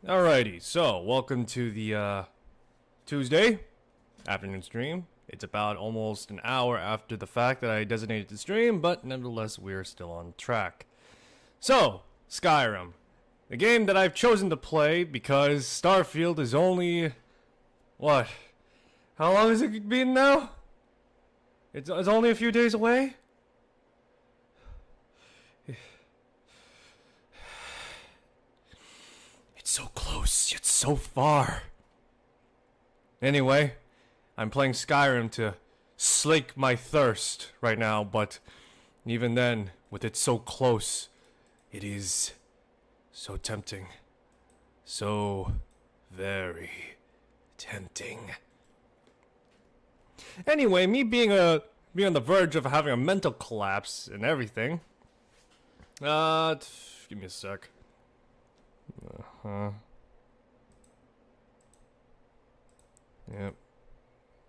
Alrighty, so welcome to the Tuesday afternoon stream. It's about almost an hour after the fact that I designated the stream, but nevertheless we're still on track. So, Skyrim. The game that I've chosen to play because Starfield is only... what? How long has it been now? It's only a few days away? So close, yet so far. Anyway, I'm playing Skyrim to slake my thirst right now, but even then, with it so close, it is so tempting. So very tempting. Anyway, me being on the verge of having a mental collapse and everything. Give me a sec. Yep.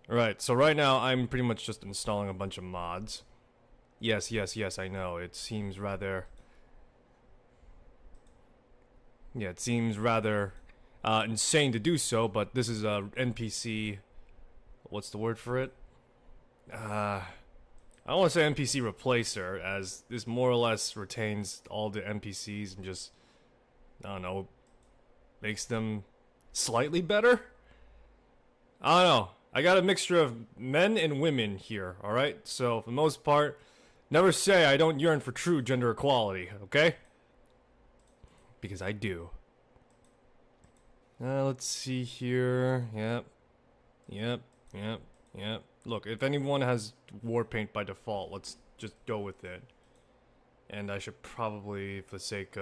Right, so right now I'm pretty much just installing a bunch of mods. Yes, I know. It seems rather... yeah, it seems rather insane to do so, but this is a NPC... what's the word for it? I don't want to say NPC replacer, as this more or less retains all the NPCs and just... I don't know, makes them slightly better? I don't know. I got a mixture of men and women here, alright? So, for the most part, never say I don't yearn for true gender equality, okay? Because I do. Let's see here. Yep. Look, if anyone has war paint by default, let's just go with it. And I should probably, for the sake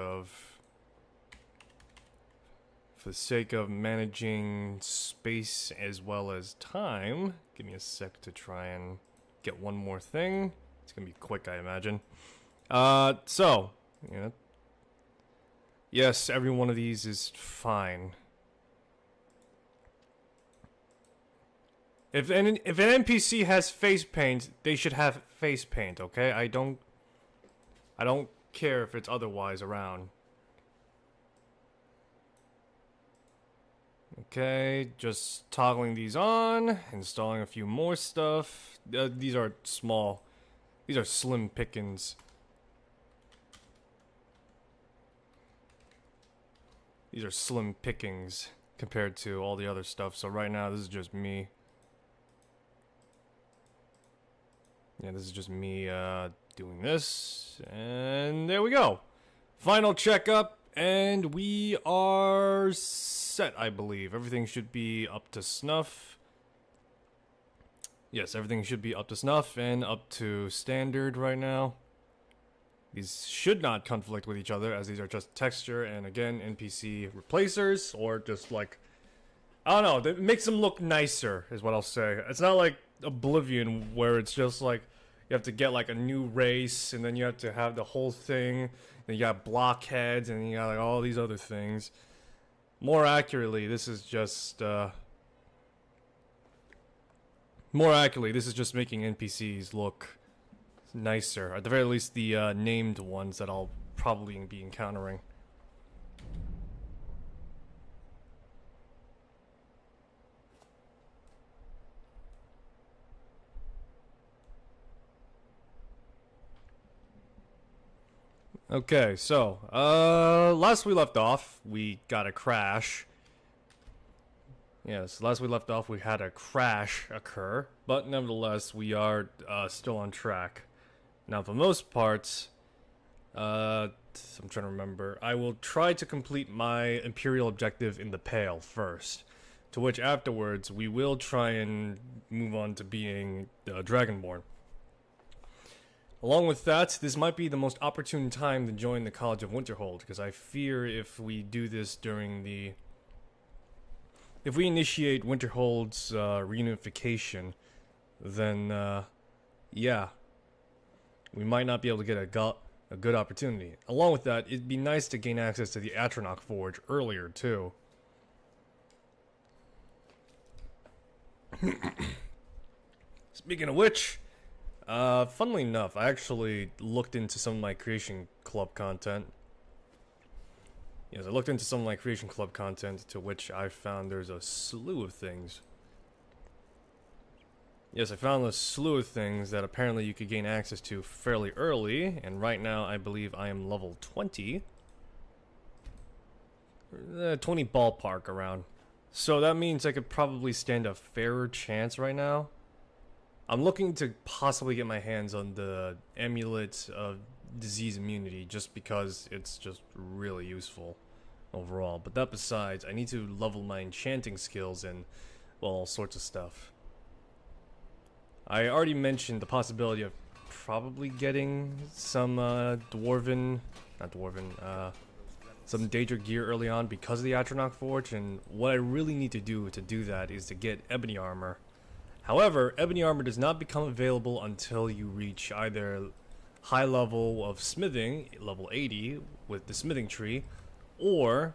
of managing space as well as time, give me a sec to try and get one more thing. It's gonna be quick, I imagine. So, yeah. Yes, every one of these is fine. If an NPC has face paint, they should have face paint, okay? I don't care if it's otherwise around. Okay, just toggling these on, installing a few more stuff. These are small. These are slim pickings. These are slim pickings compared to all the other stuff. So right now, this is just me. Yeah, this is just me doing this. And there we go. Final checkup. And we are set, I believe. Everything should be up to snuff. Yes, everything should be up to snuff and up to standard right now. These should not conflict with each other, as these are just texture and, again, NPC replacers, or just like... I don't know, it makes them look nicer, is what I'll say. It's not like Oblivion, where it's just like... you have to get like a new race, and then you have to have the whole thing. Then you got blockheads, and you got like all these other things. More accurately, this is just making NPCs look nicer. At the very least, the named ones that I'll probably be encountering. Okay, so, last we left off, we got a crash. Yes, last we left off, we had a crash occur, but nevertheless, we are, still on track. Now, for most parts, I'm trying to remember, I will try to complete my Imperial objective in the Pale first, to which afterwards, we will try and move on to being, Dragonborn. Along with that, this might be the most opportune time to join the College of Winterhold, because I fear if we do this during the... if we initiate Winterhold's reunification, then, yeah, we might not be able to get a good opportunity. Along with that, it'd be nice to gain access to the Atronach Forge earlier, too. Speaking of which... funnily enough, I actually looked into some of my Creation Club content. Yes, I looked into some of my Creation Club content, to which I found there's a slew of things. Yes, I found a slew of things that apparently you could gain access to fairly early, and right now I believe I am level 20. 20 ballpark around. So that means I could probably stand a fairer chance right now. I'm looking to possibly get my hands on the Amulet of Disease Immunity just because it's just really useful overall. But that besides, I need to level my enchanting skills and, well, all sorts of stuff. I already mentioned the possibility of probably getting some some Daedra gear early on because of the Atronach Forge, and what I really need to do that is to get Ebony Armor. However, Ebony Armor does not become available until you reach either high level of smithing, level 80, with the smithing tree, or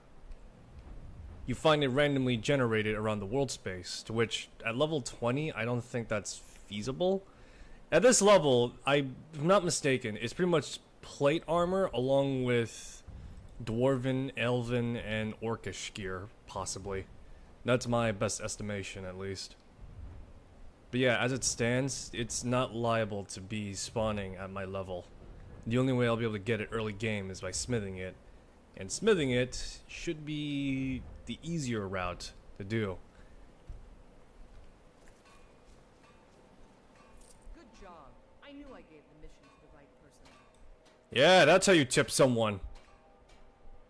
you find it randomly generated around the world space, to which at level 20, I don't think that's feasible. At this level, I'm not mistaken, it's pretty much plate armor along with Dwarven, Elven, and Orcish gear, possibly. That's my best estimation, at least. But yeah, as it stands, it's not liable to be spawning at my level. The only way I'll be able to get it early game is by smithing it. And smithing it should be the easier route to do. Good job. I knew I gave the mission to the right person. Yeah, that's how you tip someone.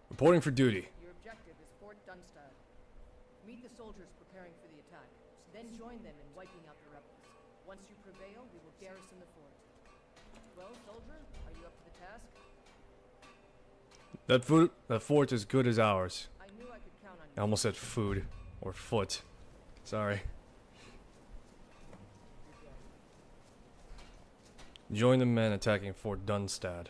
Reporting for duty. Your objective is Fort Dunstad. Meet the soldiers preparing for the attack, then join them in wiping out the rebels. Once you prevail, we will garrison the fort. Well, soldier, are you up to the task? That fort is good as ours. I knew I could count on you. I almost said food or foot. Sorry. Join the men attacking Fort Dunstad.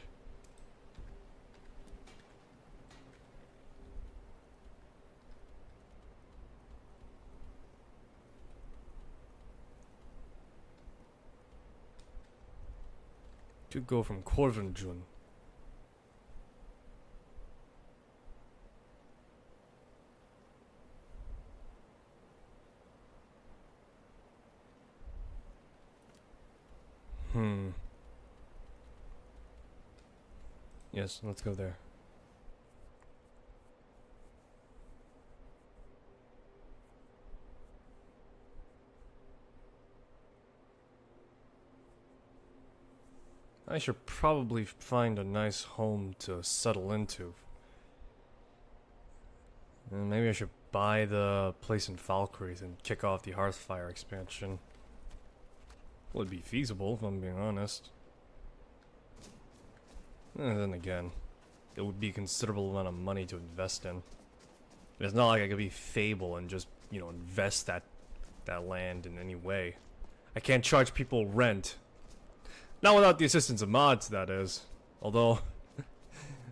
To go from Corvinjun. Yes, let's go there. I should probably find a nice home to settle into. And maybe I should buy the place in Valkyries and kick off the Hearthfire expansion. Would be feasible, if I'm being honest. And then again, it would be a considerable amount of money to invest in. It's not like I could be Fable and just, you know, invest that land in any way. I can't charge people rent. Not without the assistance of mods, that is. Although,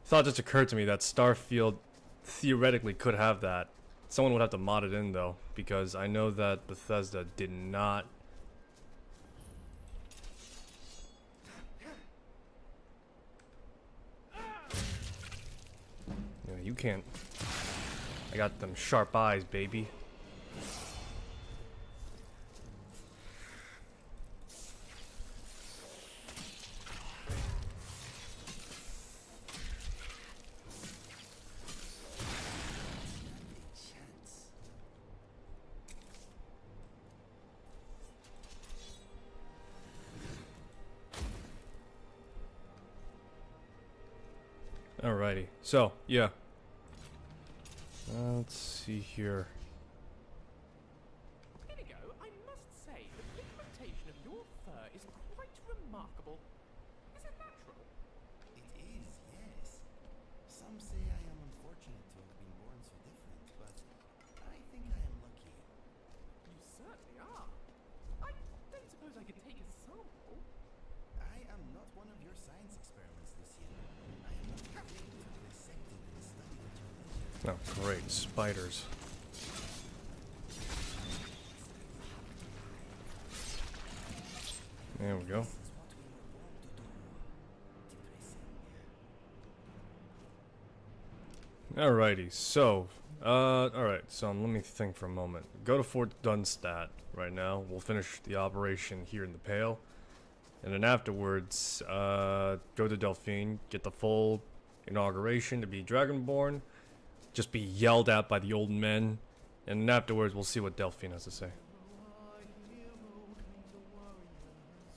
thought just occurred to me that Starfield theoretically could have that. Someone would have to mod it in, though, because I know that Bethesda did not. Yeah, you can't. I got them sharp eyes, baby. Alrighty, so, yeah. Let's see here. Inigo, I must say, the pigmentation of your fur is quite remarkable. Is it natural? It is, yes. Some say I am unfortunate to have been born so different, but I think I am lucky. You certainly are. I don't suppose I could take a sample. I am not one of your science experiments, Lucian. I am not trained to dissect and study the challenge. Oh, great, spiders. There we go. This is what we were born to do. Depressing. Alrighty, so, alright, so let me think for a moment. Go to Fort Dunstad right now. We'll finish the operation here in the Pale. And then afterwards, go to Delphine, get the full inauguration to be Dragonborn. Just be yelled at by the old men. And then afterwards, we'll see what Delphine has to say.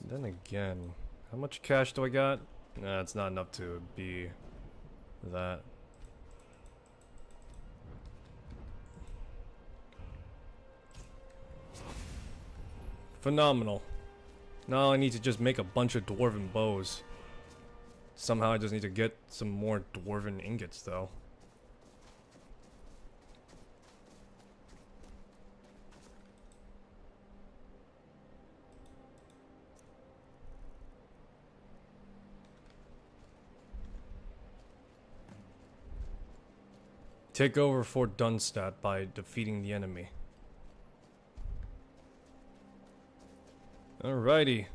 Then again, how much cash do I got? Nah, it's not enough to be that. Phenomenal. Now I need to just make a bunch of dwarven bows. Somehow I just need to get some more dwarven ingots though. Take over Fort Dunstad by defeating the enemy. Alrighty.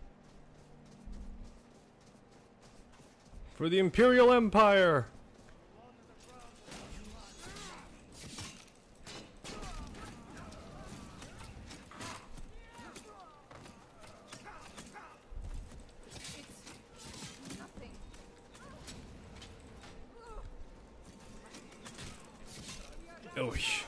For the Imperial Empire! Nothing. Oh, sh.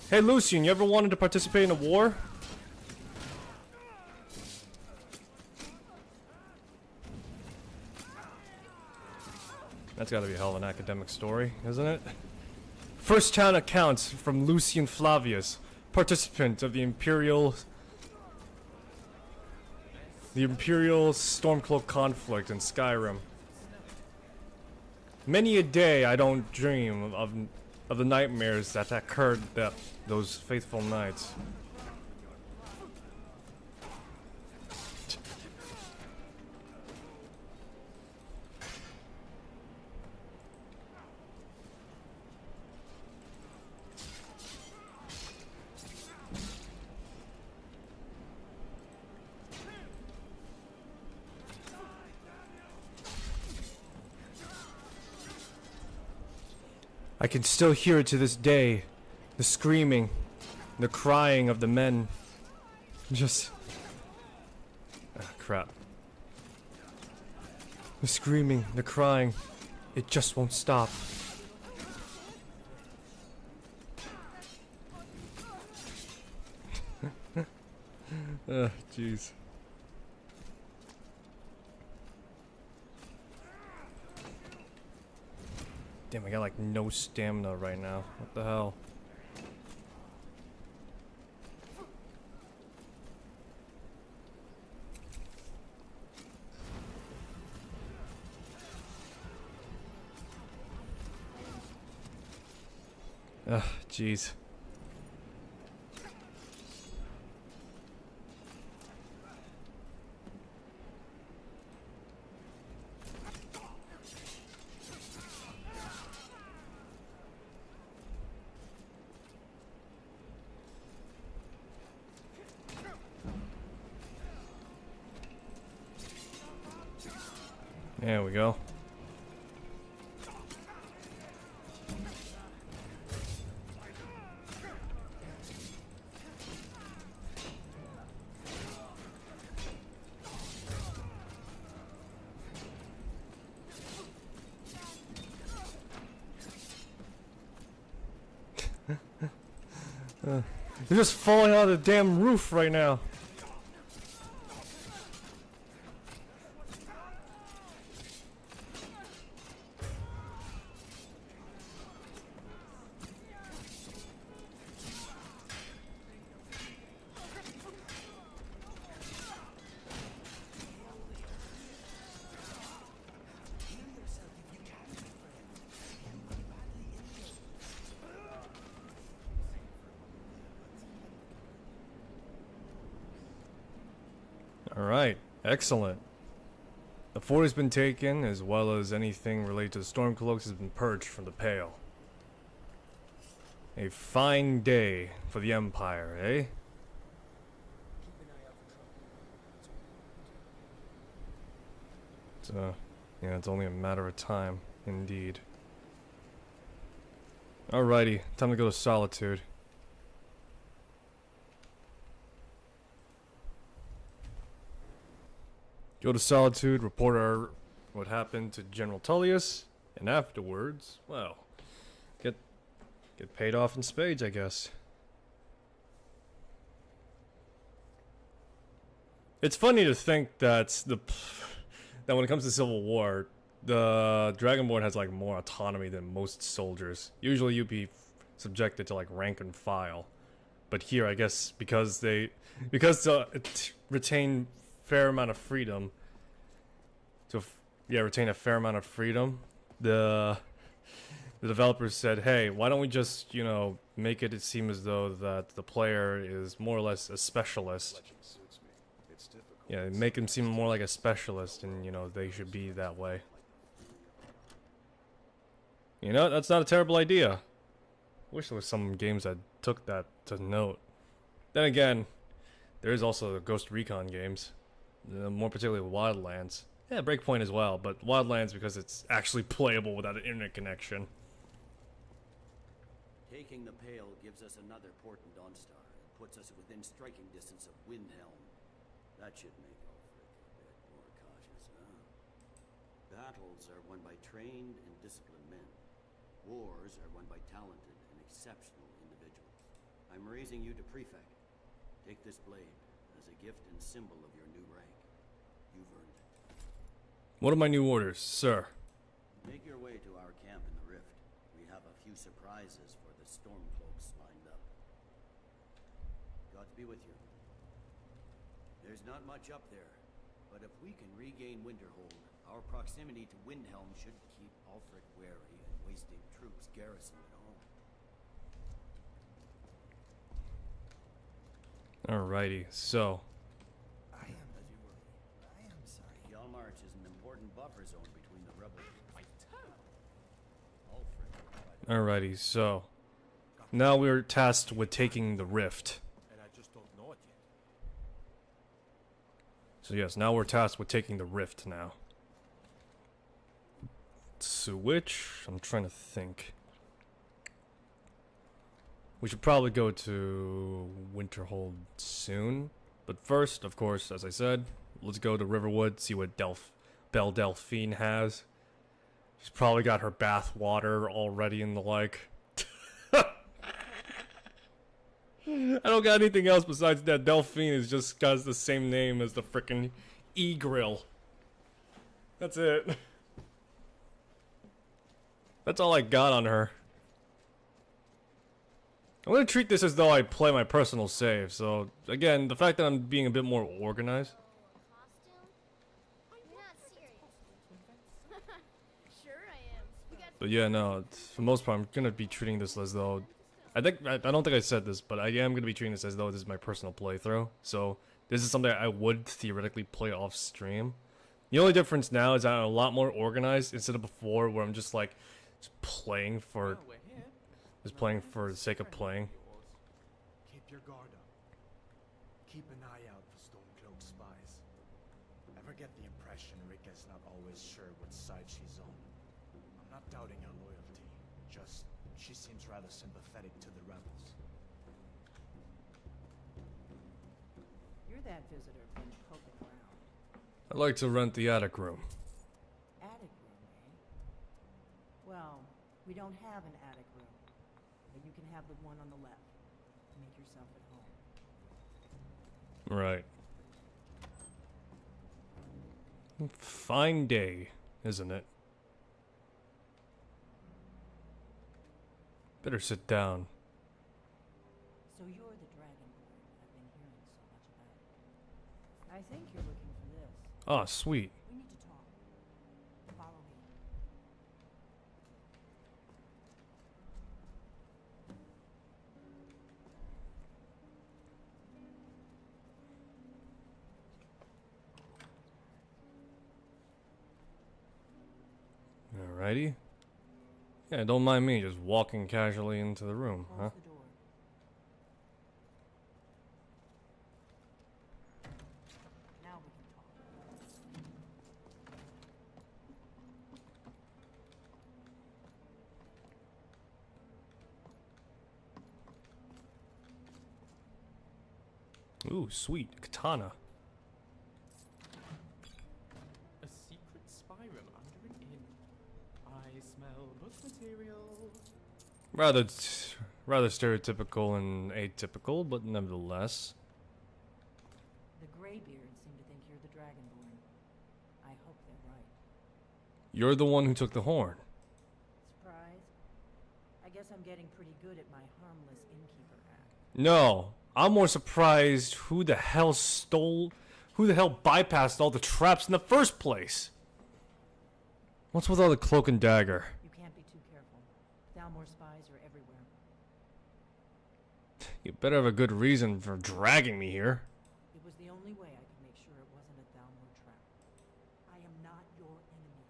Hey Lucian, you ever wanted to participate in a war? That's gotta be a hell of an academic story, isn't it? First-hand accounts from Lucian Flavius, participant of the Imperial Stormcloak conflict in Skyrim. Many a day I don't dream of the nightmares that occurred those faithful nights. I can still hear it to this day. The screaming, the crying of the men. Just... ah, crap. The screaming, the crying. It just won't stop. Jeez. Damn, I got like no stamina right now. What the hell? Ugh, jeez. There we go. They're just falling out of the damn roof right now. Alright, excellent. The fort has been taken, as well as anything related to the Stormcloaks has been purged from the Pale. A fine day for the Empire, eh? Yeah, it's only a matter of time, indeed. Alrighty, time to go to Solitude. Go to Solitude, report what happened to General Tullius, and afterwards, well, get paid off in spades, I guess. It's funny to think that that when it comes to Civil War, the Dragonborn has like more autonomy than most soldiers. Usually you'd be subjected to like rank and file, but here I guess because retain fair amount of freedom. Retain a fair amount of freedom. The developers said, hey, why don't we just, you know, make it seem as though that the player is more or less a specialist. Yeah, make him seem more like a specialist, and, you know, they should be that way. You know, that's not a terrible idea. Wish there was some games that took that to note. Then again, there is also the Ghost Recon games. More particularly Wildlands. Yeah, Breakpoint as well, but Wildlands because it's actually playable without an internet connection. Taking the Pale gives us another port in Dawnstar. It puts us within striking distance of Windhelm. That should make Ulfric a bit more cautious, huh? Battles are won by trained and disciplined men. Wars are won by talented and exceptional individuals. I'm raising you to prefect. Take this blade as a gift and symbol of your new rank. You've earned it. What are my new orders, sir? Make your way to our camp in the Rift. We have a few surprises for the Stormcloaks lined up. Gods be with you. There's not much up there, but if we can regain Winterhold, our proximity to Windhelm should keep Ulfric wary and wasting troops garrisoned at home. Alrighty, so I am as you were. I am sorry. Hjalmarch is an important buffer zone between the rebels. My turn. Ulfric will try to alrighty, so now we're tasked with taking the rift. And I just don't know it yet. So yes, now we're tasked with taking the rift now. So which? I'm trying to think. We should probably go to Winterhold soon. But first, of course, as I said, let's go to Riverwood, see what Belle Delphine has. She's probably got her bath water already and the like. I don't got anything else besides that. Delphine is just got the same name as the frickin' E-Grill. That's it. That's all I got on her. I'm gonna treat this as though I play my personal save, so again, the fact that I'm being a bit more organized. But yeah, no, for the most part, I'm gonna be treating this as though... I don't think I said this, but I am gonna be treating this as though this is my personal playthrough. So, this is something I would theoretically play off stream. The only difference now is that I'm a lot more organized instead of before where I'm just like, just playing for... Well, we're here. Just playing for the sake of playing. Keep your guard up. Keep an eye out for Stormcloak spies. Ever get the impression Rika's not always sure what side she's on? I'm not doubting her loyalty. Just, she seems rather sympathetic to the rebels. You're that visitor been poking around. I'd like to rent the attic room. Attic room, eh? Well, we don't have an attic room. But you can have the one on the left. Make yourself at home. Right. Fine day, isn't it? Better sit down. So you're the Dragonborn I've been hearing so much about. I think you're looking for this. Ah, sweet. We need to talk. Follow me. Alrighty. Yeah, don't mind me just walking casually into the room, Close huh? the door. Now we can talk. Ooh, sweet. Katana. A secret spy room under an inn. I smell book material. Rather stereotypical and atypical, but nevertheless. The Greybeards seem to think you're the Dragonborn. I hope they're right. You're the one who took the horn. Surprise? I guess I'm getting pretty good at my harmless innkeeper act. No, I'm more surprised who the hell bypassed all the traps in the first place? What's with all the cloak and dagger? You can't be too careful. Thalmor spies are everywhere. You better have a good reason for dragging me here. It was the only way I could make sure it wasn't a Thalmor trap. I am not your enemy.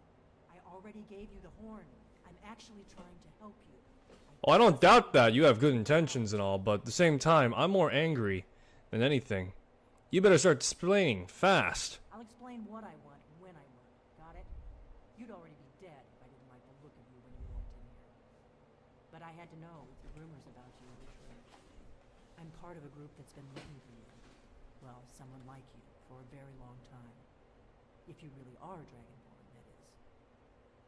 I already gave you the horn. I'm actually trying to help you. Oh, I don't doubt that. You have good intentions and all, but at the same time, I'm more angry than anything. You better start explaining fast. I'll explain what I want when I want. Got it? You'd already be dead if I didn't like the look of you when you walked in here. But I had to know if the rumors about you were true. I'm part of a group that's been looking for you. Well, someone like you for a very long time. If you really are Dragonborn, that is.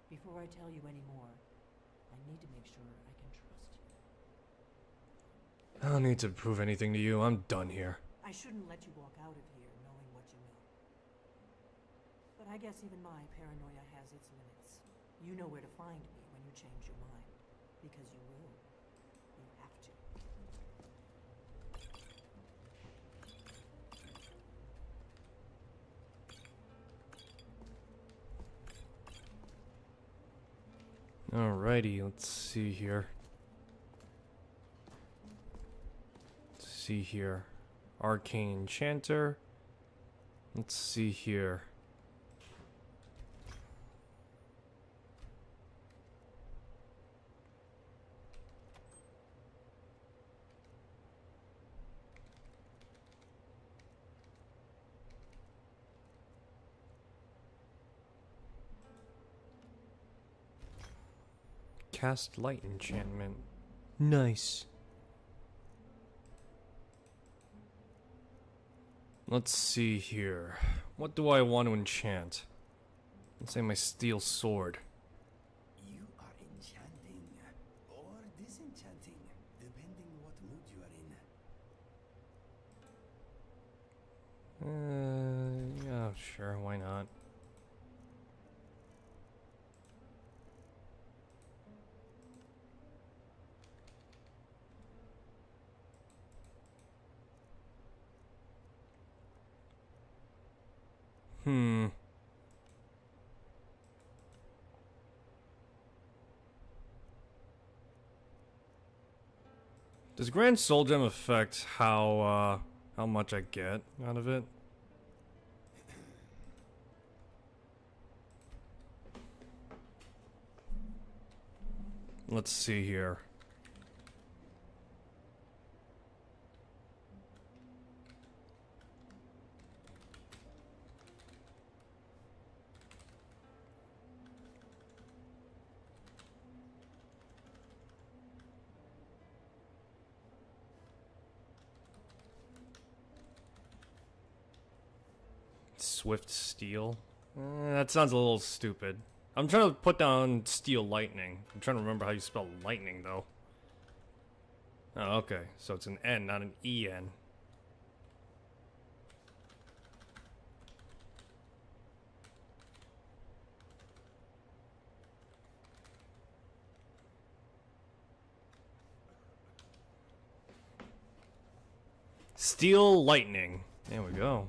Before I tell you any more, I need to make sure I can trust you. I don't need to prove anything to you. I'm done here. I shouldn't let you walk out of here knowing what you know. But I guess even my paranoia has its limits. You know where to find me when you change your mind. Because you will. You have to. Alrighty, let's see here. Let's see here. Arcane Enchanter. Let's see here. Cast light enchantment. Nice. Let's see here. What do I want to enchant? Let's say my steel sword. You are enchanting or disenchanting, depending what mood you are in. Yeah, sure, why not? Does Grand Soul Gem affect how much I get out of it? Let's see here. Swift Steel? That sounds a little stupid. I'm trying to put down Steel Lightning. I'm trying to remember how you spell lightning, though. Oh, okay. So it's an N, not an EN. Steel Lightning. There we go.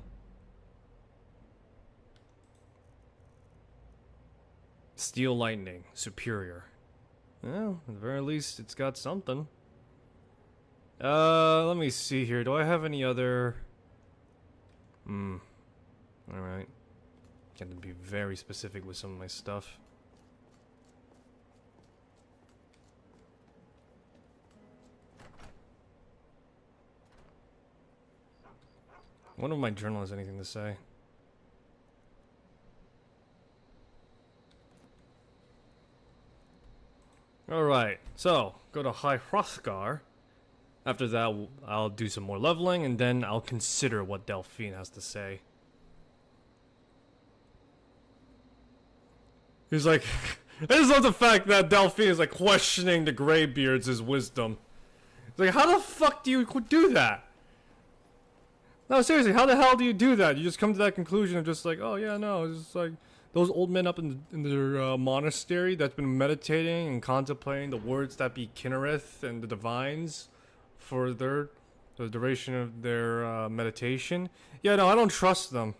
Steel Lightning, superior. Well, at the very least, it's got something. Let me see here. Do I have any other... Alright. Got to be very specific with some of my stuff. I wonder if my journal has anything to say. Alright, so, go to High Hrothgar. After that, I'll do some more leveling, and then I'll consider what Delphine has to say. He's like, I just love the fact that Delphine is like questioning the Greybeards' wisdom. It's like, how the fuck do you do that? No, seriously, how the hell do you do that? You just come to that conclusion of just like, oh yeah, no, it's just like those old men up in their monastery that's been meditating and contemplating the words that be Kinnereth and the divines for the duration of their meditation. Yeah, no, I don't trust them.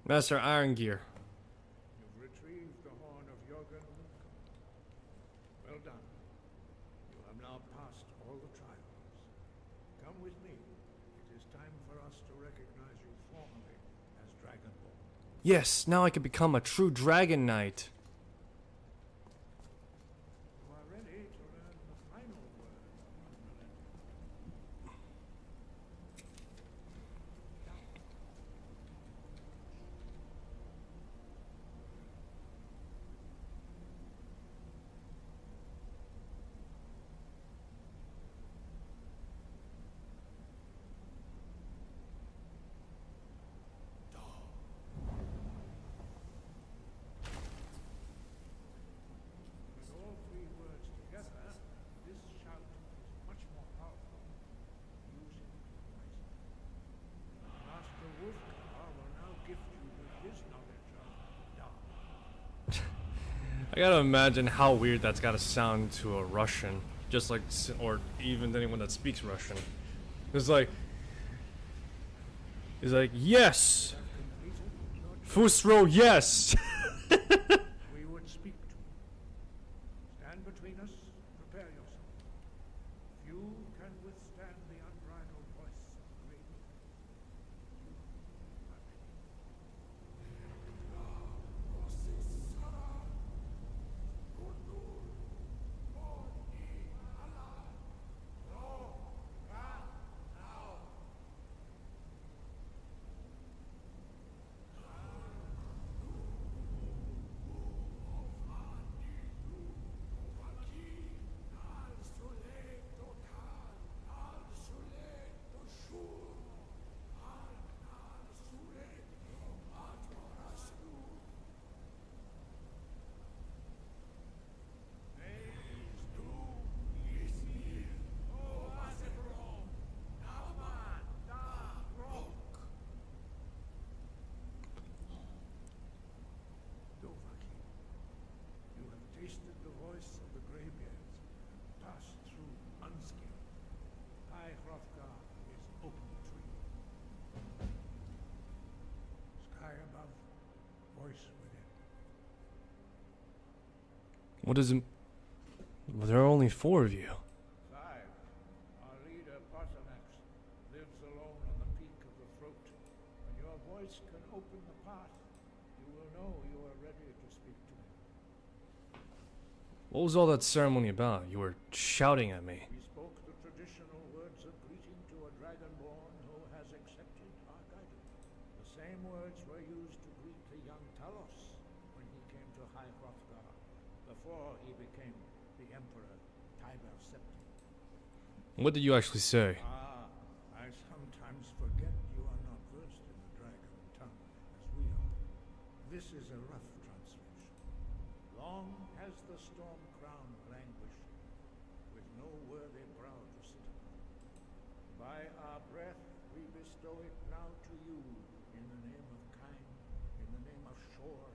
Master Irongear. You've retrieved the Horn of Jurgen Windcaller. Well done. You have now passed all the trials. Come with me. It is time for us to recognize you formally as Dragonborn. Yes, now I can become a true Dragon Knight. You are ready to learn the final word of Unrelenting. With all three words together, this shout is much more powerful. Use it wisely. Master Wolfgar will now gift you with his knowledge of dark. I gotta imagine how weird that's gotta sound to a Russian, just like, or even anyone that speaks Russian. It's like, yes, first row, yes. We would speak to you. Stand between us, prepare yourself. Few can withstand the unbridled voice of the great. You are ready. You have tasted the voice of the Greybeards, passed through unscathed. High Hrothgar is open tree. Sky above, voice within. What is it? Well, there are only 4 of you. 5. Our leader, Paarthurnax, lives alone on the peak of the throat. When your voice can open the path, you will know you are ready to speak to him. What was all that ceremony about? You were shouting at me. We spoke the traditional words of greeting to a Dragonborn who has accepted our guidance. The same words were used to greet the young Talos when he came to High Hrothgar, before he became the Emperor Tiber Septim. What did you actually say? I sometimes forget you are not versed in the dragon tongue as we are. This is a rough translation. Long has the storm crown languished, with no worthy brow to sit upon. By our breath we bestow it now to you, in the name of Kain, in the name of Shor,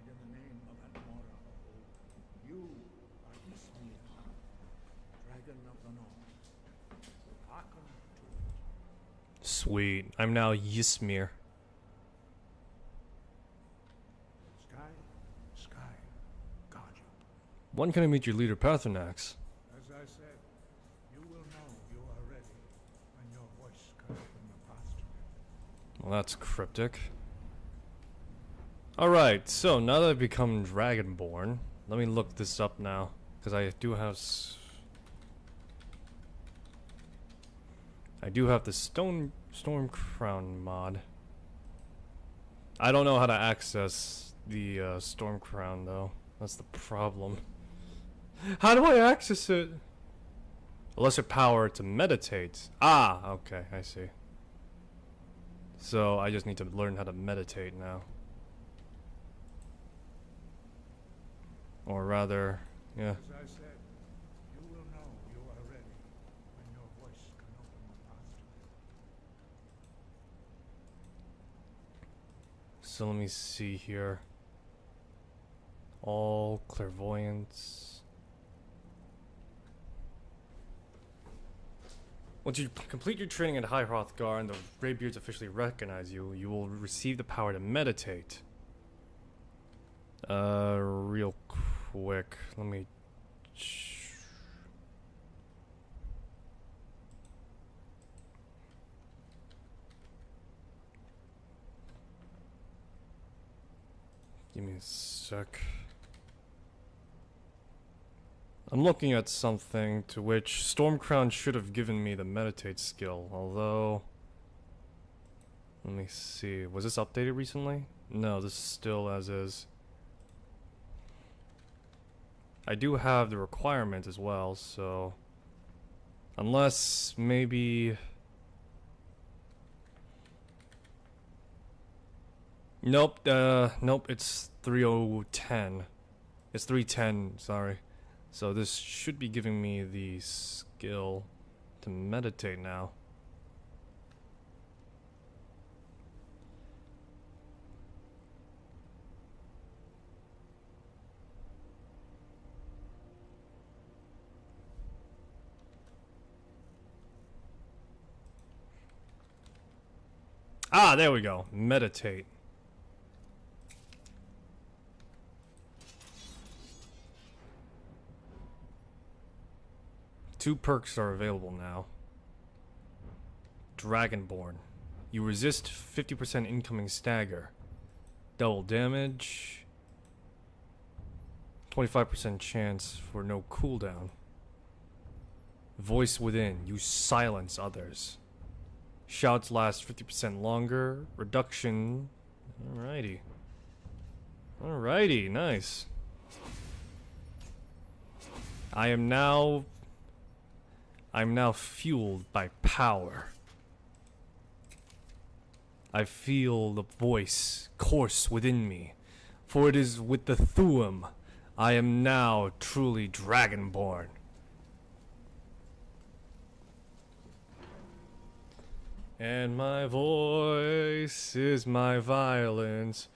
and in the name of Anmora of Old. You are Ismir, dragon of the north. Hearken to it. Sweet. I'm now Ysmir. Sky, guard you. When can I meet your leader, Paarthurnax? As I said, you will know you are ready when your voice can open the path to him. Well, that's cryptic. Alright, so now that I've become Dragonborn, let me look this up now. Because I do have... I do have the stone Storm Crown mod. I don't know how to access the Storm Crown though. That's the problem. How do I access it? Lesser power to meditate. Ah, okay, I see. So I just need to learn how to meditate now. Or rather, yeah. As I said, you will know you are ready when your voice can open the path to it. So let me see here. All clairvoyance. Once you complete your training at High Hrothgar and the Greybeards officially recognize you, you will receive the power to meditate. Real quick, let me... Give me a sec. I'm looking at something to which Stormcrown should have given me the meditate skill, although... Let me see, was this updated recently? No, this is still as is. I do have the requirement as well, so... Unless, maybe... Nope, nope, it's 3010. It's 310, sorry. So this should be giving me the skill to meditate now. Ah, there we go. Meditate. Two perks are available now. Dragonborn. You resist 50% incoming stagger. Double damage. 25% chance for no cooldown. Voice within. You silence others. Shouts last 50% longer. Reduction. Alrighty. Alrighty, nice. I'm now fueled by power. I feel the voice course within me, for it is with the Thuum I am now truly Dragonborn. And my voice is my violence.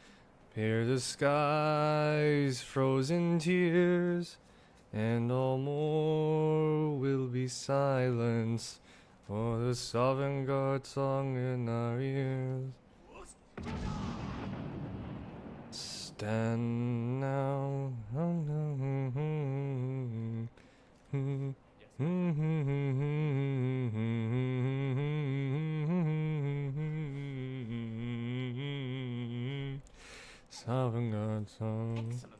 Hear the skies, frozen tears, and all more will be silence for the sovereign God song in our ears. Stand now. Sovereign God song. Excellent.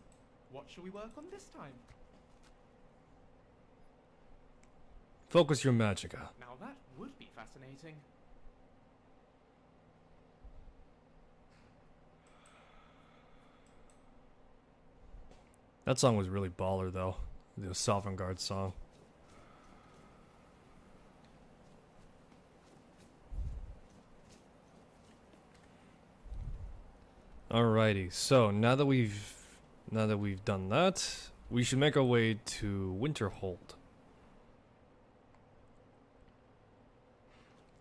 What shall we work on this time? Focus your magicka. Now that would be fascinating. That song was really baller though. The Sovereign Guard song. Alrighty, so now that we've done that, we should make our way to Winterhold.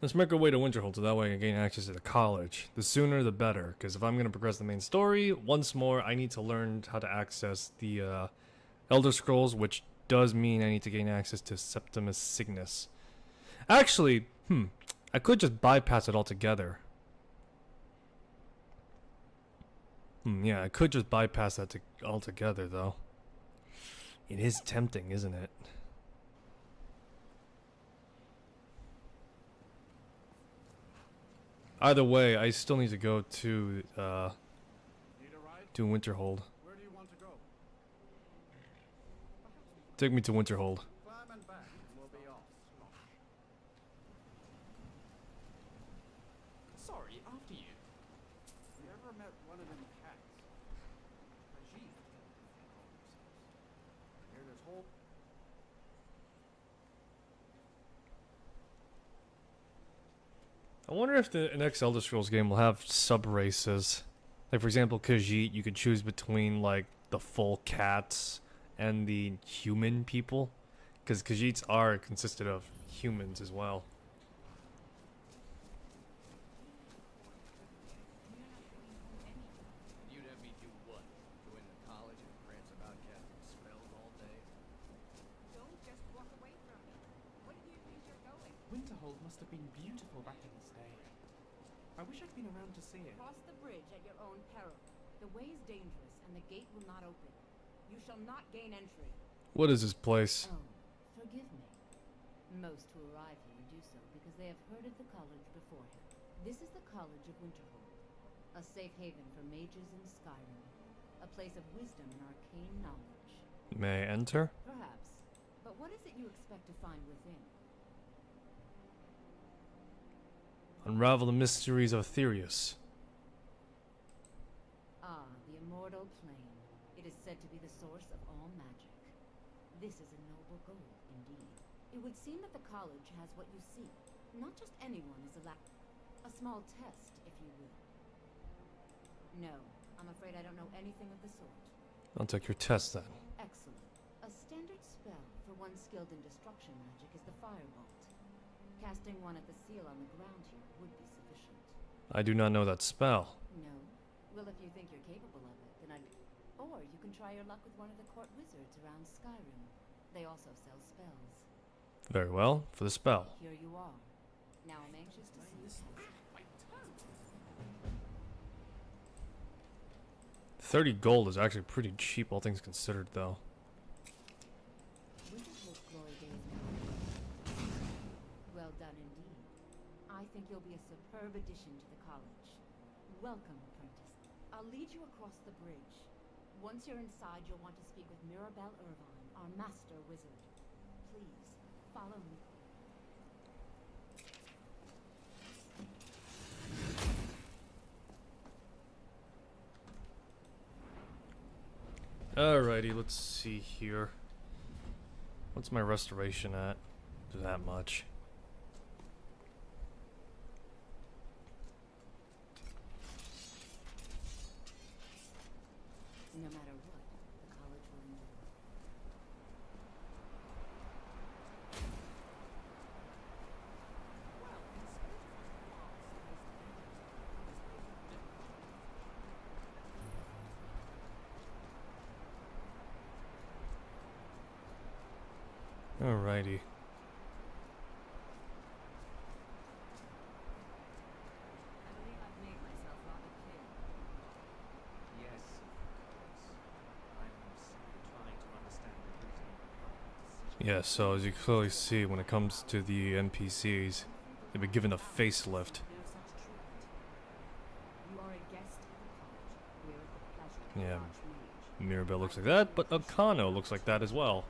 Let's make our way to Winterhold so that way I can gain access to the college. The sooner the better, because if I'm going to progress the main story, once more I need to learn how to access the Elder Scrolls, which does mean I need to gain access to Septimus Signus. Actually, I could just bypass it altogether. Yeah, I could just bypass that altogether, though. It is tempting, isn't it? Either way, I still need to go to Winterhold. Where do you want to go? Take me to Winterhold. Climb and back. We'll be off. one of them cats. Ajit, they call themselves. Hear this whole... I wonder if the next Elder Scrolls game will have sub-races. Like, for example, Khajiit, you could choose between, like, the full cats and the human people. Because Khajiits are consisted of humans as well. You'd have me do what? Go into college and rant about casting spells all day? Don't just walk away from me. Where do you think you're going? Winterhold must have been beautiful back in its day. I wish I'd been around to see it. Cross the bridge at your own peril. The way is dangerous, and the gate will not open. You shall not gain entry. What is this place? Oh, forgive me. Most who arrive here do so because they have heard of the college beforehand. This is the College of Winterhold, a safe haven for mages in Skyrim, a place of wisdom and arcane knowledge. May I enter? Perhaps, but what is it you expect to find within? Unravel the mysteries of Aetherius. Ah, the immortal plane. It is said to be the source of all magic. This is a noble goal, indeed. It would seem that the college has what you seek. Not just anyone is allowed. A small test, if you will. No, I'm afraid I don't know anything of the sort. I'll take your test then. Excellent. A standard spell for one skilled in destruction magic is the Firebolt. Casting one at the seal on the ground here would be sufficient. I do not know that spell. No? Well, if you think you're capable of it, then I'd... Or you can try your luck with one of the court wizards around Skyrim. They also sell spells. Very well, for the spell. Here you are. Now I'm anxious to see you test. 30 gold is actually pretty cheap, all things considered, though. Winterhold's glory days now. Well done indeed. I think you'll be a superb addition to the college. Welcome, apprentice. I'll lead you across the bridge. Once you're inside, you'll want to speak with Mirabelle Irvine, our master wizard. Please, follow me. Alrighty, let's see here. What's my restoration at? That much. No matter what, the college will endure. Alrighty. I believe I've made myself rather clear. Yes, I'm simply trying to understand the reason. Yeah, so as you clearly see, when it comes to the NPCs, they've been given a facelift. No such treatment. You are a guest of the college. We're at the pleasure of the Yeah. Archmage. Mirabelle looks like that, but Akano looks like that as well.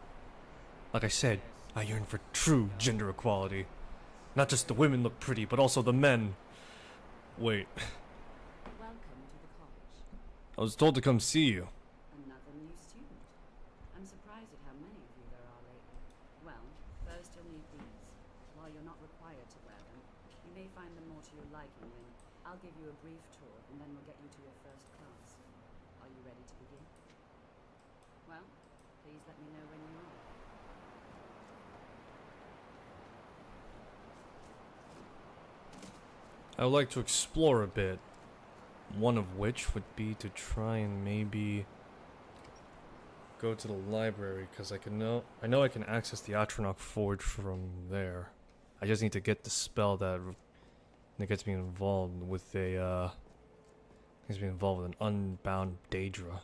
Like I said, I yearn for true gender equality. Not just the women look pretty, but also the men. Wait, Welcome to the college. I was told to come see you. Another new student. I'm surprised at how many of you there are lately. Well, first you'll need these. While you're not required to wear them, you may find them more to your liking, and I'll give you a brief tour, and then we'll get you to your first class. Are you ready to begin? Well, please let me know when you are. I would like to explore a bit. One of which would be to try and maybe go to the library, because I know I can access the Atronach Forge from there. I just need to get the spell that gets me involved with an unbound Daedra.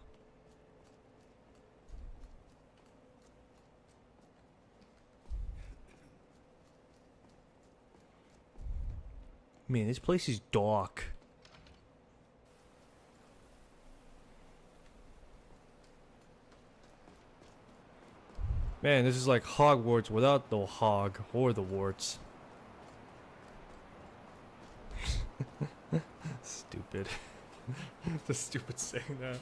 Man, this place is dark. Man, this is like Hogwarts without the hog or the warts. Stupid. The stupid saying that.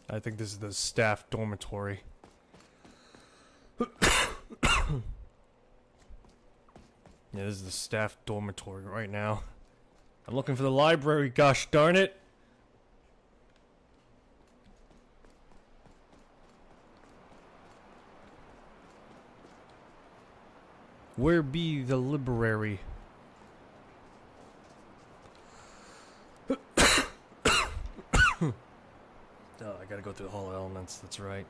I think this is the staff dormitory. Yeah, this is the staff dormitory right now. I'm looking for the library, gosh darn it! Where be the library? Oh, I gotta go through the Hall of Elements, that's right.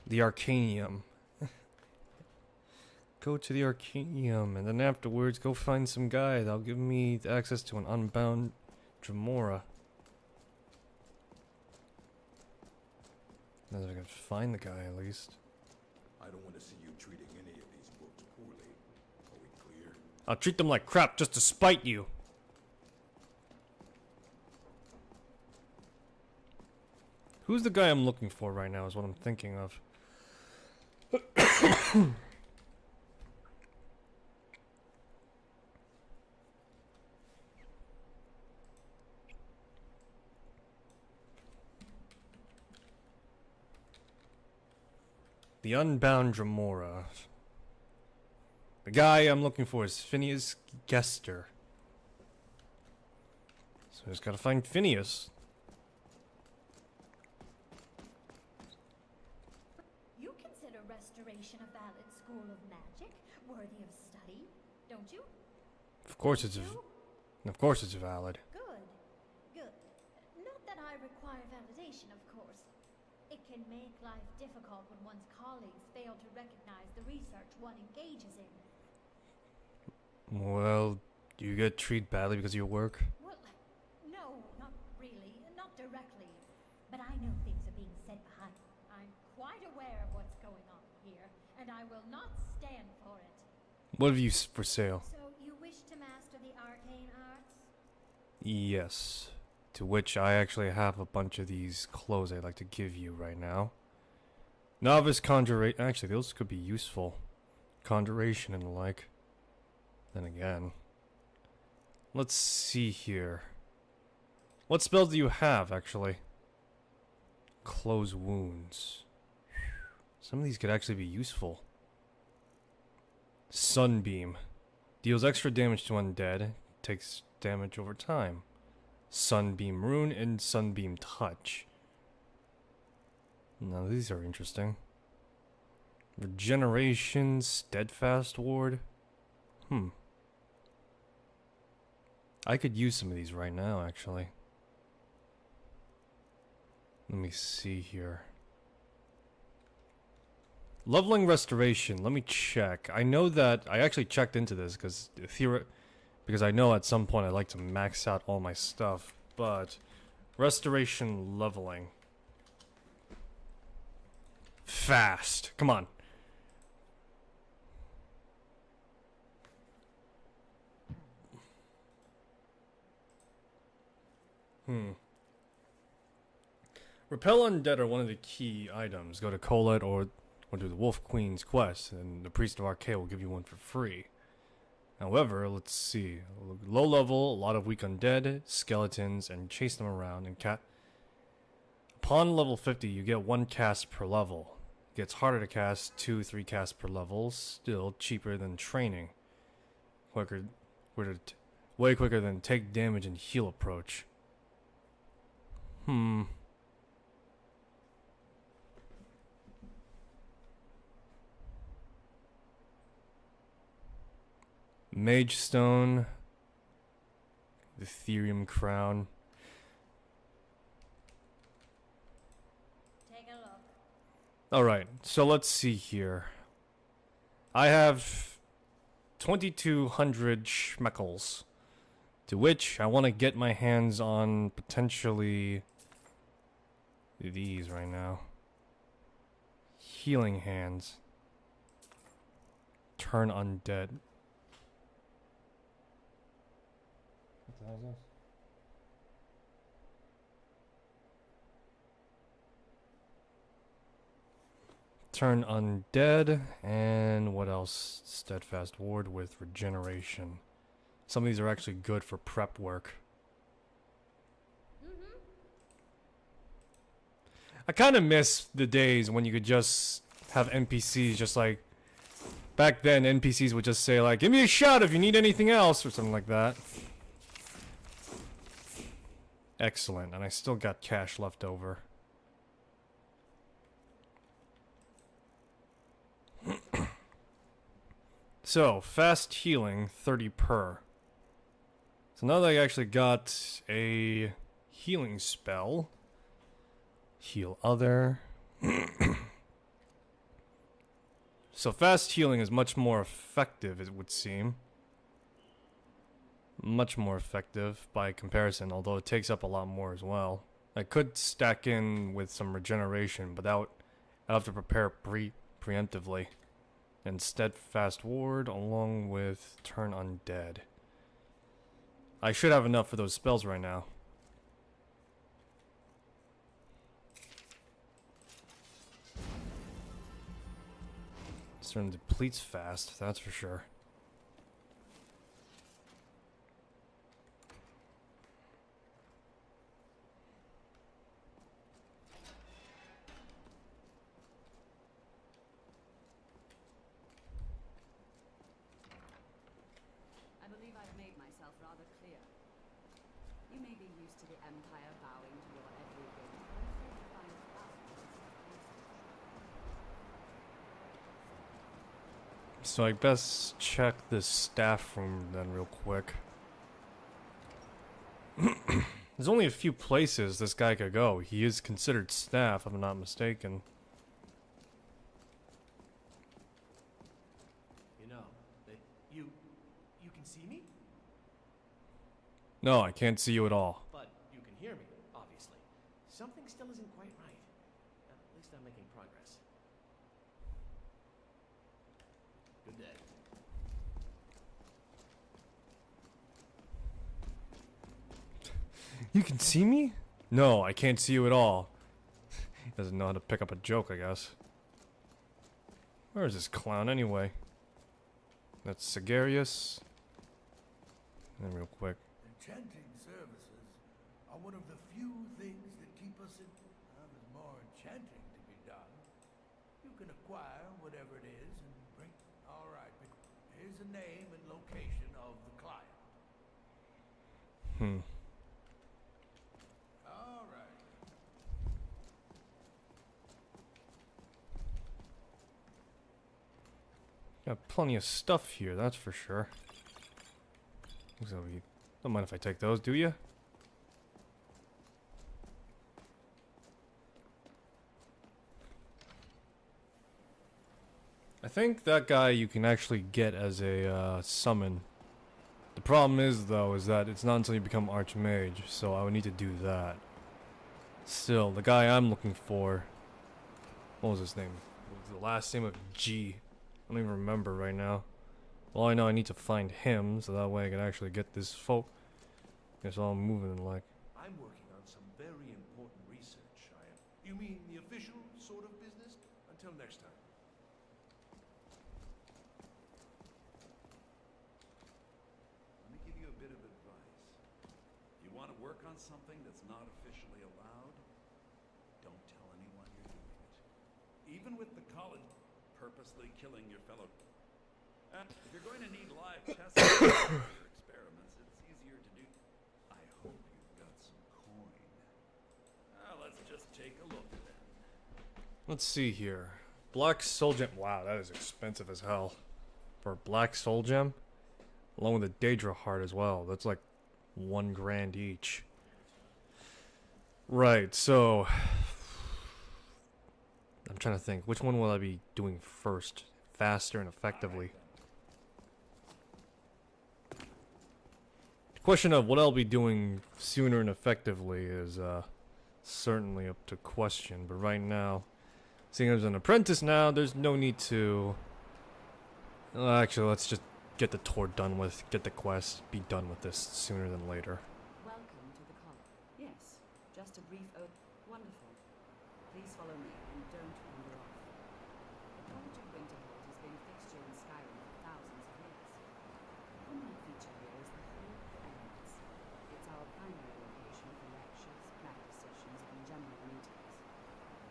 The Arcanium. Go to the Arcanium, and then afterwards go find some guy that'll give me access to an unbound Dremora. Now that I can find the guy at least. I don't want to see you treating any of these books poorly. Are we clear? I'll treat them like crap just to spite you. Who's the guy I'm looking for right now is what I'm thinking of. The Unbound Dremora. The guy I'm looking for is Phineas Gester. So I just gotta find Phineas. You consider restoration a valid school of magic, worthy of study, don't you? Of course it's valid. Good, good. Not that I require validation, of course. It can make life difficult when one's colleagues fail to recognize the research one engages in. Well, do you get treated badly because of your work? Well, no, not really, not directly. But I know things are being said behind. I'm quite aware of what's going on here, and I will not stand for it. What have you for sale? So you wish to master the arcane arts? Yes. To which I actually have a bunch of these clothes I'd like to give you right now. Novice conjuration. Actually, those could be useful. Conjuration and the like. Then again. Let's see here. What spells do you have, actually? Close wounds. Some of these could actually be useful. Sunbeam. Deals extra damage to undead. Takes damage over time. Sunbeam Rune and Sunbeam Touch. Now these are interesting. Regeneration, Steadfast Ward. I could use some of these right now, actually. Let me see here. Leveling Restoration, let me check. I know that I actually checked into this because I know at some point I'd like to max out all my stuff, but restoration leveling. Fast. Come on. Repel undead are one of the key items. Go to Colette or do the Wolf Queen's quest, and the Priest of Archaea will give you one for free. However, let's see. Low level, a lot of weak undead, skeletons, and chase them around. And upon level 50, you get 1 cast per level. It gets harder to cast, 2-3 casts per level. Still cheaper than training. Way quicker than take damage and heal approach. Mage Stone, the Ethereum Crown. Take a look. Alright, so let's see here. I have 2,200 schmeckles, to which I want to get my hands on potentially these right now. Healing Hands. Turn undead. hell is this? Turn undead, and what else? Steadfast ward with regeneration. Some of these are actually good for prep work. I kind of miss the days when you could just have NPCs just like... Back then, NPCs would just say like, give me a shot if you need anything else, or something like that. Excellent, and I still got cash left over. So, fast healing, 30 per. So now that I actually got a healing spell... Heal other. So fast healing is much more effective, it would seem. Much more effective by comparison, although it takes up a lot more as well. I could stack in with some regeneration, but I'd have to prepare preemptively. And steadfast ward along with turn undead. I should have enough for those spells right now. Certainly depletes fast, that's for sure. I believe I've made myself rather clear. You may be used to the Empire bowing to your every whim, but I'm free to find thousands of places. So I best check this staff room then real quick. There's only a few places this guy could go. He is considered staff, if I'm not mistaken. You know, you can see me? No, I can't see you at all. But you can hear me, obviously. Something still isn't quite right. At least I'm making progress. Good day. You can see me? No, I can't see you at all. He doesn't know how to pick up a joke, I guess. Where is this clown anyway? That's Sigarius. And real quick. Enchanting services are one of the few things that keep us in... there's more enchanting to be done. You can acquire whatever it is and bring... Alright, here's the name and location of the client. Alright. Got plenty of stuff here, that's for sure. So you don't mind if I take those, do you? I think that guy you can actually get as a summon. The problem is, though, is that it's not until you become Archmage, so I would need to do that. Still, the guy I'm looking for... What was his name? What was the last name of G? I don't even remember right now. Well, I know I need to find him, so that way I can actually get this folk. Guess all moving like... I'm working on some very important research, I am. You mean the official sort of business? Until next time. Let me give you a bit of advice. If you want to work on something that's not officially allowed, don't tell anyone you're doing it. Even with the college purposely killing your fellow... if you're going to need live tests for your experiments, it's easier to do. I hope you've got some coin. Let's just take a look then. Let's see here. Black Soul Gem. Wow, that is expensive as hell. For a Black Soul Gem? Along with a Daedra Heart as well. That's like $1 grand each. Right, so... I'm trying to think. Which one will I be doing first? Faster and effectively? The question of what I'll be doing sooner and effectively is certainly up to question. But right now, seeing as an apprentice now, there's no need to... Actually, let's just get the tour done with, get the quest, be done with this sooner than later. Welcome to the college. Yes, just a brief Wonderful. Please follow me and don't wander off. The Horn of Winterhold has been a fixture in Skyrim for thousands of years. The prominent feature here is the Horn of Elements. It's our primary location for lectures, practice sessions, and general meetings.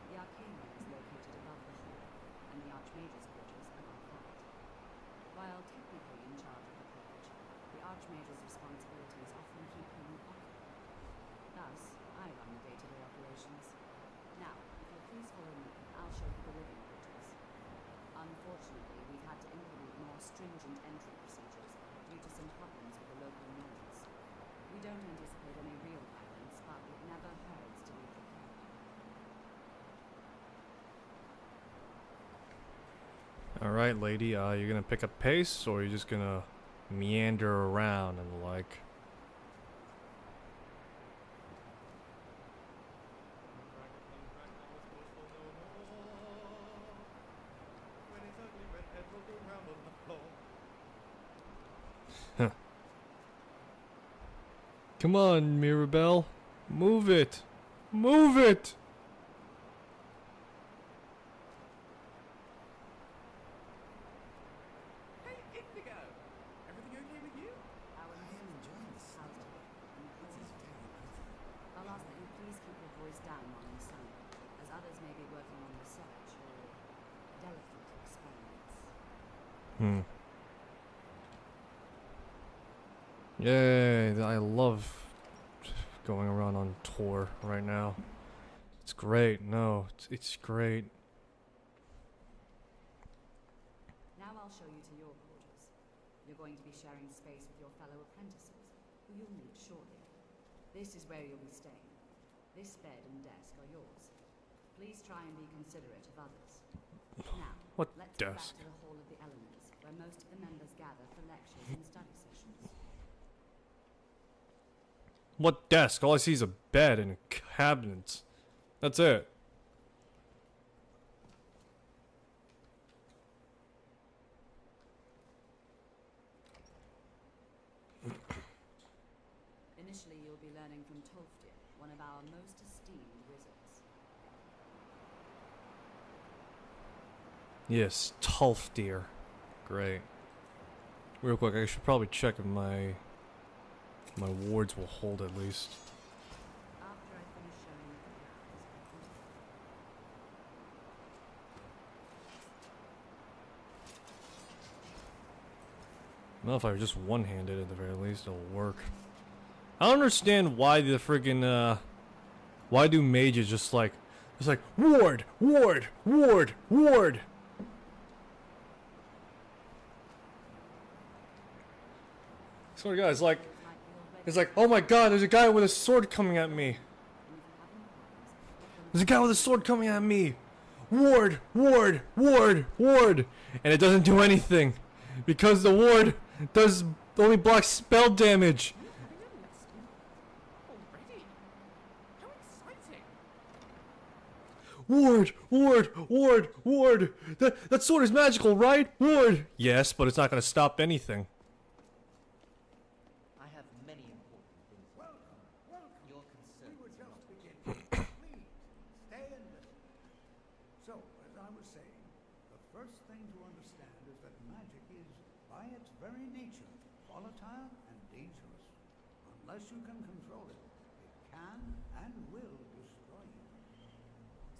The Arcana is located above the hall, and the Archmage's quarters above that. While technically in charge of the college, the Archmage's responsibilities often keep him occupied. Thus, I run the day-to-day operations. Now, if you'll please follow me, I'll show you the living quarters. Unfortunately, we've had to implement more stringent entry procedures due to some problems with the local norms. We don't anticipate any real violence, but it never hurts to be prepared. Alright, lady, you're gonna pick up pace, or you're just gonna meander around and like... Huh. Come on, Mirabelle. Move it! Move it! Hey, Indigo! Everything okay with you? I am enjoying this. It is very pretty. I'll ask that you please keep your voice down while you sign, as others may be working on research or delicate experiments. Yay, I love going around on tour right now. It's great. No, it's great. Now I'll show you to your quarters. You're going to be sharing space with your fellow apprentices, who you'll meet shortly. This is where you'll be staying. This bed and desk are yours. Please try and be considerate of others. Now, What let's go back desk? to the Hall of the Elements, where most of the members gather for lectures and study sessions. What desk? All I see is a bed and cabinets. That's it. Initially, you'll be learning from Tolfdir, one of our most esteemed wizards. Yes, Tolfdir. Great. Real quick, I should probably check if my wards will hold at least. After I finish showing you the grounds, Well, if I were just one-handed at the very least, it'll work. I don't understand why the friggin' why do mages just like ward, ward, ward, ward. Swear to God, it's like, oh my God, there's a guy with a sword coming at me. There's a guy with a sword coming at me. Ward, ward, ward, ward, and it doesn't do anything because the ward does only block spell damage. Already? How exciting! Ward, ward, ward, ward. That sword is magical, right? Ward. Yes, but it's not going to stop anything. I have many important things. Welcome, welcome. Your We were concerns just beginning. Please, stay and listen. So, as I was saying, the first thing to understand is that magic is, by its very nature, volatile and dangerous. Unless you can control it, it can and will destroy you.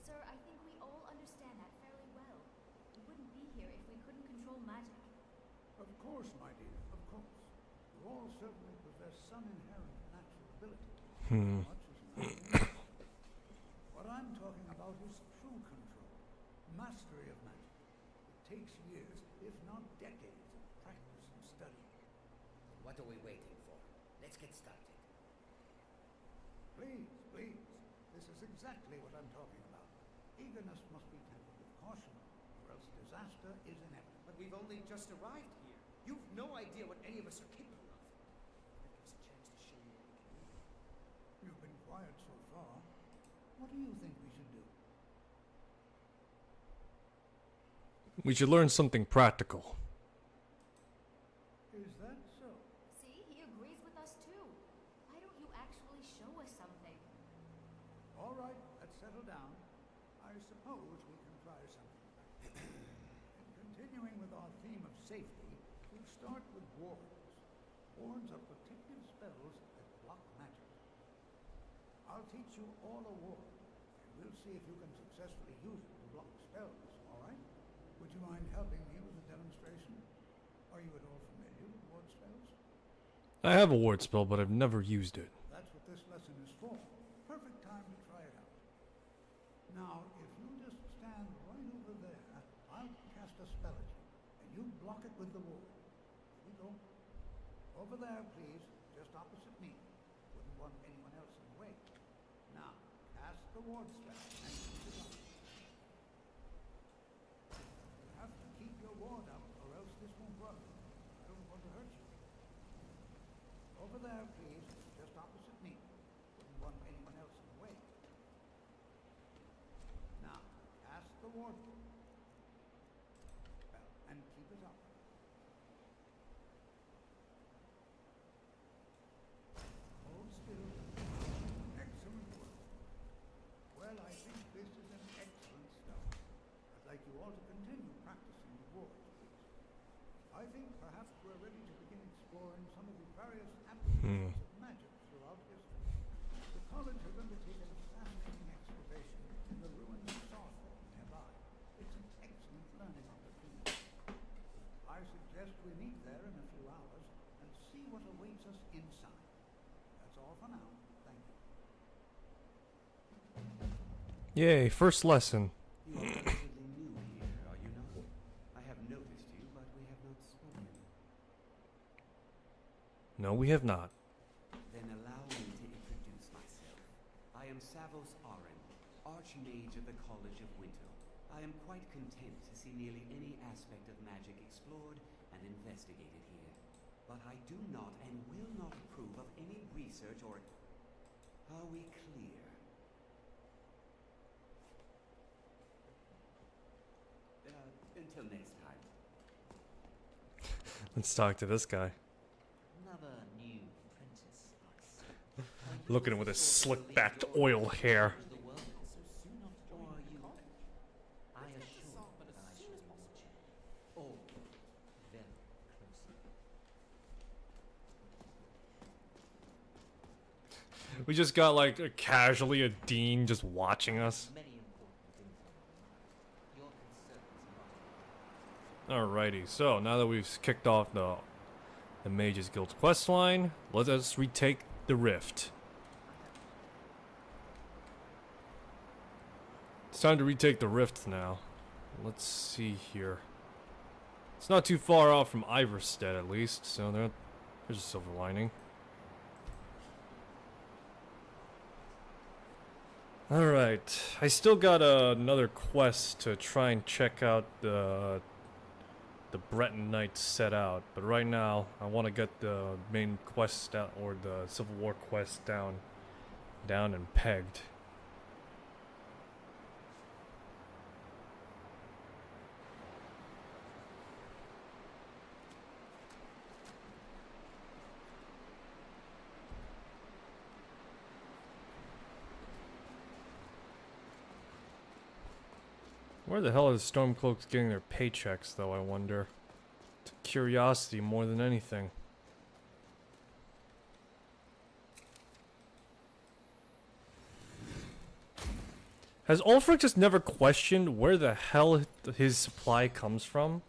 Sir, I think we all understand that fairly well. We wouldn't be here if we couldn't control magic. Of course, my dear, of course. You all certainly possess some inherent natural ability. Much as nothing. What I'm talking about is true control, mastery of magic. It takes years, if not decades, of practice and study. What are we waiting for? Let's get started. Please, please. This is exactly what I'm talking about. Eagerness must be tempered with caution, or else disaster is inevitable. But we've only just arrived here. You've no idea what any of us are capable of. Give us a chance to show you what we can do. You've been quiet so far. What do you think we should do? We should learn something practical. All right, let's settle down. I suppose we can try something. Continuing with our theme of safety, we'll start with wards. Wards are protective spells that block magic. I'll teach you all a ward, and we'll see if you can successfully use it to block spells, all right? Would you mind helping me with the demonstration? Are you at all familiar with ward spells? I have a ward spell, but I've never used it. That's what this lesson is for. Perfect time to try it out. Now, if you just stand right over there, I'll cast a spell at you, and you block it with the ward. Here we go. Over there, please, just opposite me. Wouldn't want anyone else in the way. Now, cast the ward spell and keep it up. You have to keep your ward up, or else this won't work. I don't want to hurt you. Over there, please, just opposite me. Wouldn't want anyone else in the way. Now, cast the ward spell and keep it up. Hold still. Excellent work. Well, I think this is an excellent start. I'd like you all to continue practicing the wards, please. I think perhaps we're ready to begin exploring some of the various applications of magic throughout history. The college has undertaken a fascinating excavation in the ruins of Sawthorn nearby. It's an excellent learning opportunity. I suggest we meet there in a few hours and see what awaits us inside. That's all for now. Thank you. Yay, first lesson. You are relatively new here, are you not? I have noticed you, but we have not spoken. No, we have not. Then allow me to introduce myself. I am Savos Aren, Archmage of the College of Winter. I am quite content to see nearly any aspect of magic explored and investigated here. But I do not and will not approve of any research or... Are we clear? Until next time. Let's talk to this guy. Another new apprentice. Looking at him with his slick-backed oil hair. I assure you that I shall watch all very closely. We just got like casually a dean just watching us. Alrighty, so now that we've kicked off the Mages Guild quest line, let us retake the rift. It's time to retake the rift now. Let's see here. It's not too far off from Iverstead at least, so there's a silver lining. Alright, I still got another quest to try and check out the Breton Knights set out, but right now I want to get the main quest down, or the Civil War quest down and pegged. Where the hell are the Stormcloaks getting their paychecks, though, I wonder? It's a curiosity more than anything. Has Ulfric just never questioned where the hell his supply comes from?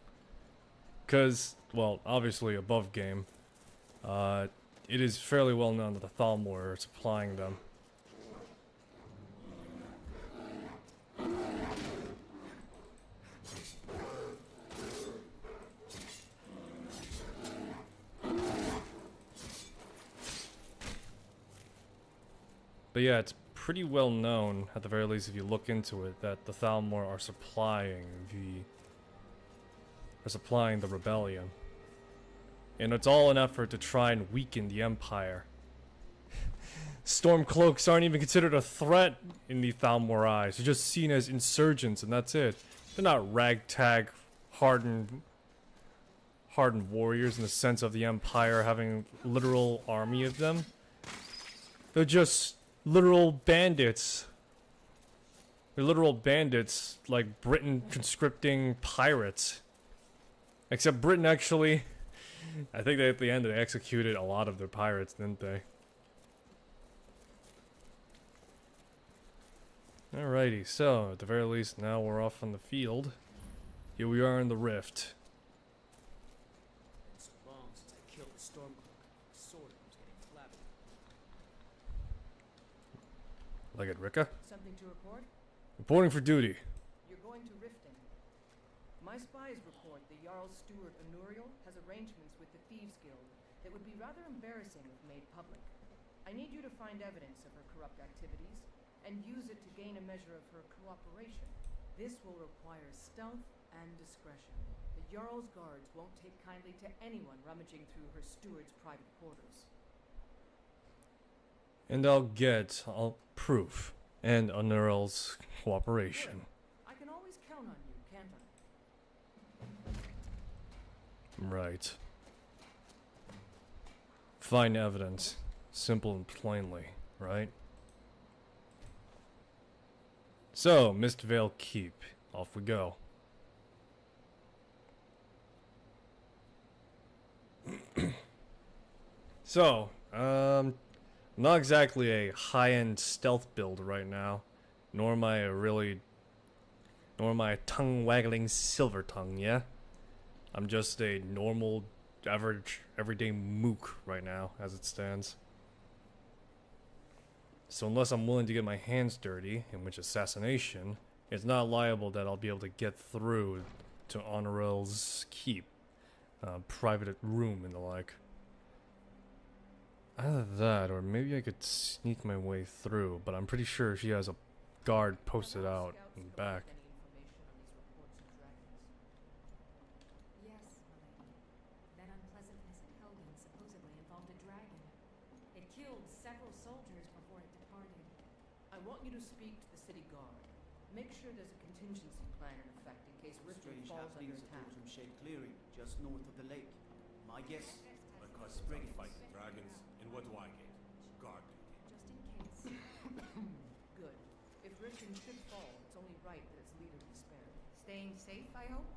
Because, well, obviously above game, it is fairly well known that the Thalmor are supplying them. But yeah, it's pretty well known, at the very least if you look into it, that the Thalmor are supplying the rebellion. And it's all an effort to try and weaken the Empire. Stormcloaks aren't even considered a threat in the Thalmor eyes. They're just seen as insurgents and that's it. They're not ragtag, hardened warriors in the sense of the Empire having a literal army of them. They're just literal bandits They're literal bandits, like Britain conscripting pirates. Except Britain actually, I think that at the end they executed a lot of their pirates, didn't they? Alrighty, so at the very least now we're off on the field. Here we are in the rift. It's so long since I killed the Stormcloak. My sword was getting flabby. Like it, Rika? Something to report? Reporting for duty. You're going to Riften. My spies report the Jarl's steward Anuriel has arrangements with the Thieves Guild that would be rather embarrassing if made public. I need you to find evidence of her corrupt activities and use it to gain a measure of her cooperation. This will require stealth and discretion. The Jarl's guards won't take kindly to anyone rummaging through her steward's private quarters. And I'll get proof and Anuriel's cooperation. Good. I can always count on you, can't I? Right. Find evidence. Simple and plainly, right? So, Mistvale Keep. Off we go. So, not exactly a high-end stealth build right now, nor am I a tongue-waggling silver tongue, yeah? I'm just a normal, average, everyday mook right now, as it stands. So unless I'm willing to get my hands dirty, in which assassination, it's not liable that I'll be able to get through to Honorel's keep, private room and the like. Either that, or maybe I could sneak my way through, but I'm pretty sure she has a guard posted out in the back. Yes, my lady. That unpleasantness at Helgen supposedly involved a dragon. It killed several soldiers before it departed. I want you to speak to the city guard. Make sure there's a contingency plan in effect in case Riften Strange falls under happenings at attack. Shade Clearing, just north of the lake. My guess, Because I'm fighting dragons, and what do I get? Guard duty. Just in case. Good. If Riften should fall, it's only right that its leader be spared. Staying safe, I hope?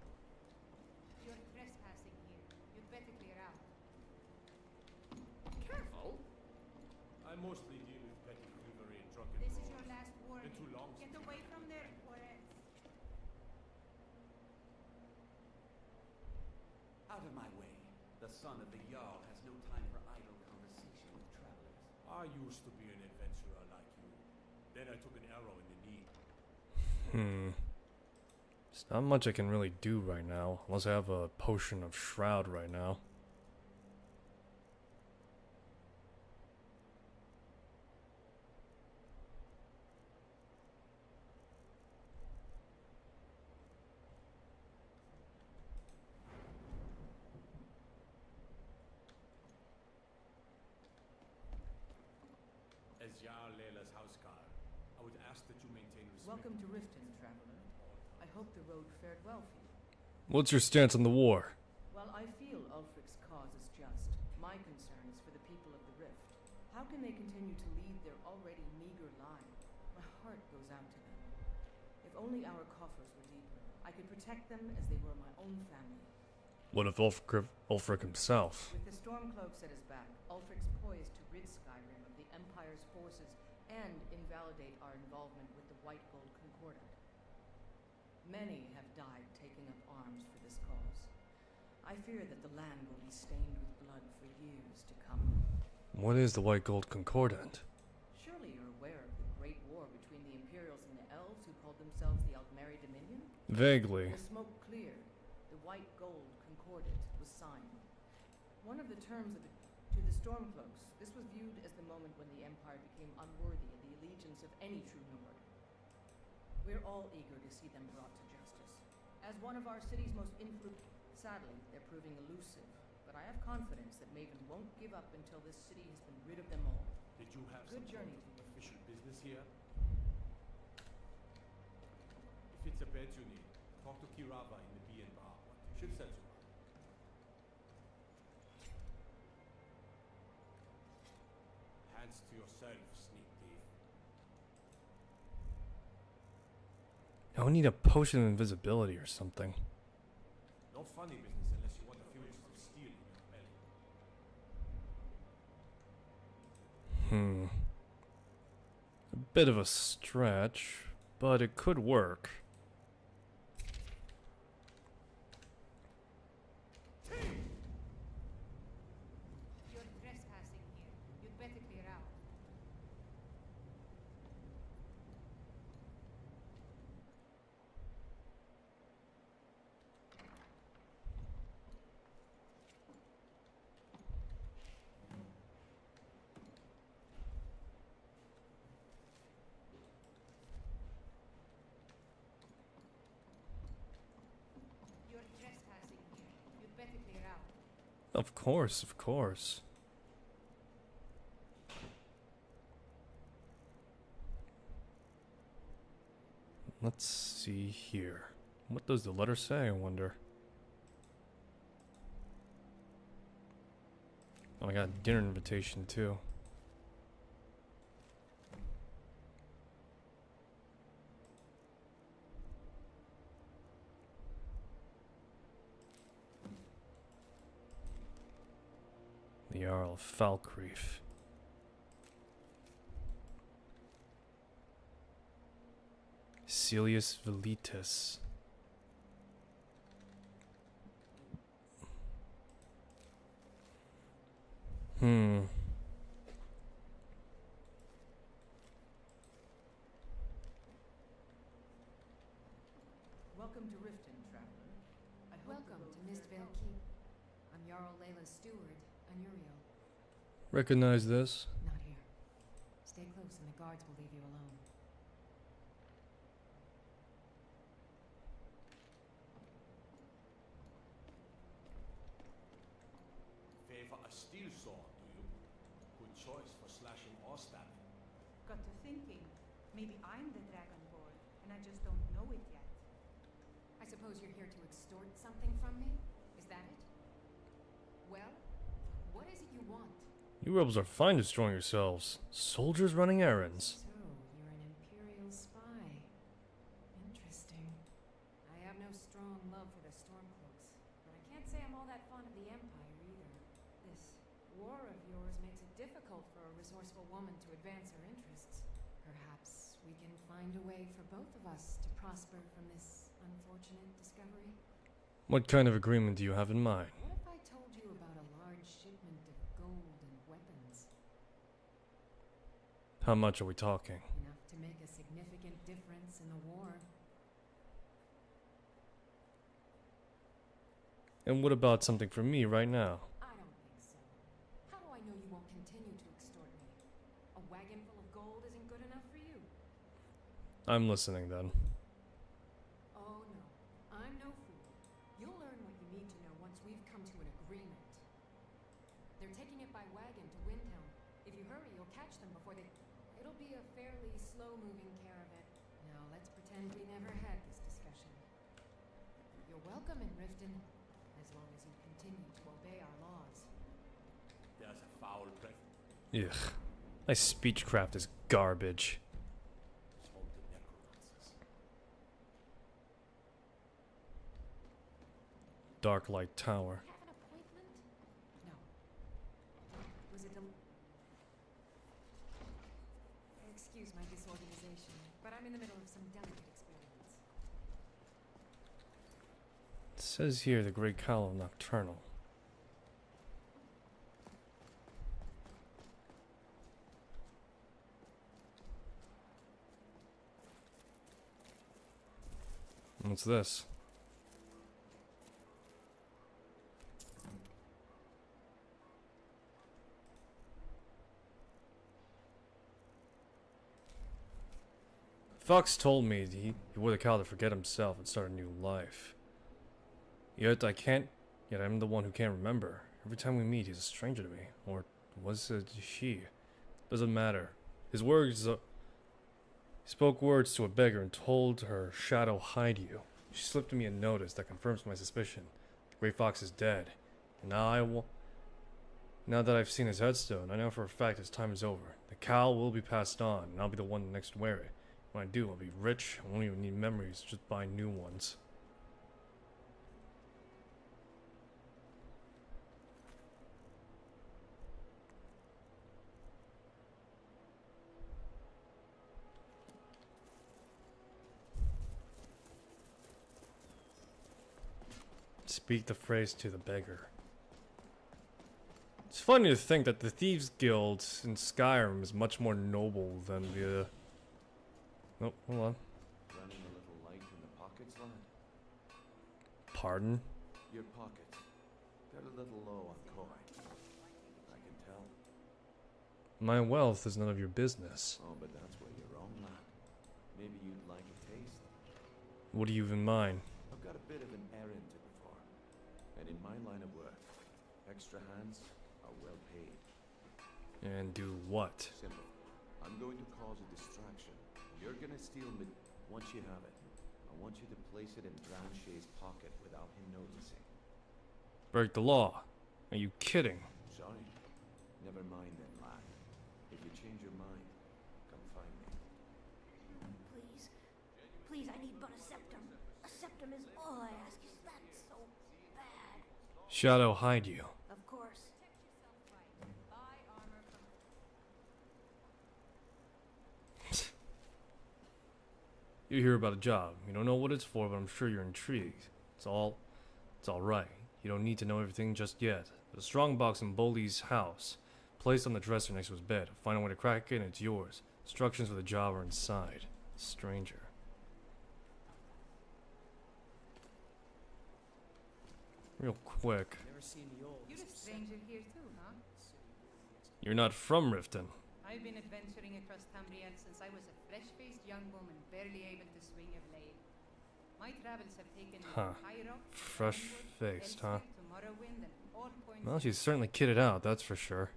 You're trespassing here. You'd better clear out. Careful! I mostly deal with petty thievery and drunken This is brawls. your last warning. Been too long Get since away from there, or else. Out of my way. The son of the Jarl has no time for idle conversation with travelers. I used to be an adventurer like you. Then I took an arrow in the knee. There's not much I can really do right now, unless I have a potion of shroud right now. As Jarl Leila's houseguard, I would ask that you maintain respect. Welcome to Riften, traveler. I hope the road fared well for you. What's your stance on the war? While I feel Ulfric's cause is just, my concern is for the people of the Rift. How can they continue to lead their already meager lives? My heart goes out to them. If only our coffers were deeper, I could protect them as they were my own family. What if Ulfric himself? With the Stormcloaks at his back, Ulfric's poised to rid Skyrim of the Empire's forces and invalidate our involvement with the White Gold Concordat. Many have died taking up arms for this cause. I fear that the land will be stained with blood for years to come. What is the White Gold Concordant? Surely you're aware of the Great War between the Imperials and the Elves who called themselves the Altmeri Dominion? Vaguely. The smoke cleared. The White Gold Concordat was signed. One of the terms of it to the Stormcloaks, this was viewed as the moment when the Empire became unworthy of the allegiance of any true Nord. We're all eager to see them brought to justice. As one of our city's most influential, sadly, they're proving elusive, but I have confidence that Maven won't give up until this city has been rid of them all. Did you have Good some journey sort to of you. official business here? If it's a bed you need, talk to Kirava in the B&B bar. She'll set you up. Hands to yourself, sneak thief. I would need a potion of invisibility or something. No funny business unless you want the fumes of steel in your belly. A bit of a stretch, but it could work. You're trespassing here. You'd better clear out. You're trespassing here. You'd better clear out. Of course, of course. Let's see here. What does the letter say, I wonder? Oh, I got a dinner invitation too. The Jarl of Falkreath. Celius Velitus. Welcome to Riften, traveler. Welcome to Mistvale Keep. I'm Jarl Layla's steward, Anuriel. Recognize this? Not here. Stay close and the guards will leave you alone. Favor a steel sword, do you? Good choice for slashing or stabbing. Got to thinking. Maybe I'm the Dragonborn, and I just don't know it yet. I suppose you're here to extort something from me? Is that it? Well, what is it you want? You rebels are fine destroying yourselves. Soldiers running errands. So, you're an Imperial spy. Interesting. I have no strong love for the Stormcloaks, but I can't say I'm all that fond of the Empire either. This war of yours makes it difficult for a resourceful woman to advance her interests. Perhaps we can find a way for both of us to prosper from this unfortunate discovery. What kind of agreement do you have in mind? What if I told you about a large shipment of gold and weapons? How much are we talking? Enough to make a significant difference in the war. And what about something for me right now? I don't think so. How do I know you won't continue to extort me? A wagon full of gold isn't good enough for you. I'm listening then. Oh no, I'm no fool. You'll learn what you need to know once we've come to an agreement. They're taking it by wagon to Windhelm. If you hurry, you'll catch them before they... It'll be a fairly slow-moving caravan. Now, let's pretend we never had this discussion. You're welcome in Riften, as long as you continue to obey our laws. There's a foul breath. Ugh. My speechcraft is garbage. It's home to necromancers. Darklight Tower. Have an appointment? No. Was it Excuse my disorganization, but I'm in the middle of some delicate experiments. It says here the Great Cowl Nocturnal. What's this? Fox told me he wore the cowl to forget himself and start a new life. Yet I'm the one who can't remember. Every time we meet, he's a stranger to me. Or was it she? Doesn't matter. His words... he spoke words to a beggar and told her, "Shadow, hide you." She slipped me a notice that confirms my suspicion. The Great Fox is dead. And now that I've seen his headstone, I know for a fact his time is over. The cowl will be passed on, and I'll be the one next to wear it. When I do, I'll be rich. I won't even need memories, just buy new ones. Speak the phrase to the beggar. It's funny to think that the Thieves Guild in Skyrim is much more noble than the... Oh, hold on. Running a little light in the pockets, lad? Pardon? Your pockets. They're a little low on coin. I can tell. My wealth is none of your business. Oh, but that's where you're wrong, lad. Maybe you'd like a taste. What do you even mind? I've got a bit of an errand to perform. And in my line of work, extra hands are well paid. And do what? Simple. I'm going to cause a distraction. You're gonna steal me. Once you have it, I want you to place it in Drownshay's pocket without him noticing. Break the law. Are you kidding? Sorry. Never mind then, lad. If you change your mind, come find me. Please. Please, I need but a septum. A septum is all I ask. Is that so bad? Shadow hide you. Of course. You hear about a job. You don't know what it's for, but I'm sure you're intrigued. It's all right. You don't need to know everything just yet. There's a strong box in Boley's house, placed on the dresser next to his bed. Find a way to crack it and it's yours. Instructions for the job are inside. Stranger. Real quick. Never seen the old. You're a stranger here too, huh? You're not from Riften. I've been adventuring across Tamriel since I was a fresh-faced young woman, barely able to swing a blade. My travels have taken me from High Rock to Fresh-faced, huh? to Morrowind and all points. Well, she's certainly kitted out, that's for sure.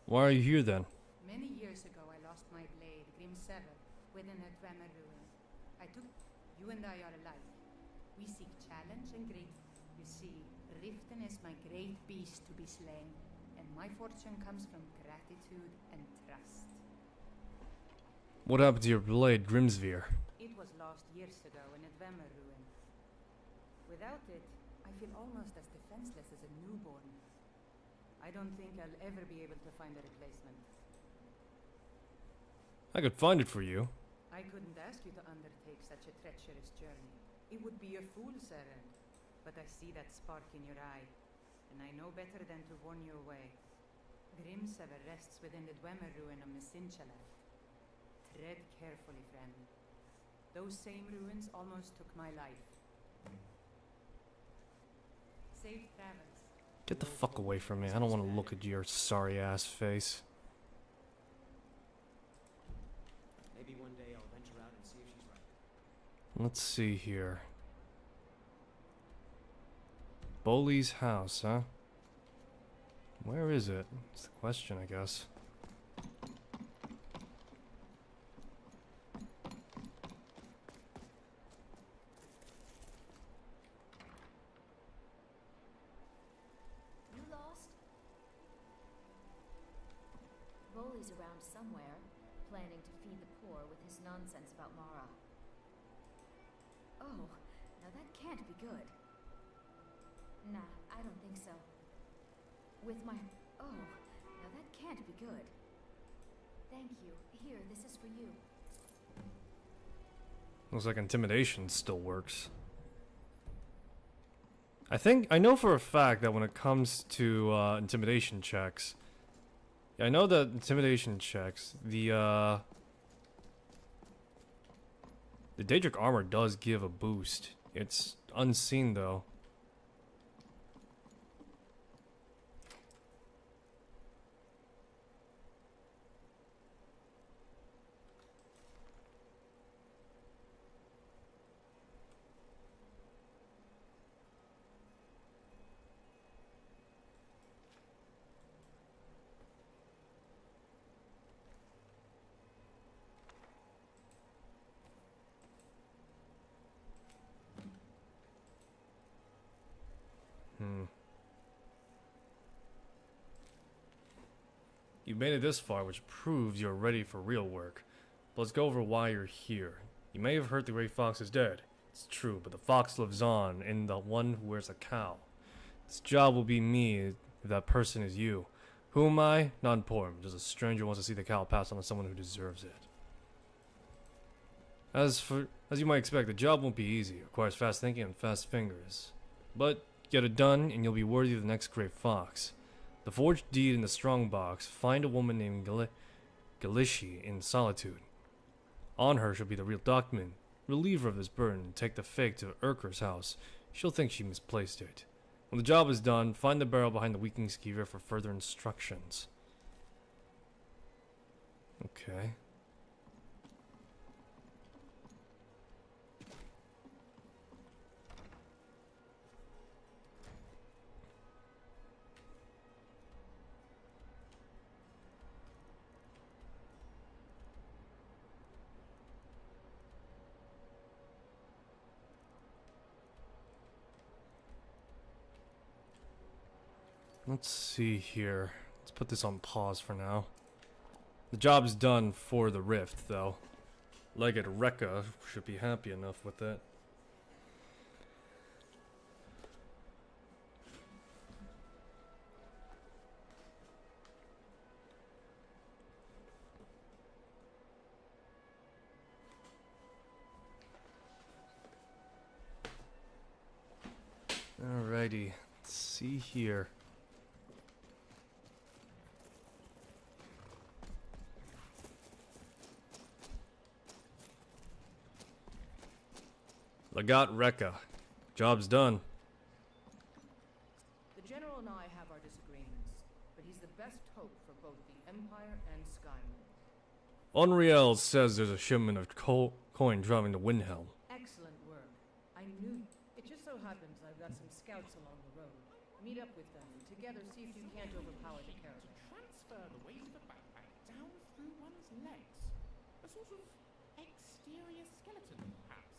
Why are you here then? Many years ago, I lost my blade, Grim Sever, within a Dwemer ruin. I took... You and I are alike. We seek challenge and great... You see, Riften is my great beast to be slain, and my fortune comes from gratitude and trust. What happened to your blade, Grimsveer? It was lost years ago in a Dwemer ruin. Without it, I feel almost as defenseless as a newborn. I don't think I'll ever be able to find a replacement. I could find it for you. I couldn't ask you to undertake such a treacherous journey. It would be a fool's errand. But I see that spark in your eye, and I know better than to warn you away. Grimsever rests within the Dwemer ruin of Mesinchalef. Tread carefully, friend. Those same ruins almost took my life. Safe travels. Get the fuck away from me. I don't want to look at your sorry ass face. Maybe one day I'll venture out and see if she's right. Let's see here. Boley's house, huh? Where is it? That's the question, I guess. You lost? Boley's around somewhere, planning to feed the poor with his nonsense about Mara. Oh, now that can't be good. Nah, I don't think so. With my... Oh, now that can't be good. Thank you. Here, this is for you. Looks like intimidation still works. I know for a fact that when it comes to intimidation checks, I know that intimidation checks, the Daedric armor does give a boost. It's unseen though. You made it this far, which proves you're ready for real work. But let's go over why you're here. You may have heard the Great Fox is dead. It's true, but the fox lives on in the one who wears a cowl. This job will be me if that person is you. Who am I? Not important. Just a stranger who wants to see the cowl passed on to someone who deserves it. As you might expect, the job won't be easy. It requires fast thinking and fast fingers. But get it done, and you'll be worthy of the next Great Fox. The forged deed in the strong box. Find a woman named Galishi in Solitude. On her should be the real document. Relieve her of this burden and take the fake to Urker's house. She'll think she misplaced it. When the job is done, find the barrel behind the weakening skeever for further instructions. Okay. Let's see here. Let's put this on pause for now. The job's done for the rift, though. Legged Rekka should be happy enough with it. Alrighty, let's see here. Legat Rekka. Job's done. The General and I have our disagreements, but he's the best hope for both the Empire and Skyrim. Unreal says there's a shipment of coin driving to Windhelm. Excellent work. I knew. It just so happens I've got some scouts along the road. Meet up with them. Together, see if you can't overpower the caravan. Transfer the weight of the backpack down through one's legs. A sort of exterior skeleton, perhaps.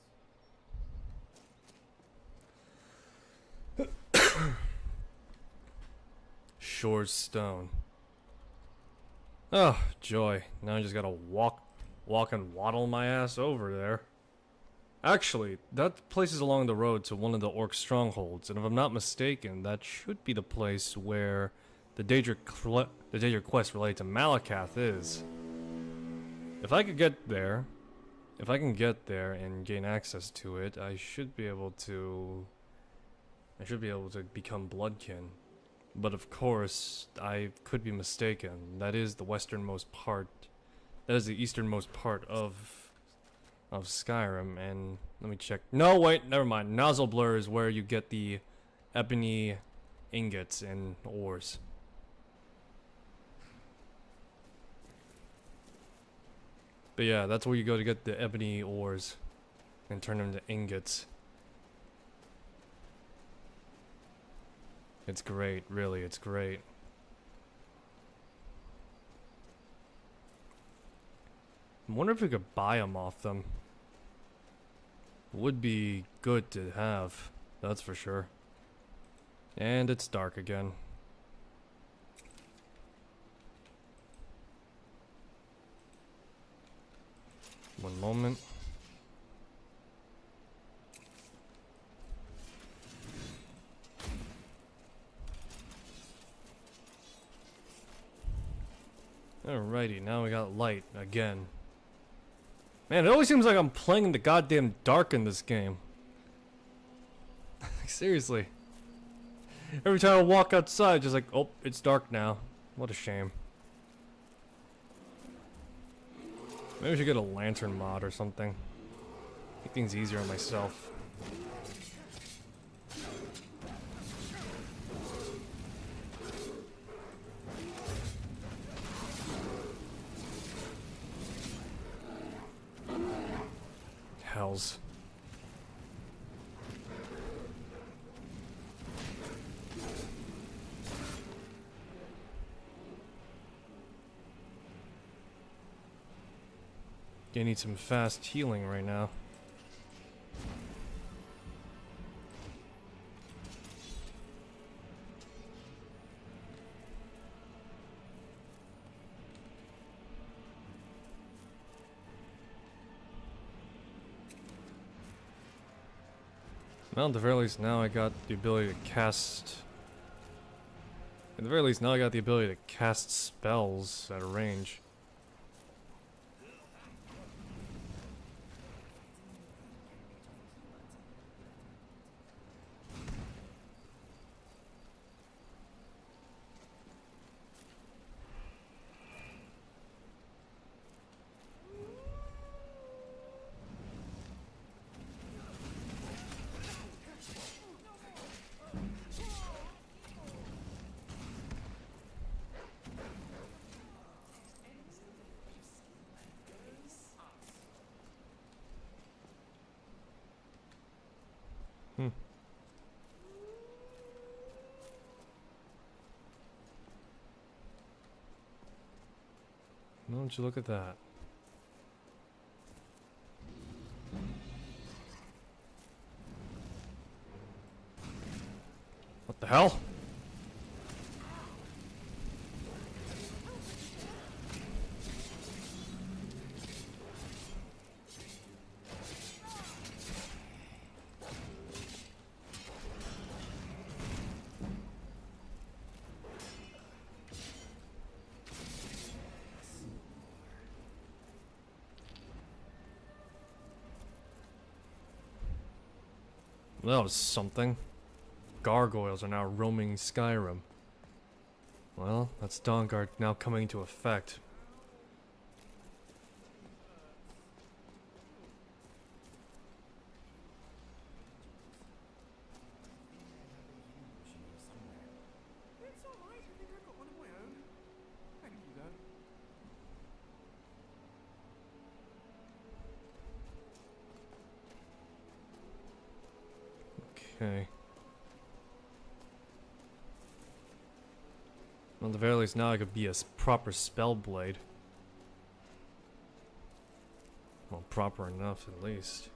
Short stone. Oh, joy. Now I just gotta walk and waddle my ass over there. Actually, that place is along the road to one of the orc strongholds, and if I'm not mistaken, that should be the place where the Daedric quest related to Malakath is. If I can get there and gain access to it, I should be able to become Bloodkin. But of course, I could be mistaken. That is the westernmost part. That is the easternmost part of Skyrim. And let me check. No, wait, never mind. Nozzle Blur is where you get the ebony ingots and ores. But yeah, that's where you go to get the ebony ores and turn them into ingots. It's great, really, it's great. I wonder if we could buy them off them. Would be good to have, that's for sure. And it's dark again. One moment. Alrighty, now we got light again. Man, it always seems like I'm playing in the goddamn dark in this game. Seriously. Every time I walk outside, just like, oh, it's dark now. What a shame. Maybe I should get a lantern mod or something. Make things easier on myself. Hells. I need some fast healing right now. Well, at the very least, now I got the ability to cast... At the very least, now I got the ability to cast spells at a range. Why don't you look at that? What the hell? That was something. Gargoyles are now roaming Skyrim. Well, that's Dawnguard now coming into effect. It's alright, I think I've got one of my own. Thank you, though. Okay. Well, at the very least, now I could be a proper spellblade. Well, proper enough, at least.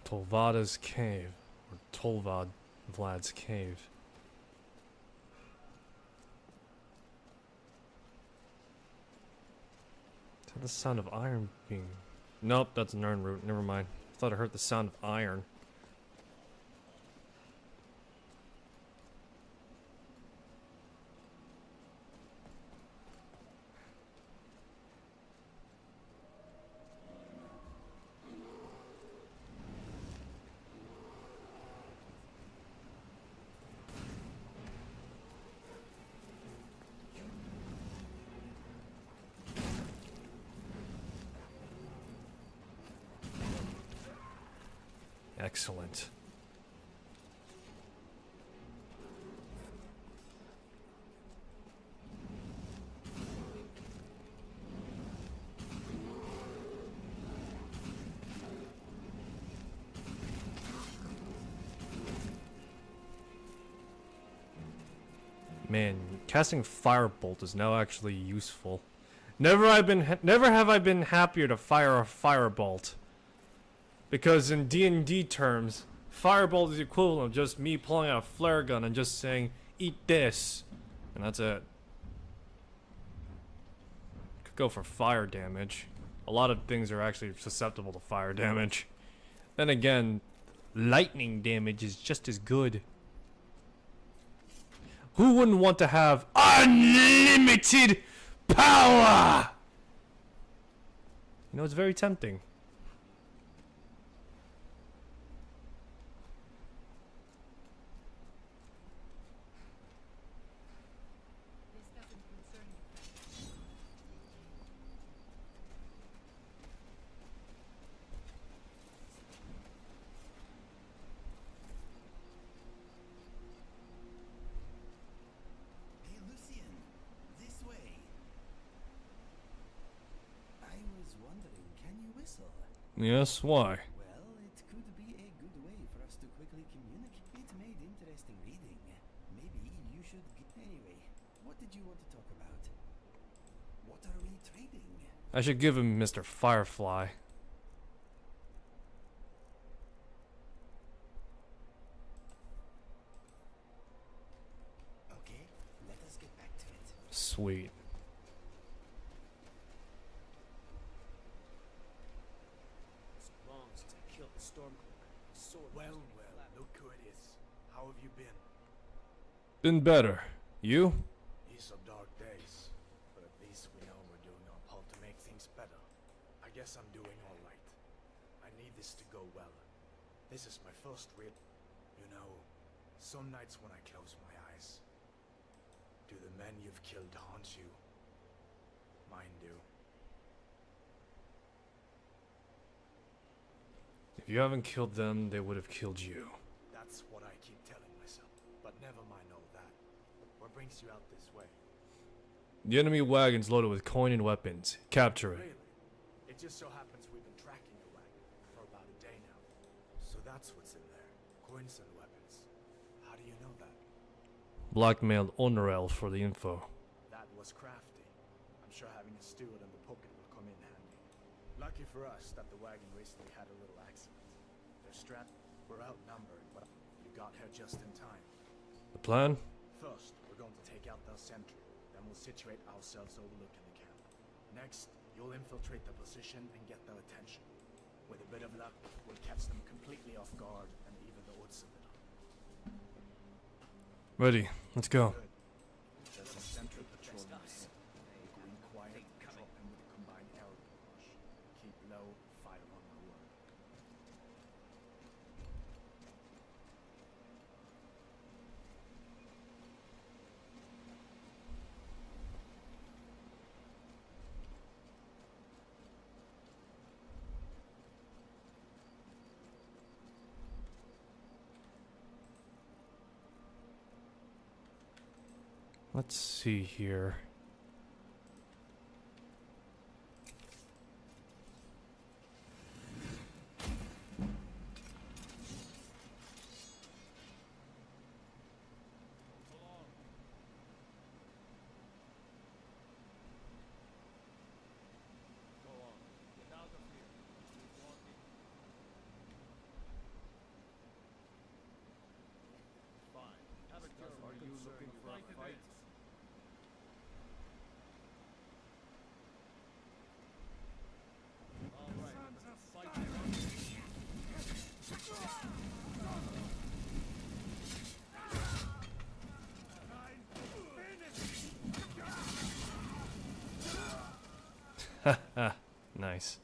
Tolvada's Cave. Or Tolvad Vlad's Cave. Is that the sound of iron being... Nope, that's an iron root. Never mind. I thought I heard the sound of iron. Excellent. Man, casting Firebolt is now actually useful. Never have I been happier to fire a Firebolt. Because in D&D terms, Firebolt is the equivalent of just me pulling out a flare gun and just saying, eat this. And that's it. Could go for fire damage. A lot of things are actually susceptible to fire damage. Then again, lightning damage is just as good. Who wouldn't want to have unlimited power? You know, it's very tempting. Yes, why? Well, it could be a good way for us to quickly communicate. It made interesting reading. Maybe you should... Anyway, what did you want to talk about? What are we trading? I should give him Mr. Firefly. Sweet. It's long since I killed the Stormcloak. His sword Well, must be flat. look who it is. How have you been? Been better. You? These are dark days, but at least we know we're doing our part to make things better. I guess I'm doing all right. I need this to go well. This is my first real... You know, some nights when I close my eyes, do the men you've killed haunt you? Mine do. If you haven't killed them, they would have killed you. That's what I keep telling myself. But never mind all that. What brings you out this way? The enemy wagon's loaded with coin and weapons. Capture it. Really? It just so happens we've been tracking your wagon for about a day now. So that's what's in there. Coins and weapons. How do you know that? Blackmailed Honorel for the info. That was crafty. I'm sure having a steward in the pocket will come in handy. Lucky for us that the wagon recently had a little accident. They're strapped. We're outnumbered, but you got here just in time. The plan? First, we're going to take out their sentry. Then we'll situate ourselves overlooking the camp. Next, you'll infiltrate the position and get their attention. With a bit of luck, we'll catch them completely off guard and even the odds a little. Ready. Let's go. There's a sentry patrolling the scene. We'll go in quiet, drop in with a combined arrow barrage. Keep low, fire on my word. Let's see here. Are you looking for a fight? Haha, nice.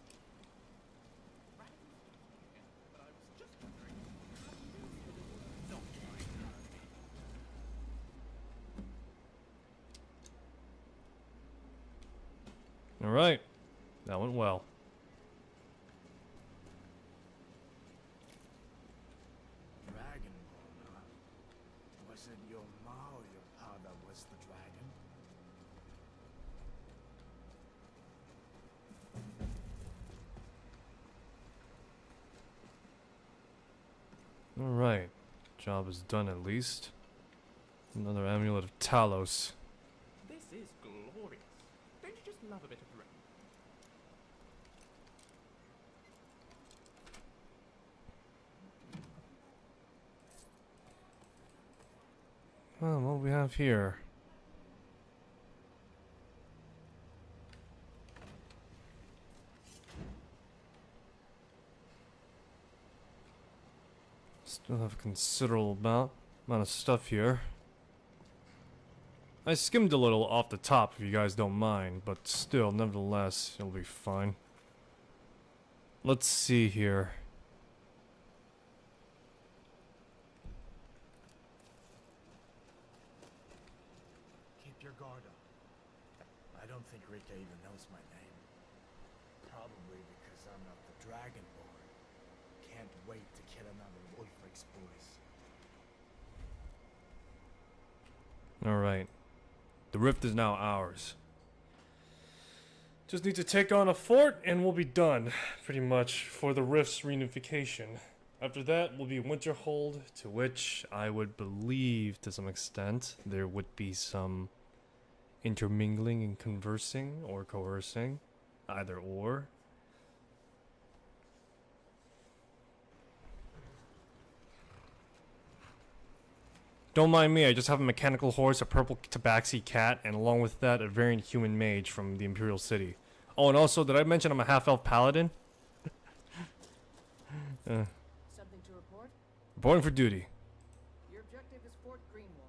All right, that went well. Dragonborn, huh? Was it your ma or your pa that was the dragon? All right, job is done at least. Another amulet of Talos. This is glorious. Don't you just love a bit of rain? Well, what do we have here? Still have a considerable amount of stuff here. I skimmed a little off the top if you guys don't mind, but still, nevertheless, it'll be fine. Let's see here. Keep your guard up. I don't think Rika even knows my name. Probably because I'm not the Dragonborn. Can't wait to kill another of Ulfric's boys. Alright. The rift is now ours. Just need to take on a fort and we'll be done, pretty much, for the rift's reunification. After that will be Winterhold, to which I would believe, to some extent, there would be some intermingling and conversing or coercing. Either or. Don't mind me, I just have a mechanical horse, a purple tabaxi cat, and along with that, a variant human mage from the Imperial City. Oh, and also, did I mention I'm a half-elf paladin? Something to report? Reporting for duty. Your objective is Fort Greenwall.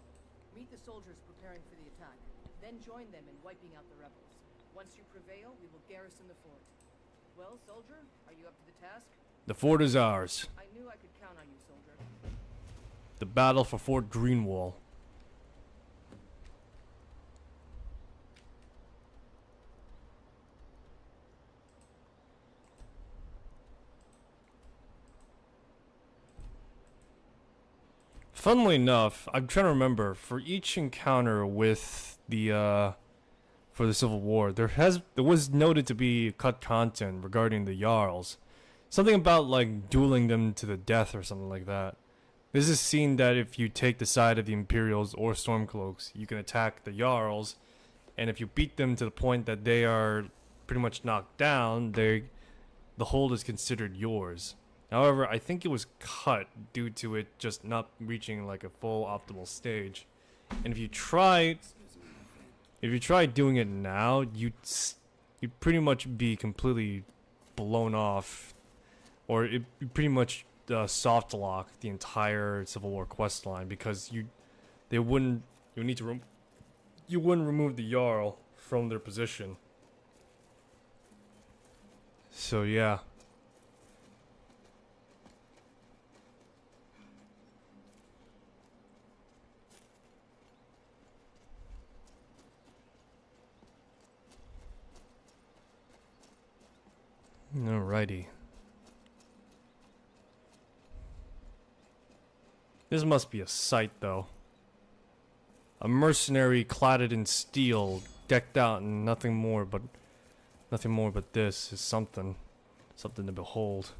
Meet the soldiers preparing for the attack. Then join them in wiping out the rebels. Once you prevail, we will garrison the fort. Well, soldier, are you up to the task? The fort is ours. I knew I could count on you, soldier. The battle for Fort Greenwall. Funnily enough, I'm trying to remember, for each encounter with the for the Civil War, there was noted to be cut content regarding the Jarls. Something about like dueling them to the death or something like that. This is seen that if you take the side of the Imperials or Stormcloaks, you can attack the Jarls, and if you beat them to the point that they are pretty much knocked down, the hold is considered yours. However, I think it was cut due to it just not reaching like a full optimal stage. And if you try doing it now, you'd pretty much be completely blown off, or it pretty much soft lock the entire Civil War quest line, because you wouldn't remove the Jarl from their position. So yeah. Alrighty. This must be a sight, though. A mercenary cladded in steel, decked out in nothing more but this is something to behold.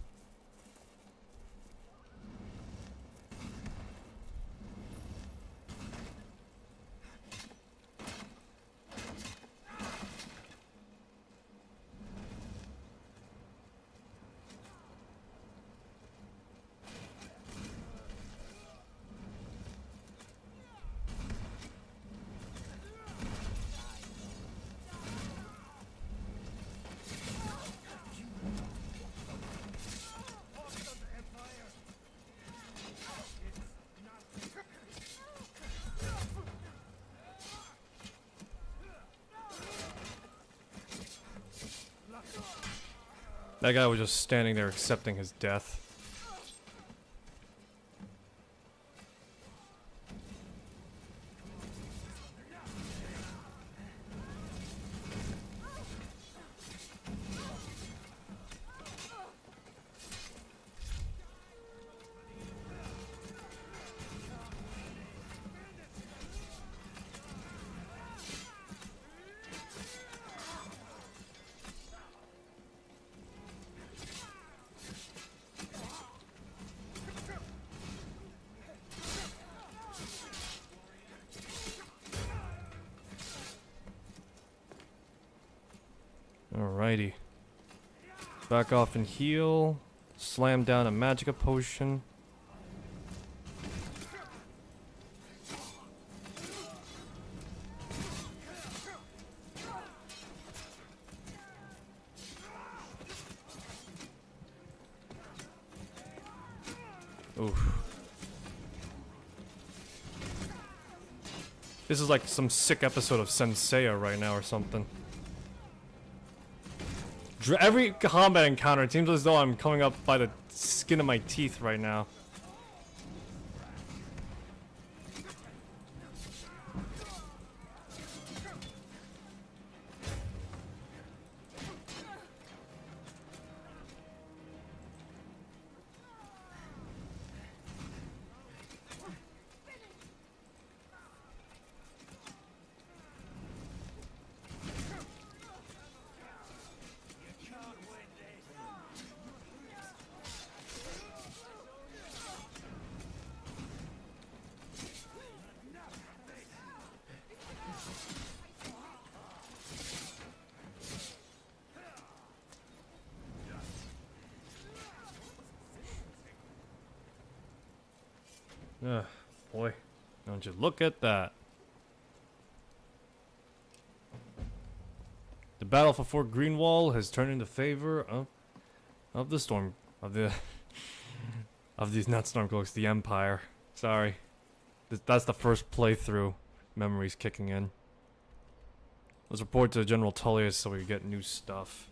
That guy was just standing there accepting his death. Alrighty. Back off and heal. Slam down a Magicka potion. Oof. This is like some sick episode of Senseiya right now or something. Every combat encounter, it seems as though I'm coming up by the skin of my teeth right now. Boy. Don't you look at that. The battle for Fort Greenwall has turned in favor of the storm of the of these not Stormcloaks, the Empire. Sorry. That's the first playthrough. Memories kicking in. Let's report to General Tullius so we get new stuff.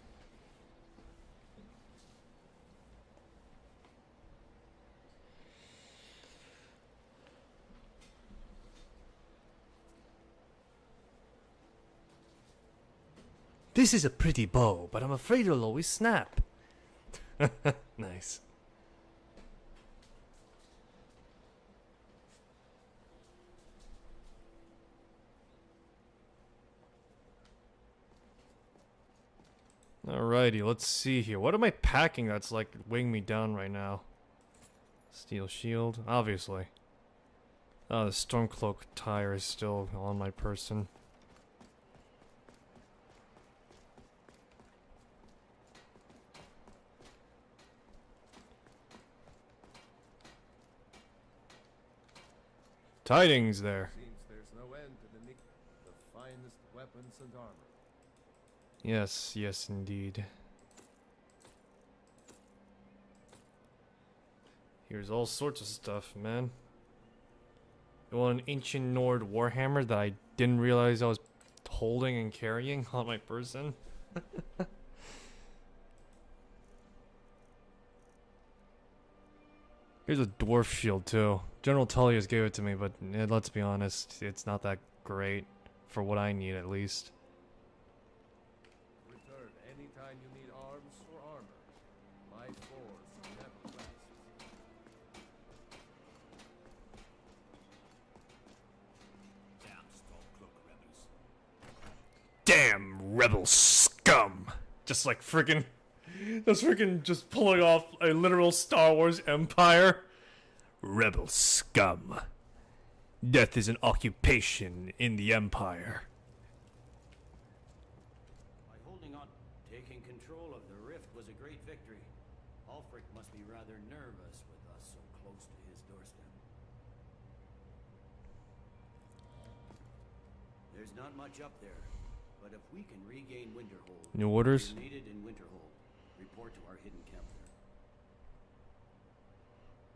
This is a pretty bow, but I'm afraid it'll always snap. Nice. Alrighty, let's see here. What am I packing that's like weighing me down right now? Steel shield, obviously. Oh, the Stormcloak tire is still on my person. Tidings there. Seems there's no end to the finest weapons and armor. Yes, yes indeed. Here's all sorts of stuff, man. You want an ancient Nord warhammer that I didn't realize I was holding and carrying on my person? Here's a dwarf shield too. General Tullius gave it to me, but let's be honest, it's not that great for what I need at least. Return anytime you need arms or armor. My force never rests. Damn Stormcloak rebels. Damn rebel scum! Just like freaking, just pulling off a literal Star Wars Empire. Rebel scum. Death is an occupation in the Empire. By holding on, taking control of the rift was a great victory. Ulfric must be rather nervous with us so close to his doorstep. There's not much up there, but if we can regain Winterhold, New orders? we're needed in Winterhold. Report to our hidden camp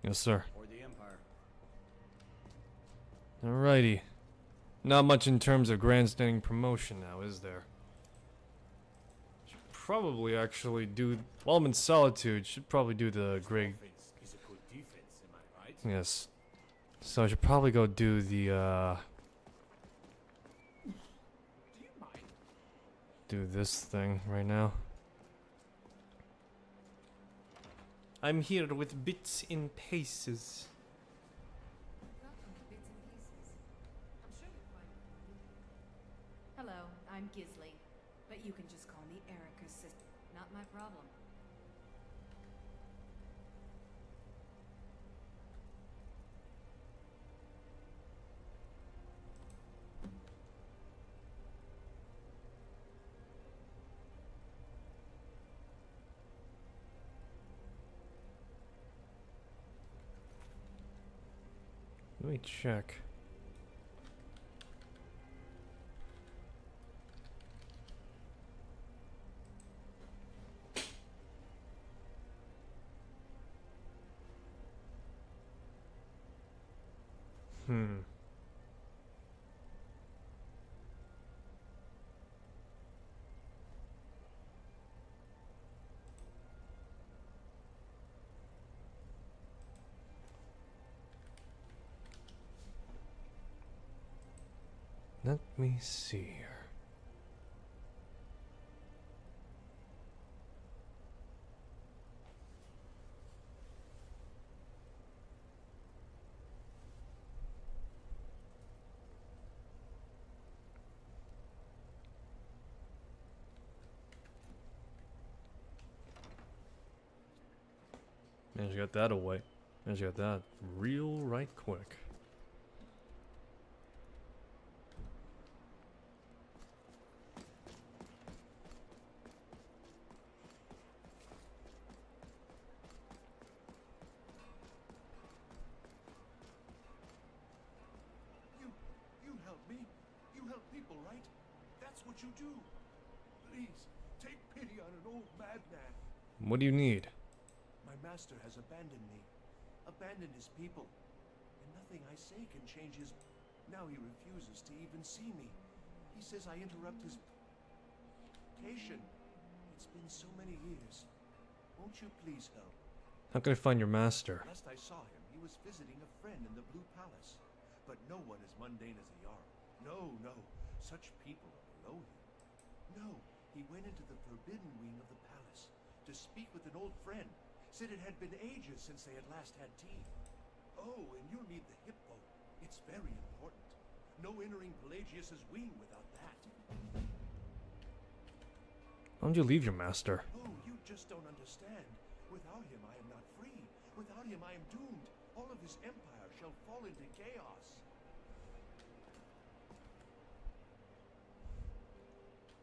there. Yes, sir. Or the Empire. Alrighty. Not much in terms of grandstanding promotion now, is there? Should probably actually do... While I'm in Solitude, should probably do the Greg... Is a good defense, am I right? Yes. So I should probably go do the, Do you mind? do this thing right now. I'm here with bits and pieces. Welcome to Bits and Pieces. I'm sure you'll find it. Hello, I'm Gisley, but you can just call me Erica's sister. Not my problem. Let me check. Let me see here. Managed to get that away. Managed to get that real right quick. what you do. Please, take pity on an old madman. What do you need? My master has abandoned me, abandoned his people, and nothing I say can change his... Now he refuses to even see me. He says I interrupt his vacation. It's been so many years. Won't you please help? How can I find your master? Last I saw him, he was visiting a friend in the Blue Palace. But no one as mundane as a Jarl. No, no. Such people are below him. No, he went into the forbidden wing of the palace to speak with an old friend. Said it had been ages since they had last had tea. Oh, and you'll need the hippo. It's very important. No entering Pelagius's wing without that. Why don't you leave your master? Oh, you just don't understand. Without him, I am not free. Without him, I am doomed. All of his empire shall fall into chaos.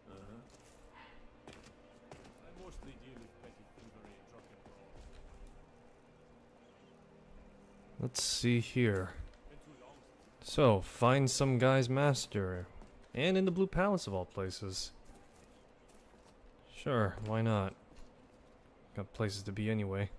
I mostly deal with petty thievery and drunken brawl. Let's see here. So, find some guy's master. And in the Blue Palace of all places. Sure, why not? Got places to be anyway.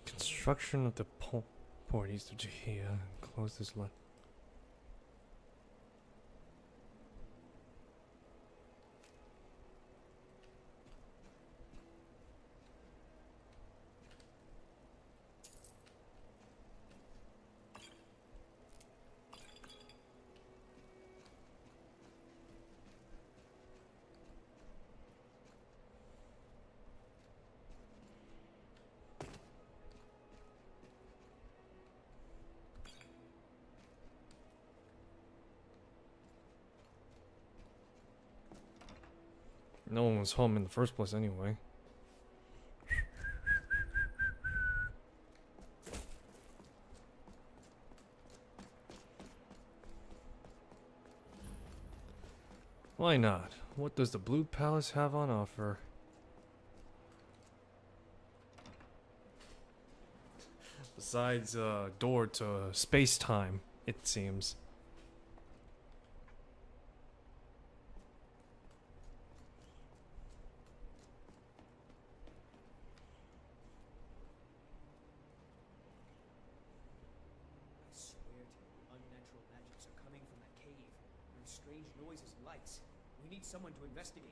Construction of the port east of Jahia. Close this line. No one was home in the first place anyway. Why not? What does the Blue Palace have on offer? Besides a door to space-time, it seems. Someone to investigate.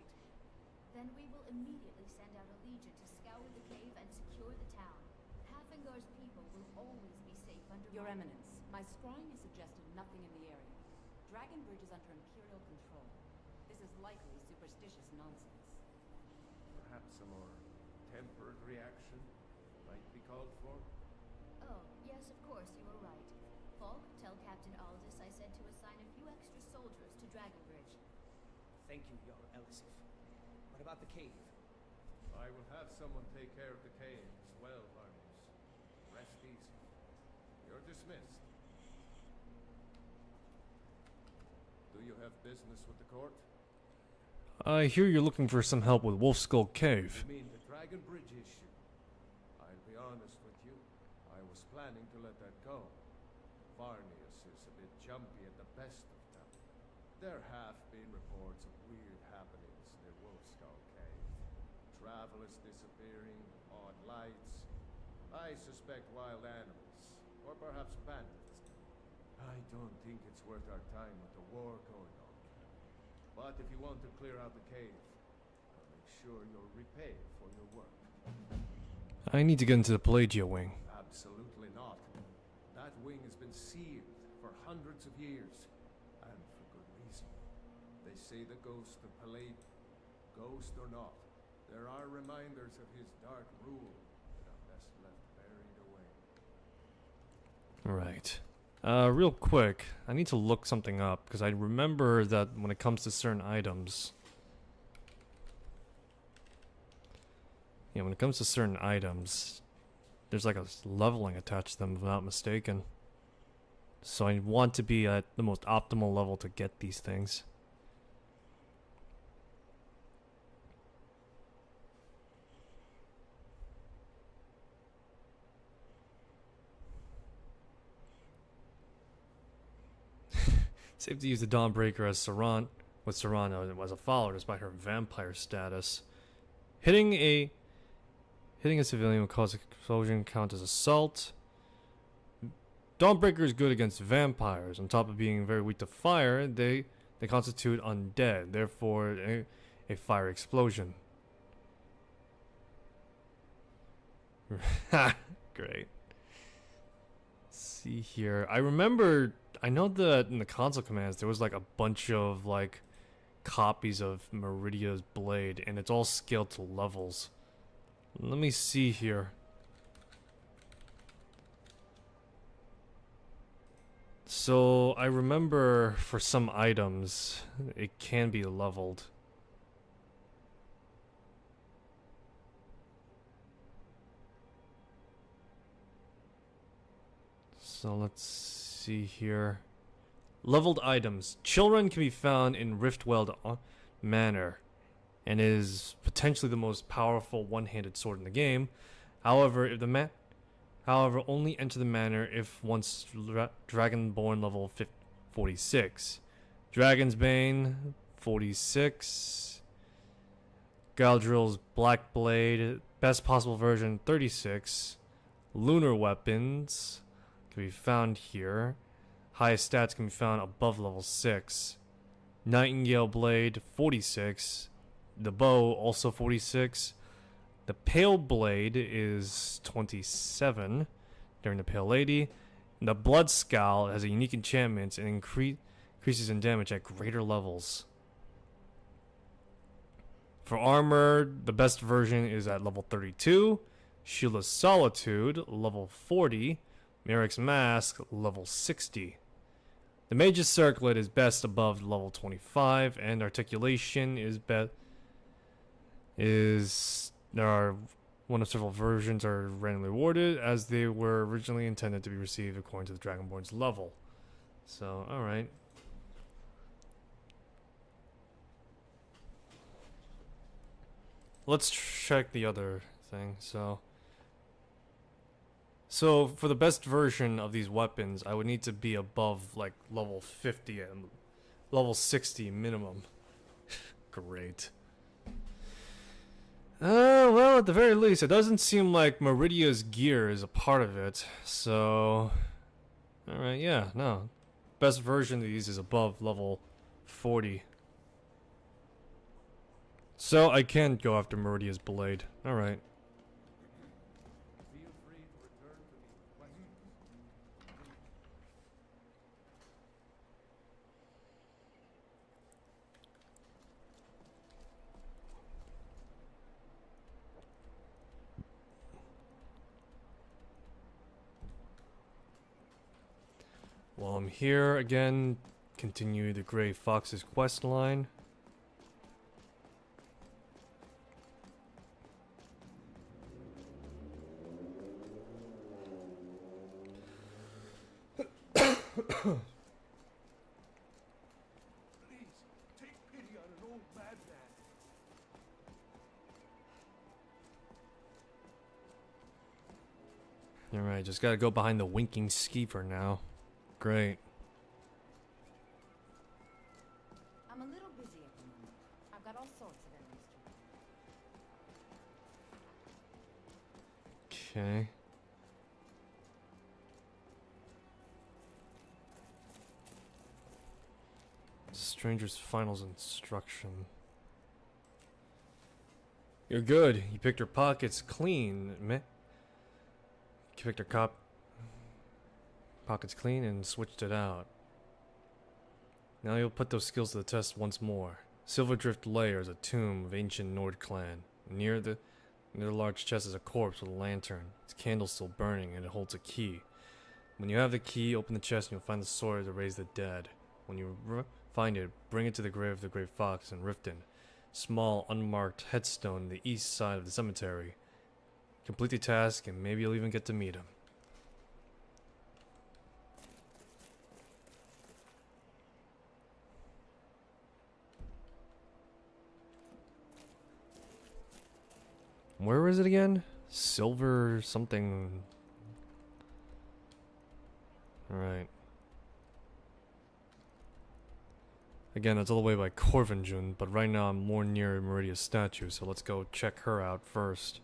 Then we will immediately send out a legion to scour the cave and secure the town. Hafingar's people will always be safe under Your my... Eminence, my scrying has suggested nothing in the area. Dragonbridge is under Imperial control. This is likely superstitious nonsense. Perhaps a more tempered reaction might be called for? Oh, yes, of course, you were right. Falk, tell Captain Aldous I said to assign a few extra soldiers to Dragonbridge. Thank you, Jarl Elisif. What about the cave? I will have someone take care of the cave as well, Varnius. Rest easy. You're dismissed. Do you have business with the court? I hear you're looking for some help with Wolf Skull Cave. You mean the Dragon Bridge issue? I'll be honest with you. I was planning to let that go. Varnius is a bit jumpy at the best of them. There have been reports of weird happenings near Wolf Skull Cave. Travelers disappearing, odd lights. I suspect wild animals, or perhaps bandits. I don't think it's worth our time with the war going on. But if you want to clear out the cave, I'll make sure you're repaid for your work. I need to get into the Pelagia wing. Absolutely. Absolutely not. That wing has been sealed for hundreds of years, and for good reason. They say the ghost of Pallade, ghost or not, there are reminders of his dark rule that are best left buried away. Right. Real quick, I need to look something up, because I remember that when it comes to certain items... Yeah, when it comes to certain items, there's like a leveling attached to them, if I'm not mistaken. So I want to be at the most optimal level to get these things. Safe to use the Dawnbreaker as Saran, with Serrano as a follower despite her vampire status. Hitting a civilian will cause explosion, count as assault. Dawnbreaker is good against vampires. On top of being very weak to fire, they constitute undead, therefore a fire explosion. Great. Let's see here. I know that in the console commands there was like a bunch of like copies of Meridia's blade, and it's all scaled to levels. Let me see here. So I remember for some items it can be leveled. So let's see here. Leveled items. Children can be found in Riftweld Manor, and is potentially the most powerful one-handed sword in the game. However, only enter the manor if once Dragonborn level 46. Dragon's Bane 46. Galdrill's Black Blade, best possible version 36. Lunar weapons can be found here. Highest stats can be found above level 6. Nightingale Blade 46. The bow also 46. The Pale Blade is 27 during the Pale Lady. And the Blood Scowl has a unique enchantment and increases in damage at greater levels. For armor, the best version is at level 32. Shield of Solitude, level 40. Merrick's Mask, level 60. The Mage's Circlet is best above level 25, and Articulation is there are one of several versions are randomly awarded, as they were originally intended to be received according to the Dragonborn's level. So, alright. Let's check the other thing. So for the best version of these weapons, I would need to be above like level 50 and level 60 minimum. Great. Well, at the very least, it doesn't seem like Meridia's gear is a part of it. So, alright, yeah, no. Best version of these is above level 40. So I can go after Meridia's blade. Alright. While I'm here again, continue the Grey Fox's quest line. Alright, just gotta go behind the winking skeever now. Great. I'm a little busy at the moment. I've got all sorts of enemies to Okay. Stranger's Finals Instruction. You're good. You picked your pockets clean. picked her pockets clean and switched it out. Now you'll put those skills to the test once more. Silverdrift Lair is a tomb of ancient Nord clan. Near the large chest is a corpse with a lantern. Its candle's still burning and it holds a key. When you have the key, open the chest and you'll find the sword to raise the dead. When you find it, bring it to the grave of the Great Fox in Riften. Small, unmarked headstone on the east side of the cemetery. Complete the task and maybe you'll even get to meet him. Where is it again? Silver something. Alright. Again, that's all the way by Corvinjun, but right now I'm more near Meridia's statue, so let's go check her out first.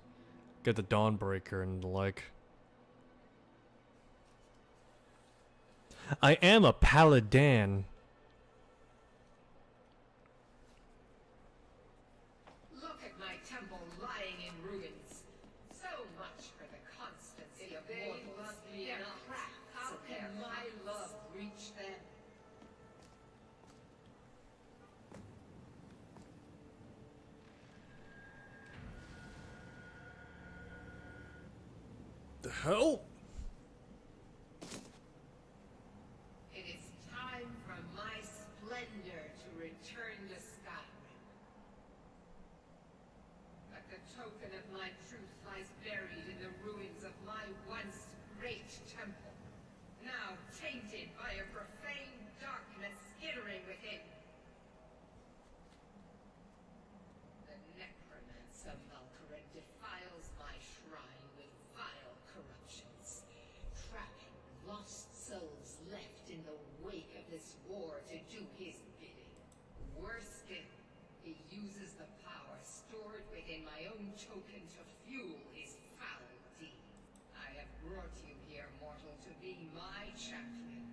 Get the Dawnbreaker and the like. I am a paladin. Look at my temple lying in ruins. So much for the constancy of mortals. Their craft. How can my love reach them? The hell? It is time for my splendor to return to Skyrim. But the token of my truth lies buried in the ruins of my once great temple, now tainted by a profane darkness skittering within. The necromancer Valkyrie defiles my shrine with vile corruptions, trapping lost souls left in the wake of this war to do his bidding. Worse still, he uses the power stored within my own token to fuel his foul deed. I have brought you here, mortal, to be my champion.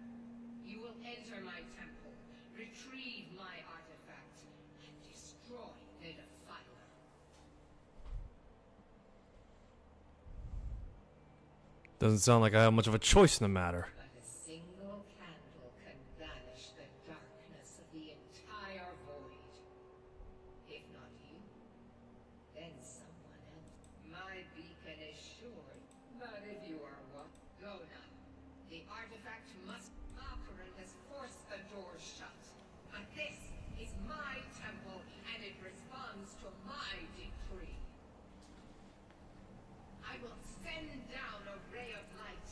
You will enter my temple, retrieve my artifact, and destroy the defiler. Doesn't sound like I have much of a choice in the matter. But a single candle can banish the darkness of the entire void. If not you, then someone else. My beacon is sure, but if you are one, go now. The artifact must. Valkyrie has forced the doors shut. But this is my temple, and it responds to my decree. I will send down a ray of light.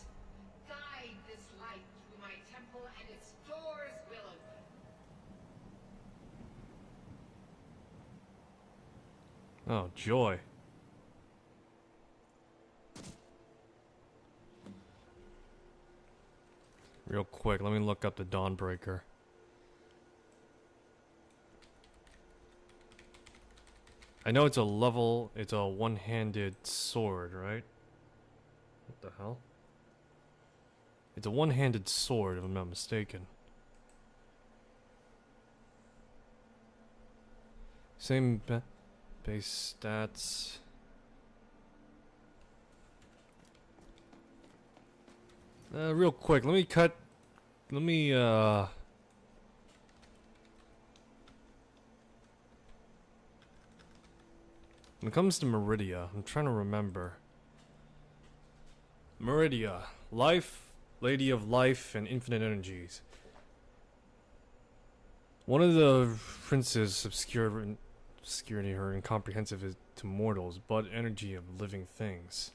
Guide this light through my temple, and its doors will open. Oh, joy. Real quick, let me look up the Dawnbreaker. I know it's a one-handed sword, right? What the hell? It's a one-handed sword, if I'm not mistaken. Same base stats. Real quick, let me when it comes to Meridia, I'm trying to remember. Meridia, life, lady of life and infinite energies. One of the prince's obscurity her incomprehensive is to mortals, but energy of living things.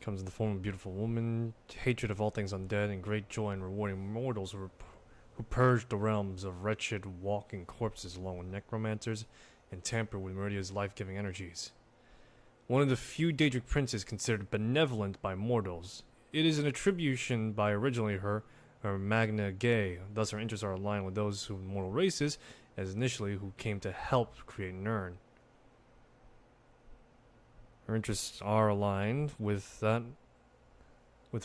Comes in the form of a beautiful woman, hatred of all things undead, and great joy in rewarding mortals who purge the realms of wretched walking corpses along with necromancers and tamper with Meridia's life-giving energies. One of the few Daedric princes considered benevolent by mortals. It is an attribution by originally her Magna Gay, thus her interests are aligned with those of mortal races, as initially who came to help create Nirn. Her interests are aligned with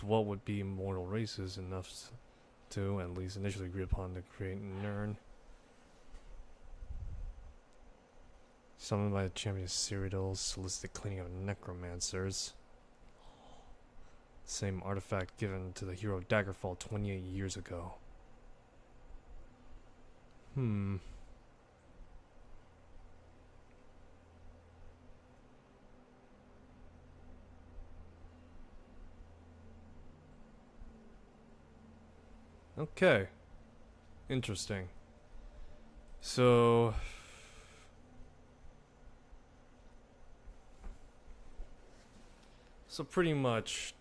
what would be mortal races enough to, at least initially agree upon, to create Nirn. Summoned by the champion Cyrodiil, solicit cleaning of necromancers. Same artifact given to the hero Daggerfall 28 years ago. Okay. Interesting. So pretty much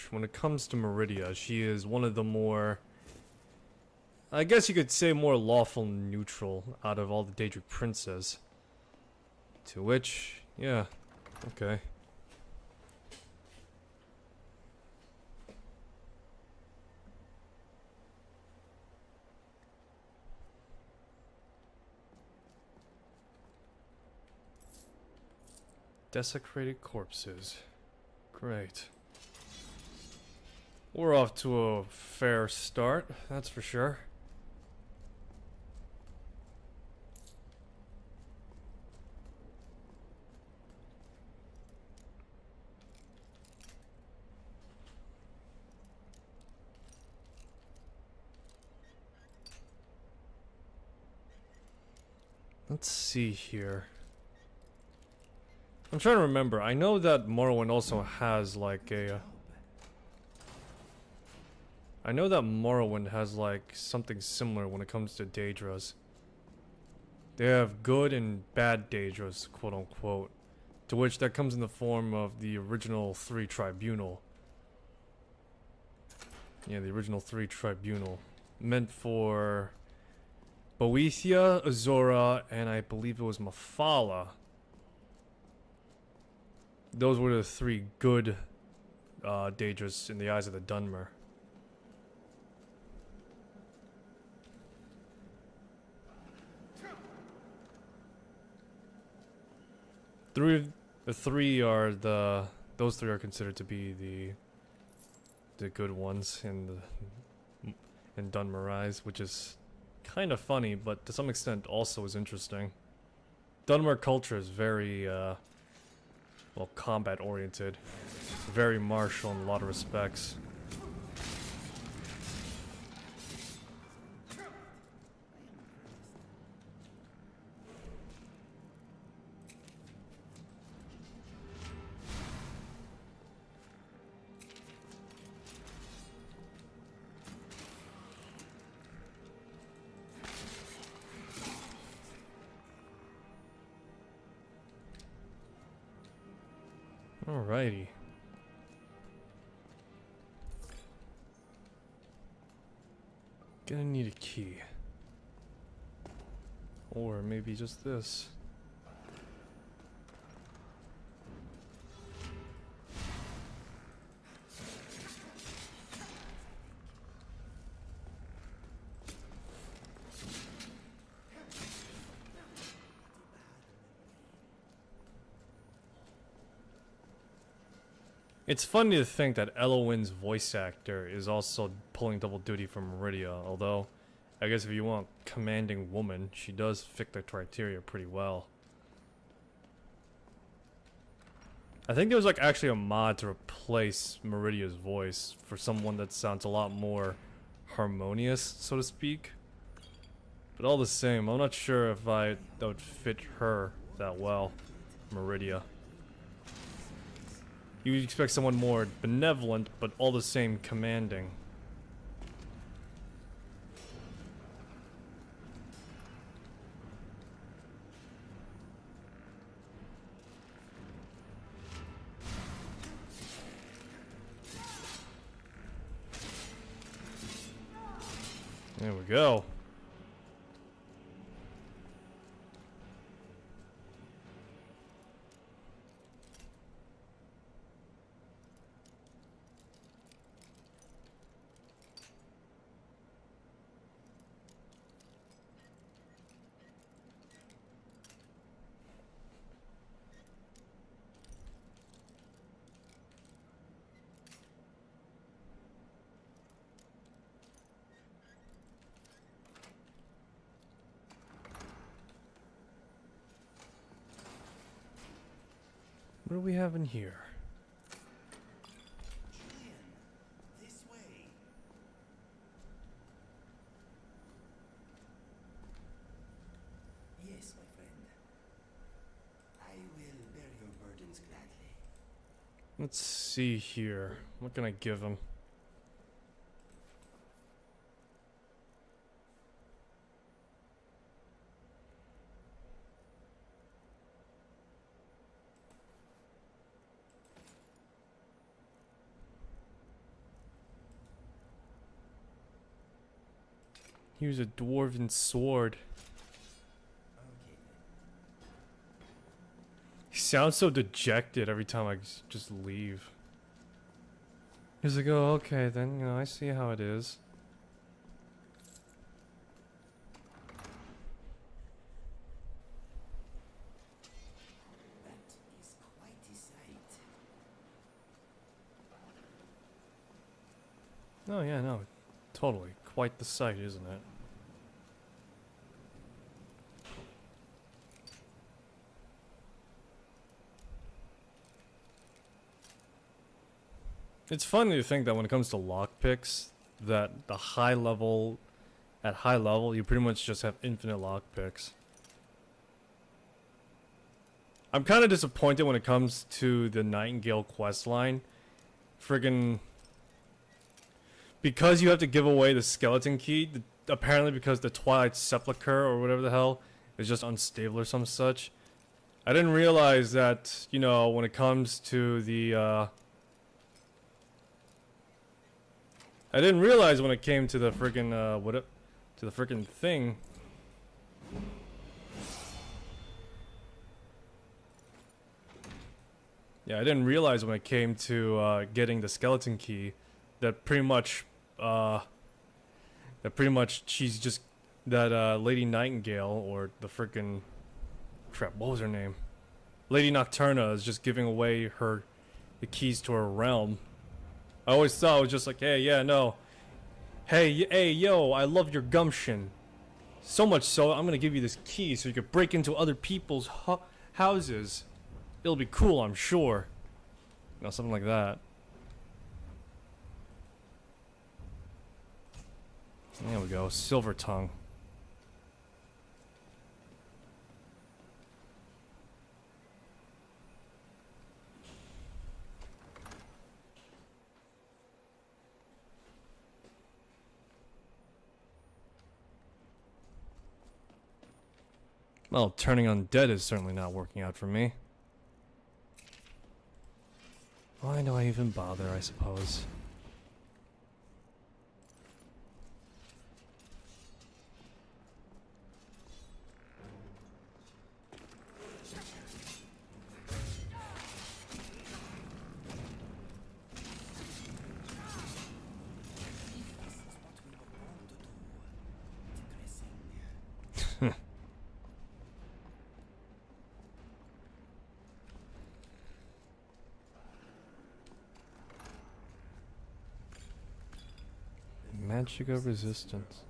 when it comes to Meridia, she is one of the more, I guess you could say, more lawful neutral out of all the Daedric princes. To which, yeah, okay. Desecrated corpses. Great. We're off to a fair start, that's for sure. Let's see here. I'm trying to remember. I know that Morrowind also has like a... I know that Morrowind has like something similar when it comes to Daedras. They have good and bad Daedras, quote unquote. To which that comes in the form of the original 3 Tribunal. Yeah, the original 3 Tribunal. Meant for Boethia, Azora, and I believe it was Mafala. Those were the 3 good Daedras in the eyes of the Dunmer. Those 3 are considered to be the good ones in Dunmer eyes, which is kind of funny, but to some extent also is interesting. Dunmer culture is very well, combat oriented, very martial in a lot of respects. Alrighty. Gonna need a key. Or maybe just this. It's funny to think that Elowin's voice actor is also pulling double duty for Meridia, although I guess if you want commanding woman, she does fit the criteria pretty well. I think there was like actually a mod to replace Meridia's voice for someone that sounds a lot more harmonious, so to speak. But all the same, I'm not sure if that would fit her that well, Meridia. You would expect someone more benevolent, but all the same commanding. There we go. What do we have in here? Julian, this way. Yes, my friend. I will bear your burdens gladly. Let's see here. What can I give him? Here's a dwarven sword. He sounds so dejected every time I just leave. He's like, oh, okay, then, you know, I see how it is. That is quite a sight. Oh, yeah, no, totally. Quite the sight, isn't it? It's funny to think that when it comes to lockpicks, that at high level, you pretty much just have infinite lockpicks. I'm kind of disappointed when it comes to the Nightingale questline. Friggin'... Because you have to give away the skeleton key, apparently because the Twilight Sepulchre or whatever the hell is just unstable or some such. I didn't realize that, you know, when it comes to the, I didn't realize when it came to the friggin', to the friggin' thing. Yeah, I didn't realize when it came to, getting the skeleton key that pretty much, she's just, that, Lady Nightingale, or the frickin', crap, what was her name? Lady Nocturna is just giving away the keys to her realm. I always thought it was just like, hey, yeah, no. Hey, yo, I love your gumption. So much so, I'm gonna give you this key so you can break into other people's houses. It'll be cool, I'm sure. You know, something like that. There we go, Silver Tongue. Well, turning undead is certainly not working out for me. Why do I even bother, I suppose? Magic of resistance.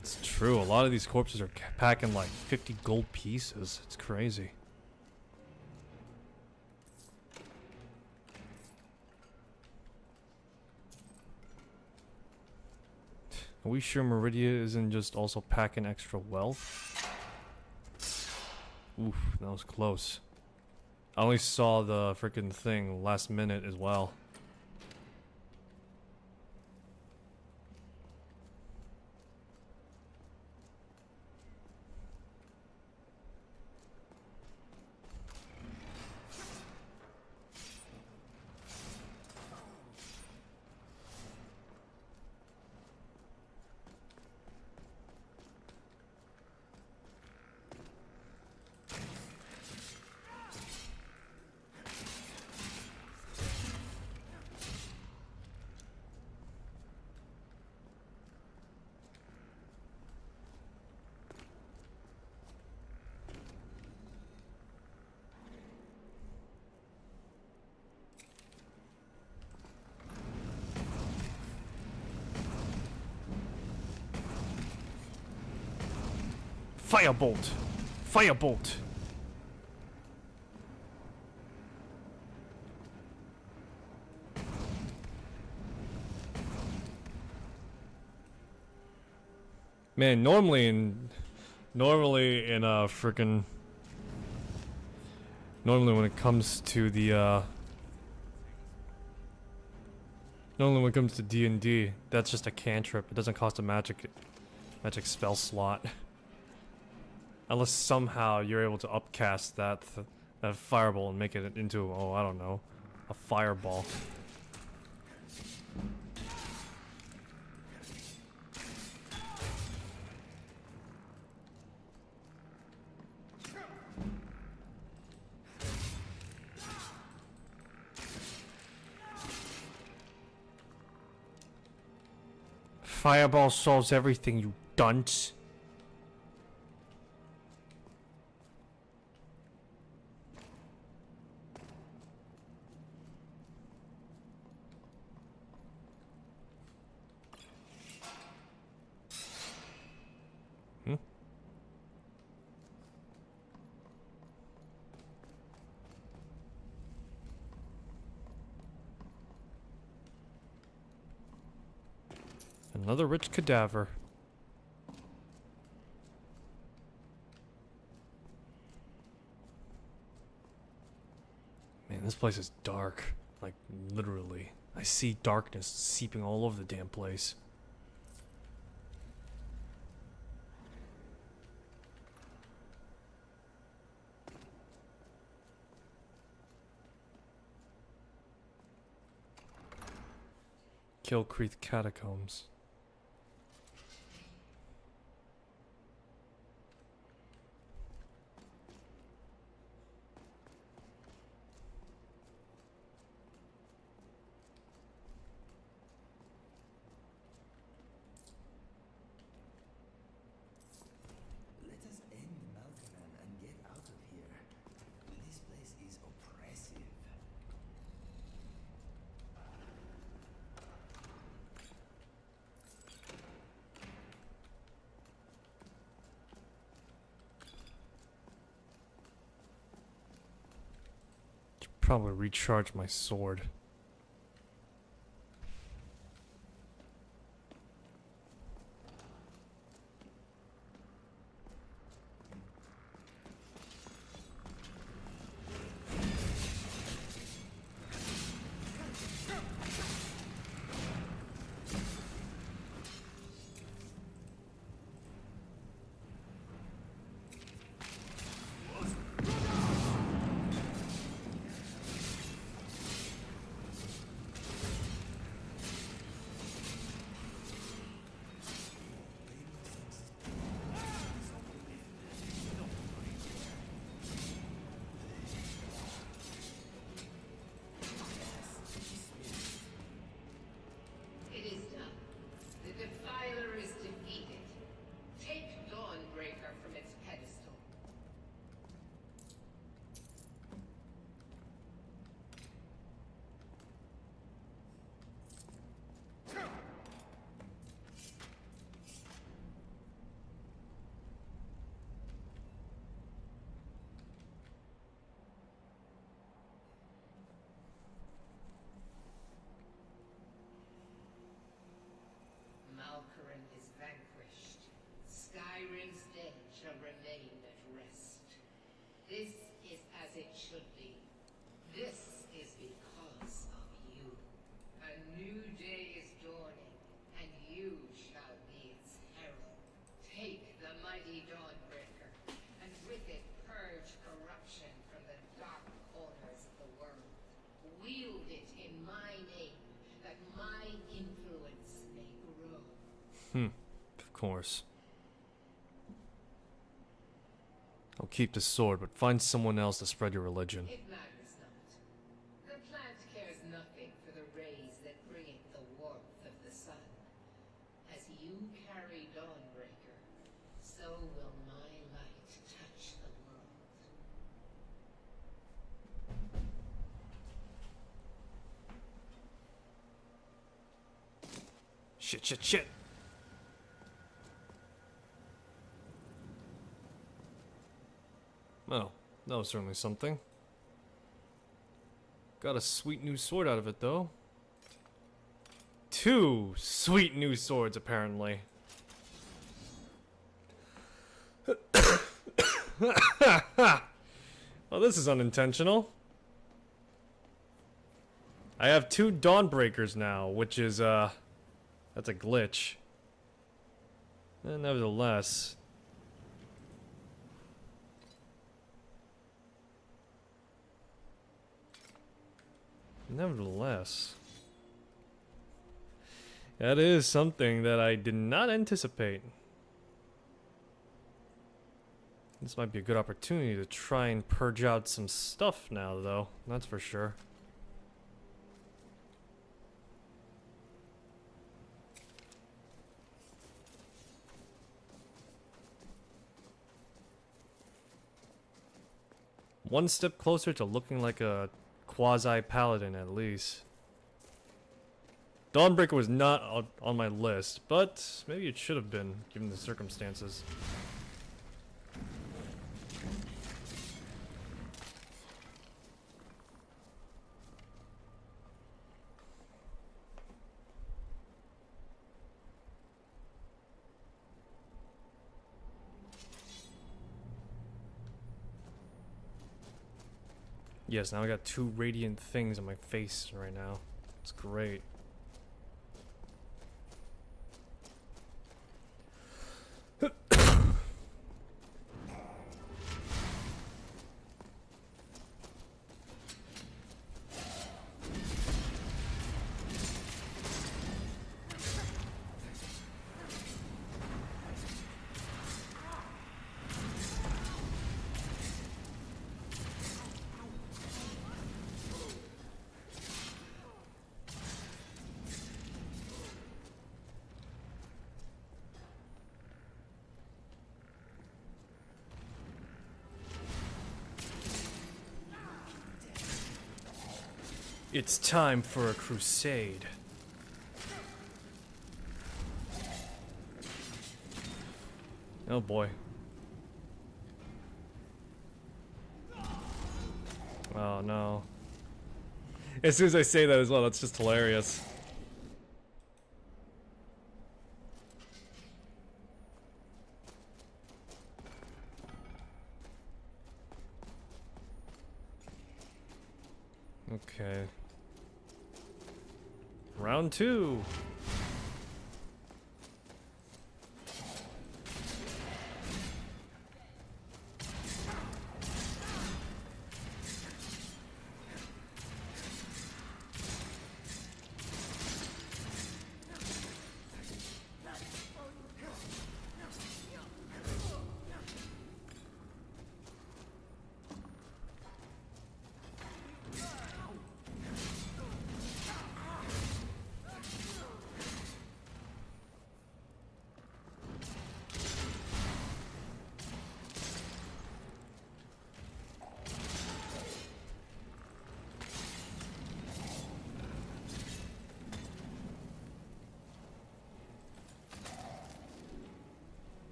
It's true, a lot of these corpses are packing like 50 gold pieces. It's crazy. Are we sure Meridia isn't just also packing extra wealth? Oof, that was close. I only saw the freaking thing last minute as well. Firebolt! Firebolt! Man, normally in frickin' normally when it comes to the normally when it comes to D&D, that's just a cantrip. It doesn't cost a magic spell slot. Unless somehow you're able to upcast that fireball and make it into, oh, I don't know, a fireball. Fireball solves everything, you dunce. Another rich cadaver. Man, this place is dark. Like, literally. I see darkness seeping all over the damn place. Killcreek Catacombs. Let us end Malkaran and get out of here. This place is oppressive. Should probably recharge my sword. It is done. The Defiler is defeated. Take Dawnbreaker from its pedestal. Malkaran is vanquished. Skyrim's dead shall remain at rest. This is as it should be. This is because of you. A new day is dawning, and you shall be its herald. Take the mighty Dawnbreaker, and with it purge corruption from the dark corners of the world. Wield it in my name, that my influence may grow. Of course. I'll keep the sword, but find someone else to spread your religion. It matters not. The plant cares nothing for the rays that bring it the warmth of the sun. As you carry Dawnbreaker, so will my light touch the world. Shit. That was certainly something. Got a sweet new sword out of it, though. 2 sweet new swords, apparently. Well, this is unintentional. I have 2 Dawnbreakers now, which is, that's a glitch. Nevertheless. That is something that I did not anticipate. This might be a good opportunity to try and purge out some stuff now, though. That's for sure. One step closer to looking like a quasi-paladin, at least. Dawnbreaker was not on my list, but maybe it should have been, given the circumstances. Yes, now I got 2 radiant things on my face right now. It's great. It's time for a crusade. Oh boy. Oh no. As soon as I say that as well, that's just hilarious. Okay. Round 2.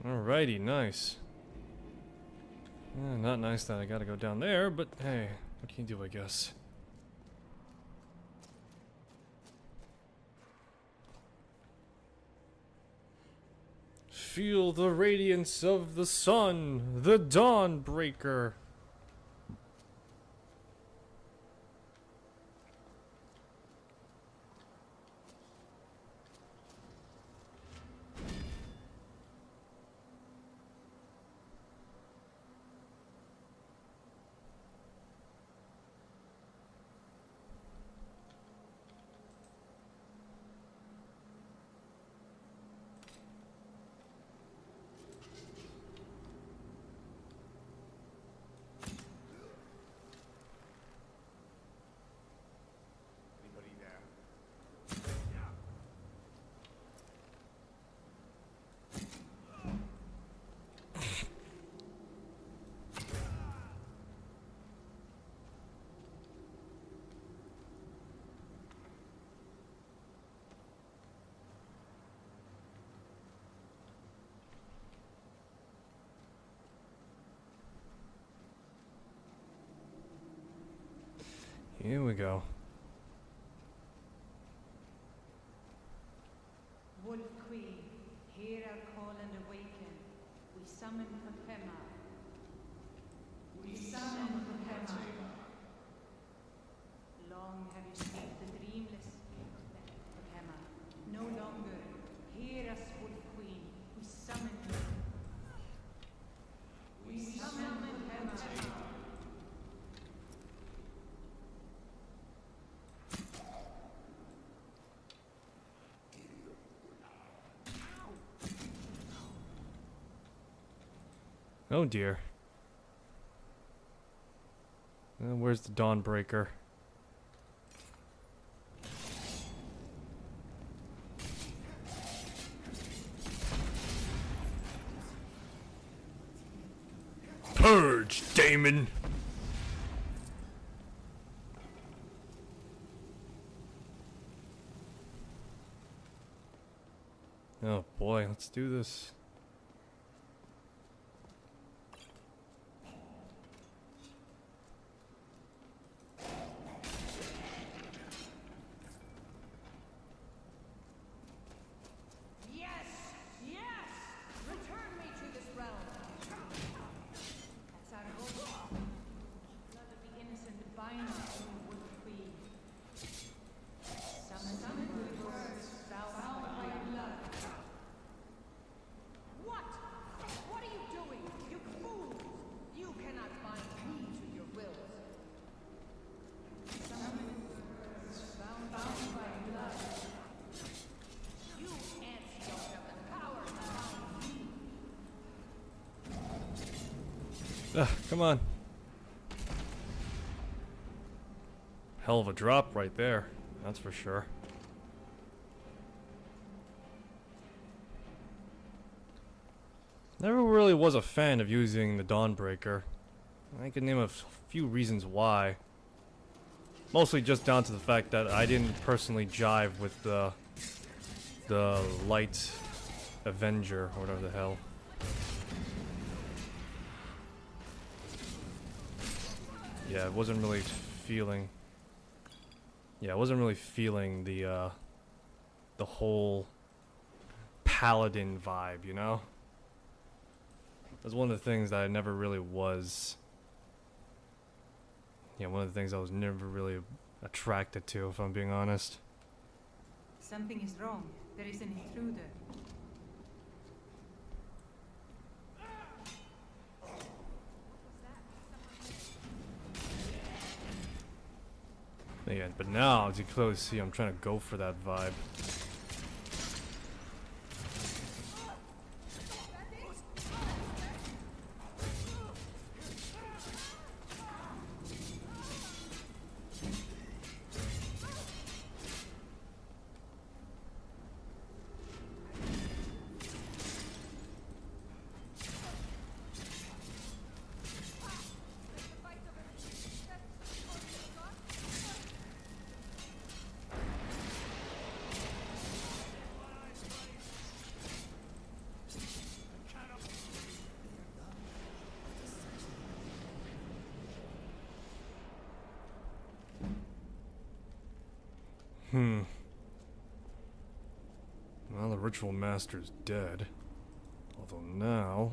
Alrighty, nice. Not nice that I gotta go down there, but hey, what can you do, I guess? Feel the radiance of the sun, the Dawnbreaker. Here we go. Wolf Queen, hear our call and awaken. We summon Pepema. We summon Pepema. Long have you slept the dreamless Pepema. No longer. Hear us, Wolf Queen. We summon you. We summon Pepema. Oh dear. Where's the Dawnbreaker? Purge, Damon! Oh boy, let's do this. Yes! Yes! Return me to this realm! That's our hope. Blood of the innocent binds you, Wolf Queen. Summon the words, bound by blood. What? What are you doing? You fool! You cannot bind me to your will. Summon words, bound by blood. You ants don't have the power to bind me. Come on. Hell of a drop right there, that's for sure. Never really was a fan of using the Dawnbreaker. I can name a few reasons why. Mostly just down to the fact that I didn't personally jive with the Light Avenger, or whatever the hell. Yeah, I wasn't really feeling. Yeah, I wasn't really feeling the whole paladin vibe, you know? That's one of the things that I never really was. Yeah, one of the things I was never really attracted to, if I'm being honest. Something is wrong. There is an intruder. Yeah, but now, as you clearly see, I'm trying to go for that vibe. Well, the Ritual Master's dead. Although now...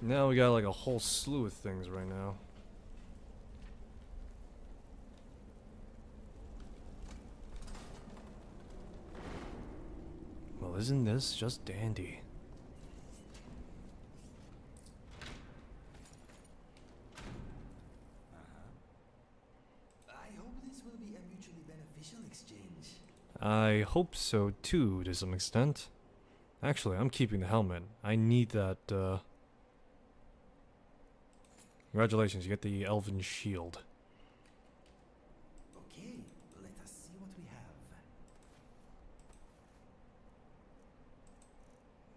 Now we got like a whole slew of things right now. Well, isn't this just dandy? I hope this will be a mutually beneficial exchange. I hope so too, to some extent. Actually, I'm keeping the helmet. I need that, Congratulations, you get the Elven Shield. Okay, let us see what we have.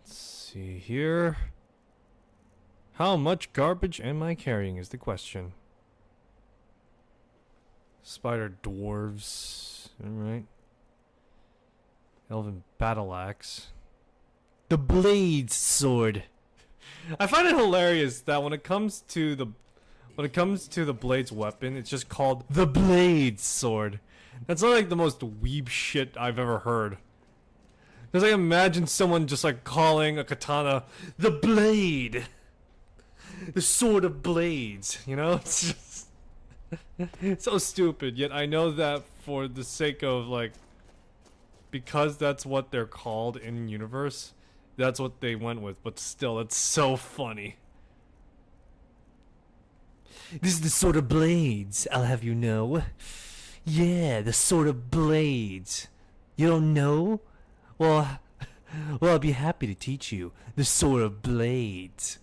Let's see here. How much garbage am I carrying is the question. Spider Dwarves. Alright. Elven Battle Axe. The Blades Sword! I find it hilarious that when it comes to the Blade's weapon, it's just called the Blade Sword. That's not like the most weeb shit I've ever heard. Because I imagine someone just like calling a katana the Blade, the Sword of Blades. You know, it's just it's so stupid. Yet I know that for the sake of like, because that's what they're called in universe, that's what they went with. But still, it's so funny. This is the Sword of Blades, I'll have you know. Yeah, the Sword of Blades. You don't know? Well, I'll be happy to teach you. The Sword of Blades.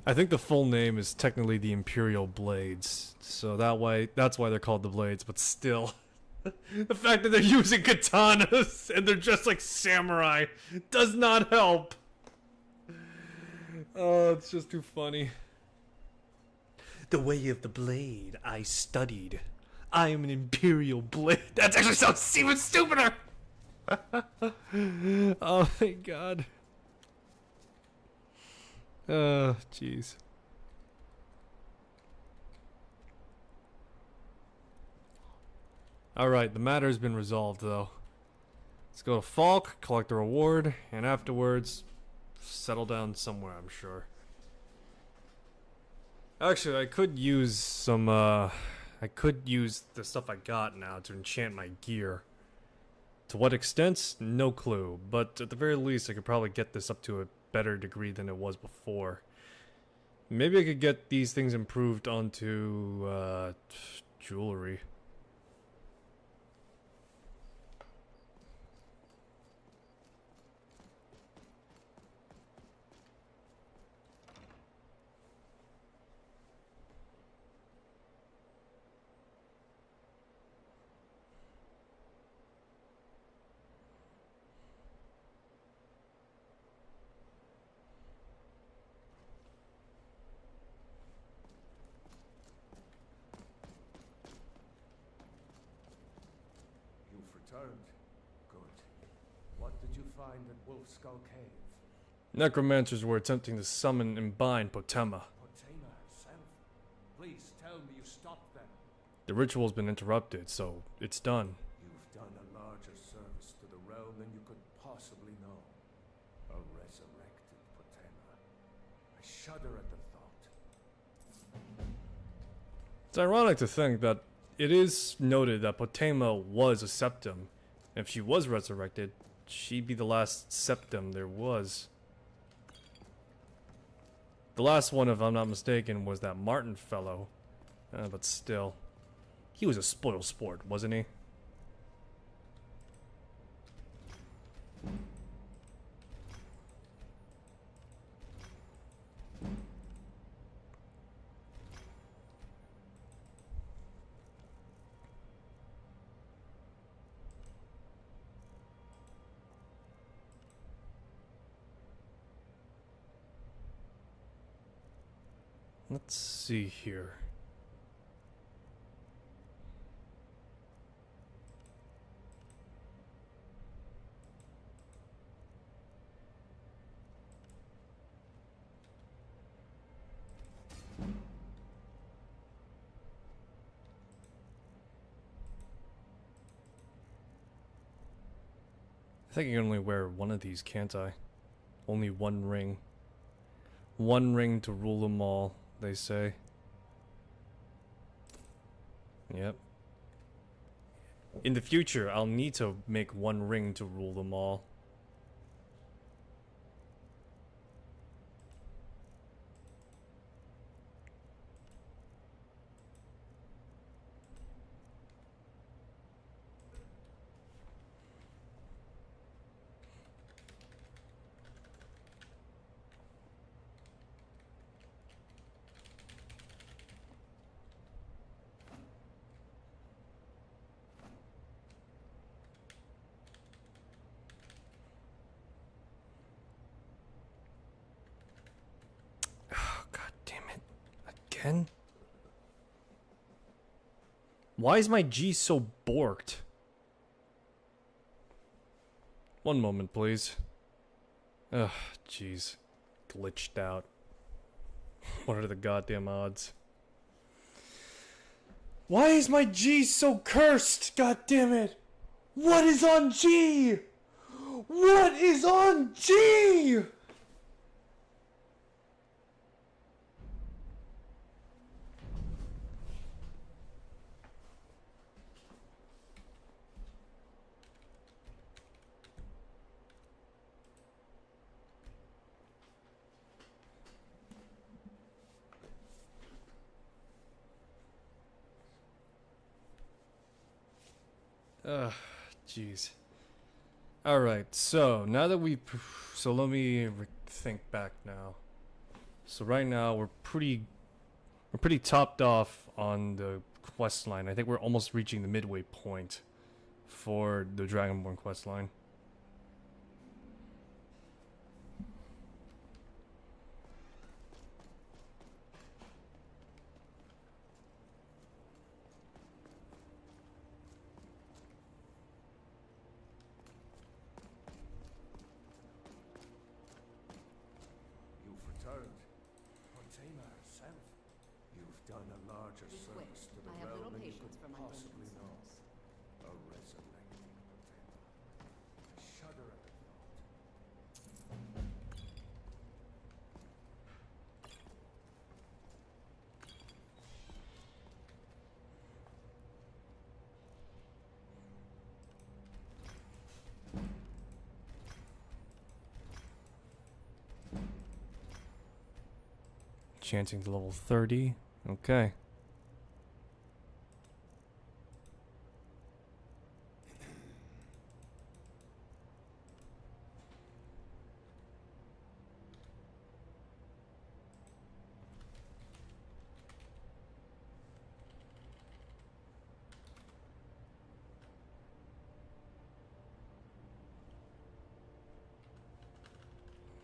I think the full name is technically the Imperial Blades, so that's why they're called the Blades, but still. The fact that they're using katanas and they're just like samurai does not help. Oh, it's just too funny. The way of the blade I studied. I am an Imperial Blade. That actually sounds even stupider! Oh my god. Jeez. Alright, the matter has been resolved, though. Let's go to Falk, collect the reward, and afterwards, settle down somewhere, I'm sure. Actually, I could use some, I could use the stuff I got now to enchant my gear. To what extent? No clue, but at the very least, I could probably get this up to a better degree than it was before. Maybe I could get these things improved onto jewelry. Good. What did you find at Wolf Skull Cave? Necromancers were attempting to summon and bind Potema. Potema herself? Please tell me you stopped them. The ritual's been interrupted, so it's done. You've done a larger service to the realm than you could possibly know. A resurrected Potema. I shudder at the thought. It's ironic to think that it is noted that Potema was a septum. If she was resurrected, she'd be the last septum there was. The last one, if I'm not mistaken, was that Martin fellow. But still. He was a spoiled sport, wasn't he? Let's see here. I think I can only wear one of these, can't I? Only one ring. One ring to rule them all, they say. Yep. In the future, I'll need to make one ring to rule them all. Again? Why is my G so borked? One moment, please. Ugh, jeez. Glitched out. What are the goddamn odds? Why is my G so cursed? God damn it! What is on G? What is on G? Jeez. Alright, so now that so let me think back now. So right now we're pretty topped off on the quest line. I think we're almost reaching the midway point for the Dragonborn quest line. You've done a larger service to the realm than you could possibly know. A resurrecting potato. I shudder at the thought. Chancing to level 30. Okay.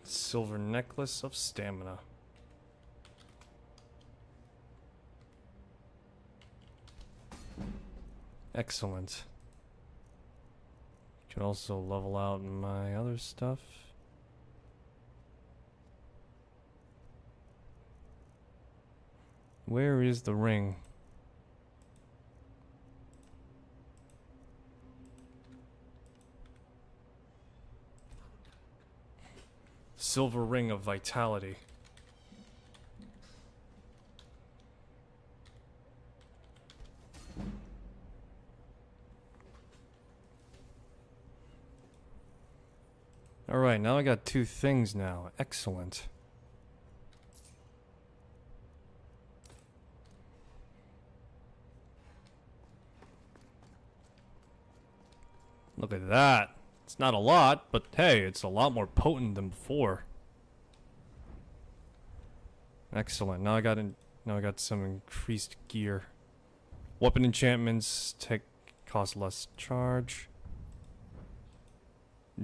Silver necklace of stamina. Excellent. Can also level out my other stuff. Where is the ring? Silver ring of vitality. Alright, now I got 2 things now. Excellent. Look at that. It's not a lot, but hey, it's a lot more potent than before. Excellent. Now I got some increased gear. Weapon enchantments cost less charge.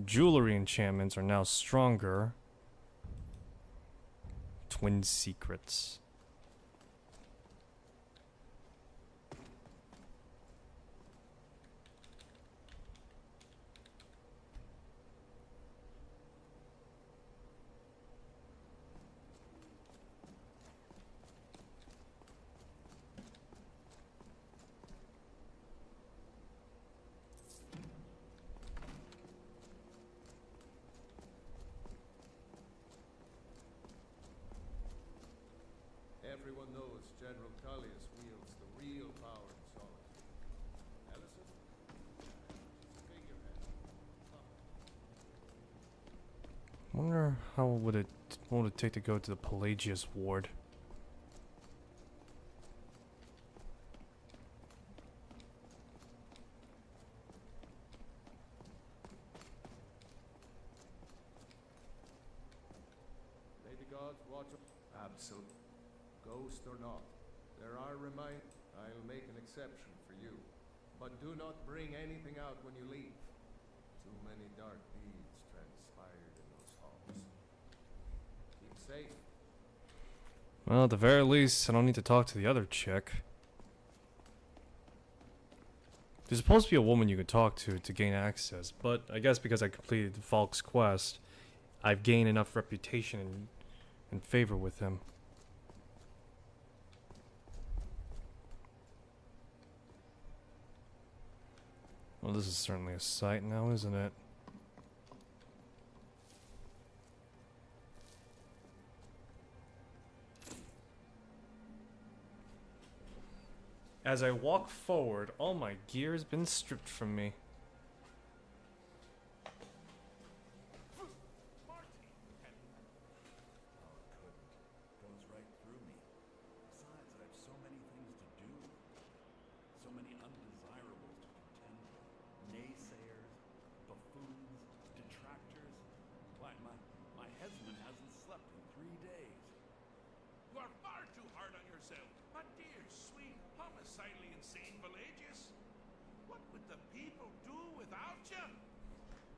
Jewelry enchantments are now stronger. Twin secrets. Everyone knows General Tullius wields the real power in solitude. Ellison? Wonder what would it take to go to the Pelagius ward. May the gods watch over. Absolutely. Ghost or not, there are I'll make an exception for you. But do not bring anything out when you leave. Too many dark deeds transpired in those halls. Keep safe. Well, at the very least, I don't need to talk to the other chick. There's supposed to be a woman you can talk to gain access, but I guess because I completed Falk's quest, I've gained enough reputation and favor with him. Well, this is certainly a sight now, isn't it? As I walk forward, all my gear has been stripped from me. Goes right through me. Besides, I have so many things to do. So many undesirables to contend with. Naysayers, buffoons, detractors. Why, my husband hasn't slept in 3 days. You are far too hard on yourself, my dear, sweet, homicidally insane Pelagius. What would the people do without you?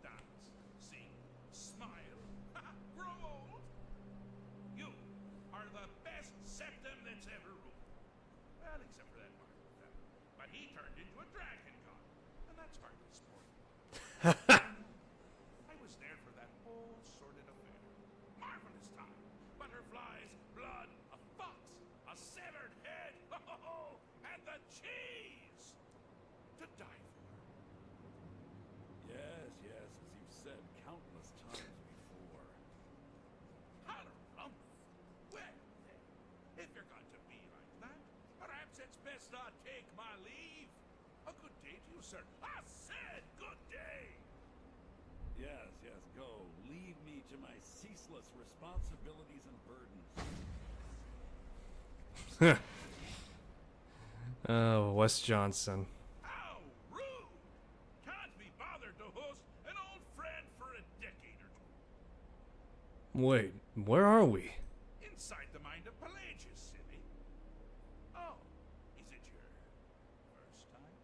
Dance, sing, smile, grow old. You are the best septum that's ever ruled. Well, except for that Mark. But he turned into a dragon god, and that's hardly sporting. I was there for that whole sordid affair. Marvelous time. Butterflies, blood, a fox, a severed head, and the cheese to die for. Yes, as you've said countless times before. Harumph. Well, then, if you're going to be like that, perhaps it's best I take my leave. A good day to you, sir. I said good day. Yes, go. Leave me to my ceaseless responsibilities and burdens. Oh, Wes Johnson. How rude! Can't be bothered to host an old friend for a decade or two. Wait, where are we? Inside the mind of Pelagius, silly. Oh, is it your first time?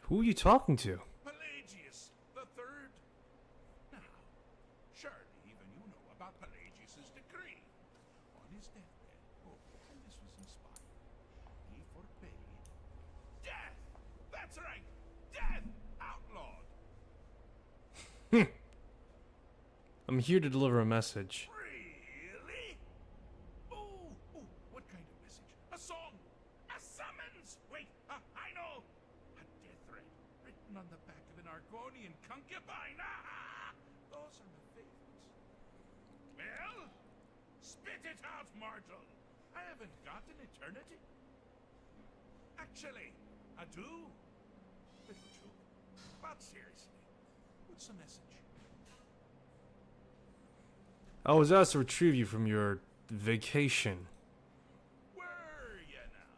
Who are you talking to? Pelagius the Third. Now, surely even you know about Pelagius's decree. On his deathbed, and this was inspired, he forbade death. That's right, death outlawed. I'm here to deliver a message. Really? Ooh, what kind of message? A song? A summons? Wait, I know. A death threat written on the back of an Argonian concubine. Those are my favorites. Well, spit it out, mortal. I haven't got an eternity. Actually, I do. Little joke. But seriously, what's the message? I was asked to retrieve you from your vacation. Were you now?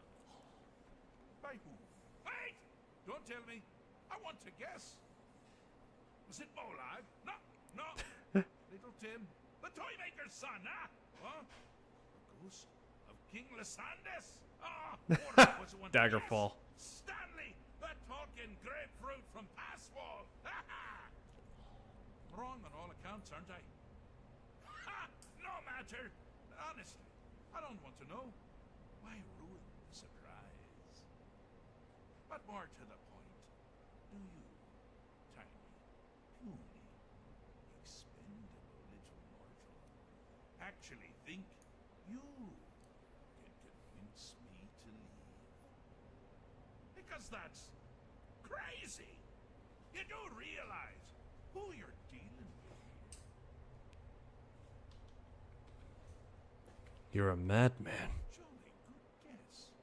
By who? Wait! Don't tell me. I want to guess. Was it Molag? No. Little Tim, the toy maker's son, huh? Huh? The ghost of King Lysandas? Was it one? Daggerfall. Yes. Stanley, the talking grapefruit from Passwall. Wrong on all accounts, aren't I? No matter. Honestly, I don't want to know. Why ruin the surprise? But more to the point, do you, tiny, puny, expendable little mortal, actually think you can convince me to leave? Because that's crazy. You do realize who you're dealing with. You're a madman. Jolly good guess.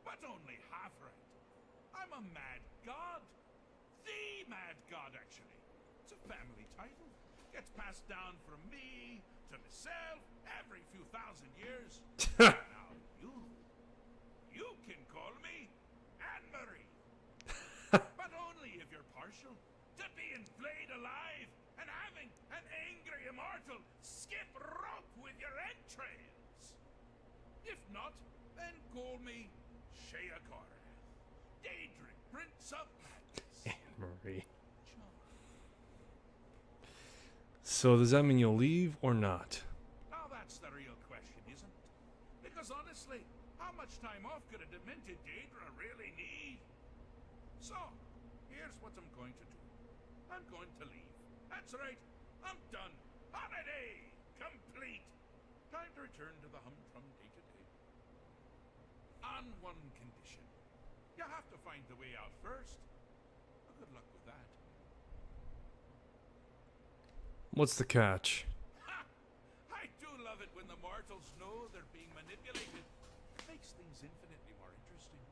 But only half right. I'm a mad god. The mad god, actually. It's a family title. Gets passed down from me to myself every few thousand years. Now you can call me Anne-Marie. But only if you're partial to being flayed alive and having an angry immortal skip rope with your entrails. If not, then call me Sheakora, Daedric, Prince of Madness. Anne-Marie. So does that mean you'll leave or not? Oh, How much time off could a demented Daedra really need? So, here's what I'm going to do. I'm going to leave. That's right. I'm done. Holiday complete. Time to return to the humdrum day-to-day. On one condition. You have to find the way out first. Good luck with that. What's the catch? Ha! I do love it when the mortals know they're being manipulated. Makes things infinitely more interesting.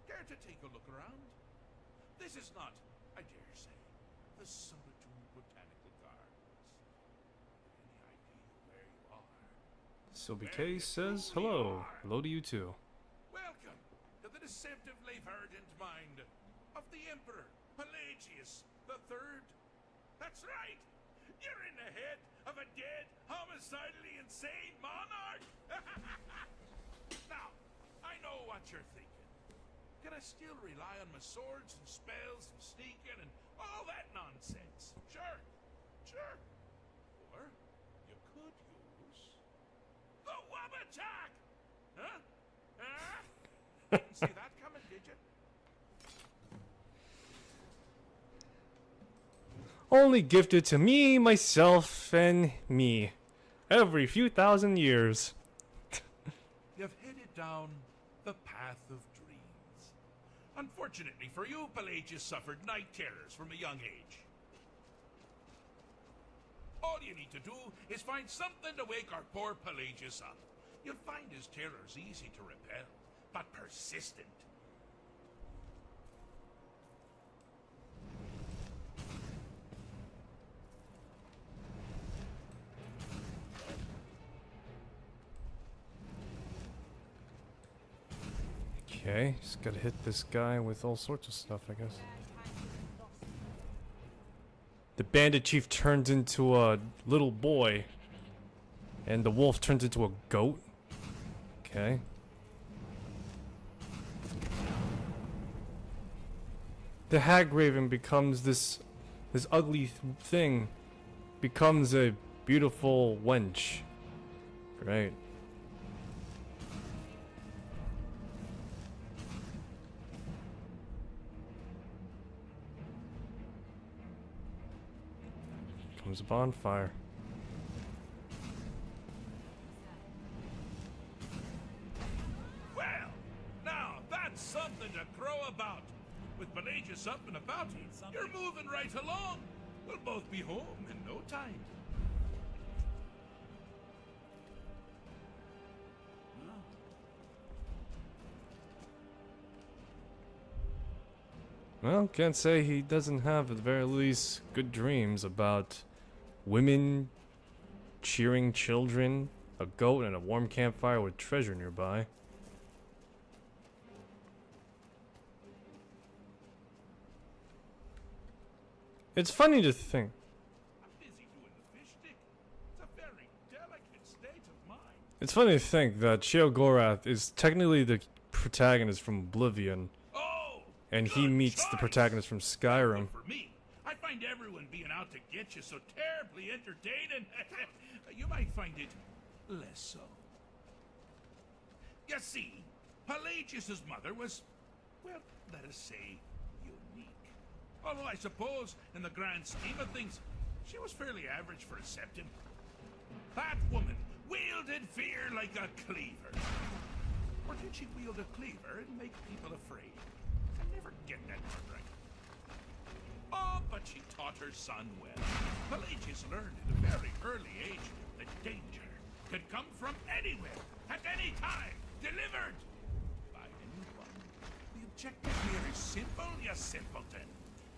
Care to take a look around? This is not, I dare say, the Solitude Botanical Gardens. Any idea where you are? Sylvie K says hello. Hello to you too. Welcome to the deceptively verdant mind of the Emperor Pelagius III. That's right! You're in the head of a dead, homicidally insane monarch! Now, I know what you're thinking. Can I still rely on my swords and spells and sneaking and all that nonsense? Sure, sure. Or you could use the Wabachak! Huh? Huh? Didn't see that coming, did you? Only gifted to me, myself, and me. Every few thousand years. You've headed down the path of dreams. Unfortunately for you, Pelagius suffered night terrors from a young age. All you need to do is find something to wake our poor Pelagius up. You'll find his terrors easy to repel, but persistent. Okay, just gotta hit this guy with all sorts of stuff, I guess. The bandit chief turns into a little boy, and the wolf turns into a goat. Okay. The Hagraven becomes this ugly thing, becomes a beautiful wench. Great. Comes a bonfire. Well, now that's something to crow about. With Pelagius up and about, you're moving right along. We'll both be home in no time. Well, can't say he doesn't have, at the very least, good dreams about women cheering children, a goat, and a warm campfire with treasure nearby. It's funny to think. It's funny to think that Sheogorath is technically the protagonist from Oblivion. And he meets the protagonist from Skyrim. For me, I find everyone being out to get you so terribly entertaining. You might find it less so. You see, Pelagius's mother was, well, let us say, unique. Although I suppose, in the grand scheme of things, she was fairly average for a septim. That woman wielded fear like a cleaver. Or did she wield a cleaver and make people afraid? Never get that part right. Oh, but she taught her son well. Pelagius learned at a very early age that danger could come from anywhere, at any time, delivered by anyone. The objective here is simple, you simpleton.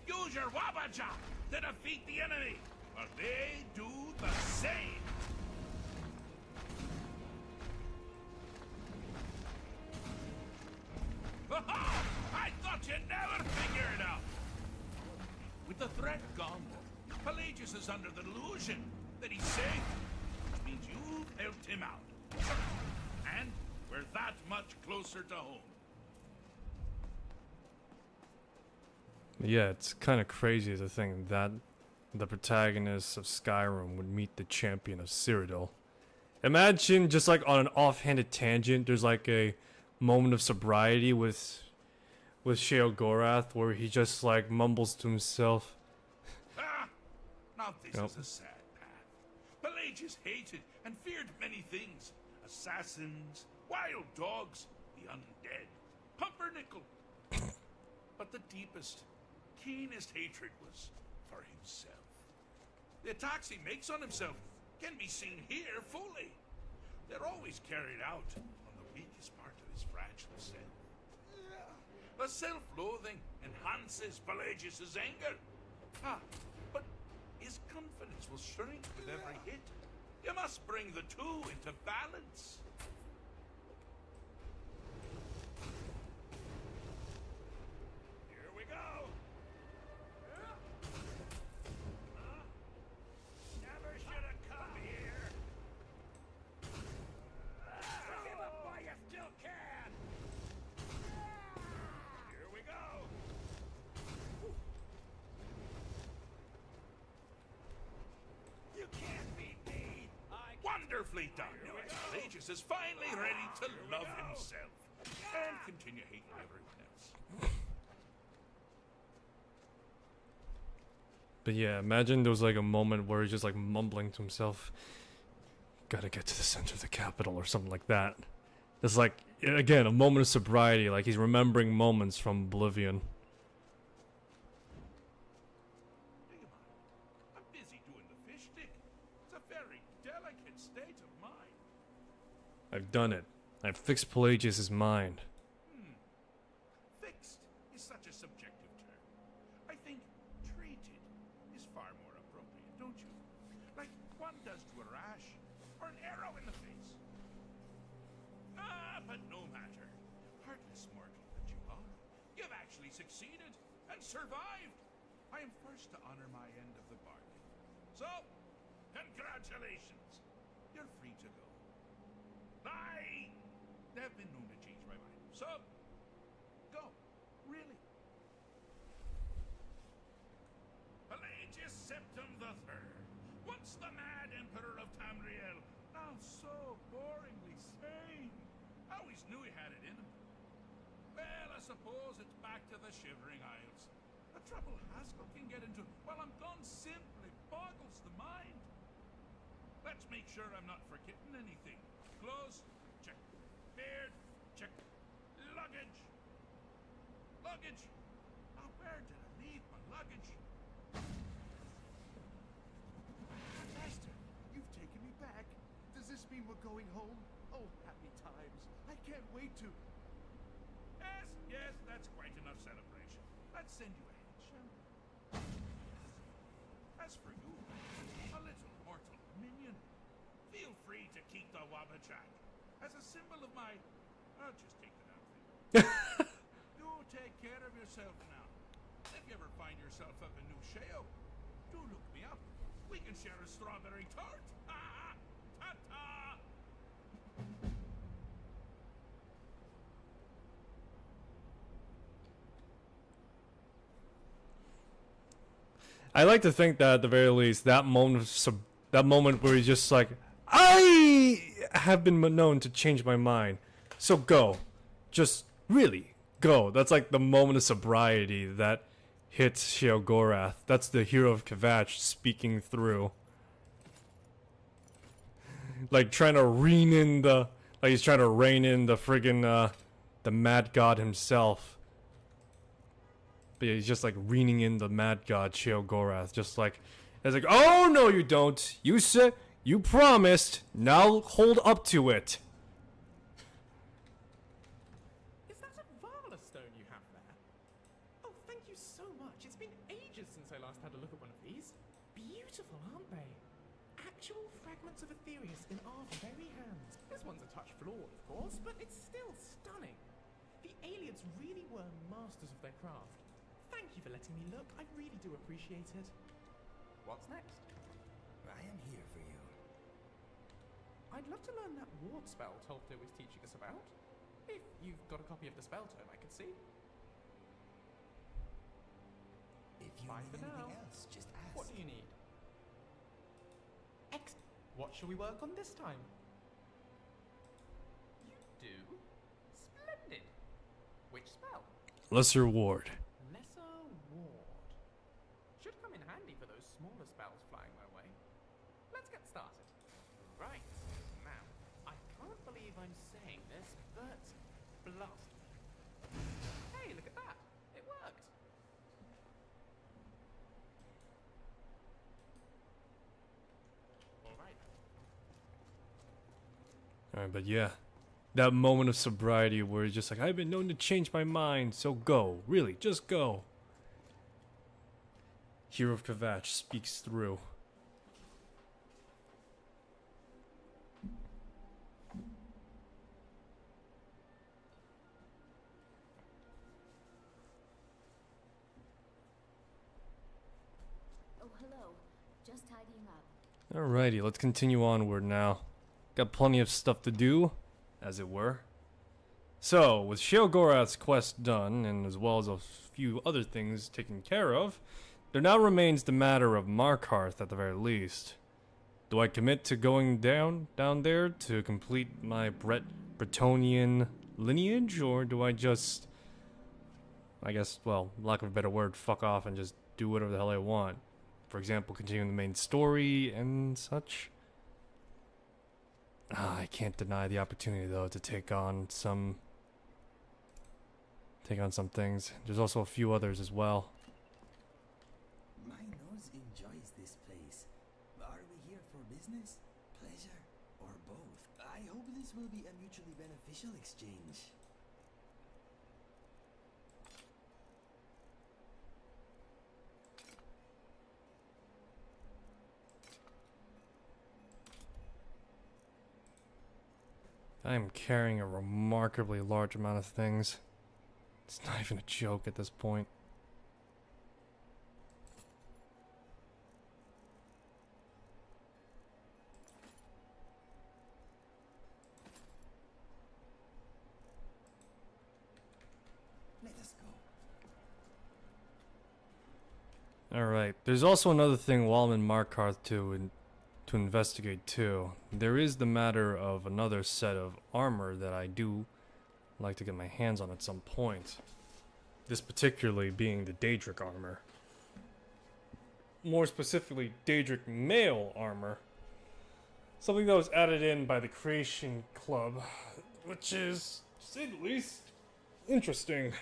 Use your Wabaja to defeat the enemy, or they do the same. I thought you'd never figure it out! With the threat gone, Pelagius is under the delusion that he's safe, which means you've helped him out. And we're that much closer to home. Yeah, it's kind of crazy to think that the protagonist of Skyrim would meet the champion of Cyrodiil. Imagine just like on an offhanded tangent, there's like a moment of sobriety with Sheogorath where he just like mumbles to himself. Ah! Now this Yep. is a sad path. Pelagius hated and feared many things. Assassins, wild dogs, the undead, pumpernickel. But the deepest, keenest hatred was for himself. The attacks he makes on himself can be seen here fully. They're always carried out on the weakest part of his fragile self. The self-loathing enhances Pelagius's anger. Ah, but his confidence will shrink with every hit. You must bring the two into balance. Here we go. Never should have come here. Give up while you still can. Here we go. You can't beat me. Wonderfully done. Pelagius is finally ready to love himself and continue hating everyone else. But yeah, imagine there was like a moment where he's just like mumbling to himself, gotta get to the center of the capital or something like that. It's like, again, a moment of sobriety, like he's remembering moments from Oblivion. I'm busy doing the fish stick. It's a very delicate state of mind. I've done it. I've fixed Pelagius' mind. Fixed is such a subjective term. I think treated is far more appropriate, don't you? Like one does to a rash or an arrow in the face. Ah, but no matter. Heartless mortal that you are, you've actually succeeded and survived. I am first to honor my end of the bargain. So, congratulations. You're free to go. There have been known to change my mind. So, go. Really. Pelagius Septim the Third, once the mad emperor of Tamriel, now so boringly sane. I always knew he had it in him. Well, I suppose it's back to the Shivering Isles. The trouble Haskell can get into while I'm gone simply boggles the mind. Let's make sure I'm not forgetting anything. Clothes, check. Beard, check. Luggage. Luggage. Now, where did I leave my luggage? Master, you've taken me back. Does this mean we're going home? Oh, happy times. I can't wait to... Yes, that's quite enough celebration. Let's send you ahead, shall we? As for you, a little mortal minion, feel free to keep the Wabachak as a symbol of my... I'll just take the damn thing. Do take care of yourself now. If you ever find yourself up in New Sheo, do look me up. We can share a strawberry tart. Ta-ta! I like to think that at the very least, that moment where he's just like, I have been known to change my mind, so go, just really go. That's like the moment of sobriety that hits Sheogorath. That's the hero of Kvatch speaking through, like trying to rein in the, like he's trying to rein in the friggin' the mad god himself. But yeah, he's just like reining in the mad god Sheogorath, just like it's like, oh no you don't. You said you promised. Now hold up to it. Is that a Vala stone you have there? Oh, thank you so much. It's been ages since I last had a look at one of these. Beautiful, aren't they? Actual fragments of Aetherius in our very hands. This one's a touch flawed, of course, but it's still stunning. The aliens really were masters of their craft. Thank you for letting me look. I really do appreciate it. What's next? I am here for you. I'd love to learn that ward spell Tolfdo was teaching us about. If you've got a copy of the spell tome, I could see. If you Bye need for anything now. else, just ask. What do you need? What shall we work on this time? Which spell? Lesser Ward. Lesser Ward. Should come in handy for those smaller spells flying my way. Let's get started. Right, now, I can't believe I'm saying this, but blast. Hey, look at that. It worked. Alright. Alright, but yeah. That moment of sobriety where it's just like, I've been known to change my mind, so go. Really, just go. Hero of Kvatch speaks through. Oh, hello. Just tidying up. Alrighty, let's continue onward now. Got plenty of stuff to do, as it were. So, with Sheogorath's quest done, and as well as a few other things taken care of, there now remains the matter of Markarth at the very least. Do I commit to going down there to complete my Bretonnian lineage, or do I just, I guess, well, lack of a better word, fuck off and just do whatever the hell I want? For example, continuing the main story and such. I can't deny the opportunity though to take on some things. There's also a few others as well. My nose enjoys this place. Are we here for business, pleasure, or both? I hope this will be a mutually beneficial exchange. I am carrying a remarkably large amount of things. It's not even a joke at this point. Let us go. Alright, there's also another thing while I'm in Markarth to investigate too. There is the matter of another set of armor that I do like to get my hands on at some point. This particularly being the Daedric armor. More specifically, Daedric mail armor. Something that was added in by the Creation Club, which is, to say the least, interesting.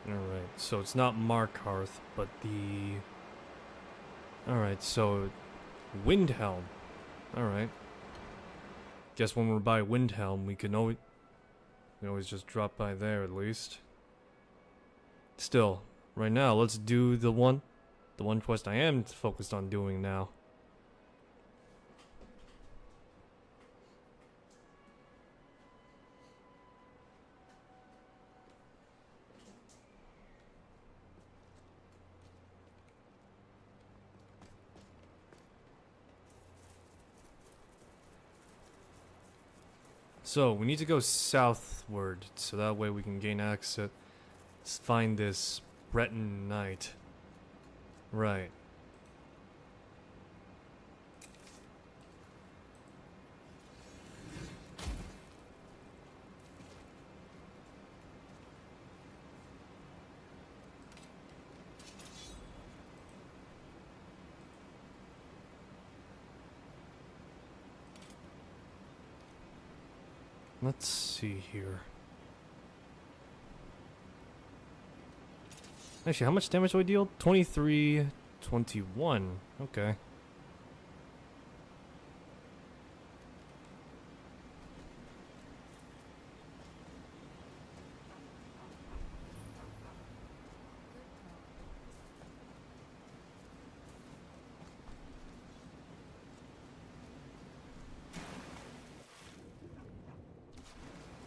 Alright, so it's not Markarth, but the... Alright, so... Windhelm. Alright. Guess when we're by Windhelm, we can always just drop by there at least. Still, right now, let's do the one quest I am focused on doing now. So, we need to go southward, so that way we can gain access, find this Breton Knight. Right. Let's see here. Actually, how much damage do I deal? 23, 21. Okay.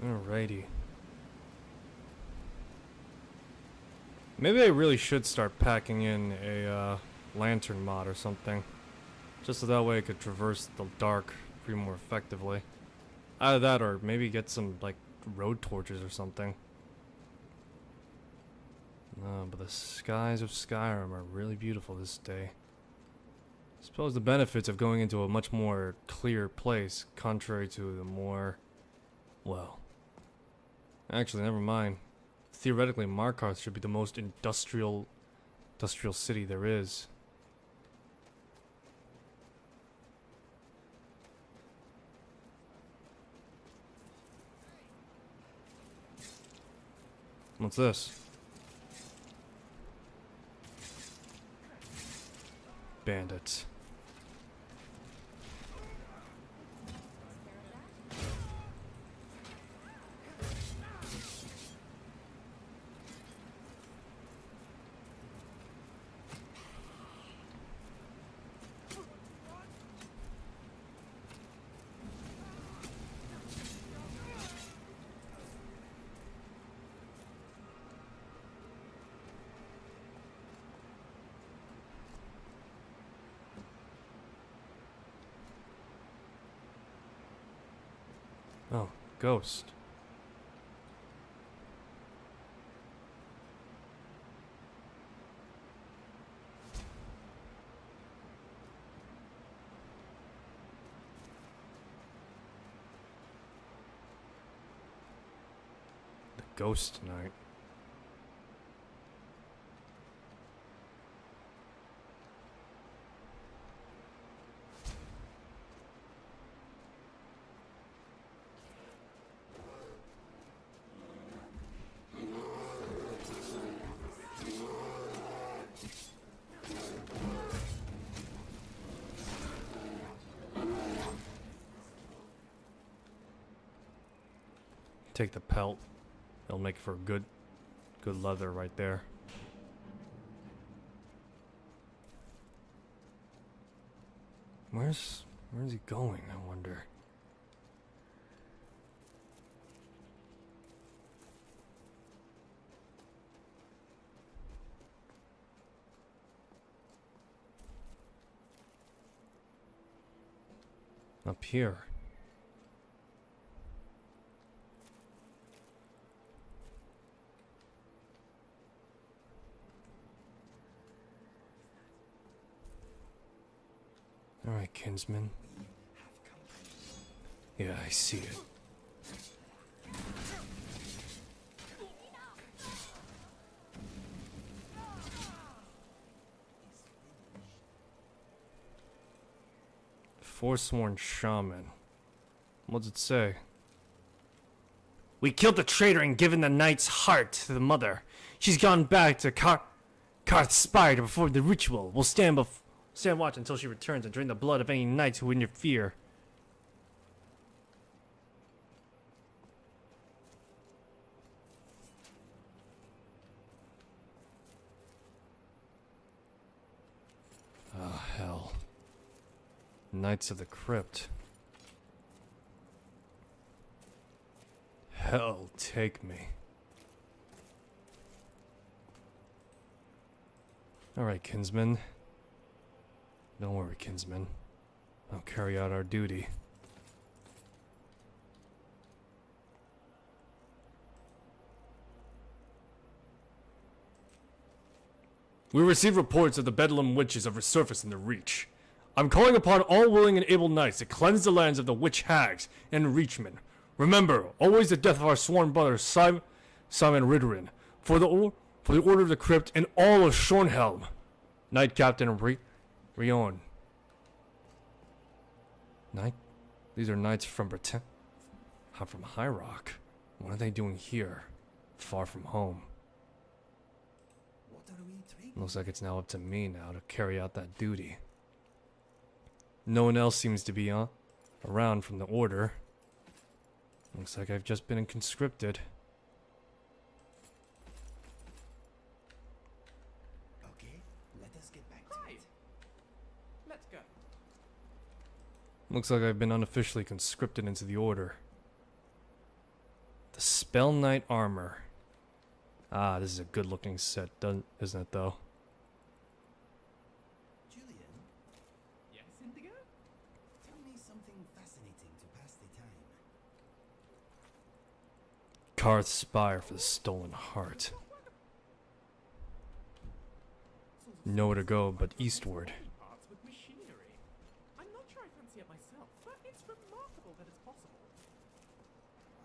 Alrighty. Maybe I really should start packing in a lantern mod or something. Just so that way I could traverse the dark pretty more effectively. Either that or maybe get some, like, road torches or something. But the skies of Skyrim are really beautiful this day. I suppose the benefits of going into a much more clear place, contrary to the more... well... actually, never mind. Theoretically, Markarth should be the most industrial city there is. What's this? Bandits. Oh, ghost. The ghost tonight. Take the pelt. It'll make for good leather right there. Where's he going, I wonder? Up here. Alright, kinsman. Yeah, I see it. Forsworn shaman. What's it say? We killed the traitor and given the knight's heart to the mother. She's gone back to Karth's spire to perform the ritual. We'll stand watch until she returns and drain the blood of any knights who interfere. Oh, hell. Knights of the Crypt. Hell, take me. Alright, kinsman. Don't worry, kinsman. I'll carry out our duty. We receive reports of the Bedlam witches of resurface in the Reach. I'm calling upon all willing and able knights to cleanse the lands of the witch hags and reachmen. Remember, always the death of our sworn brother Simon Ridderin, for the Order of the Crypt and all of Shornhelm. Knight Captain Rion. Knight? These are knights from Britain. From High Rock. What are they doing here? Far from home. Looks like it's now up to me now to carry out that duty. No one else seems to be around from the Order. Looks like I've just been conscripted. Okay, let us get back to it. Let's go. Looks like I've been unofficially conscripted into the Order. Spell Knight armor. Ah, this is a good looking set, isn't it though? Julian? Yes, Indigo? Tell me something fascinating to pass the time. Karth's Spire for the Stolen Heart. Nowhere to go but eastward. Parts with machinery. I'm not sure I fancy it myself, but it's remarkable that it's possible.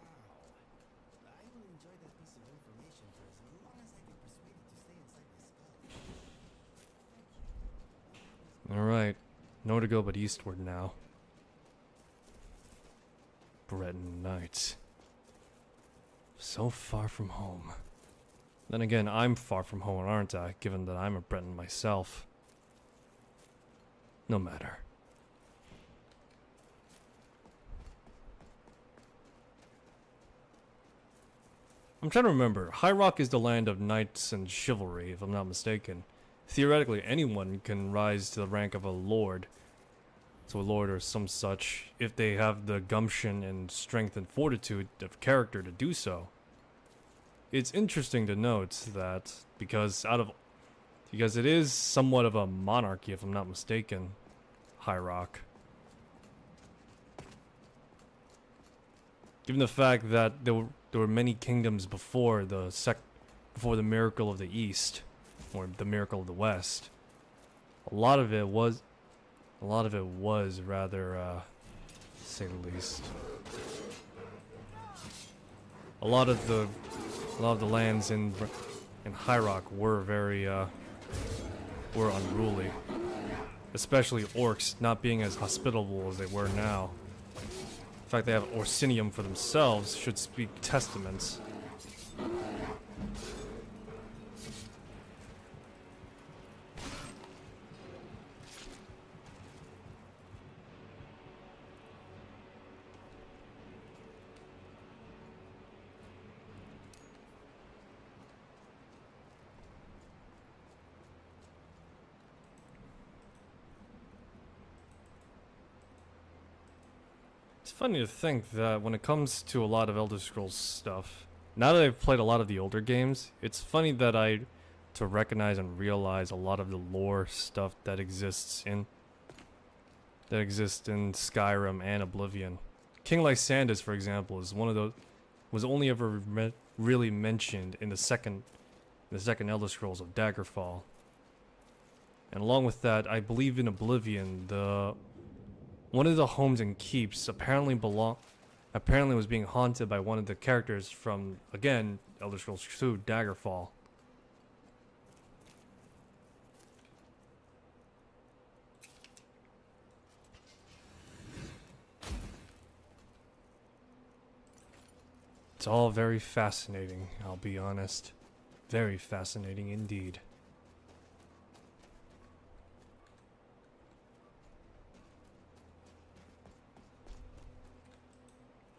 Wow. I will enjoy that piece of information for as long as I can persuade it to stay inside my skull. Alright. Nowhere to go but eastward now. Breton Knights. So far from home. Then again, I'm far from home, aren't I? Given that I'm a Breton myself. No matter. I'm trying to remember. High Rock is the land of knights and chivalry, if I'm not mistaken. Theoretically, anyone can rise to the rank of a lord. So a lord or some such, if they have the gumption and strength and fortitude of character to do so. It's interesting to note that because it is somewhat of a monarchy, if I'm not mistaken, High Rock. Given the fact that there were many kingdoms before the miracle of the East, or the miracle of the West, a lot of it was rather, to say the least. A lot of the lands in High Rock were very were unruly, especially orcs not being as hospitable as they were now. The fact they have Orsinium for themselves should speak testaments. It's funny to think that when it comes to a lot of Elder Scrolls stuff, now that I've played a lot of the older games, it's funny that to recognize and realize a lot of the lore stuff that exists in Skyrim and Oblivion. King Lysandus, for example, is one of those was only ever really mentioned in the second Elder Scrolls of Daggerfall. And along with that, I believe in Oblivion, one of the homes and keeps apparently was being haunted by one of the characters from, again, Elder Scrolls 2, Daggerfall. It's all very fascinating, I'll be honest. Very fascinating indeed.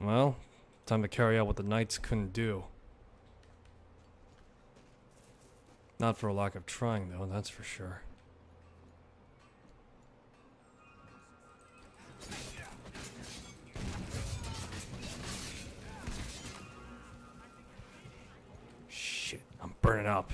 Well, time to carry out what the knights couldn't do. Not for a lack of trying, though, that's for sure. Shit, I'm burning up.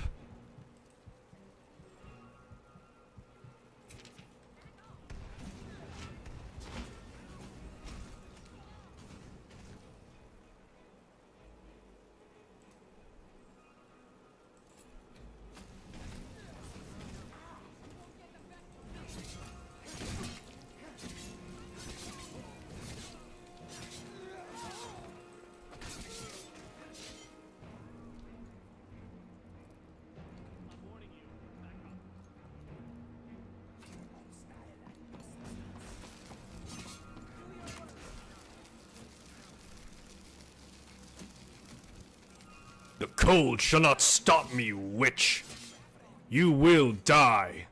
The cold shall not stop me, witch. You will die.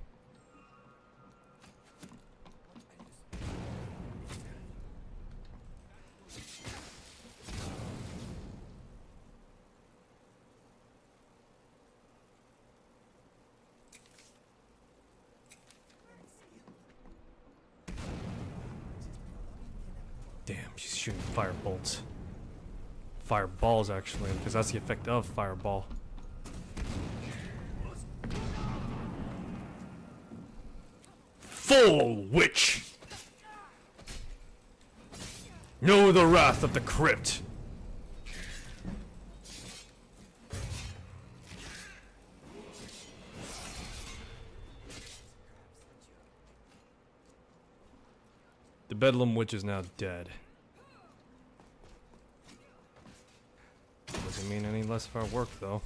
Damn, she's shooting fire bolts. Fireballs, actually, because that's the effect of fireball. Full witch! Know the wrath of the crypt! The Bedlam Witch is now dead. Doesn't mean any less of our work, though.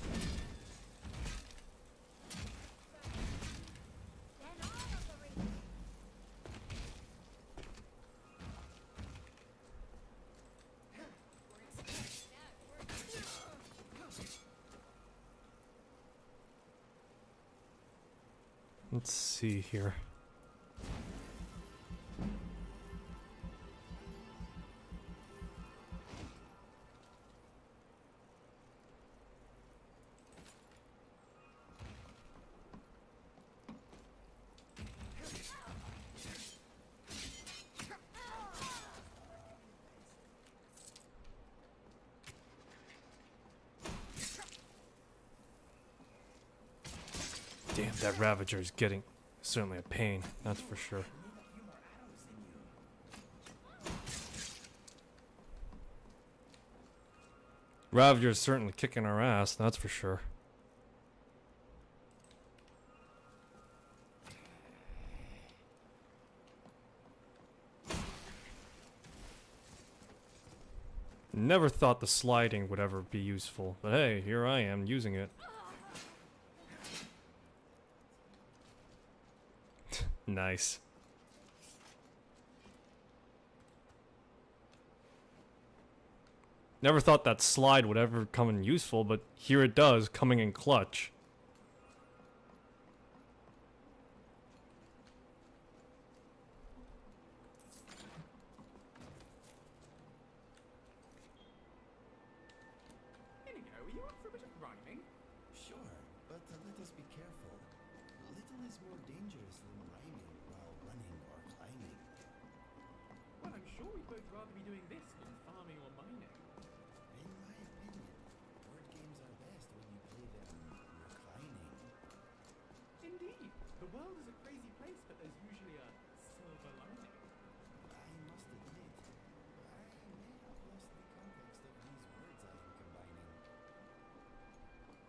Let's see here. Damn, that Ravager is getting certainly a pain, that's for sure. Ravager is certainly kicking our ass, that's for sure. Never thought the sliding would ever be useful, but hey, here I am using it. Nice. Never thought that slide would ever come in useful, but here it does, coming in clutch. Here you go. Are you up for a bit of rhyming? Sure, but let us be careful. Little is more dangerous than rhyming while running or climbing. Well, I'm sure we'd both rather be doing this than farming or mining. In my opinion, board games are best when you play them reclining. Indeed. The world is a crazy place, but there's usually a silver lining. I must admit, I may have lost the context of these words I am combining.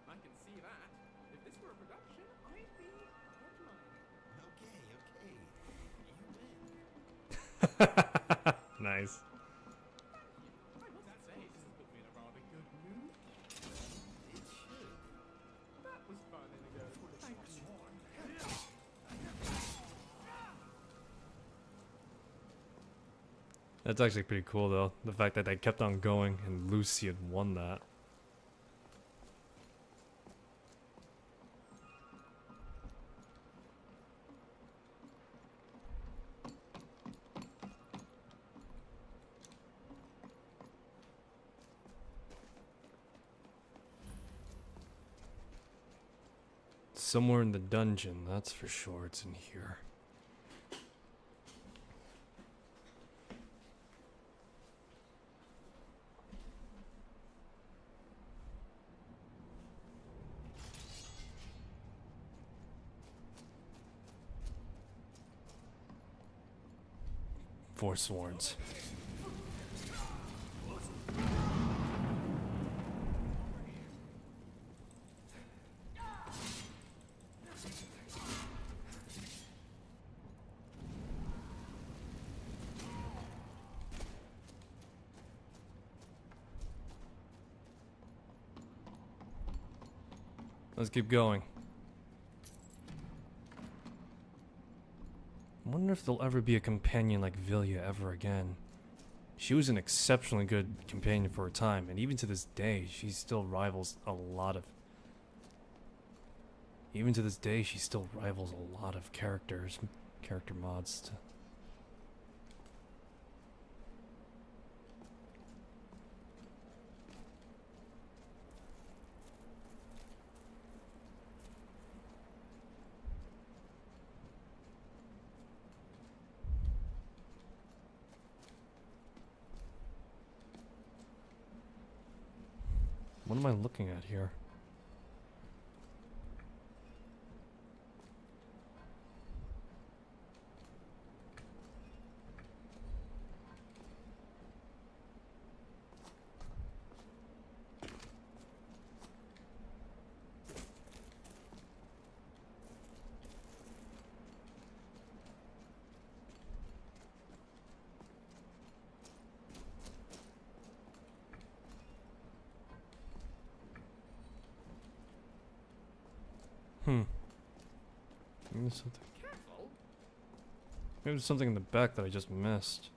I can see that. If this were a production, I'd be headlining. Okay. You win. Nice. I must say, this has put me in a rather good mood. It should. That was fun, Inigo. Thank you. That's actually pretty cool, though. The fact that they kept on going and Lucy had won that. Somewhere in the dungeon, that's for sure. It's in here. Forsworns. Let's keep going. I wonder if there'll ever be a companion like Vilya ever again. She was an exceptionally good companion for her time, and even to this day, she still rivals a lot of... Even to this day, she still rivals a lot of character mods. What am I looking at here? Maybe something. Maybe there's something in the back that I just missed.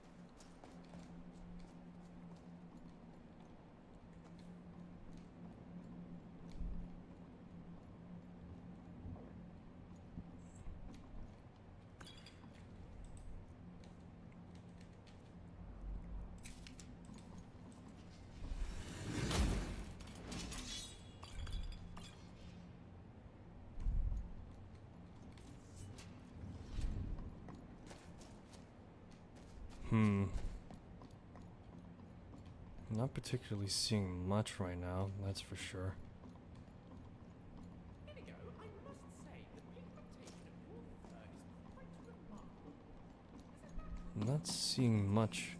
Not particularly seeing much right now, that's for sure. Inigo, I must say that the interpretation of your fur is quite remarkable. Not seeing much.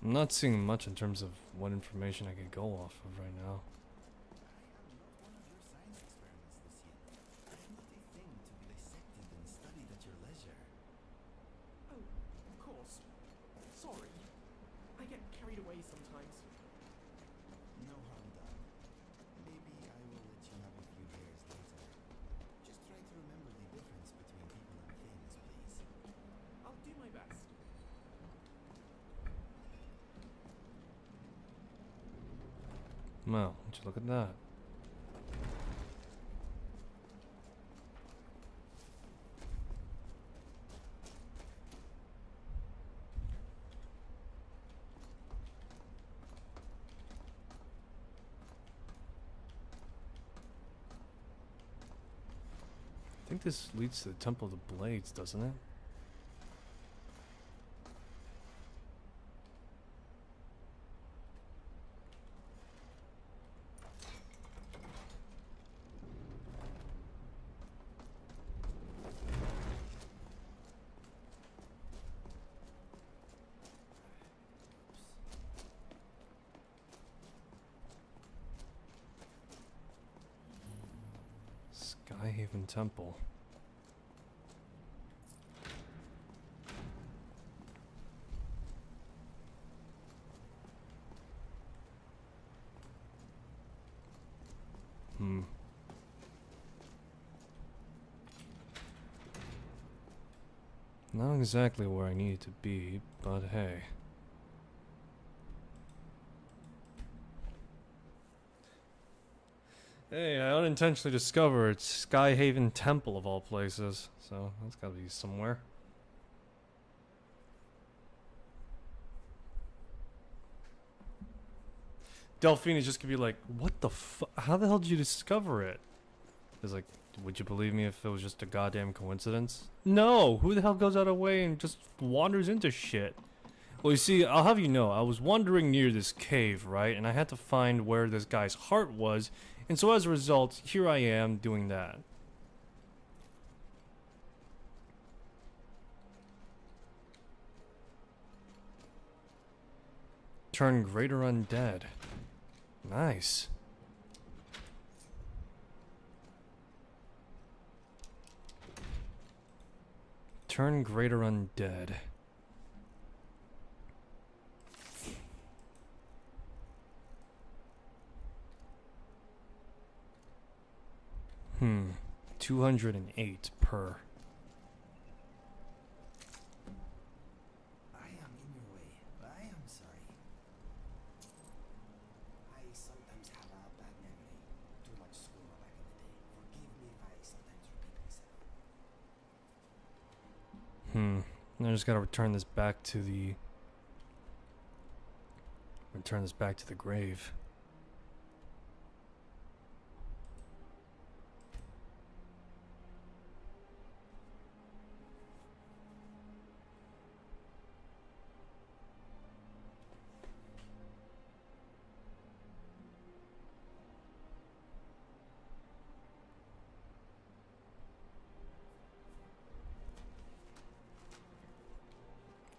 I'm not seeing much in terms of what information I could go off of right now. Well, would you look at that? I think this leads to the Temple of the Blades, doesn't it? Skyhaven Temple. Not exactly where I need to be, but hey. Hey, I unintentionally discovered Skyhaven Temple of all places, so that's gotta be somewhere. Delphine is just gonna be like, what the fuck? How the hell did you discover it? It's like, would you believe me if it was just a goddamn coincidence? No! Who the hell goes out of the way and just wanders into shit? Well, you see, I'll have you know, I was wandering near this cave, right? And I had to find where this guy's heart was. And so as a result, here I am doing that. Turn greater undead. Nice. Turn greater undead. Hmm. 208 per. I am in your way. I am sorry. I sometimes have a bad memory. Too much school back in the day. Forgive me if I sometimes repeat myself. I just gotta return this back to the... Return this back to the grave.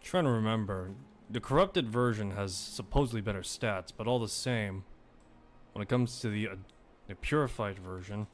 Trying to remember. The corrupted version has supposedly better stats, but all the same, when it comes to the purified version,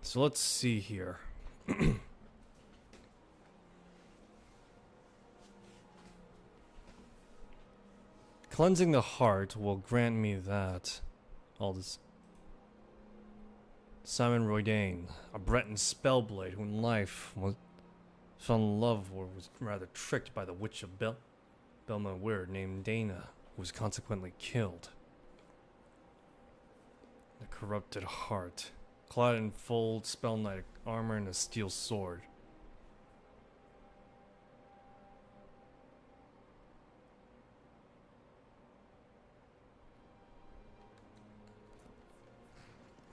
So let's see here. Cleansing the heart will grant me that. All this. Simon Roydane, a Breton spellblade who in life fell in love or was rather tricked by the witch of Belmont Weird named Dana, who was consequently killed. The corrupted heart. Clad in full spell knight armor and a steel sword.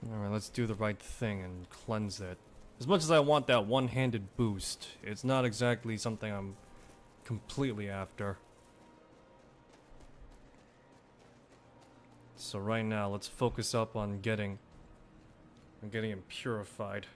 Alright, let's do the right thing and cleanse it. As much as I want that one-handed boost, it's not exactly something I'm completely after. So right now, let's focus up on getting him purified.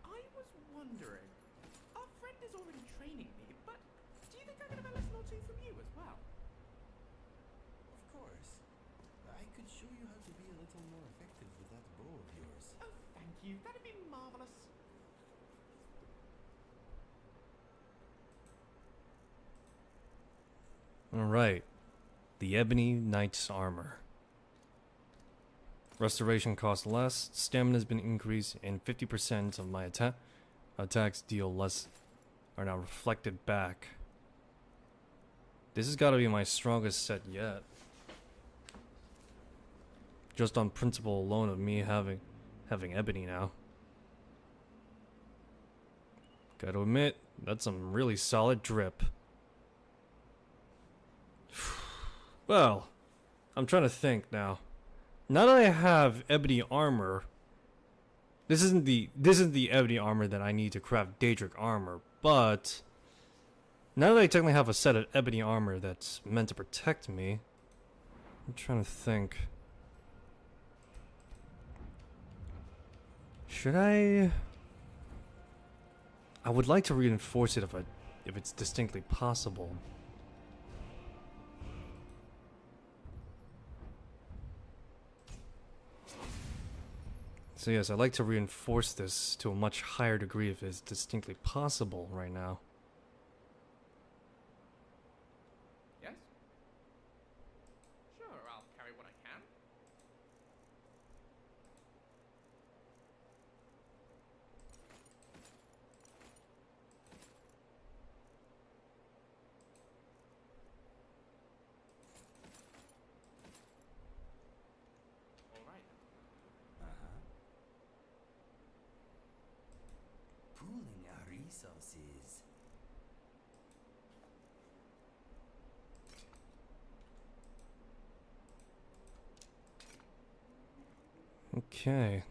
I was wondering. Our friend is already training me, but do you think I could have a lesson or two from you as well? Of course. I could show you how to be a little more effective with that bow of yours. Oh, thank you. That'd be marvelous. Alright. The Ebony Knight's Armor. Restoration costs less, stamina has been increased, and 50% of my attacks deal less are now reflected back. This has got to be my strongest set yet. Just on principle alone of me having ebony now. Gotta admit, that's some really solid drip. Well, I'm trying to think now. Now that I have ebony armor, this isn't the ebony armor that I need to craft Daedric armor, but now that I technically have a set of ebony armor that's meant to protect me, I'm trying to think. Should I would like to reinforce it if it's distinctly possible. So yes, I'd like to reinforce this to a much higher degree if it's distinctly possible right now. Yes? Sure, I'll carry what I can. All right. Pooling our resources. Okay.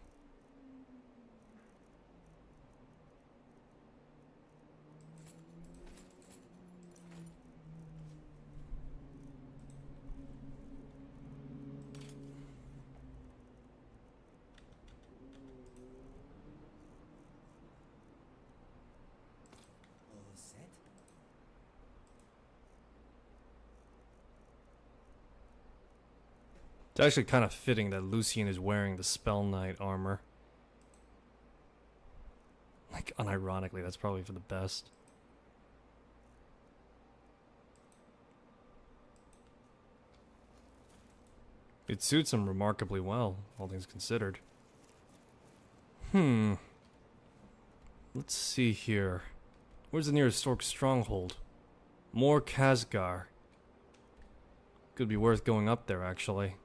It's actually kind of fitting that Lucian is wearing the Spell Knight armor. Like, unironically, that's probably for the best. It suits him remarkably well, all things considered. Let's see here. Where's the nearest Orc stronghold? More Khazgar. Could be worth going up there, actually.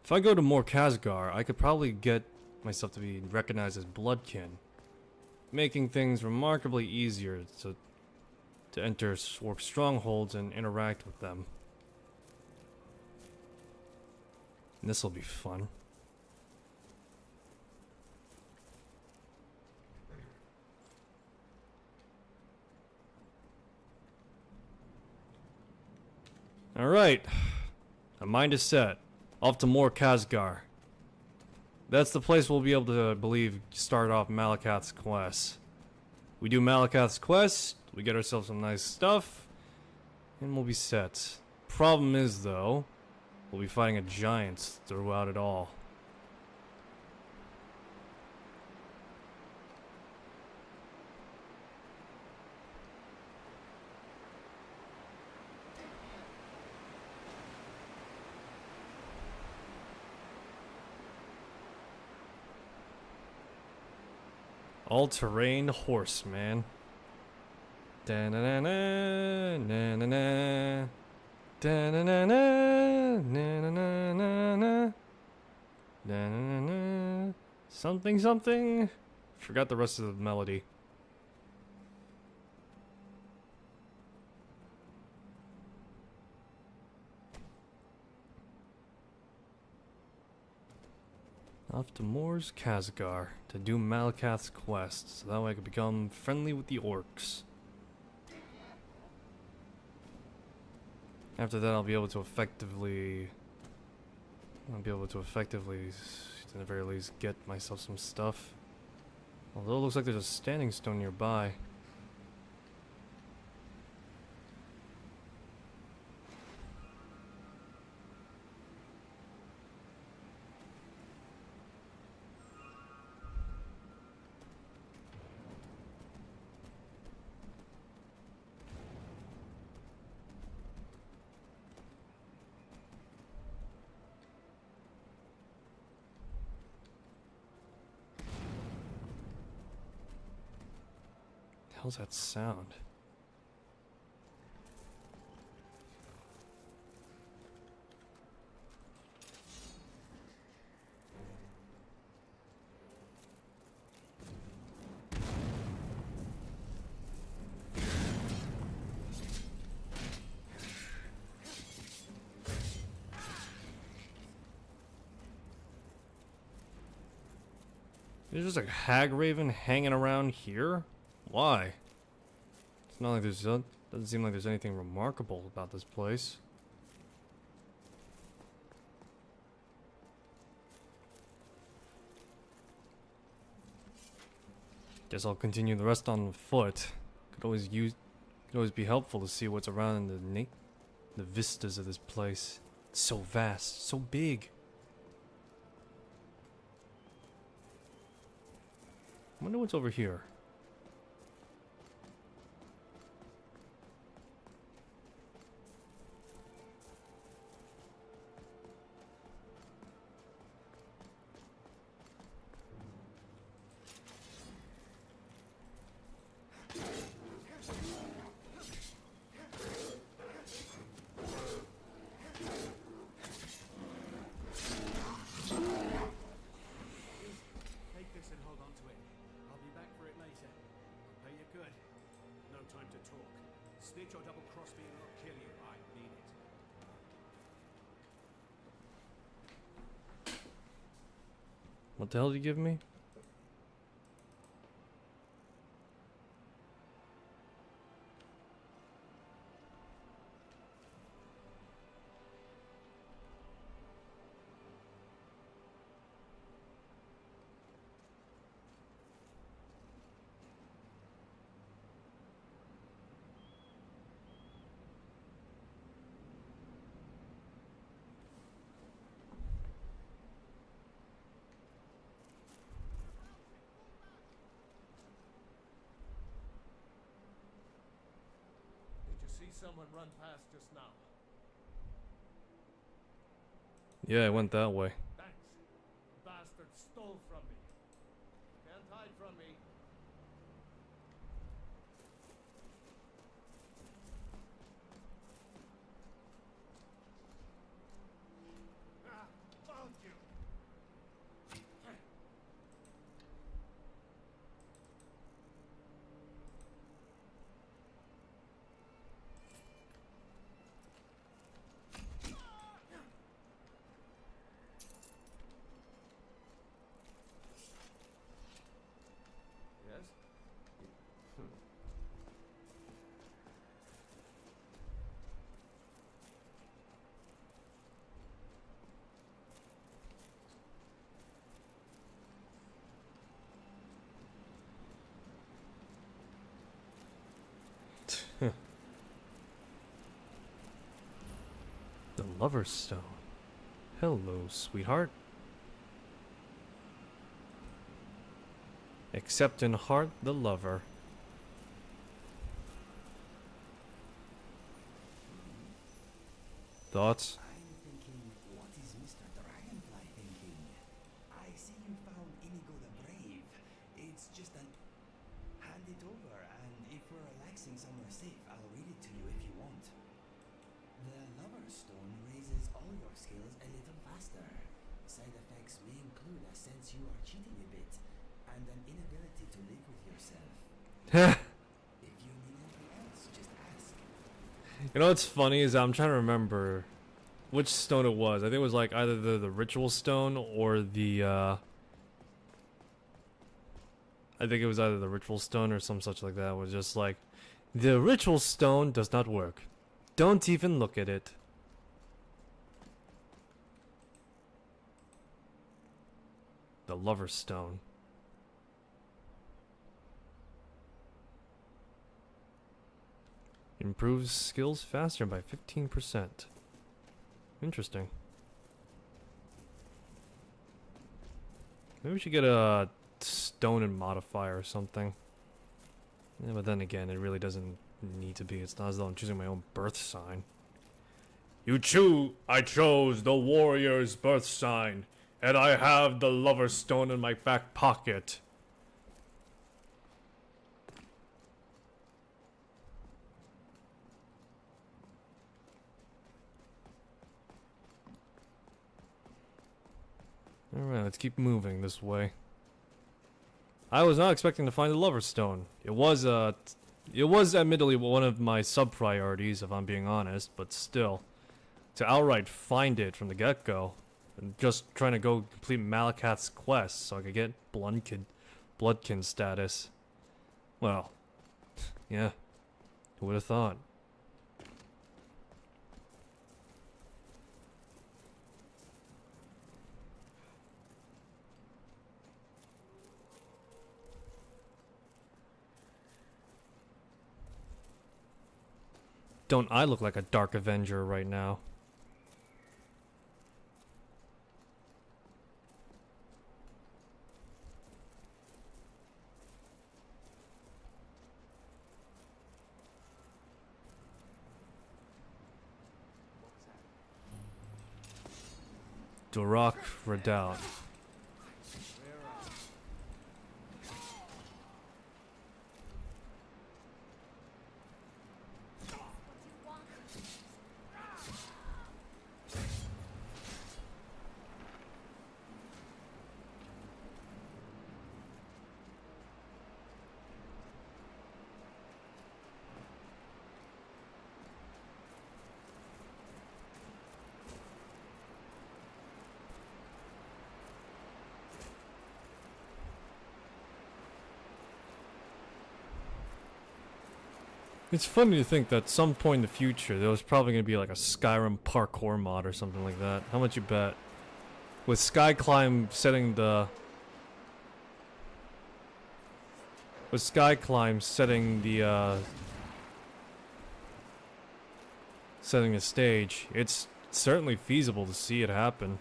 If I go to More Khazgar, I could probably get myself to be recognized as Bloodkin, making things remarkably easier to enter Orc strongholds and interact with them. This'll be fun. Alright. My mind is set. Off to More Khazgar. That's the place we'll be able to, I believe, start off Malakath's quest. We do Malakath's quest, we get ourselves some nice stuff, and we'll be set. Problem is, though, we'll be fighting a giant throughout it all. All-terrain horse, man. Da-na-na-na, na-na-na. Da-na-na-na, na-na-na-na-na. Da-na-na-na. Something, something. Forgot the rest of the melody. Off to Moore's Khazgar to do Malakath's quest, so that way I can become friendly with the orcs. After that, I'll be able to effectively, to the very least, get myself some stuff. Although it looks like there's a standing stone nearby. How's that sound? There's just a hag raven hanging around here? Why? It's not like there's doesn't seem like there's anything remarkable about this place. Guess I'll continue the rest on foot. Could always be helpful to see what's around in the vistas of this place. It's so vast, so big. I wonder what's over here. Snitch or double cross me and I'll kill you. I mean it. What the hell did you give me? see someone run past just now. Yeah, I went that way. Thanks. The bastard stole from me. Can't hide from me. Ah, found you. Yes? The Lover's Stone. Hello, sweetheart. Accept in heart the lover. Thoughts? I'm thinking, what is Mr. Dragonfly thinking? I see you found Inigo the Brave. It's just an... Hand it over, and if we're relaxing somewhere safe, I'll read it to you if you want. The Lover's Stone raises all your skills a little faster. Side effects may include a sense you are cheating a bit, and an inability to live with yourself. If you need anything else, just ask. You know what's funny is I'm trying to remember which stone it was. I think it was like either the ritual stone or the I think it was either the ritual stone or some such like that. It was just like, the ritual stone does not work. Don't even look at it. The Lover's Stone. Improves skills faster by 15%. Interesting. Maybe we should get a stone and modifier or something. Yeah, but then again, it really doesn't need to be. It's not as though I'm choosing my own birth sign. I chose the warrior's birth sign, and I have the Lover's Stone in my back pocket. Alright, let's keep moving this way. I was not expecting to find the Lover's Stone. It was admittedly one of my sub-priorities, if I'm being honest, but still. To outright find it from the get-go, and just trying to go complete Malakath's quest so I could get Bloodkin status. Well, yeah, who would have thought? Don't I look like a Dark Avenger right now? Durak Redoubt. It's funny to think that at some point in the future there was probably going to be like a Skyrim parkour mod or something like that. How much you bet? With Skyclimb setting the... With Skyclimb setting the stage, it's certainly feasible to see it happen.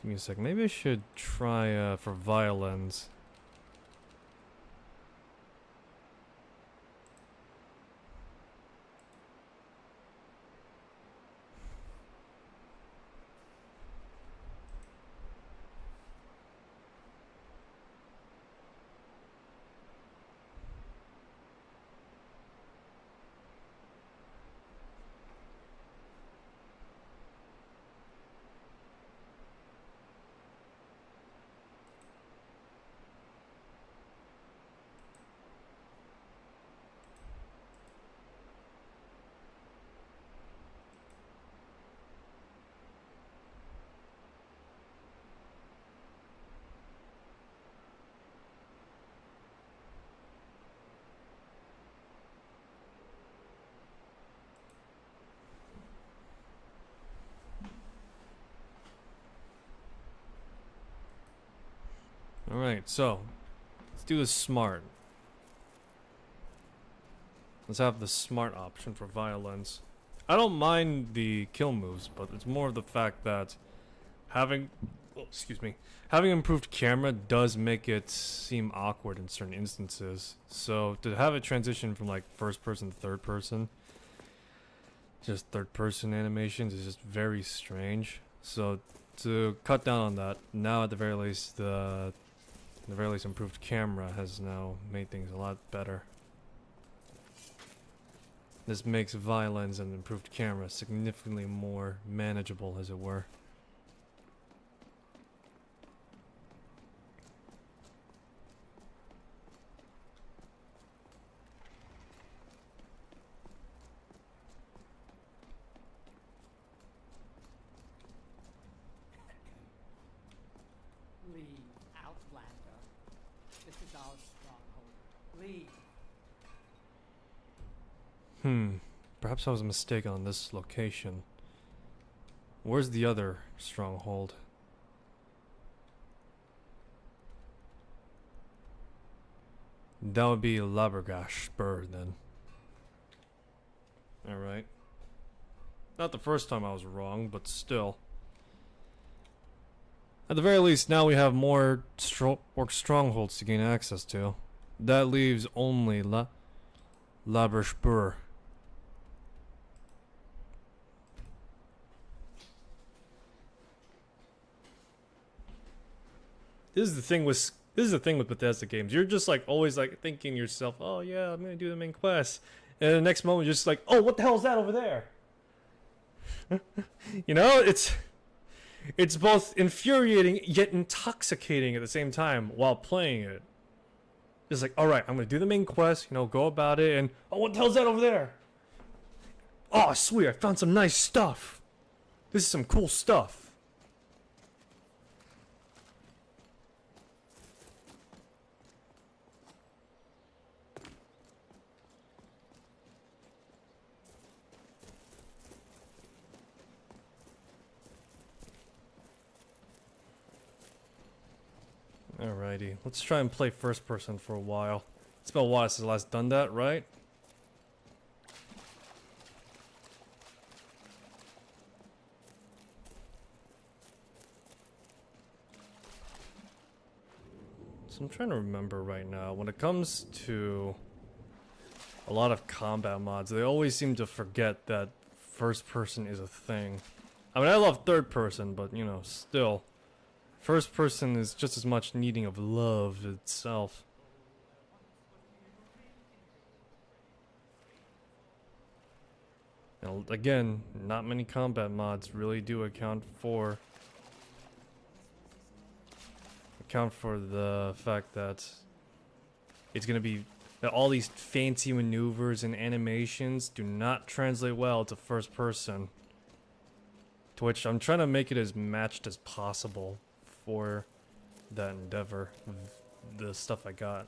Give me a sec. Maybe I should try for violins. Alright, so let's do the smart. Let's have the smart option for violence. I don't mind the kill moves, but it's more of the fact that having having improved camera does make it seem awkward in certain instances. So to have it transition from like first person to third person, just third person animations is just very strange. So to cut down on that, now at the very least improved camera has now made things a lot better. This makes violence and improved camera significantly more manageable, as it were. Leave, Outlander. This is our stronghold. Leave. Perhaps I was mistaken on this location. Where's the other stronghold? That would be Labergash Spur then. Alright. Not the first time I was wrong, but still. At the very least, now we have more strongholds to gain access to. That leaves only Laberspur. This is the thing with Bethesda games. You're just like always like thinking to yourself, "Oh yeah, I'm gonna do the main quest," and the next moment you're just like, "Oh, what the hell is that over there?" You know, it's both infuriating yet intoxicating at the same time while playing it. It's like, all right, I'm gonna do the main quest, you know, go about it, and oh, what the hell's that over there? Oh, sweet, I found some nice stuff. This is some cool stuff. Alrighty, let's try and play first person for a while. It's been a while since I last done that, right? So I'm trying to remember right now, when it comes to a lot of combat mods, they always seem to forget that first person is a thing. I mean, I love third person, but you know, still. First person is just as much needing of love itself. Now, again, not many combat mods really do account for the fact that it's gonna be that all these fancy maneuvers and animations do not translate well to first person. To which I'm trying to make it as matched as possible for that endeavor, the stuff I got.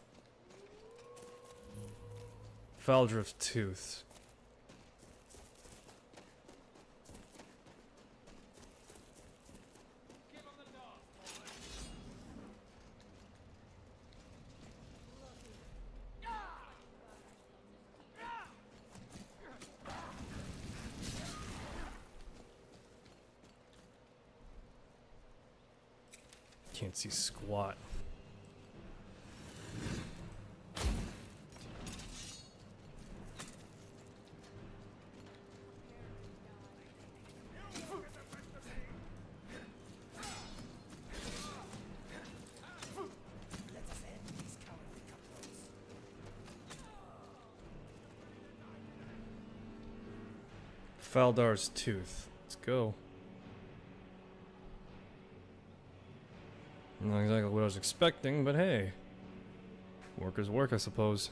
Faldrift Tooth. Can't see squat. Faldar's tooth. Let's go. Not exactly what I was expecting, but hey. Work is work, I suppose.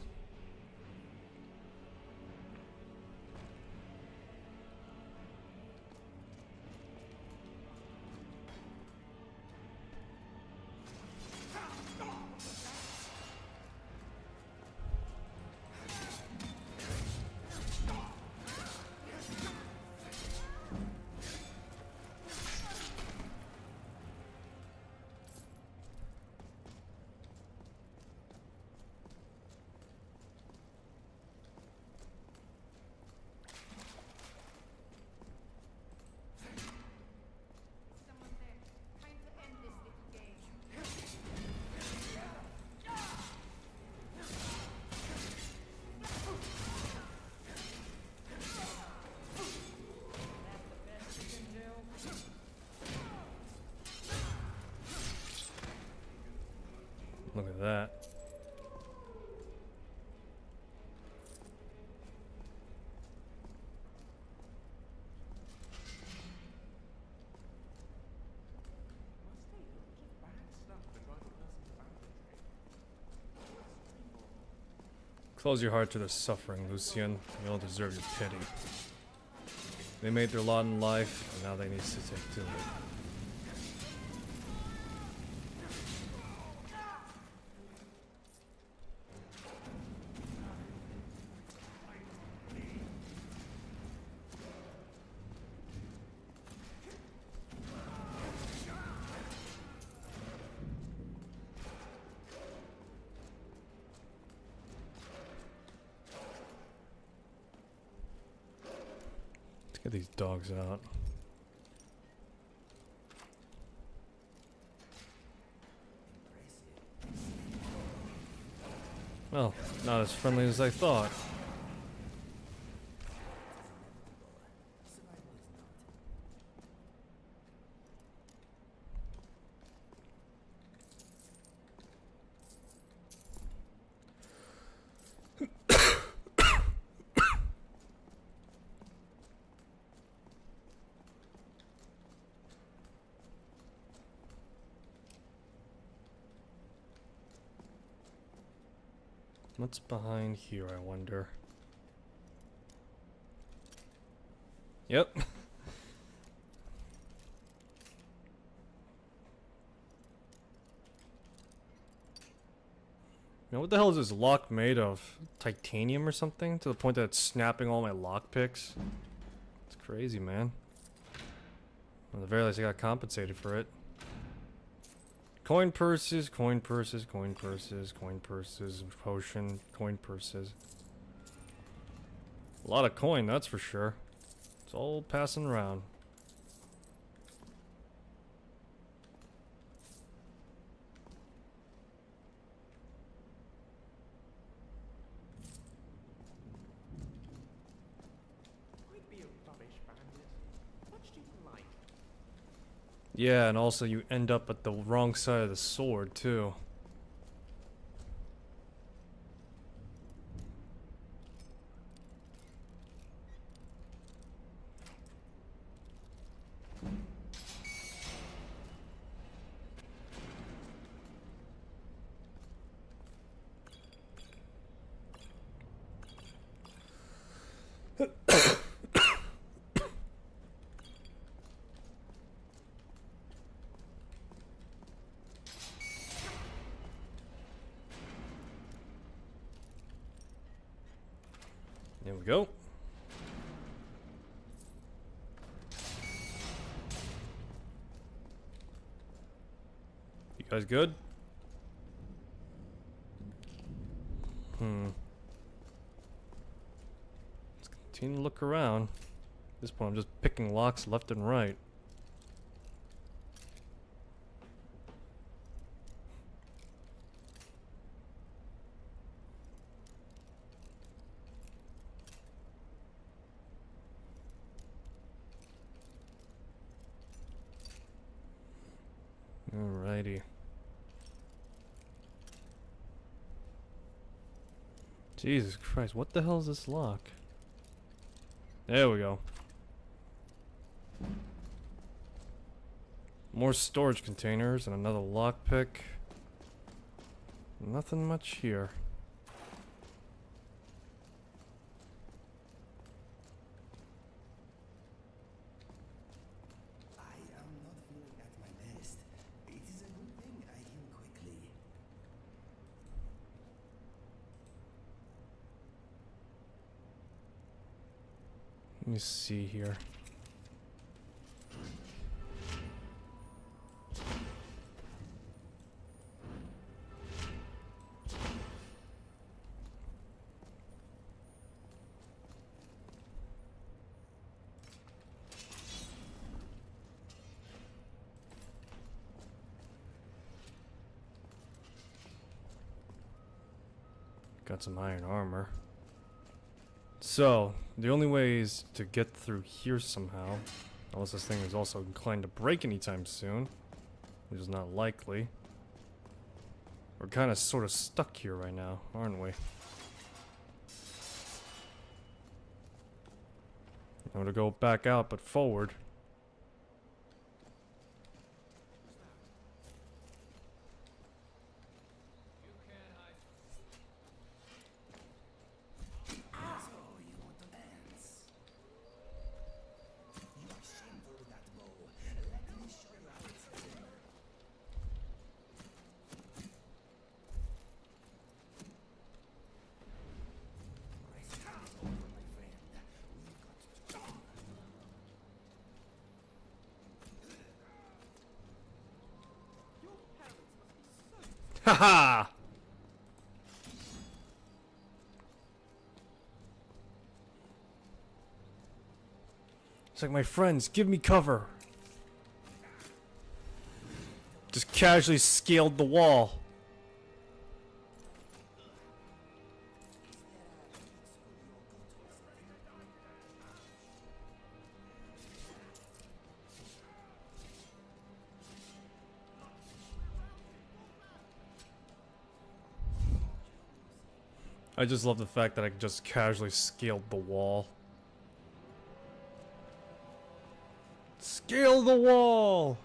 Look at that. Close your heart to their suffering, Lucian. You don't deserve your pity. They made their lot in life, and now they need to take to it. Get these dogs out. Well, not as friendly as I thought. What's behind here, I wonder? Yep. Now, what the hell is this lock made of? Titanium or something? To the point that it's snapping all my lockpicks? It's crazy, man. At the very least, I got compensated for it. Coin purses, coin purses, coin purses, coin purses, potion, coin purses. A lot of coin, that's for sure. It's all passing around. I'd be a rubbish bandit. Much too polite. Yeah, and also you end up at the wrong side of the sword, too. There we go. You guys good? Let's continue to look around. At this point, I'm just picking locks left and right. Alrighty. Jesus Christ, what the hell is this lock? There we go. More storage containers and another lockpick. Nothing much here. I am not feeling at my best. It is a good thing I heal quickly. Let me see here. Got some iron armor. So, the only way is to get through here somehow. Unless this thing is also inclined to break anytime soon. Which is not likely. We're kind of sort of stuck here right now, aren't we? I'm gonna go back out, but forward. Haha! It's like, my friends, give me cover. Just casually scaled the wall. I just love the fact that I just casually scaled the wall. Scale the wall!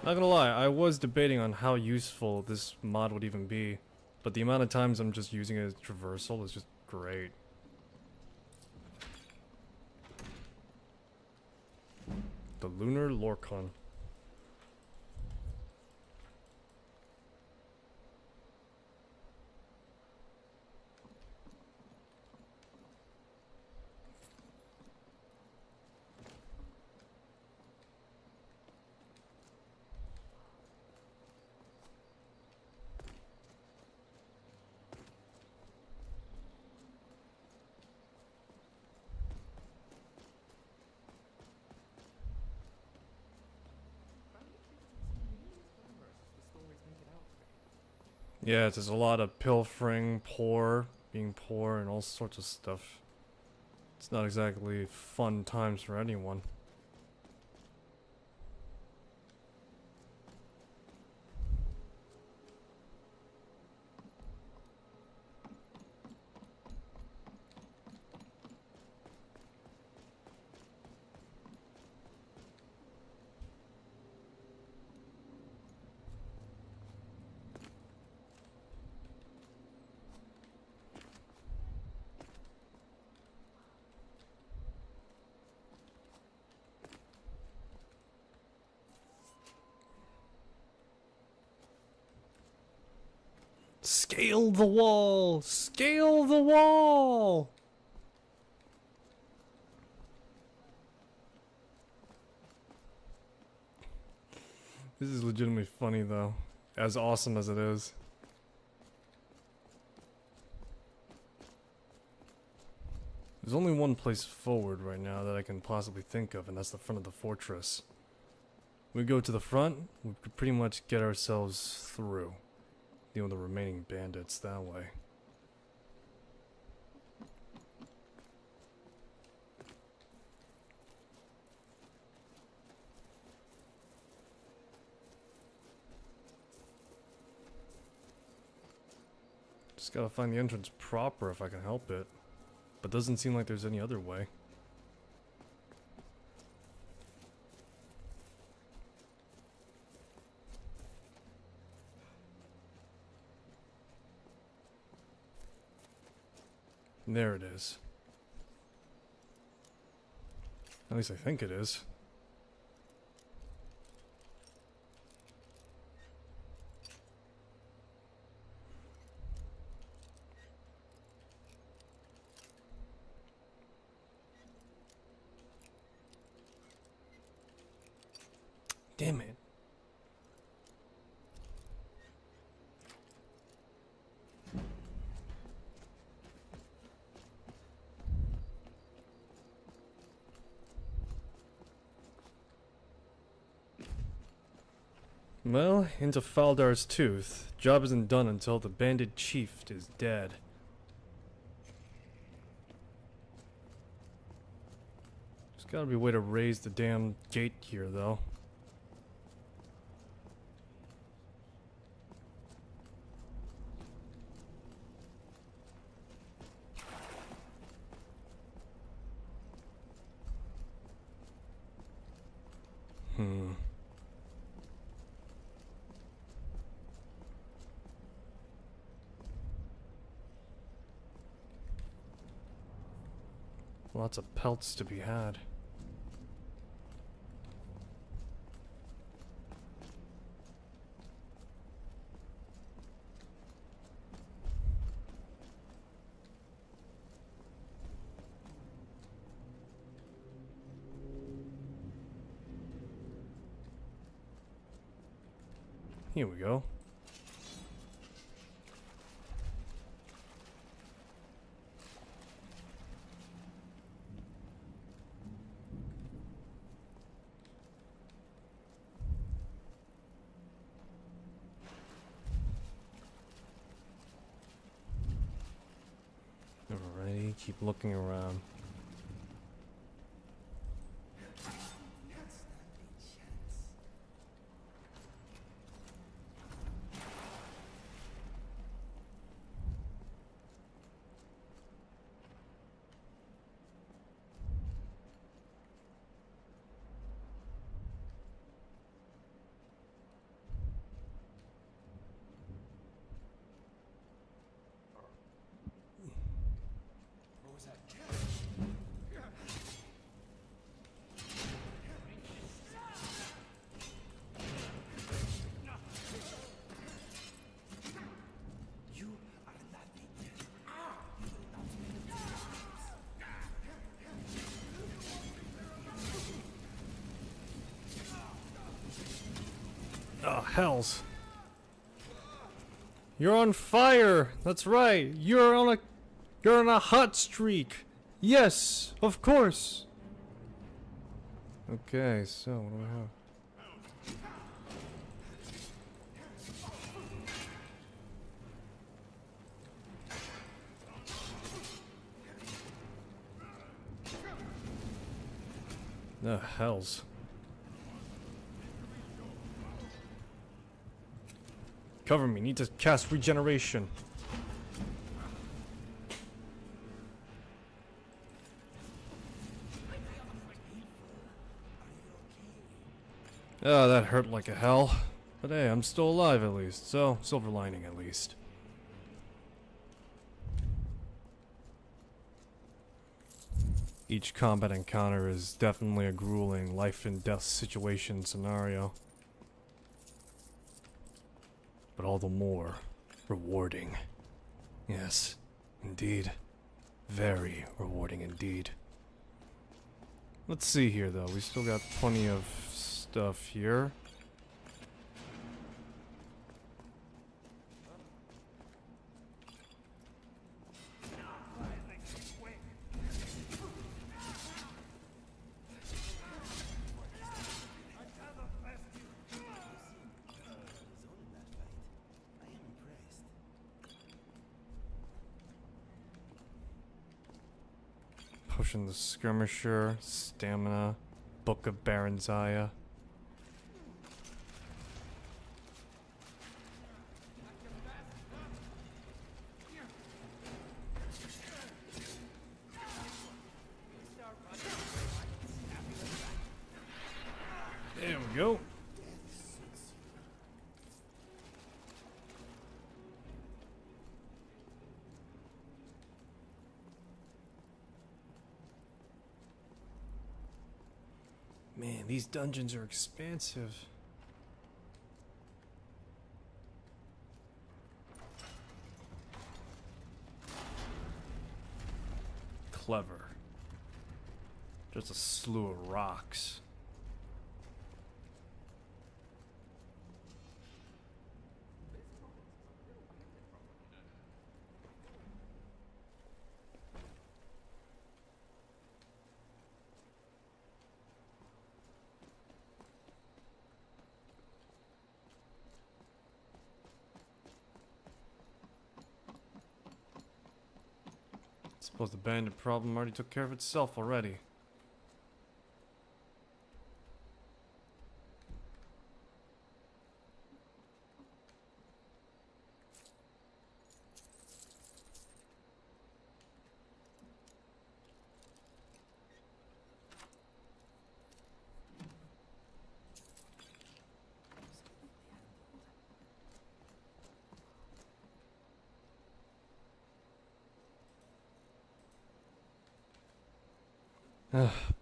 Not gonna lie, I was debating on how useful this mod would even be. But the amount of times I'm just using it as traversal is just great. The Lunar Lorcan. Yeah, there's a lot of pilfering, being poor, and all sorts of stuff. It's not exactly fun times for anyone. Scale the wall! Scale the wall! This is legitimately funny though, as awesome as it is. There's only one place forward right now that I can possibly think of, and that's the front of the fortress. We go to the front, we could pretty much get ourselves through. Deal with the remaining bandits that way. Just gotta find the entrance proper if I can help it. But doesn't seem like there's any other way. There it is. At least I think it is. Damn it. Well, into Faldar's Tooth. Job isn't done until the bandit chief is dead. There's gotta be a way to raise the damn gate here, though. Lots of pelts to be had. Here we go. Alrighty, keep looking around. Oh, hells. You're on fire! That's right! You're on a hot streak! Yes! Of course! Okay, so what do we have? The hells. Cover me, need to cast regeneration. Oh, that hurt like a hell. But hey, I'm still alive at least, so silver lining at least. Each combat encounter is definitely a grueling life and death situation scenario. But all the more rewarding. Yes, indeed. Very rewarding indeed. Let's see here though, we still got plenty of stuff here. potion, the skirmisher, stamina, book of Baronzaya. There we go. Man, these dungeons are expansive. Clever. Just a slew of rocks. Suppose the bandit problem already took care of itself already.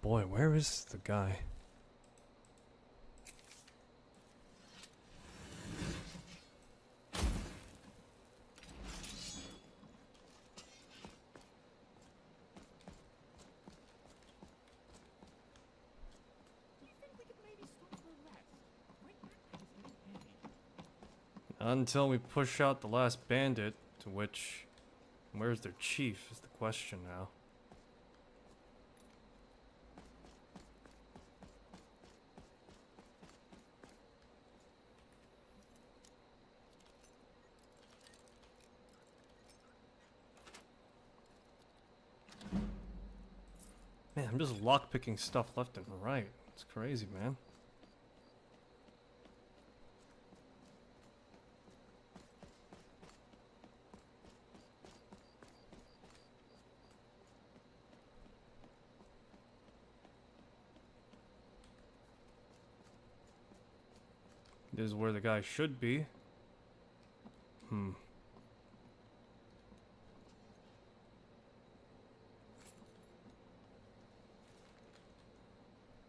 Boy, where is the guy? Until we push out the last bandit, to which... Where's their chief is the question now. Man, I'm just lockpicking stuff left and right. It's crazy, man. This is where the guy should be.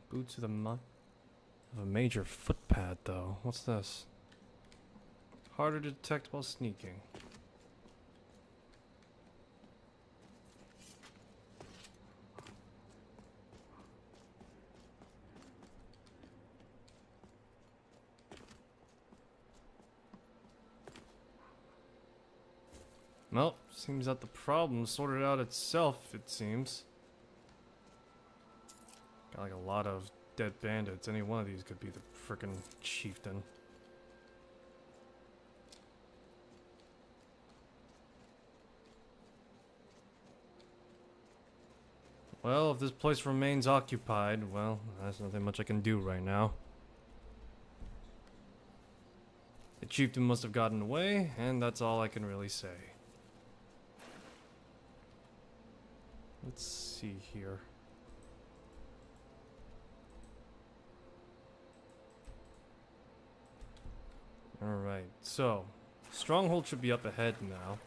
Boots of a major footpad, though. What's this? Harder to detect while sneaking. Well, seems that the problem sorted out itself, it seems. Got like a lot of dead bandits. Any one of these could be the frickin' chieftain. Well, if this place remains occupied, well, there's nothing much I can do right now. The chieftain must have gotten away, and that's all I can really say. Let's see here. Alright, so Stronghold should be up ahead now.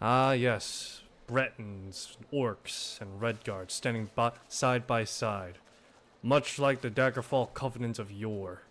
Ah, yes. Bretons, Orcs, and Redguards standing side by side. Much like the Daggerfall Covenant of yore.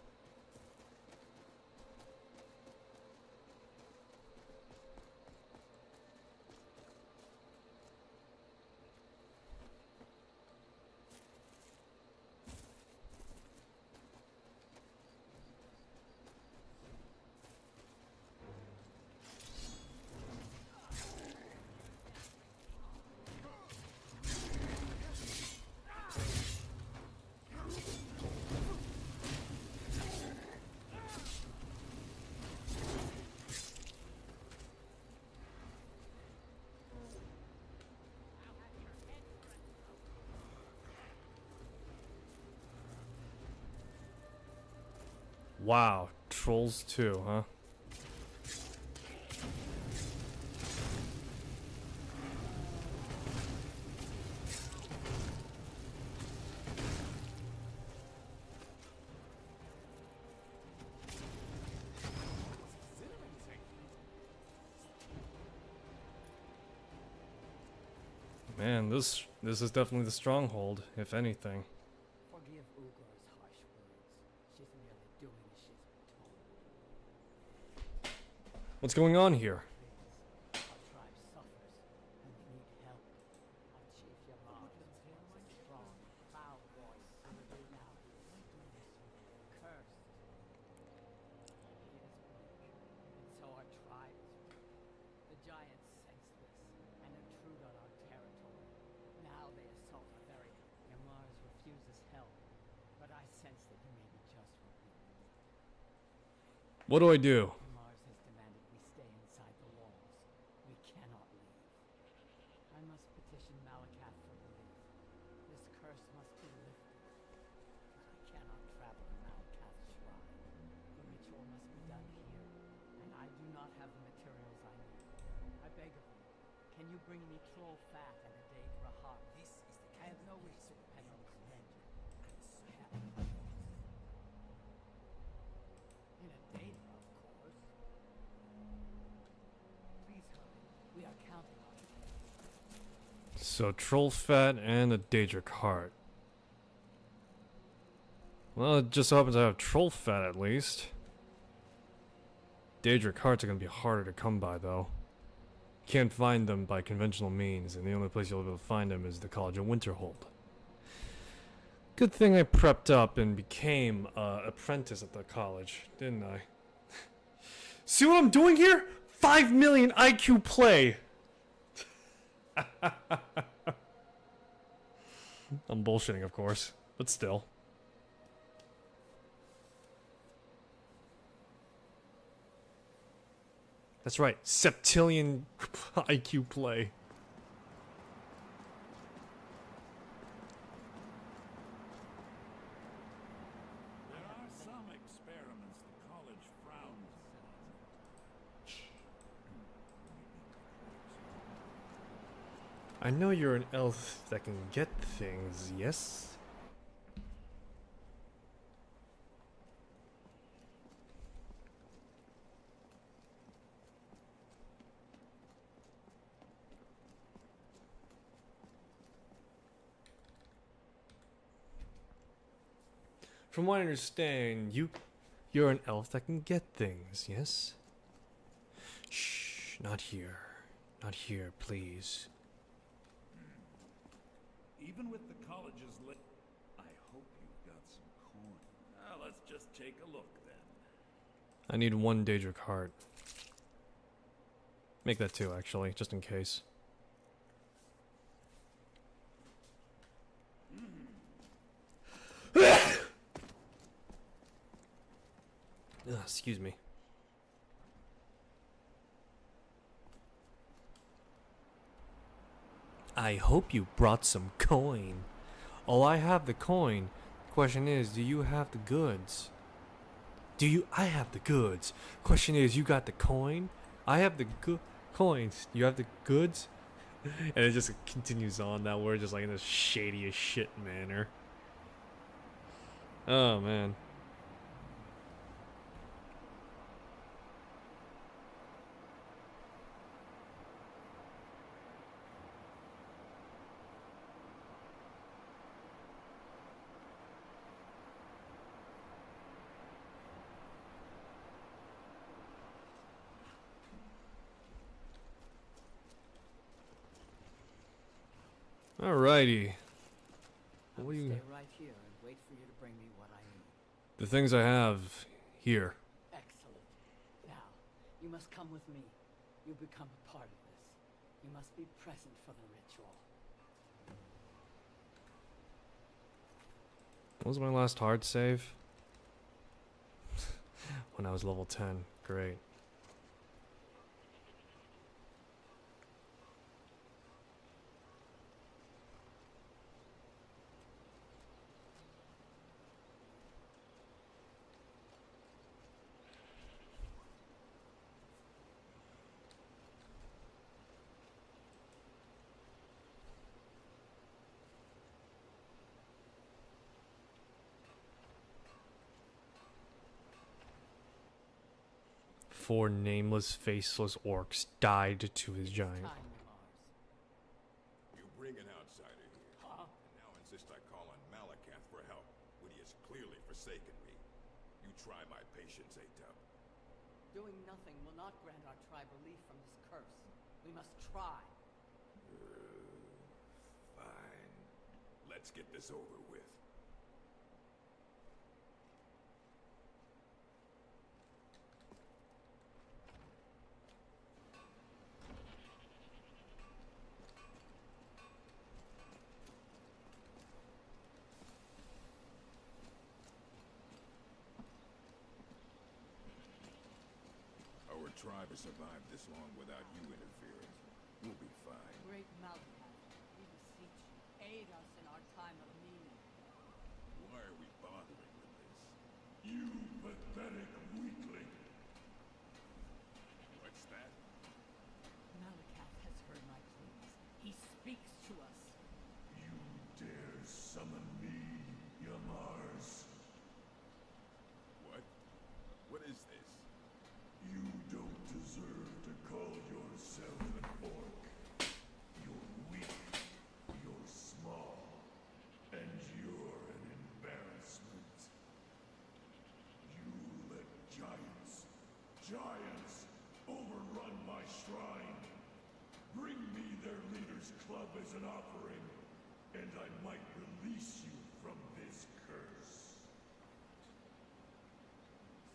Wow, Trolls 2, huh? Man, this is definitely the stronghold, if anything. Forgive Ugor's harsh words. She's merely doing as she's been told. What's going on here? Our tribe suffers, and we need help. Our chief Yamar is once a strong, proud voice. Now he is cursed. He is weak, and so our tribe is weak. The giants sense this, and intrude on our territory. Now they assault our very Yamars refuses help, but I sense that you may be just what we need. What do I do? Mars has demanded we stay inside the walls. We cannot leave. I must petition Malakath for relief. This curse must be lifted. But I cannot travel to Malakath's shrine. The ritual must be done here, and I do not have the materials I need. I beg of you, can you bring me troll fat and a Daedra heart? This is the I have no wish to depend on this vengeance. I have in a Daedra, of course. Please hurry. We are counting on you. So, troll fat and a Daedric heart. Well, it just so happens I have troll fat at least. Daedric hearts are gonna be harder to come by, though. Can't find them by conventional means, and the only place you'll be able to find them is the College of Winterhold. Good thing I prepped up and became an apprentice at the college, didn't I? See what I'm doing here? 5 million IQ play! I'm bullshitting, of course, but still. That's right, septillion IQ play. There are some experiments the college frowns upon. I know you're an elf that can get things, yes? From what I understand, you're an elf that can get things, yes? Shh, not here. Not here, please. Even with the college's I hope you've got some coin. Let's just take a look then. I need one Daedric heart. Make that two, actually, just in case. Excuse me. I hope you brought some coin. Oh, I have the coin. Question is, do you have the goods? I have the goods. Question is, you got the coin? I have the coins. You have the goods? And it just continues on that word, just like in this shady as shit manner. Oh, man. Alrighty. I will stay right here and wait for you to bring me what I need. The things I have here. Excellent. Now, you must come with me. You become a part of this. You must be present for the ritual. What was my last hard save? When I was level 10. Great. 4 nameless, faceless orcs died to his giant. You bring an outsider here, and now insist I call on Malakath for help when he has clearly forsaken me. You try my patience, Atub. Doing nothing will not grant our tribe relief from this curse. We must try. Fine. Let's get this over with. Our tribe has survived this long without you interfering. We'll be fine. Great Malakath, we beseech you, aid us in our time of need. Why are we bothering with this? You pathetic weakling! What's that? Malakath has heard my pleas. He speaks to us. You dare summon me, Yamars? What? What is this? You don't deserve to call yourself an orc. You're weak, you're small, and you're an embarrassment. You let giants, overrun my shrine. Bring me their leader's club as an offering, and I might release you from this curse.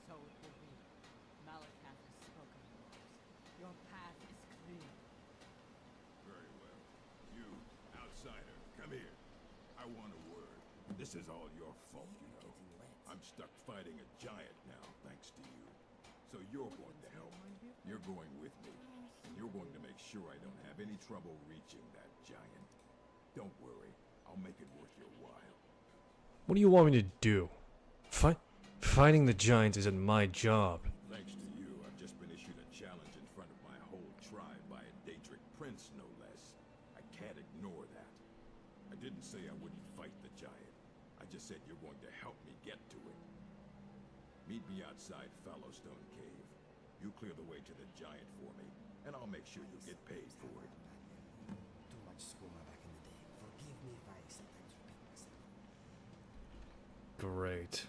So it will be. Malakath has spoken, Lords. Your path is clear. Very well. You, outsider, come here. I want a word. This is all your fault, you know. I'm stuck fighting a giant now, thanks to you. So you're going to help. You're going with me. And you're going to make sure I don't have any trouble reaching that giant. Don't worry. I'll make it worth your while. What do you want me to do? Fighting the giants isn't my job. Thanks to you, I've just been issued a challenge in front of my whole tribe by a Daedric prince, no less. I can't ignore that. I didn't say I wouldn't fight the giant. I just said you're going to help me get to it. Meet me outside Fallowstone Cave. You clear the way to the giant for me, and I'll make sure you get paid for it. Too much skooma back in the day. Forgive me if I sometimes repeat myself. Great.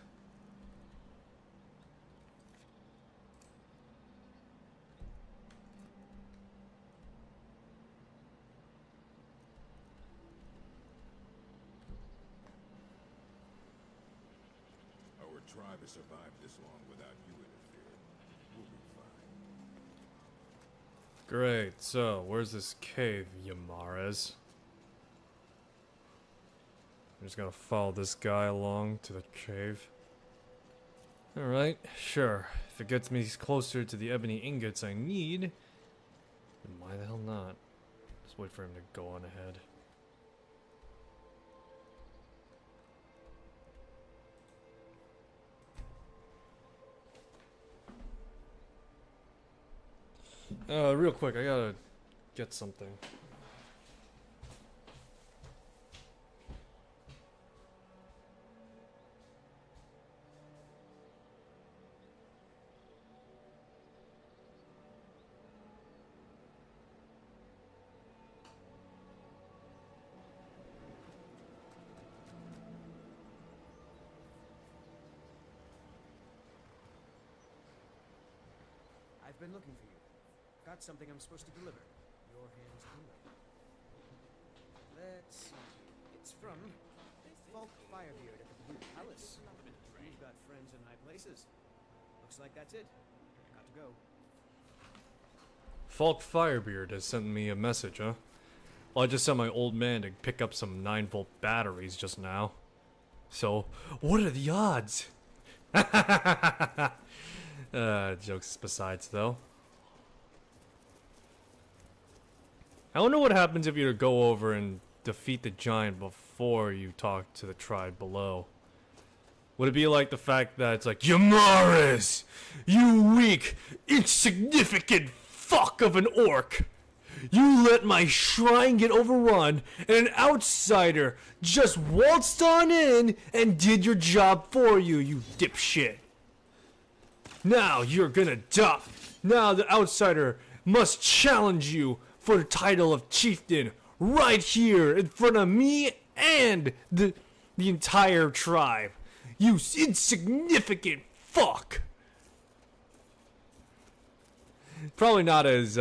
Our tribe has survived this long without you interfering. We'll be fine. Great, so where's this cave, Yamares? I'm just gonna follow this guy along to the cave. Alright, sure. If it gets me closer to the ebony ingots I need, then why the hell not? Just wait for him to go on ahead. Real quick, I gotta get something. I've been looking for you. Got something I'm supposed to deliver. Your hands clean. Let's see. It's from Falk Firebeard at the Blue Palace. You've got friends in high places. Looks like that's it. Got to go. Falk Firebeard has sent me a message, huh? Well, I just sent my old man to pick up some 9-volt batteries just now. So, what are the odds? Jokes besides, though. I wonder what happens if you were to go over and defeat the giant before you talk to the tribe below. Would it be like the fact that it's like, Yamaris, you weak, insignificant fuck of an orc. You let my shrine get overrun, and an outsider just waltzed on in and did your job for you, you dipshit. Now you're gonna die. Now the outsider must challenge you for the title of chieftain right here in front of me and the entire tribe. You insignificant fuck. Probably not as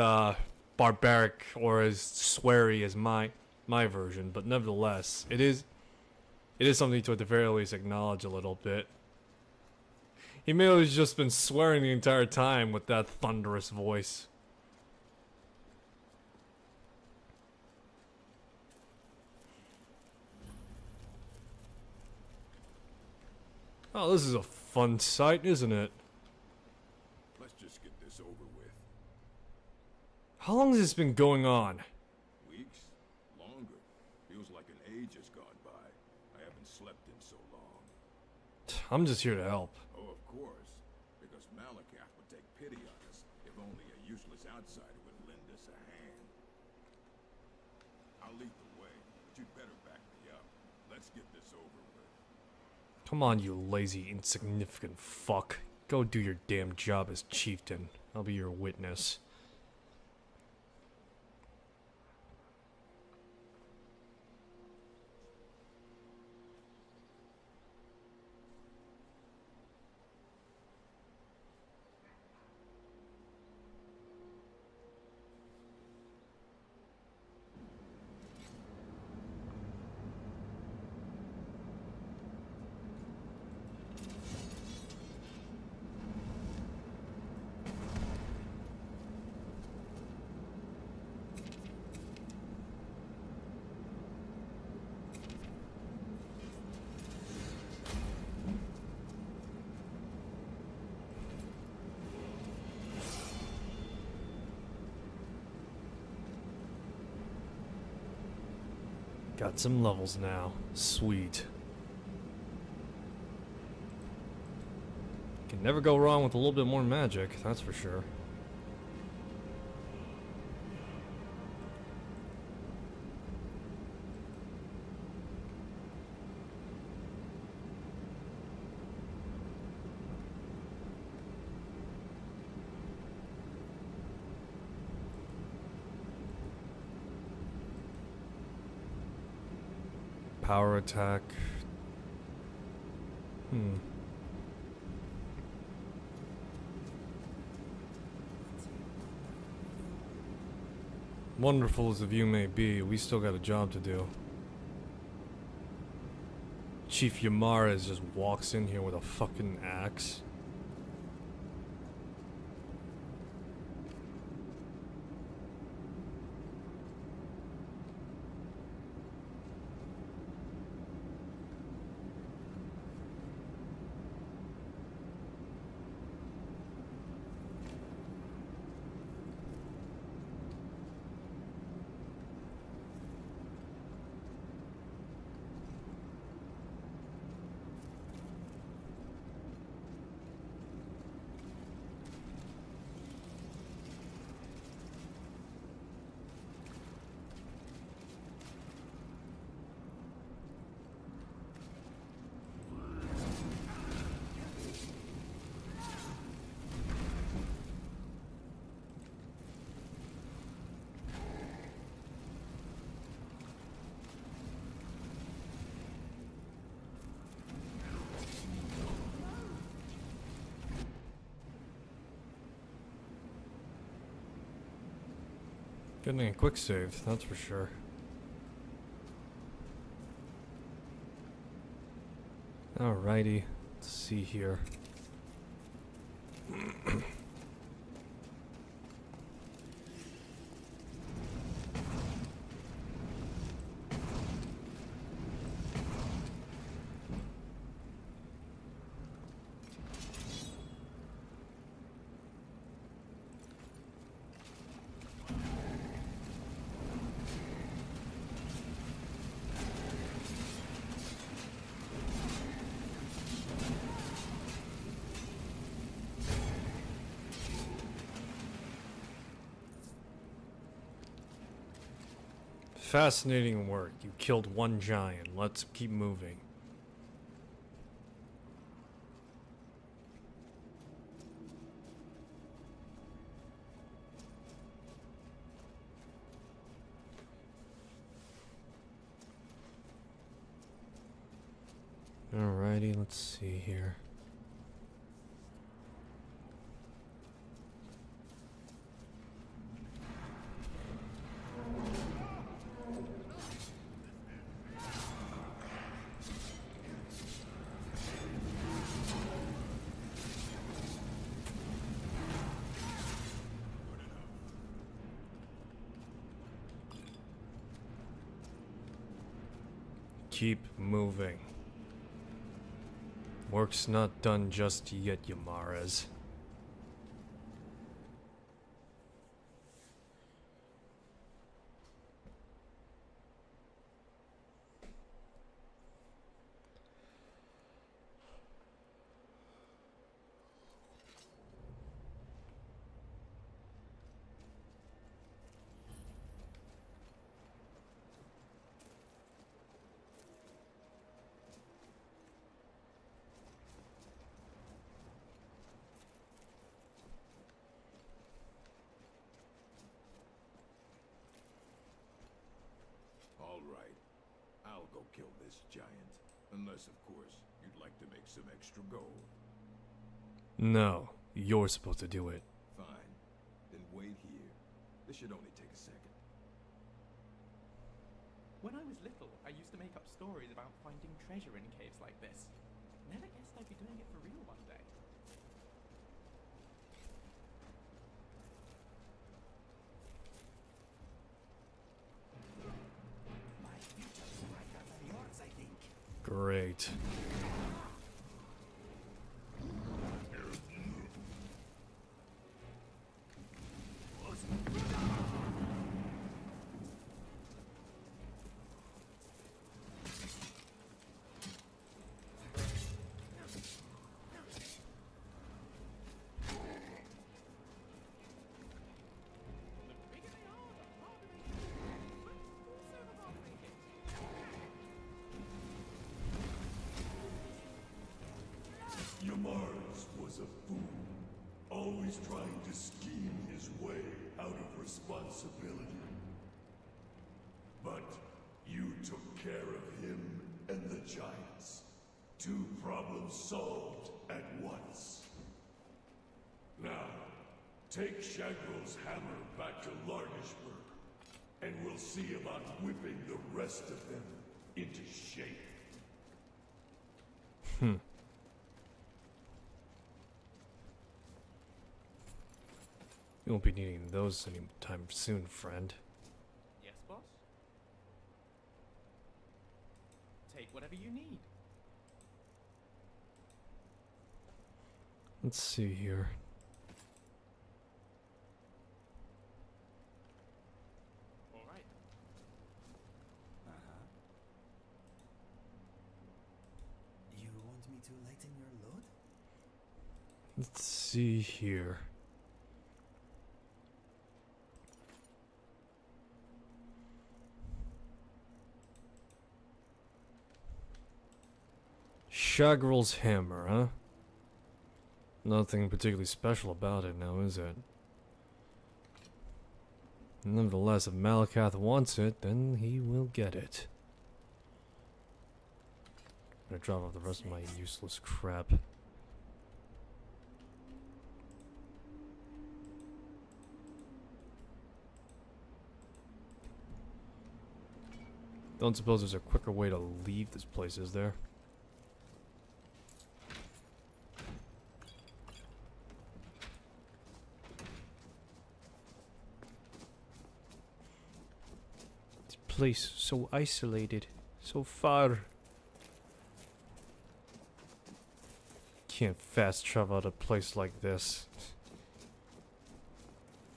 barbaric or as sweary as my version, but nevertheless, it is something to at the very least acknowledge a little bit. He may have just been swearing the entire time with that thunderous voice. Oh, this is a fun sight, isn't it? Let's just get this over with. How long has this been going on? Weeks? Longer. Feels like an age has gone by. I haven't slept in so long. I'm just here to help. Oh, of course. Because Malakath would take pity on us if only a useless outsider would lend us a hand. I'll lead the way, but you'd better back me up. Let's get this over with. Come on, you lazy, insignificant fuck. Go do your damn job as chieftain. I'll be your witness. Got some levels now. Sweet. Can never go wrong with a little bit more magic, that's for sure. Power attack. Wonderful as the view may be, we still got a job to do. Chief Yamaras just walks in here with a fucking axe. Getting a quick save, that's for sure. Alrighty, let's see here. Fascinating work. You killed one giant. Let's keep moving. Alrighty, let's see here. Keep moving. Work's not done just yet, Yamaras. All right. I'll go kill this giant. Unless, of course, you'd like to make some extra gold. No, you're supposed to do it. Fine. Then wait here. This should only take a second. When I was little, I used to make up stories about finding treasure in caves like this. Never guessed I'd be doing it for real one day. Great. Yamaras was a fool, always trying to scheme his way out of responsibility. But you took care of him and the giants. 2 problems solved at once. Now, take Shagrel's hammer back to Largishburg, and we'll see about whipping the rest of them into shape. You won't be needing those anytime soon, friend. Yes, boss? Take whatever you need. Let's see here. All right. You want me to lighten your load? Let's see here. Shagrel's hammer, huh? Nothing particularly special about it now, is it? Nevertheless, if Malakath wants it, then he will get it. I'm gonna drop off the rest of my useless crap. Don't suppose there's a quicker way to leave this place, is there? Place so isolated, so far. Can't fast travel to a place like this.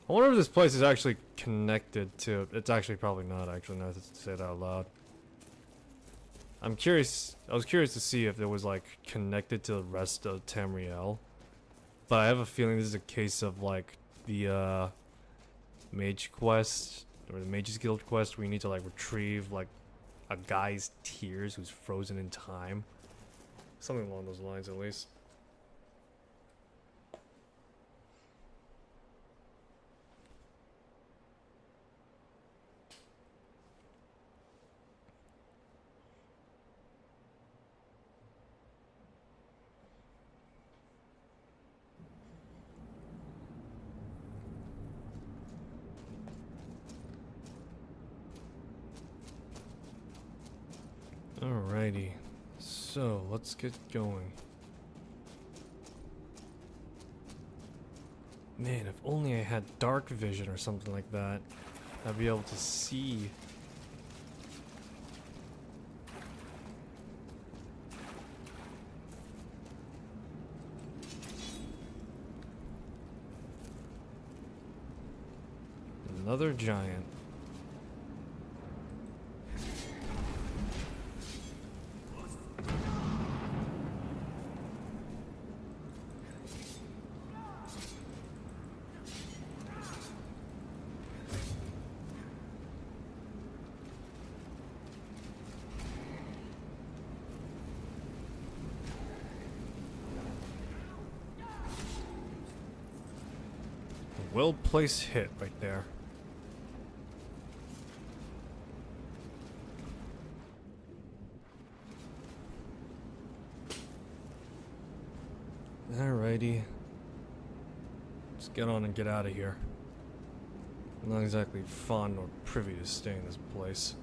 I wonder if this place is actually connected to. It's actually probably not. Actually, now to say it out loud. I'm curious. I was curious to see if it was like connected to the rest of Tamriel, but I have a feeling this is a case of like the mage quest. Or the Mage's Guild quest where you need to like retrieve like a guy's tears who's frozen in time. Something along those lines at least. Alrighty. So, let's get going. Man, if only I had dark vision or something like that, I'd be able to see. Another giant. Well-placed hit right there. Alrighty. Let's get on and get out of here. I'm not exactly fond or privy to stay in this place.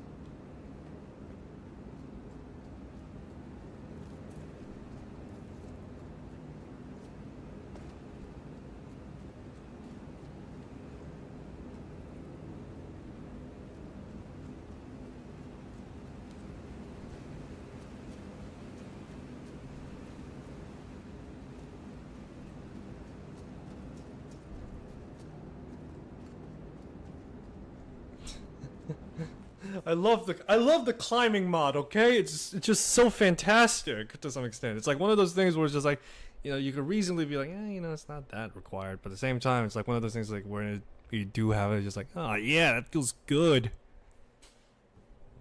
I love the climbing mod, okay? It's just so fantastic to some extent. It's like one of those things where it's just like, you know, you could reasonably be like, you know, it's not that required, but at the same time, it's like one of those things like where you do have it, it's just like, oh yeah, that feels good.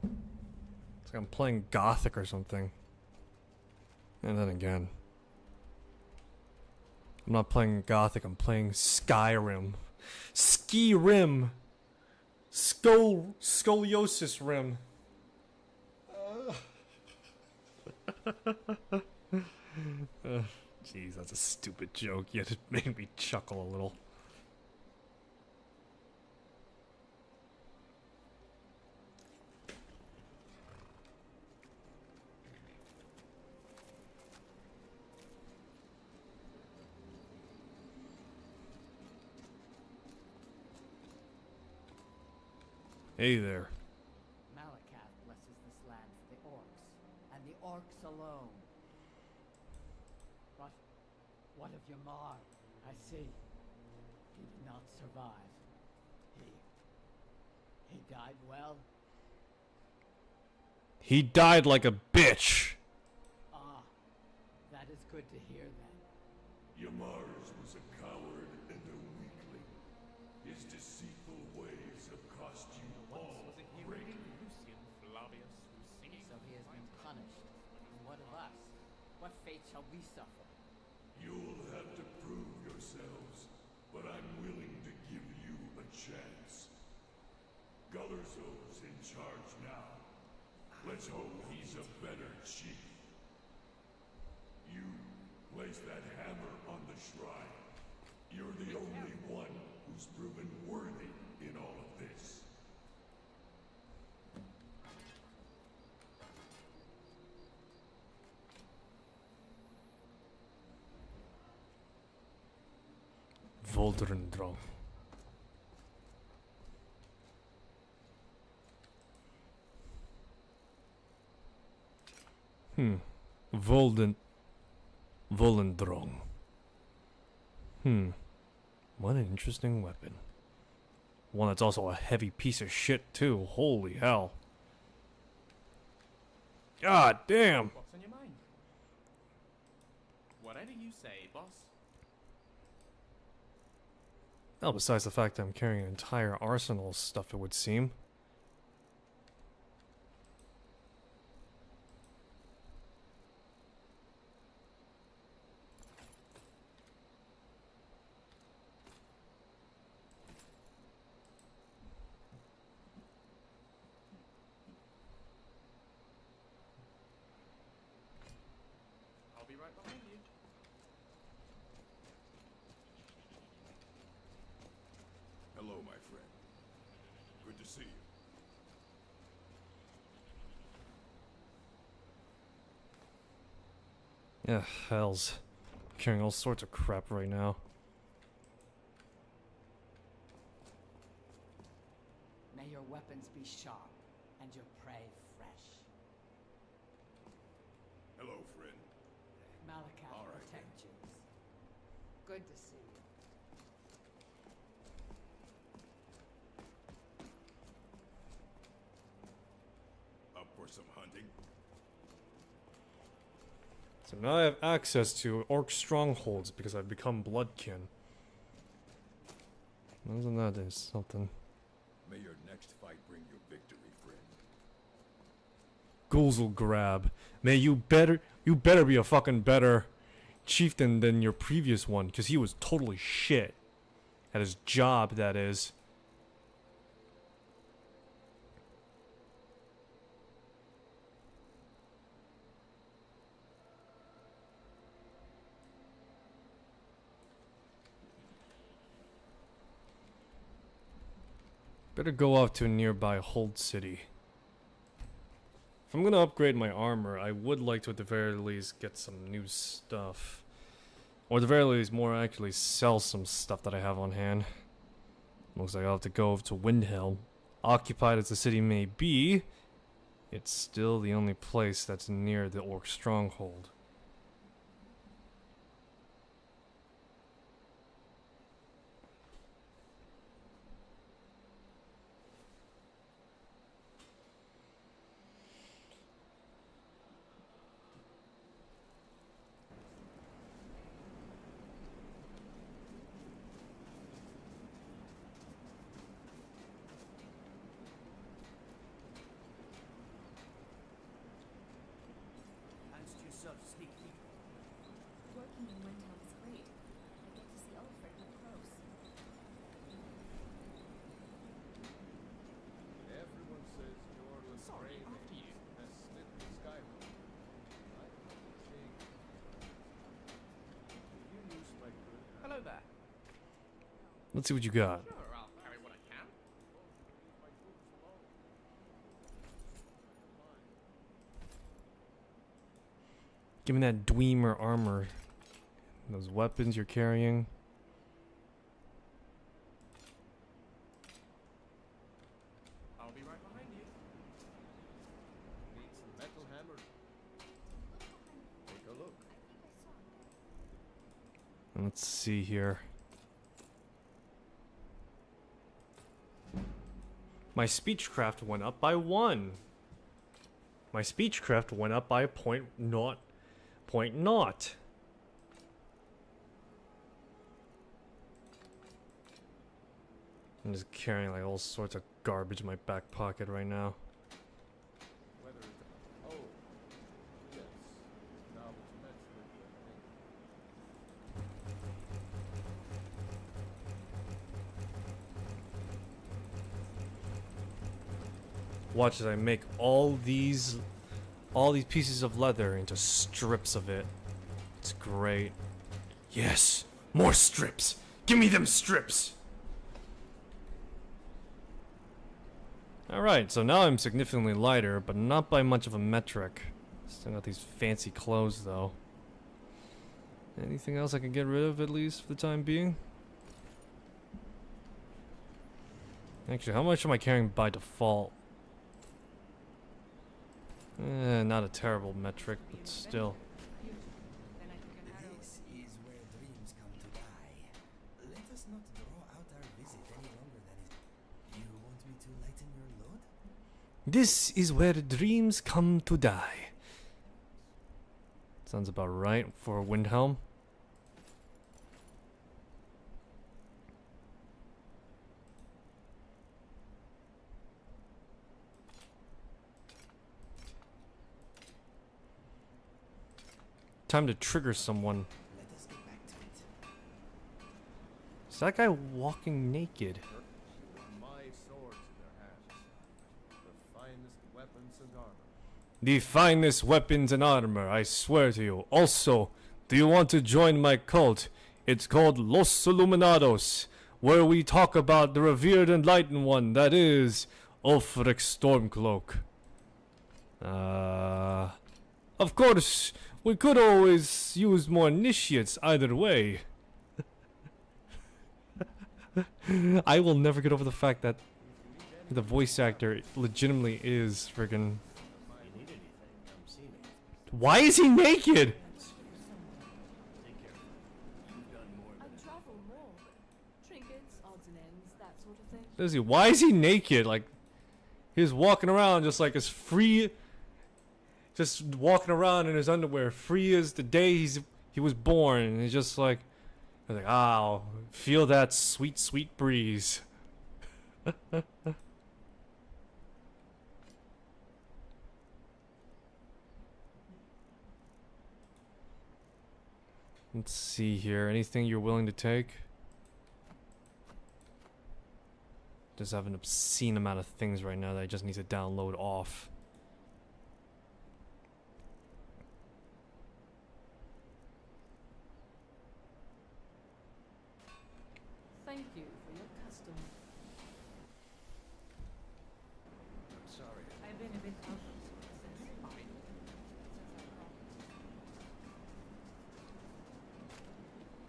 It's like I'm playing Gothic or something. And then again, I'm not playing Gothic, I'm playing Skyrim. Ski-Rim! Scoliosis rim. Jeez, that's a stupid joke, yet it made me chuckle a little. Hey there. Malakath blesses this land for the orcs, and the orcs alone. But what of Yamar? I see. He did not survive. He died well? He died like a bitch. Ah, that is good to hear then. Yamars was a coward and a weakling. His deceitful ways have cost you all greatly. So he has been punished. And what of us? What fate shall we suffer? You'll have to prove yourselves, but I'm willing to give you a chance. Gullerzo's in charge now. Let's hope he's a better chief. You place that hammer on the shrine. You're the only one who's proven worthy in all of this. Voldrendrong. Volendrong. What an interesting weapon. One that's also a heavy piece of shit too. Holy hell. God damn. What's on your mind? Whatever you say, boss. Well, besides the fact that I'm carrying an entire arsenal of stuff, it would seem. I'll be right behind you. Hello, my friend. Good to see you. Yeah, hells. I'm carrying all sorts of crap right now. May your weapons be sharp and your prey fresh. Hello, friend. Malachi All right, protect you. Good to see you. Up for some hunting? So now I have access to orc strongholds because I've become bloodkin. Isn't that something? May your next fight bring you victory, friend. Ghouls will grab. May you better be a fucking better chieftain than your previous one, because he was totally shit at his job, that is. Better go off to a nearby hold city. If I'm gonna upgrade my armor, I would like to at the very least get some new stuff. Or at the very least, more actually sell some stuff that I have on hand. Looks like I'll have to go over to Windhelm. Occupied as the city may be, it's still the only place that's near the orc stronghold. Fancy yourself sneak peek. Working in Windhelm is great. I get to see Ulfric up close. Everyone says you're the Sorry, after you. best snip in Skyrim. I think you use my good. Hello there. Let's see what you got. Sure, I'll carry what I can. Give me that Dweemer armor. Those weapons you're carrying. I'll be right behind you. Need some metal hammer. Take a look. Let's see here. My speechcraft went up by 1. My speechcraft went up by point naught. I'm just carrying like all sorts of garbage in my back pocket right now. Whether it's oh yes. Now that you mention it, Watch as I make all these pieces of leather into strips of it. It's great. Yes, more strips. Give me them strips. Alright, so now I'm significantly lighter, but not by much of a metric. Still got these fancy clothes, though. Anything else I can get rid of, at least, for the time being? Actually, how much am I carrying by default? Not a terrible metric, but still. This is where dreams come to die. Let us not draw out our visit any longer than is. You want me to lighten your load? This is where dreams come to die. Sounds about right for Windhelm. Time to trigger someone. Let us get back to it. Is that guy walking naked? my swords in their hands. The finest weapons and armor. The finest weapons and armor, I swear to you. Also, do you want to join my cult? It's called Los Illuminados, where we talk about the revered enlightened one, that is, Ulfric Stormcloak. Of course, We could always use more initiates either way. I will never get over the fact that the voice actor legitimately is friggin'. Why is he naked? Lizzie, why is he naked? Like, he's walking around just like as free, just walking around in his underwear, free as the day he was born. And he's just like, oh, feel that sweet, sweet breeze. Let's see here. Anything you're willing to take? Just have an obscene amount of things right now that I just need to download off. Thank you for your custom. I'm sorry. I've been a bit out.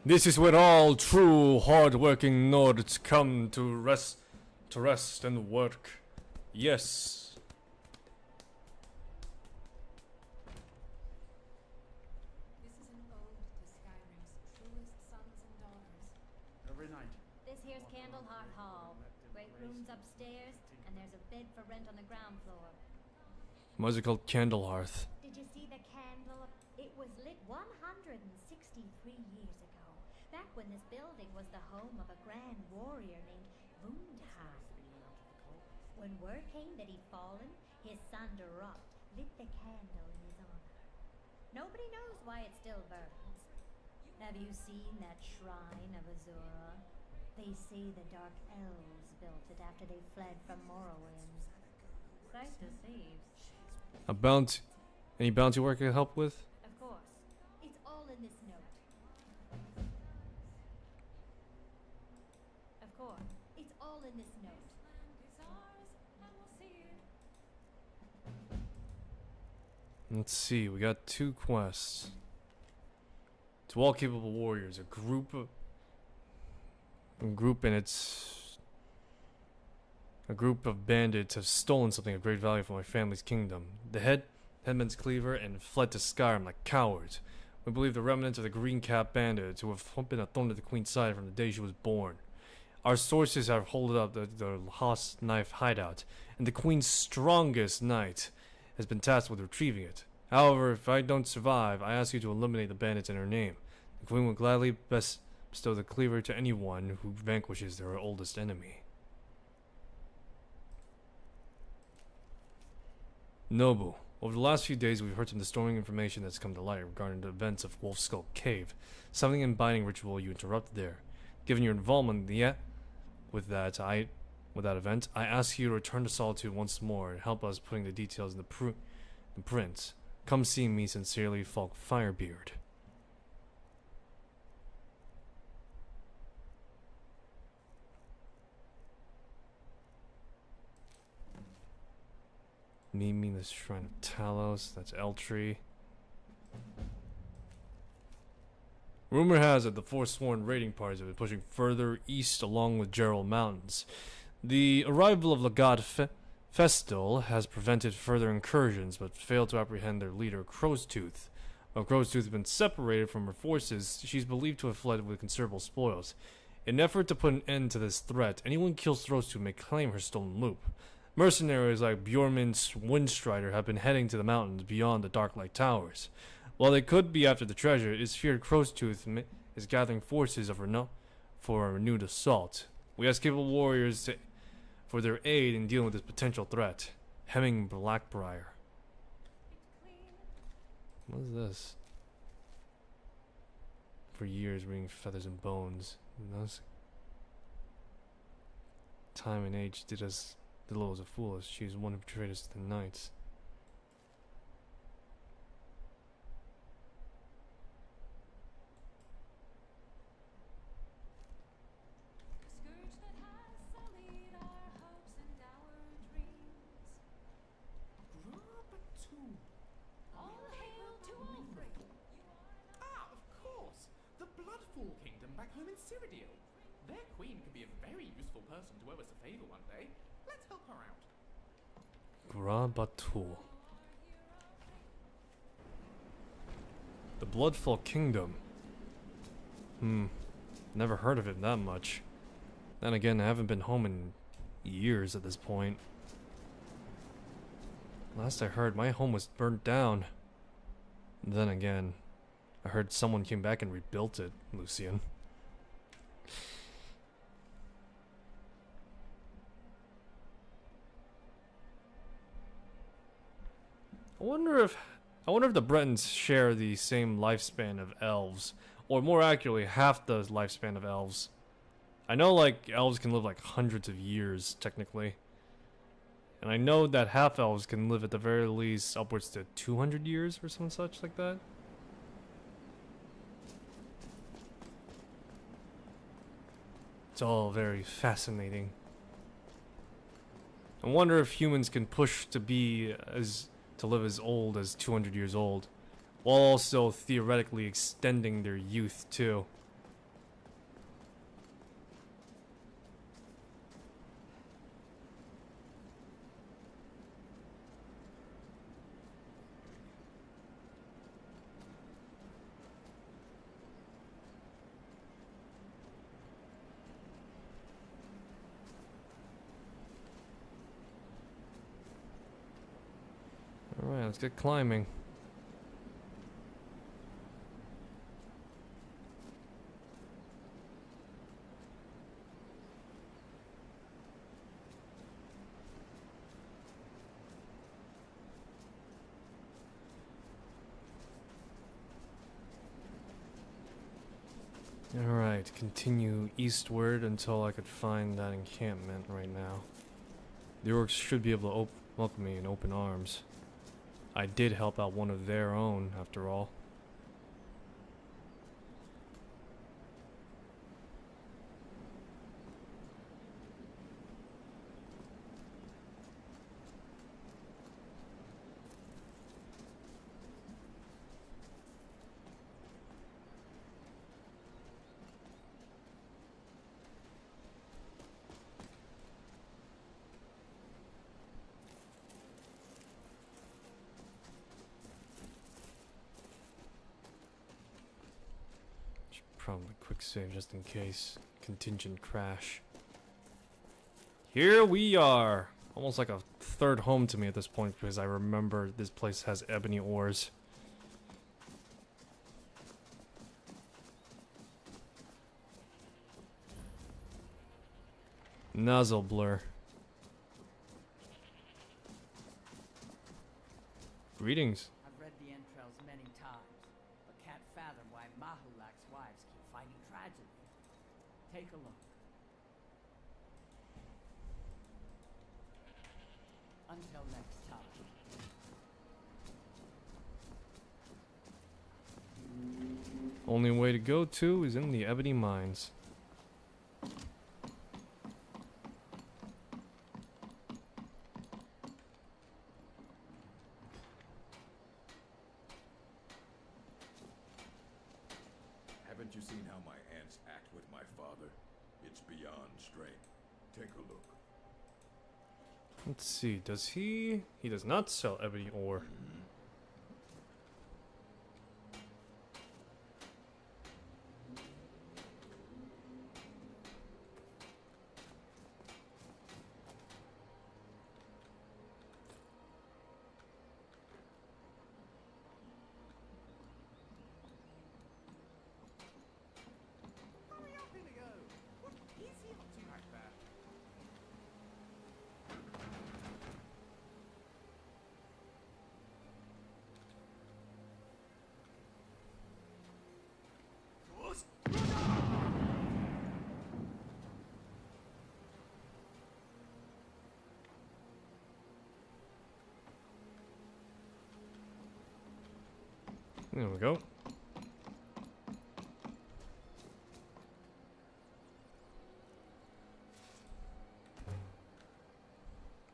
This is where all true hard-working Nords come to rest and work. Yes. This is an ode to Skyrim's truest sons and daughters. Every night. This here's Candleheart Hall. Great rooms upstairs, and there's a bed for rent on the ground floor. Why is it called Candlehearth? Did you see the candle? It was lit 163 years ago, back when this building was the home of a grand warrior named Windcaller. When word came that he'd fallen, his son Durot lit the candle in his honor. Nobody knows why it still burns. Have you seen that shrine of Azura? They say the Dark Elves built it after they fled from Morrowind. Sight deceives. Any bounty work I can help with? Of course. It's all in this note. Of course. It's all in this note. Let's see, we got 2 quests. To all capable warriors, a group of bandits have stolen something of great value from my family's kingdom. The headman's cleaver, and fled to Skyrim like cowards. We believe the remnants of the green cap bandits who have been a thorn to the queen's side from the day she was born. Our sources have holded up the Haas knife hideout, and the queen's strongest knight has been tasked with retrieving it. However, if I don't survive, I ask you to eliminate the bandits in her name. The queen will gladly bestow the cleaver to anyone who vanquishes their oldest enemy. Nobu, over the last few days we've heard some disturbing information that's come to light regarding the events of Wolf Skull Cave. Something in binding ritual you interrupted there. Given your involvement with that event, I ask you to return to Solitude once more and help us putting the details in the print. Come see me sincerely, Falk Firebeard. Meet me in the Shrine of Talos. That's Eltree. Rumor has it the Forsworn raiding parties have been pushing further east along with Gerald Mountains. The arrival of Legat Festal has prevented further incursions, but failed to apprehend their leader, Crowstooth. While Crowstooth has been separated from her forces, she's believed to have fled with considerable spoils. In an effort to put an end to this threat, anyone who kills Crowstooth may claim her stolen loot. Mercenaries like Bjormin's Windstrider have been heading to the mountains beyond the Darklight Towers. While they could be after the treasure, it is feared Crowstooth is gathering forces for a renewed assault. We ask capable warriors for their aid in dealing with this potential threat. Hemming Blackbriar. What is this? For years reading Feathers and Bones. Time and age did us the lows of fools. She is one who betrayed us to the knights. Bloodfall Kingdom back home in Cyrodiil. Their queen could be a very useful person to owe us a favor one day. Let's help her out. Grabatul. The Bloodfall Kingdom. Never heard of it that much. Then again, I haven't been home in years at this point. Last I heard, my home was burnt down. Then again, I heard someone came back and rebuilt it, Lucian. I wonder if the Bretons share the same lifespan of elves, or more accurately, half the lifespan of elves. I know, like, elves can live like hundreds of years, technically. And I know that half elves can live at the very least upwards to 200 years or some such like that. It's all very fascinating. I wonder if humans can push to live as old as 200 years old, while also theoretically extending their youth too. Alright, let's get climbing. Alright, continue eastward until I could find that encampment right now. The orcs should be able to welcome me in open arms. I did help out one of their own, after all. Probably quick save just in case. Contingent crash. Here we are! Almost like a third home to me at this point because I remember this place has ebony ores. Nozzle blur. Greetings. I've read the entrails many times, but can't fathom why Mahulak's wives keep finding tragedy. Take a look. Until next time. Only way to go to is in the ebony mines. Haven't you seen how my aunts act with my father? It's beyond strength. Take a look. Let's see, does he? He does not sell ebony ore. Hurry up, Inigo! What is he up to back there? There we go.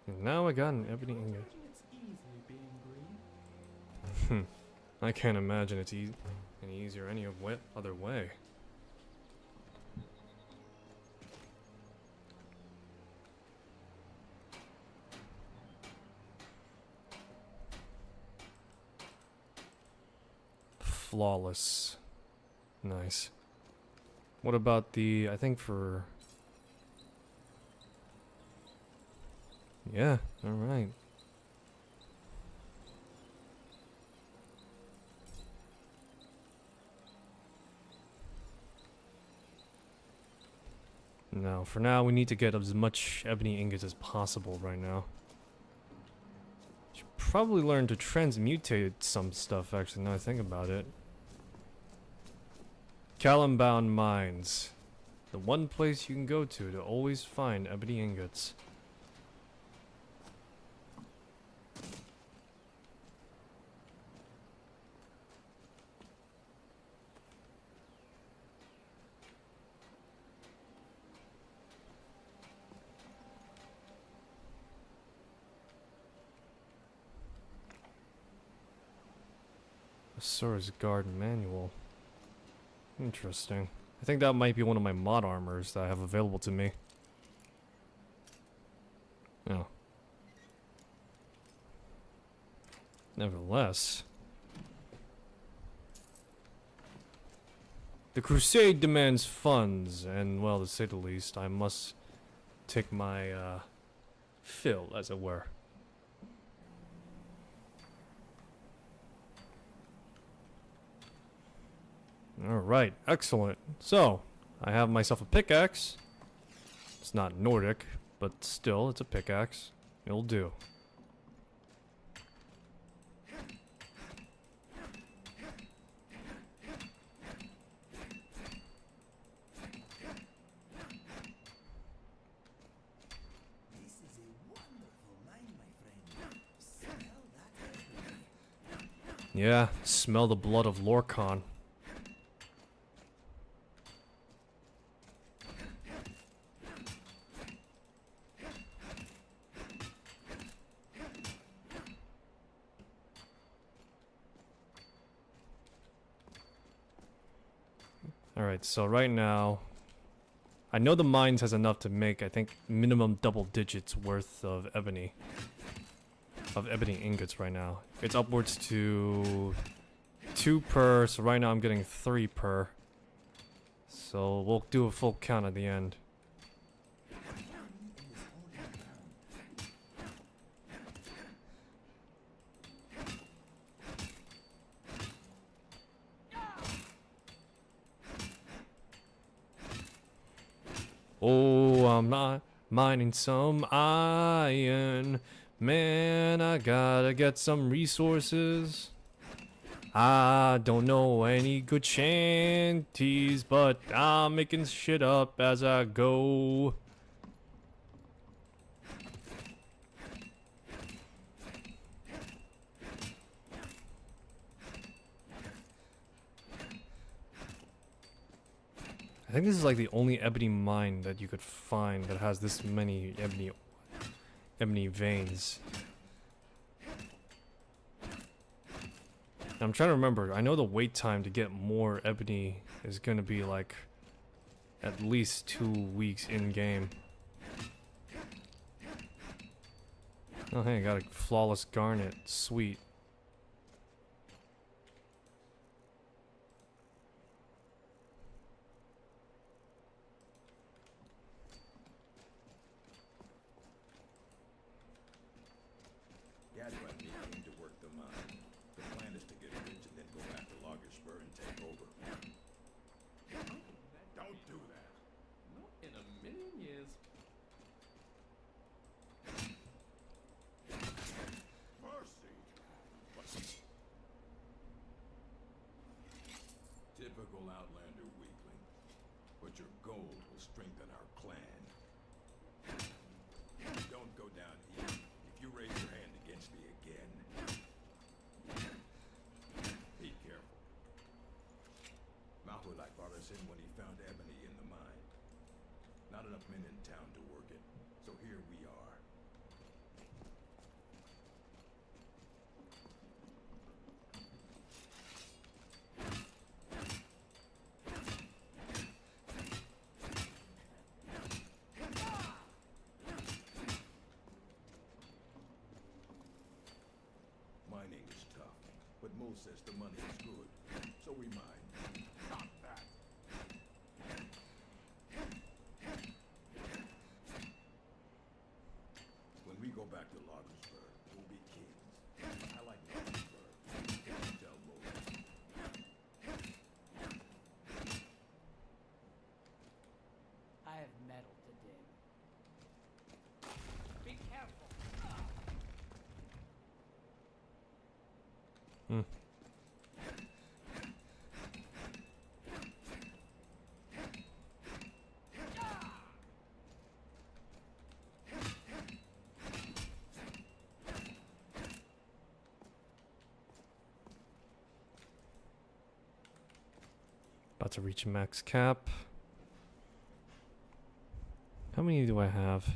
And now I got an ebony ingot. It's easy being green. I can't imagine it's any easier any other way. flawless. Nice. What about the, I think for... Yeah, alright. Now, for now, we need to get as much ebony ingots as possible right now. Should probably learn to transmutate some stuff, actually, now I think about it. Callumbound Mines. The one place you can go to always find ebony ingots. Sora's Guard Manual. Interesting. I think that might be one of my mod armors that I have available to me. Oh. Nevertheless. The crusade demands funds, and well, to say the least, I must take my fill, as it were. Alright, excellent. So, I have myself a pickaxe. It's not Nordic, but still, it's a pickaxe. It'll do. This is a wonderful mine, my friend. Smell that everywhere. Yeah, smell the blood of Lorcan. Alright, so right now, I know the mines has enough to make, I think, minimum double digits worth of ebony. Of ebony ingots right now. It's upwards to 2 per, so right now I'm getting 3 per. So we'll do a full count at the end. Oh, I'm not mining some iron. Man, I gotta get some resources. I don't know any good shanties, but I'm making shit up as I go. I think this is like the only ebony mine that you could find that has this many ebony veins. I'm trying to remember. I know the wait time to get more ebony is gonna be like at least 2 weeks in game. Oh hey, I got a flawless garnet. Sweet. Gadwin came to work the mine. The plan is to get rich and then go back to Lagerspur and take over. Don't do that. Not in a million years. Mercy! Typical Outlander weakling. But your gold will strengthen our clan. Don't go down here. If you raise your hand against me again, be careful. Mahulai brought us in when he found ebony in the mine. Not enough men in town to work it, so here we are. Mining is tough, but most Bill says the money is good, so we mind. Stop that. When we go back to Lagersburg, we'll be kings. I like Lagersburg. Tell Lola. I have metal to dig. Be careful. Hmm. About to reach max cap. How many do I have?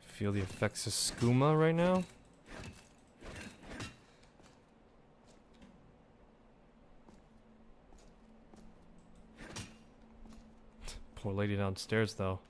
Feel the effects of skooma right now. Poor lady downstairs though.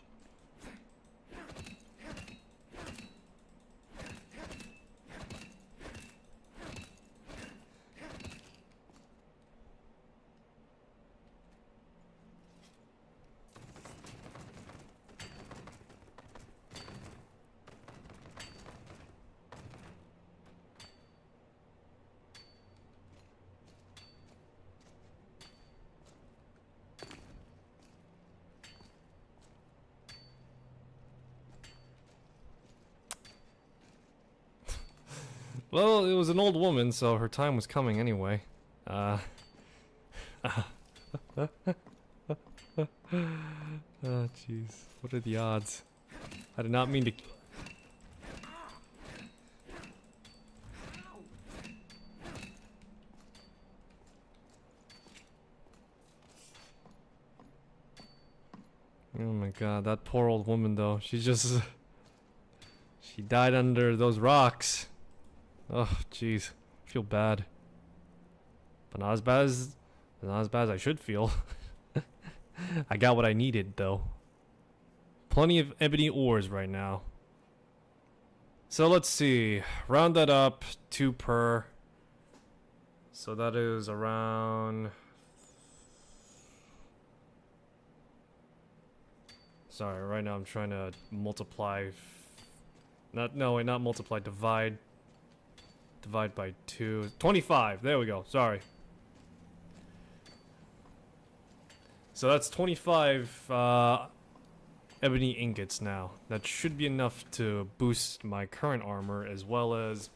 Well, it was an old woman, so her time was coming anyway. Oh, jeez. What are the odds? I did not mean to... Oh my god, that poor old woman though. She just... She died under those rocks. Oh, jeez. I feel bad. But not as bad as I should feel. I got what I needed, though. Plenty of ebony ores right now. So let's see. Round that up. 2 per. So that is around... Sorry, right now I'm trying to multiply... Not multiply, divide. Divide by 2. 25. There we go. Sorry. So that's 25 ebony ingots now. That should be enough to boost my current armor as well as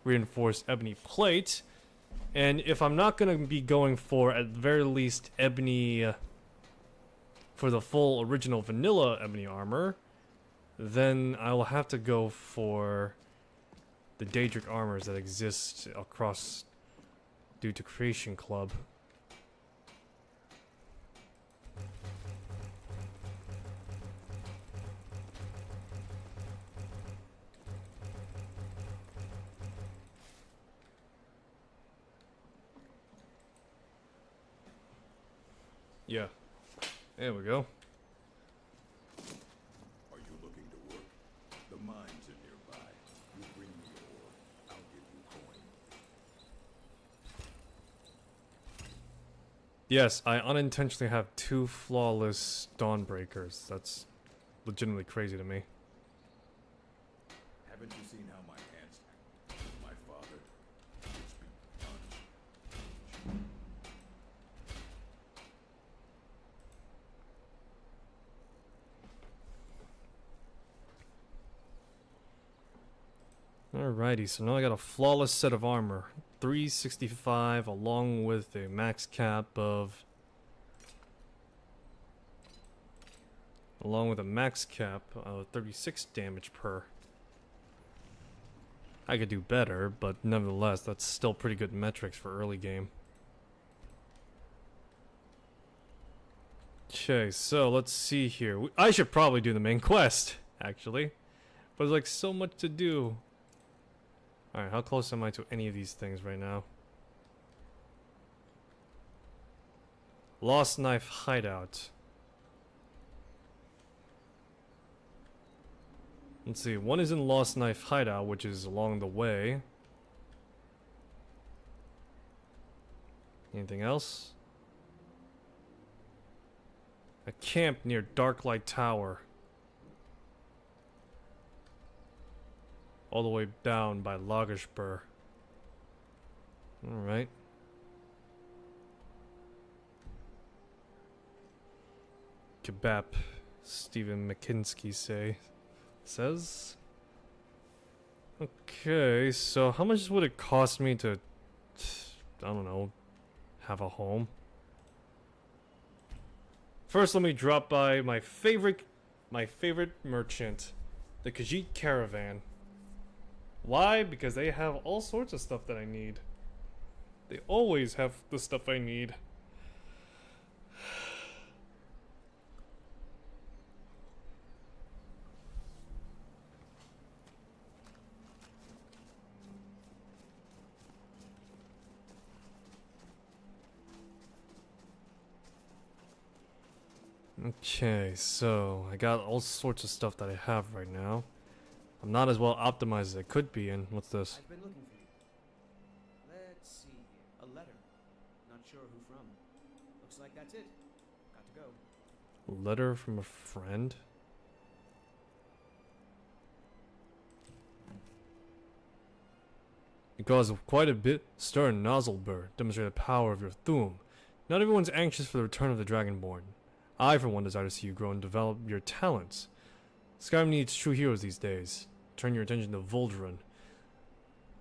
reinforced ebony plate. And if I'm not going to be going for at the very least ebony for the full original vanilla ebony armor, then I will have to go for the Daedric armors that exist across due to Creation Club. Yeah. There we go. Are you looking to work? The mines are nearby. You bring me ore, I'll give you coin. Yes, I unintentionally have 2 flawless Dawnbreakers. That's legitimately crazy to me. Haven't you seen how my hands act? My father. It's been done. Alrighty, so now I got a flawless set of armor. 365 along with a max cap of... Along with a max cap of 36 damage per. I could do better, but nevertheless, that's still pretty good metrics for early game. Okay, so let's see here. I should probably do the main quest, actually. But there's like so much to do. Alright, how close am I to any of these things right now? Lost Knife Hideout. Let's see, one is in Lost Knife Hideout, which is along the way. Anything else? A camp near Darklight Tower. All the way down by Lagerspur. Alright. Kebab, Stephen McKinsky says. Okay, so how much would it cost me to, I don't know, have a home? First, let me drop by my favorite merchant, the Khajiit Caravan. Why? Because they have all sorts of stuff that I need. They always have the stuff I need. Okay, so I got all sorts of stuff that I have right now. I'm not as well optimized as I could be, and what's this? I've been looking for you. Let's see here. A letter. Not sure who from. Looks like that's it. Got to go. Letter from a friend? It caused quite a bit stir in Nozzlebur, demonstrate the power of your Thum. Not everyone's anxious for the return of the Dragonborn. I, for one, desire to see you grow and develop your talents. Skyrim needs true heroes these days. Turn your attention to Vol'drun.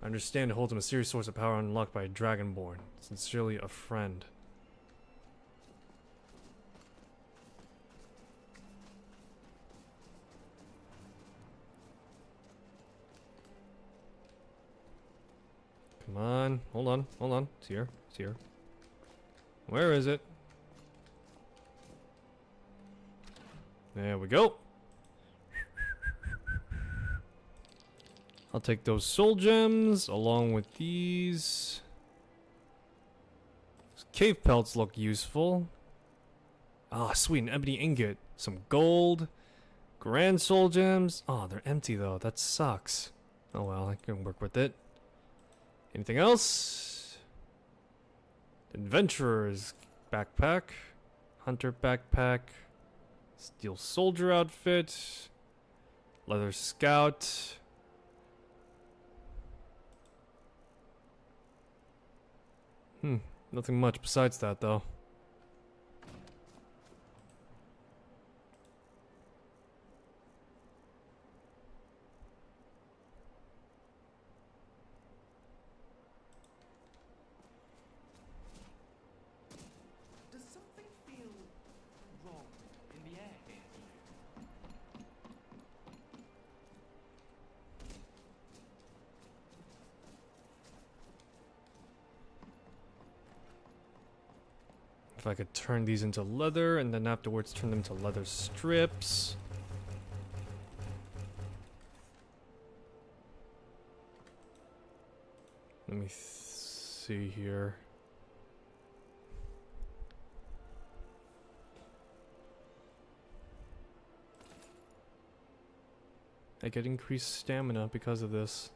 I understand it holds a mysterious source of power unlocked by a Dragonborn. Sincerely, a friend. Come on. Hold on. It's here. Where is it? There we go. I'll take those soul gems along with these. Cave pelts look useful. Ah, sweet, an ebony ingot. Some gold. Grand soul gems. Oh, they're empty though. That sucks. Oh well, I can work with it. Anything else? Adventurer's backpack. Hunter backpack. Steel soldier outfit. Leather scout. Nothing much besides that though. Does something feel wrong in the air here? If I could turn these into leather and then afterwards turn them to leather strips. Let me see here. I get increased stamina because of this.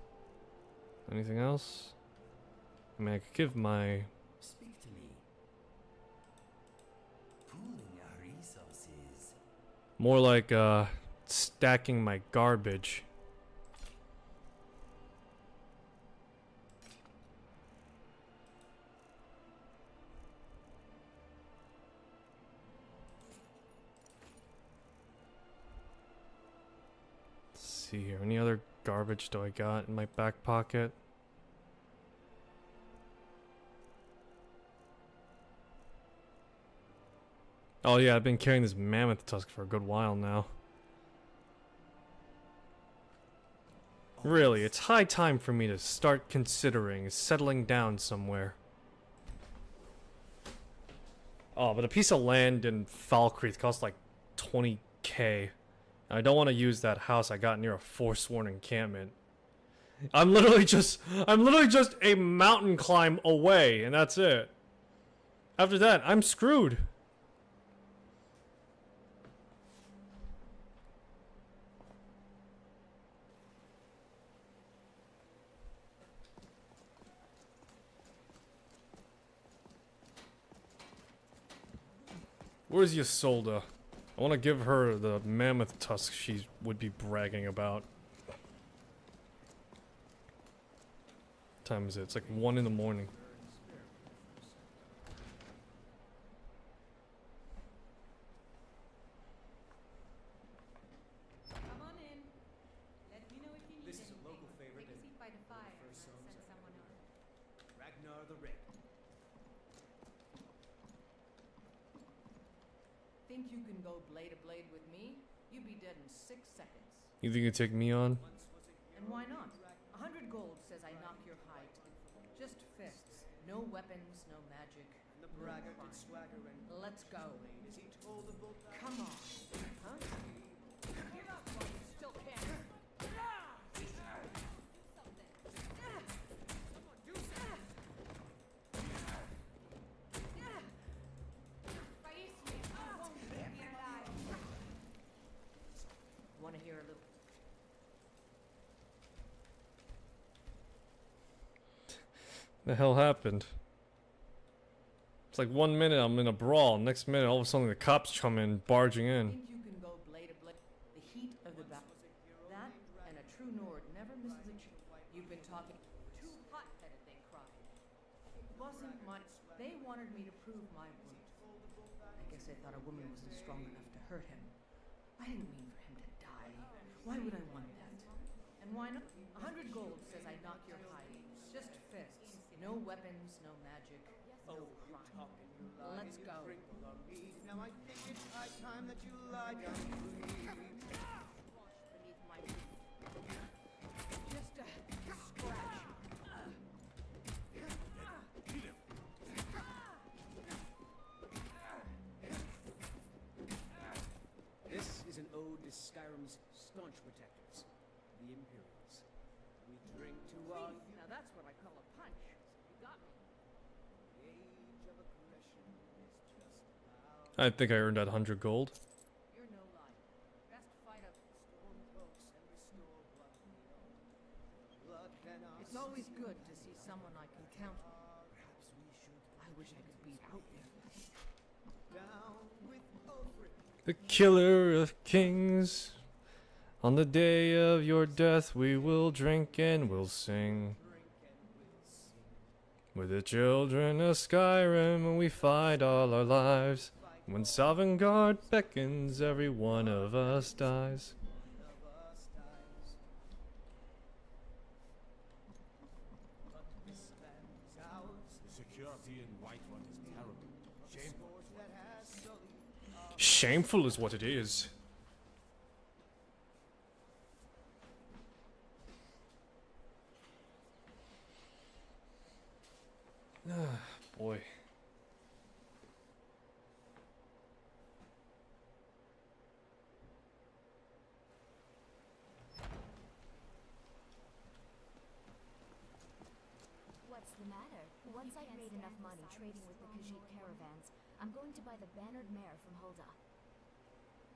Anything else? I mean, I could give my... Speak to me. Pooling our resources. More like, stacking my garbage. Let's see here. Any other garbage do I got in my back pocket? Oh yeah, I've been carrying this mammoth tusk for a good while now. Really, it's high time for me to start considering settling down somewhere. Oh, but a piece of land in Falkreath costs like 20k. I don't want to use that house I got near a Forsworn encampment. I'm literally just a mountain climb away, and that's it. After that, I'm screwed. Where's Ysolda? I want to give her the mammoth tusk she would be bragging about. What time is it? It's like 1 in the morning. Come on in. Let me know if you need This is a anything. local favorite Take a and seat by the fire. one of the first I'll songs send I someone ever on. Ragnar the Red. Think you can go blade to blade with me? You'd be dead in 6 seconds. You think you take me on? And why not? 100 gold says I knock your hide. Just fists. No weapons, no magic. And the no braggart crime. did swagger and Let's go. as he told the bull. Come on. Huh? Give up while you still can. Want to hear a little? The hell happened? It's like 1 minute I'm in a brawl, next minute all of a sudden the cops come in, barging in. Think you can go blade to blade? The heat of the battle. That and a true Nord never misses a trick. You've been talking too hot-headed, they cried. It wasn't much. They wanted me to prove my worth. I guess they thought a woman wasn't strong enough to hurt him. I didn't mean for him to die. Why would I want that? And why not? 100 gold says I knock your hide. Just fists. No weapons, no magic, no crime. Let's go. Now I think it's high time that you lie down to me. Beneath my feet. Just a scratch. This is an ode to Skyrim's staunch protectors, the Imperials. We drink to our Now that's what I call a punch. You got me. The age of aggression is just about. I think I earned that 100 gold. You're no liar. Best fight up. Storm cloaks and restore blood healed. Blood cannot. It's always good to see someone I can count on. Perhaps we should. I wish I could beat out there. Down with Ulfric. The killer of kings. On the day of your death we will drink and we'll sing. We're the children of Skyrim and we fight all our lives. When Sovngarde beckons, every one of us dies. Security in Whiterun is terrible. Shameful. Shameful is what it is. Ah, boy. What's the matter? Once I've made enough money trading with the Khajiit caravans, I'm going to buy the bannered mare from Hulda.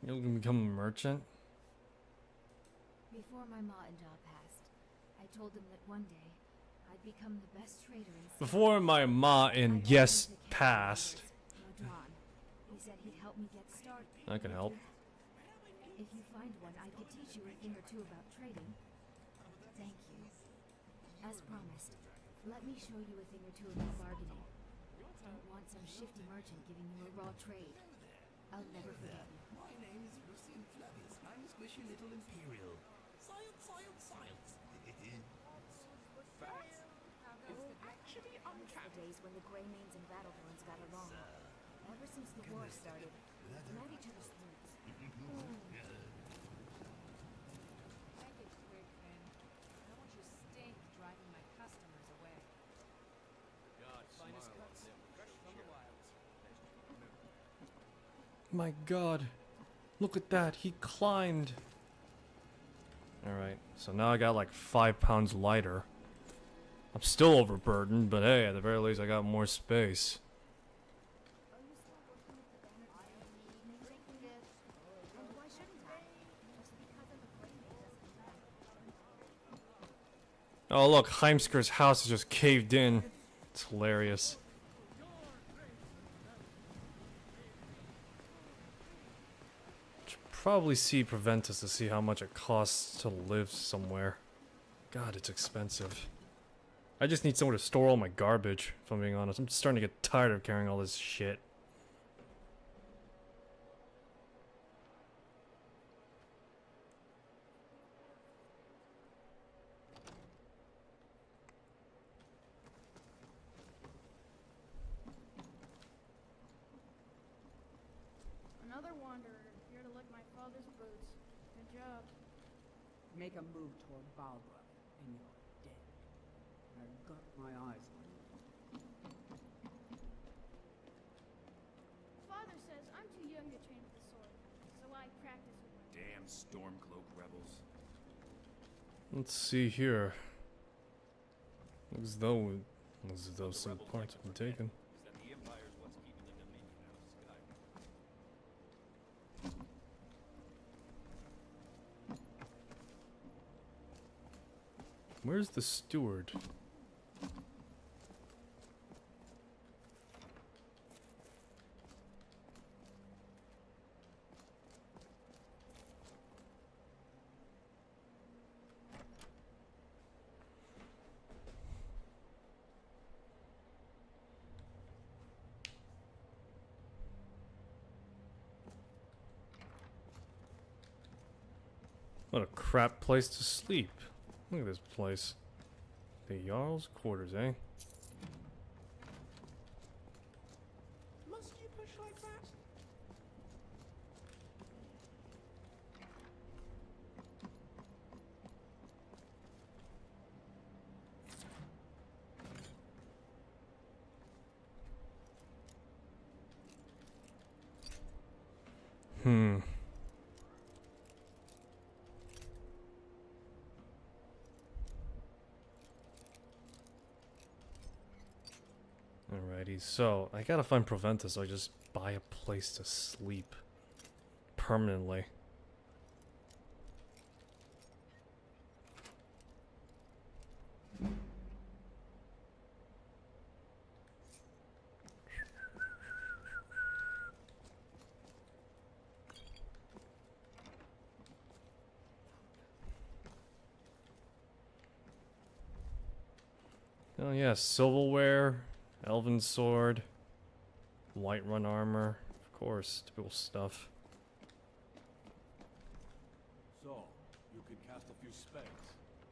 You're gonna become a merchant? Before my ma and Da passed, I told them that one day I'd become the best trader in Before my ma and yes passed. Madron. He said he'd help me get started. I can help. If you find one, I could teach you a thing or two about trading. Thank you. As promised, let me show you a thing or two about bargaining. Don't want some shifty merchant giving you a raw trade. I'll never forget you. My name is Lucian Flavius. I'm a squishy little imperial. Science, science, science. Facts is actually The uncapped. days when the Greymanes and Battleborns got along. Ever since the war started, I'm at each other's throats. Make it quick, Finn. I don't want your stink driving my customers away. Finest cuts, fresh from the wilds. My god. Look at that. He climbed. Alright, so now I got like 5 pounds lighter. I'm still overburdened, but hey, at the very least I got more space. And why shouldn't I? Just because I'm a Greymane doesn't Oh look, Heimskir's house is just caved in. It's hilarious. probably see Proventus to see how much it costs to live somewhere. God, it's expensive. I just need somewhere to store all my garbage, if I'm being honest. I'm starting to get tired of carrying all this shit. Another wanderer, here to lick my father's boots. Good job. Make a move toward Balgra, and you're dead. I've got my eyes on you. Father says I'm too young to train with the sword, so I practice with my... Damn Stormcloak rebels. Let's see here. Looks as though some parts have been taken. Where's the steward? What a crap place to sleep. Look at this place. The Jarl's quarters, eh? Must you push like that? Alrighty, so I gotta find Proventus so I just buy a place to sleep permanently. Oh yeah, silverware, elven sword, Whiterun armor, of course, typical stuff. So, you can cast a few spells.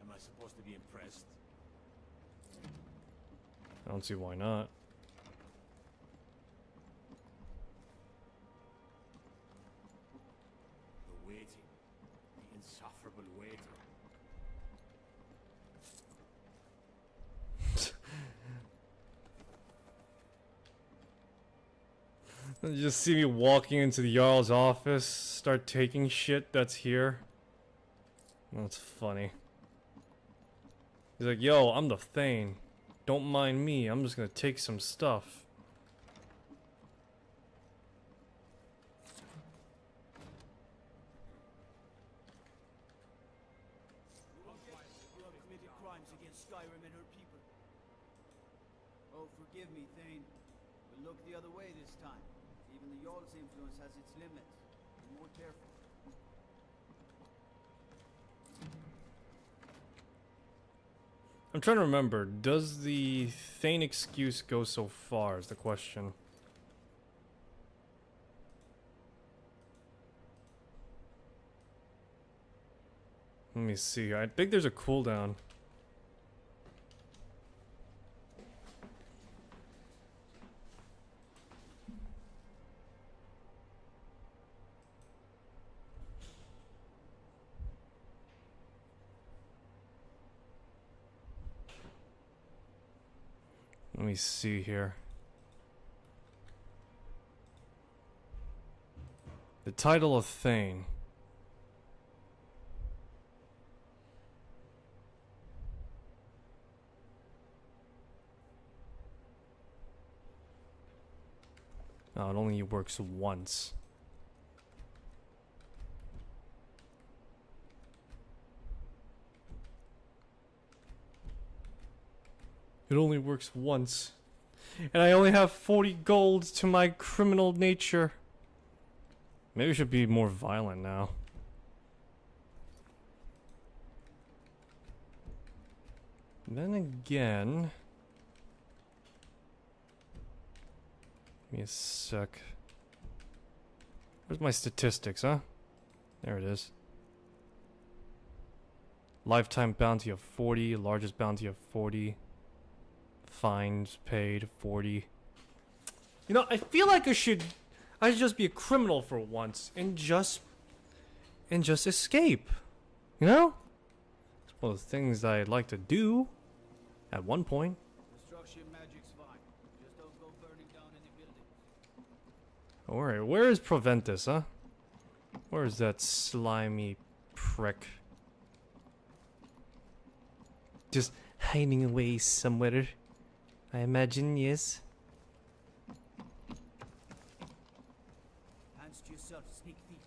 Am I supposed to be impressed? I don't see why not. The waiting. The insufferable waiting. You just see me walking into the Jarl's office, start taking shit that's here. That's funny. He's like, yo, I'm the Thane. Don't mind me, I'm just gonna take some stuff. You have committed crimes against Skyrim and her people. Oh, forgive me, Thane. We'll look the other way this time. Even the Jarl's influence has its limits. Be more careful. I'm trying to remember, does the Thane excuse go so far is the question. Let me see, I think there's a cooldown. Let me see here. The title of Thane. Oh, it only works once. It only works once. And I only have 40 gold to my criminal nature. Maybe we should be more violent now. Then again... Give me a sec. Where's my statistics, huh? There it is. Lifetime bounty of 40, largest bounty of 40. Fines paid 40. You know, I feel like I should just be a criminal for once and just escape. You know? It's one of the things I'd like to do at one point. Destruction magic's fine. Just don't go burning down any buildings. Alright, where is Proventus, huh? Where is that slimy prick? Just hiding away somewhere, I imagine, yes. Hands to yourself, sneak thief.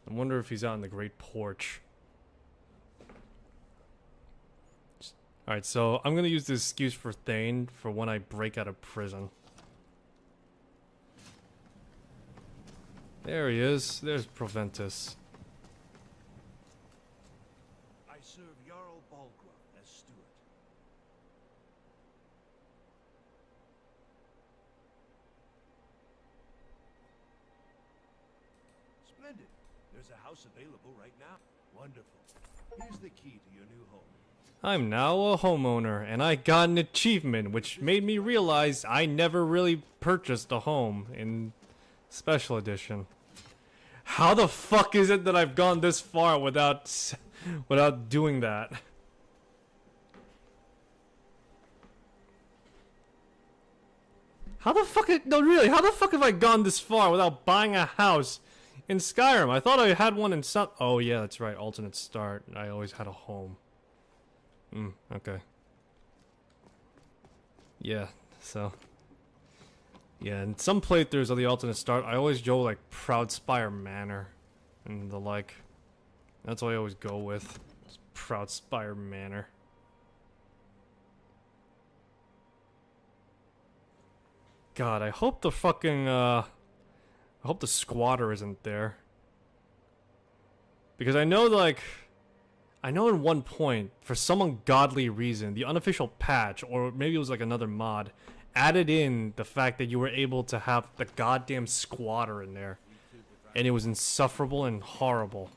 I wonder if he's out in the Great Porch. Alright, so I'm gonna use this excuse for Thane for when I break out of prison. There he is. There's Proventus. I serve Jarl Balgruuf as steward. Splendid. There's a house available right now. Wonderful. Here's the key to your new home. I'm now a homeowner, and I got an achievement, which made me realize I never really purchased a home in Special Edition. How the fuck is it that I've gone this far without doing that? How the fuck no really, how the fuck have I gone this far without buying a house in Skyrim? I thought I had one in some... Oh yeah, that's right, alternate start. I always had a home. Okay. Yeah, so... Yeah, in some playthroughs of the alternate start, I always go like Proudspire Manor and the like. That's what I always go with. Just Proudspire Manor. God, I hope the fucking I hope the squatter isn't there. Because I know like I know at one point, for some ungodly reason, the unofficial patch, or maybe it was like another mod, added in the fact that you were able to have the goddamn squatter in there. And it was insufferable and horrible.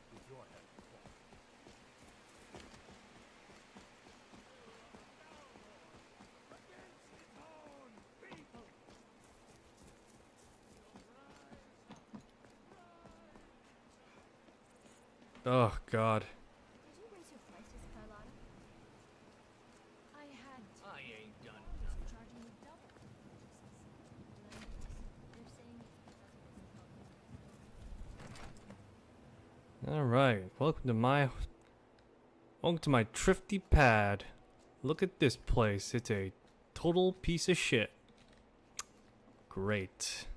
Oh, God. Did you raise your prices, Carlotta? I had to. I ain't done They're charging me double. They're saying it's Alright, welcome to my thrifty pad. Look at this place. It's a total piece of shit. Great.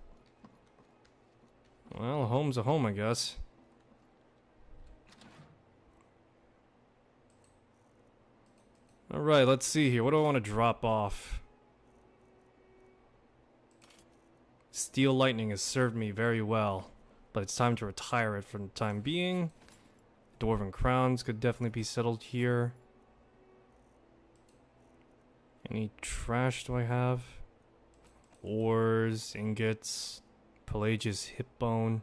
Well, a home's a home, I guess. Alright, let's see here. What do I want to drop off? Steel Lightning has served me very well, but it's time to retire it for the time being. Dwarven Crowns could definitely be settled here. Any trash do I have? Ores, ingots, Pelagia's hip bone.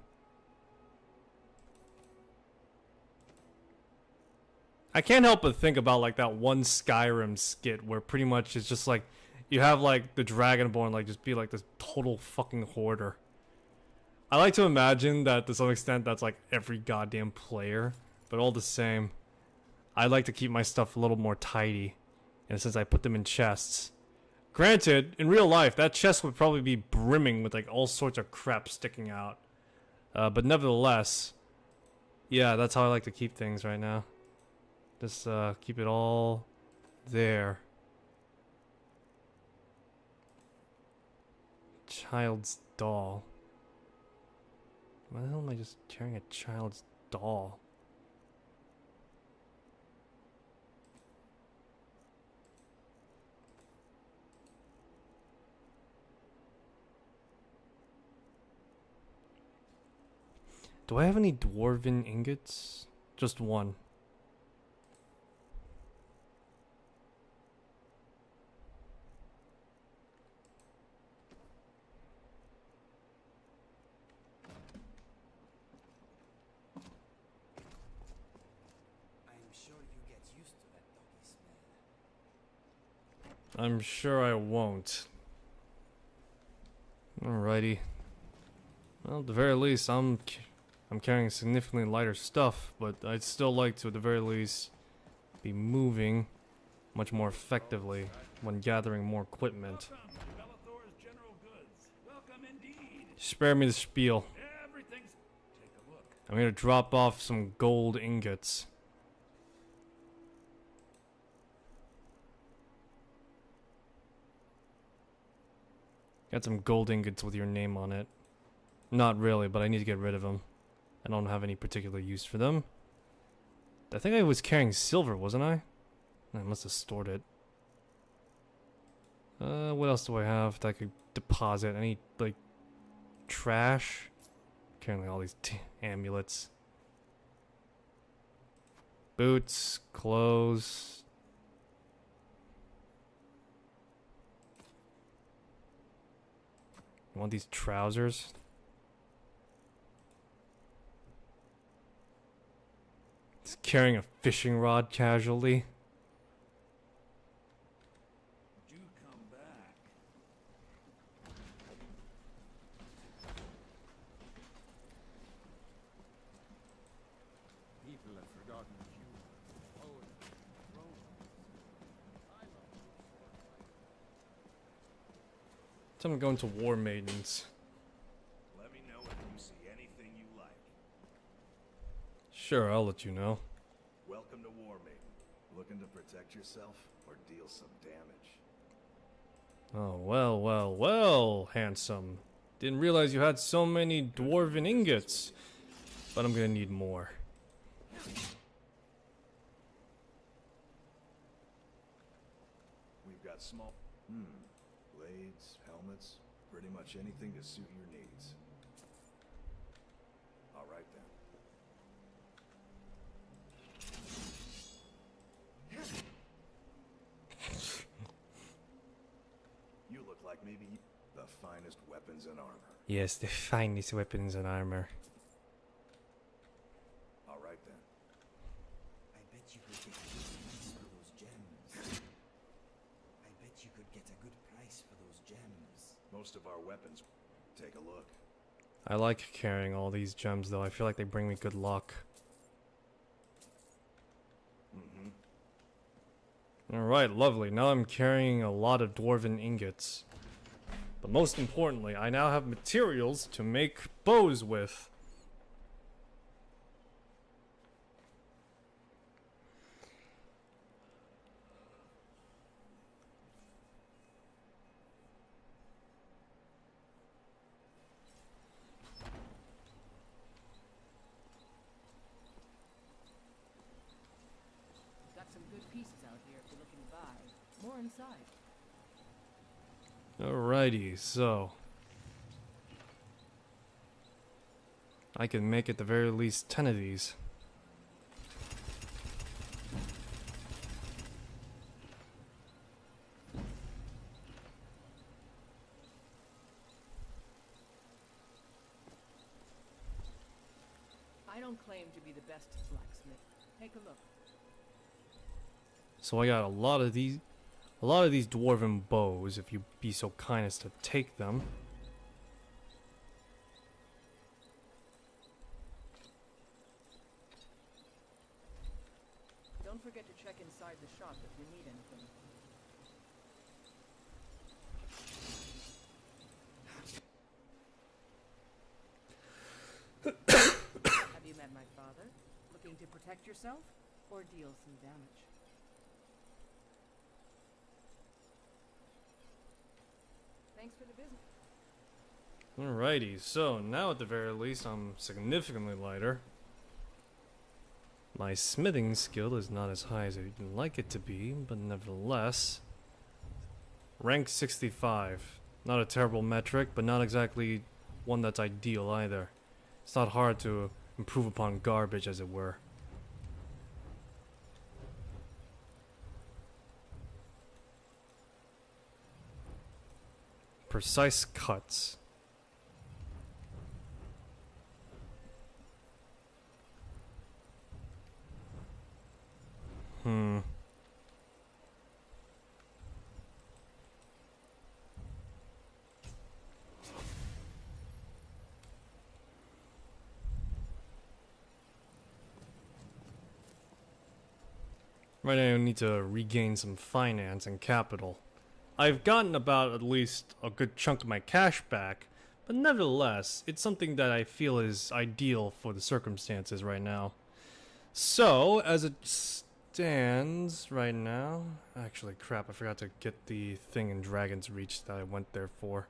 I can't help but think about like that one Skyrim skit where pretty much it's just like you have like the Dragonborn like just be like this total fucking hoarder. I like to imagine that to some extent that's like every goddamn player, but all the same, I like to keep my stuff a little more tidy, and since I put them in chests. Granted, in real life, that chest would probably be brimming with like all sorts of crap sticking out. But nevertheless, yeah, that's how I like to keep things right now. Just keep it all there. Child's doll. Why the hell am I just carrying a child's doll? Do I have any dwarven ingots? Just one. I'm sure you get used to that doggy smell. I'm sure I won't. Alrighty. Well, at the very least, I'm carrying significantly lighter stuff, but I'd still like to, at the very least, be moving much more effectively when gathering more equipment. Spare me the spiel. I'm gonna drop off some gold ingots. Got some gold ingots with your name on it. Not really, but I need to get rid of them. I don't have any particular use for them. I think I was carrying silver, wasn't I? I must have stored it. What else do I have that I could deposit? Any, like, trash? Carrying like, all these amulets. Boots, clothes. I want these trousers. Just carrying a fishing rod casually. Do come back. People have forgotten humor. Odin, Romans. I love Time to go into War Maidens. Let me know if you see anything you like. Sure, I'll let you know. Welcome to War Maiden. Looking to protect yourself or deal some damage? Oh, well, well, well, handsome. Didn't realize you had so many dwarven ingots. But I'm gonna need more. We've got small... blades, helmets, pretty much anything to suit your needs. Alright then. You look like maybe the finest weapons and armor. Yes, the finest weapons and armor. Alright then. I bet you could get a good price for those gems. I bet you could get a good price for those gems. Most of our weapons... Take a look. I like carrying all these gems, though. I feel like they bring me good luck. Alright, lovely. Now I'm carrying a lot of dwarven ingots. But most importantly, I now have materials to make bows with. Got some good pieces out here if you're looking to buy. More inside. Alrighty, so I can make at the very least 10 of these. I don't claim to be the best blacksmith. Take a look. So I got a lot of these dwarven bows, if you be so kind as to take them. Don't forget to check inside the shop if you need anything. Have you met my father? Looking to protect yourself or deal some damage? Thanks for the visit. Alrighty, so now at the very least I'm significantly lighter. My smithing skill is not as high as I'd like it to be, but nevertheless, rank 65. Not a terrible metric, but not exactly one that's ideal either. It's not hard to improve upon garbage, as it were. Precise cuts. Right now I need to regain some finance and capital. I've gotten about at least a good chunk of my cash back, but nevertheless, it's something that I feel is ideal for the circumstances right now. So, as it stands right now... Actually, crap, I forgot to get the thing in Dragon's Reach that I went there for.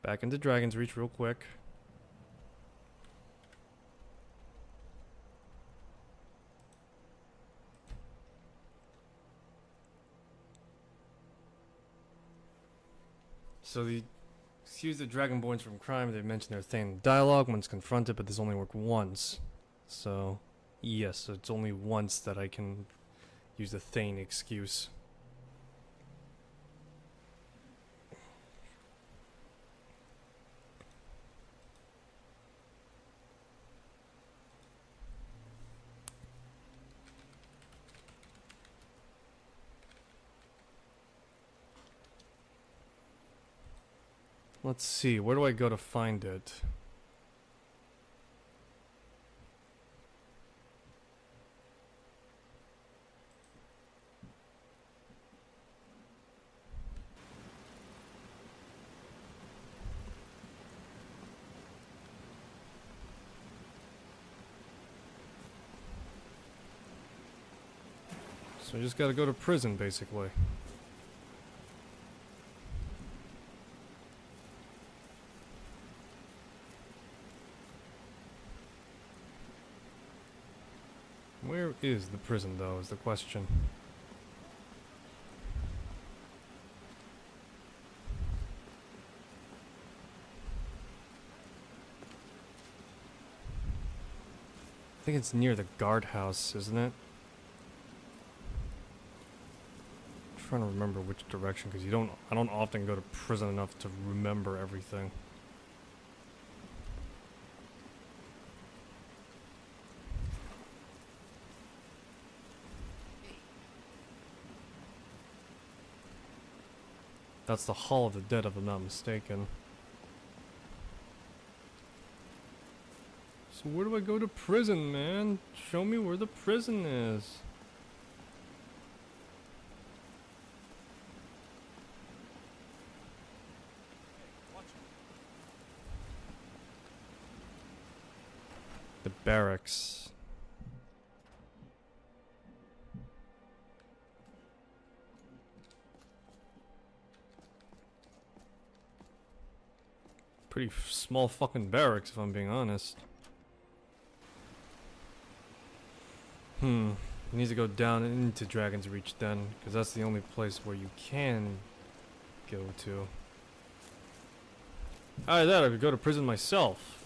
Back into Dragon's Reach real quick. So excuse the Dragonborns from crime, they mentioned their thing in dialogue once confronted, but this only worked once. So, yes, so it's only once that I can use the Thane excuse. Let's see, where do I go to find it? So I just gotta go to prison, basically. Where is the prison, though, is the question. I think it's near the guardhouse, isn't it? I'm trying to remember which direction, because I don't often go to prison enough to remember everything. That's the Hall of the Dead, if I'm not mistaken. So where do I go to prison, man? Show me where the prison is. The barracks. Pretty small fucking barracks, if I'm being honest. You need to go down into Dragon's Reach then, because that's the only place where you can go to. Either that, I could go to prison myself.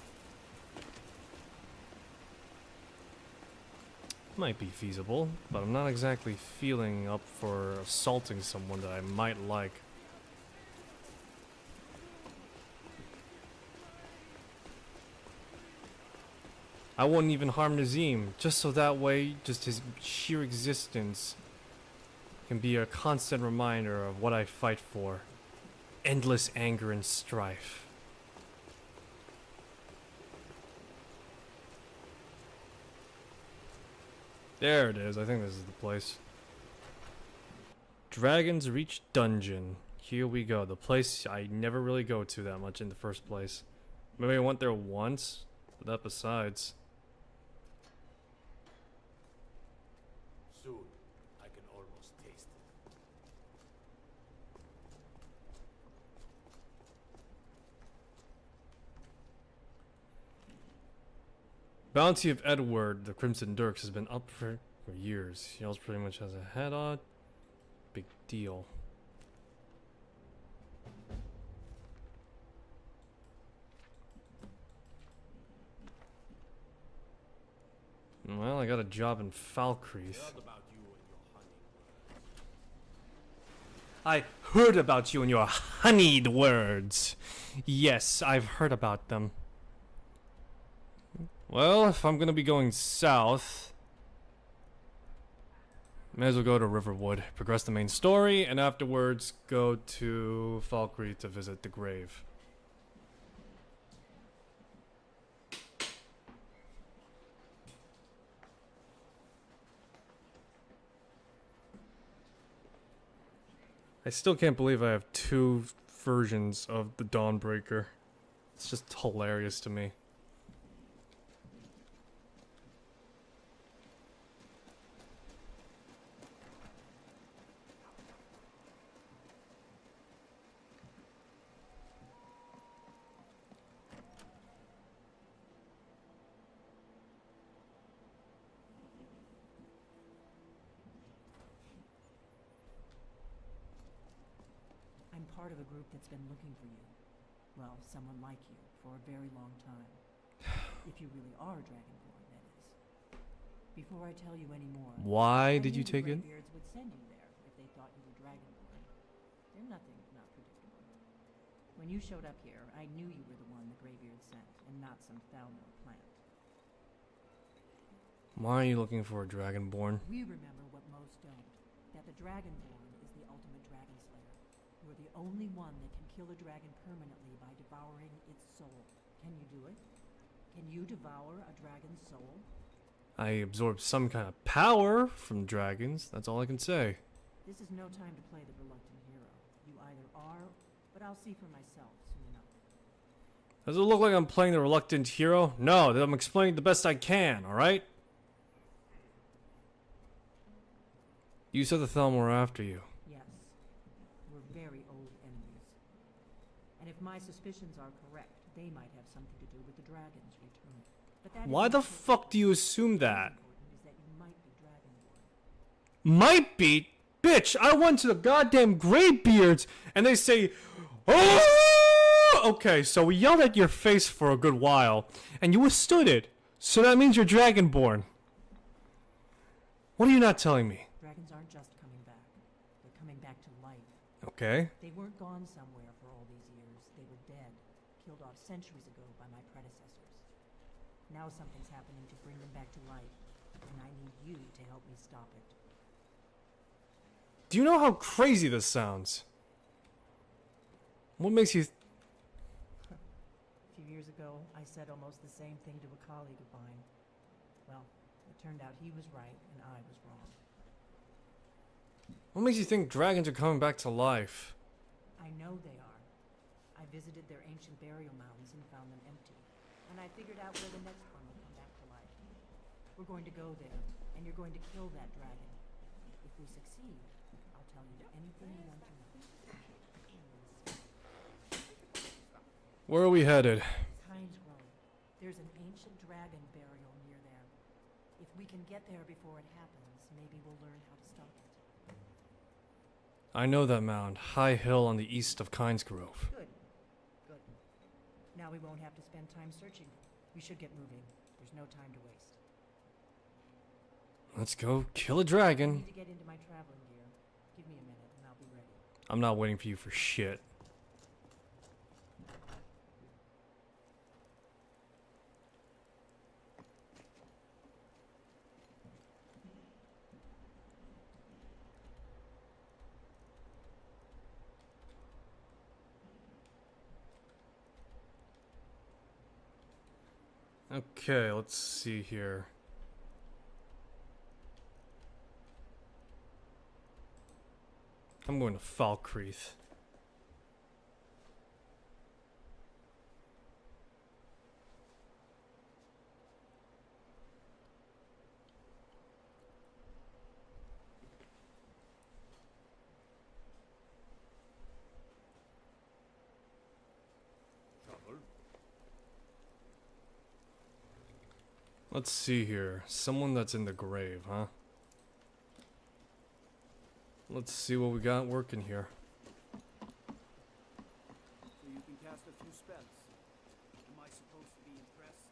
Might be feasible, but I'm not exactly feeling up for assaulting someone that I might like. I wouldn't even harm Nazim, just so that way, just his sheer existence can be a constant reminder of what I fight for. Endless anger and strife. There it is, I think this is the place. Dragon's Reach Dungeon. Here we go, the place I never really go to that much in the first place. Maybe I went there once, but that besides. Soon, I can almost taste it. Bounty of Edward, the Crimson Dirks, has been up for years. He also pretty much has a head on. Big deal. Well, I got a job in Falkreath. I heard about you and your honeyed words. Yes, I've heard about them. Well, if I'm gonna be going south, may as well go to Riverwood, progress the main story, and afterwards go to Falkreath to visit the grave. I still can't believe I have two versions of the Dawnbreaker. It's just hilarious to me. I'm part of a group that's been looking for you. Well, someone like you, for a very long time. If you really are Dragonborn, that is. Before I tell you any more... Why did you take it? Greybeards would send you there if they thought you were Dragonborn. They're nothing if not predictable. When you showed up here, I knew you were the one the Greybeards sent, and not some Thalmor plant. Why are you looking for a Dragonborn? We remember what most don't. That the Dragonborn is the ultimate dragon slayer. You're the only one that can kill a dragon permanently by devouring its soul. Can you do it? Can you devour a dragon's soul? I absorbed some kind of power from dragons. That's all I can say. This is no time to play the reluctant hero. You either are, but I'll see for myself soon enough. Does it look like I'm playing the reluctant hero? No, I'm explaining the best I can, alright? You said the Thalmor after you. Yes. We're very old enemies. And if my suspicions are correct, they might have something to do with the dragon's return. But that Why the fuck do you assume that? is that you might be Dragonborn. Might be? Bitch, I went to the goddamn Greybeards and they say, oh! Okay, so we yelled at your face for a good while and you withstood it. So that means you're Dragonborn. What are you not telling me? Dragons aren't just coming back. They're coming back to life. Okay. They weren't gone somewhere for all these years. They were dead, killed off centuries ago by my predecessors. Now something's happening to bring them back to life, and I need you to help me stop it. Do you know how crazy this sounds? What makes you... A few years ago, I said almost the same thing to a colleague of mine. Well, it turned out he was right, and I was wrong. What makes you think dragons are coming back to life? I know they are. I visited their ancient burial mounds and found them empty. And I figured out where the next one will come back to life. We're going to go there, and you're going to kill that dragon. If we succeed, I'll tell you anything you want to know. Where are we headed? Kynesgrove. There's an ancient dragon burial near there. If we can get there before it happens, maybe we'll learn how to stop it. I know that mound. High hill on the east of Kynesgrove. Good. Good. Now we won't have to spend time searching. We should get moving. There's no time to waste. Let's go kill a I dragon. need to get into my traveling gear. Give me a minute and I'll be ready. I'm not waiting for you for shit. Okay, let's see here. I'm going to Falkreath. Trouble? Let's see here. Someone that's in the grave, huh? Let's see what we got working here. So you can cast a few spells. Am I supposed to be impressed?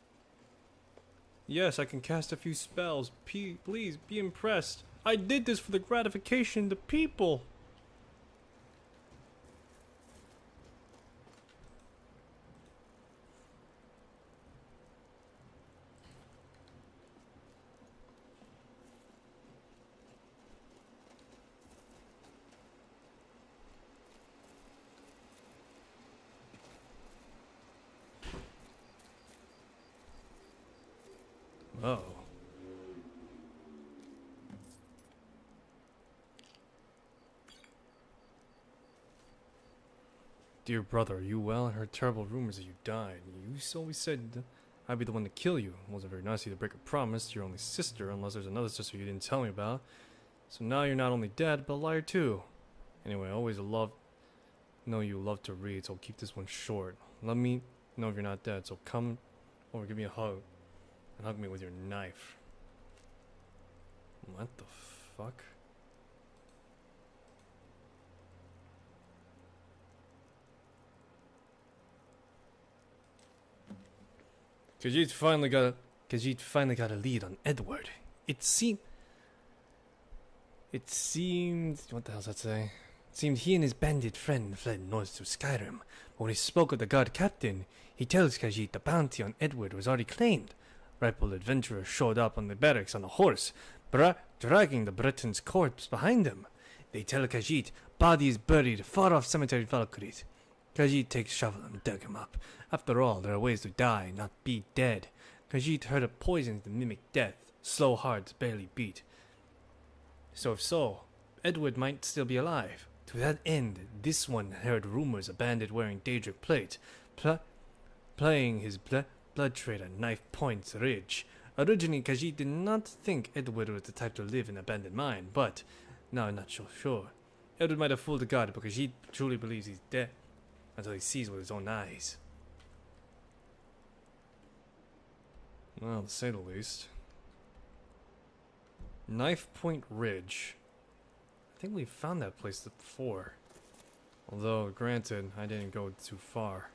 Yes, I can cast a few spells. Please, be impressed. I did this for the gratification of the people. Oh. Dear brother, are you well? I heard terrible rumors that you died. You always said I'd be the one to kill you. It wasn't very nice of you to break a promise to your only sister, unless there's another sister you didn't tell me about. So now you're not only dead, but a liar too. Anyway, I always know you love to read, so I'll keep this one short. Let me know if you're not dead, so come over, give me a hug, and hug me with your knife. What the fuck? Khajiit finally got a lead on Edward. It seemed what the hell does that say? It seemed he and his bandit friend fled north to Skyrim. But when he spoke with the guard captain, he tells Khajiit the bounty on Edward was already claimed. Ripple adventurers showed up on the barracks on a horse, dragging the Breton's corpse behind them. They tell Khajiit body is buried far off cemetery Valkyries. Khajiit takes shovel and dug him up. After all, there are ways to die, not be dead. Khajiit heard of poisons that mimic death, slow hearts barely beat. So if so, Edward might still be alive. To that end, this one heard rumors of bandit wearing Daedric plate, playing his blood trade at Knife Point Ridge. Originally, Khajiit did not think Edward was the type to live in an abandoned mine, but now I'm not so sure. Edward might have fooled the god, but Khajiit truly believes he's dead until he sees with his own eyes. Well, to say the least. Knife Point Ridge. I think we found that place before. Although, granted, I didn't go too far.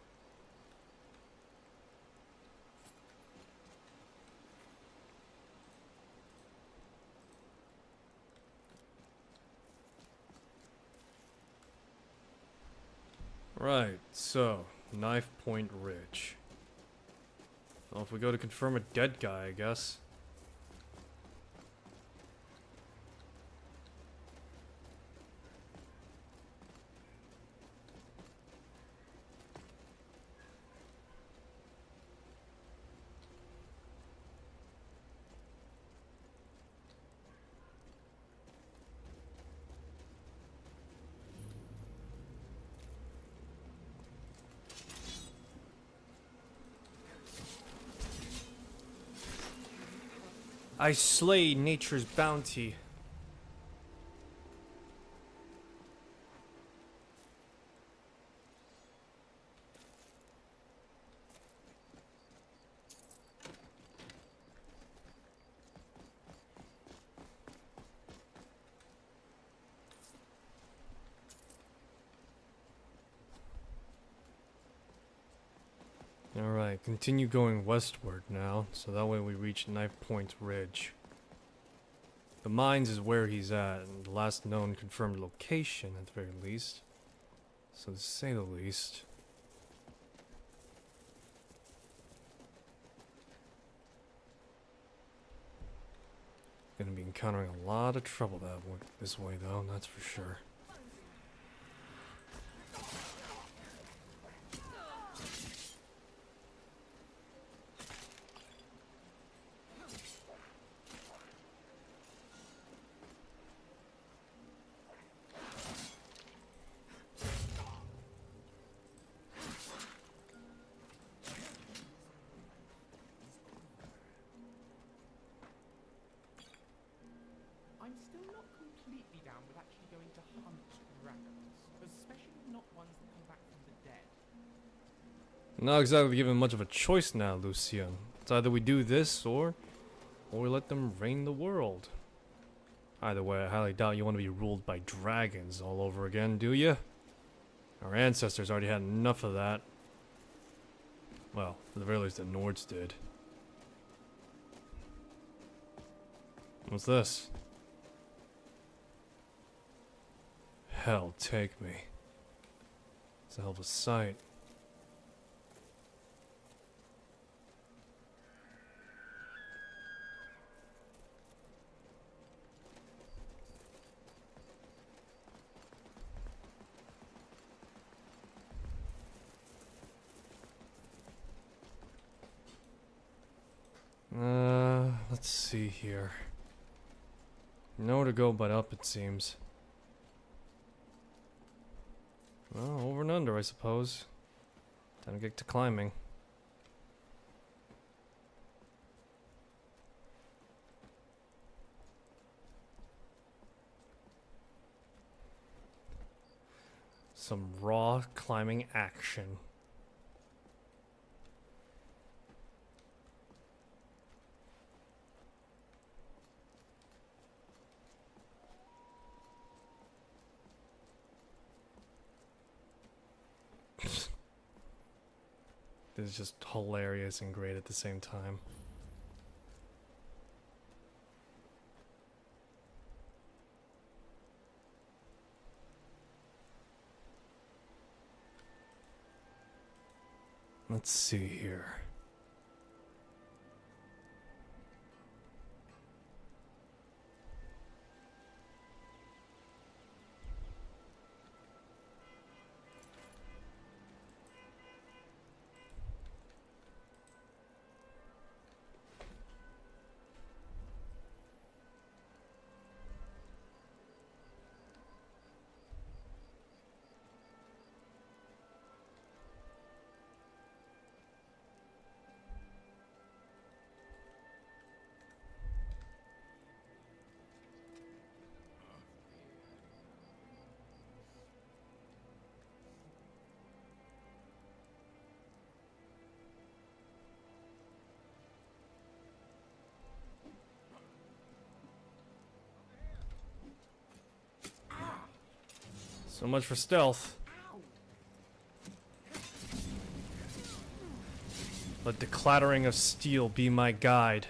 Right, so, Knife Point Ridge. Well, if we go to confirm a dead guy, I guess. I slay nature's bounty. Alright, continue going westward now, so that way we reach Knife Point Ridge. The mines is where he's at, and the last known confirmed location at the very least. So to say the least. Gonna be encountering a lot of trouble this way though, that's for sure. I'm still not completely down with actually going to hunt dragons, especially not ones that come back from the dead. Not exactly given much of a choice now, Lucian. It's either we do this or we let them reign the world. Either way, I highly doubt you want to be ruled by dragons all over again, do you? Our ancestors already had enough of that. Well, at the very least the Nords did. What's this? Hell, take me. It's a hell of a sight. Let's see here. Nowhere to go but up, it seems. Well, over and under, I suppose. Time to get to climbing. Some raw climbing action. This is just hilarious and great at the same time. Let's see here. So much for stealth. Let the clattering of steel be my guide.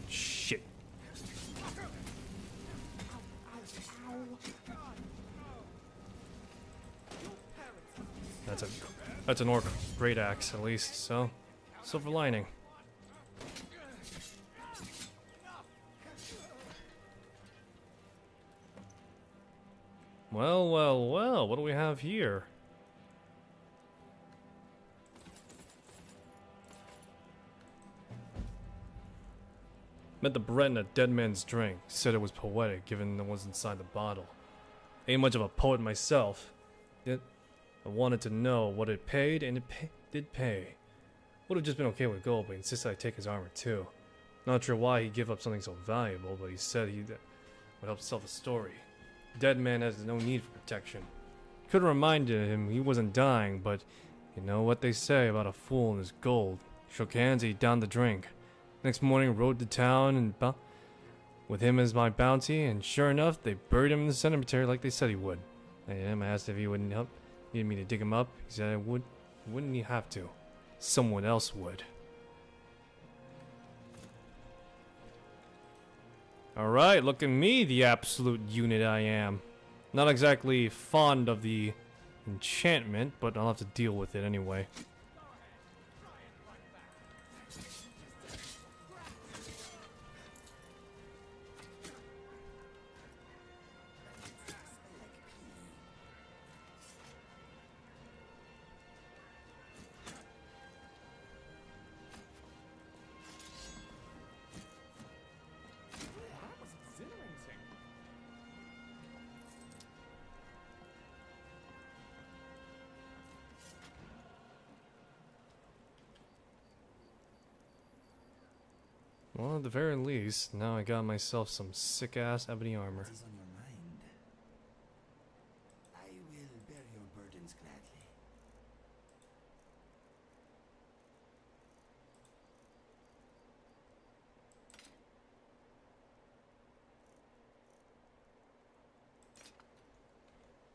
Shit. That's an orc great axe at least, so silver lining. Well, well, well, what do we have here? Met the bread in a dead man's drink. Said it was poetic, given it was inside the bottle. Ain't much of a poet myself. Yet, I wanted to know what it paid, and it did pay. Would have just been okay with gold, but he insisted I take his armor too. Not sure why he'd give up something so valuable, but he said he would help sell the story. Dead man has no need for protection. Could have reminded him he wasn't dying, but you know what they say about a fool and his gold. Shook hands, he downed the drink. Next morning, rode to town and with him as my bounty, and sure enough, they buried him in the cemetery like they said he would. I asked if he wouldn't help, needed me to dig him up. He said I would. Wouldn't he have to? Someone else would. Alright, look at me, the absolute unit I am. Not exactly fond of the enchantment, but I'll have to deal with it anyway. Well, at the very least, now I got myself some sick-ass ebony armor. What is on your mind? I will bear your burdens gladly.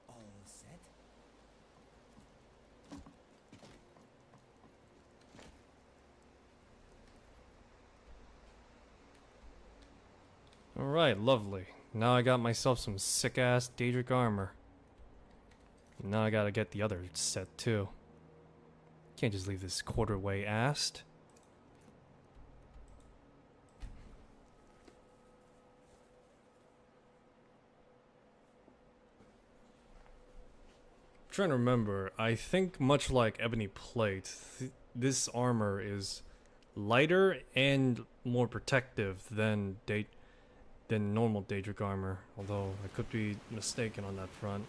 All set? Alright, lovely. Now I got myself some sick-ass Daedric armor. Now I gotta get the other set, too. Can't just leave this quarterway-assed. Trying to remember, I think much like Ebony Plate, this armor is lighter and more protective than normal Daedric armor, although I could be mistaken on that front.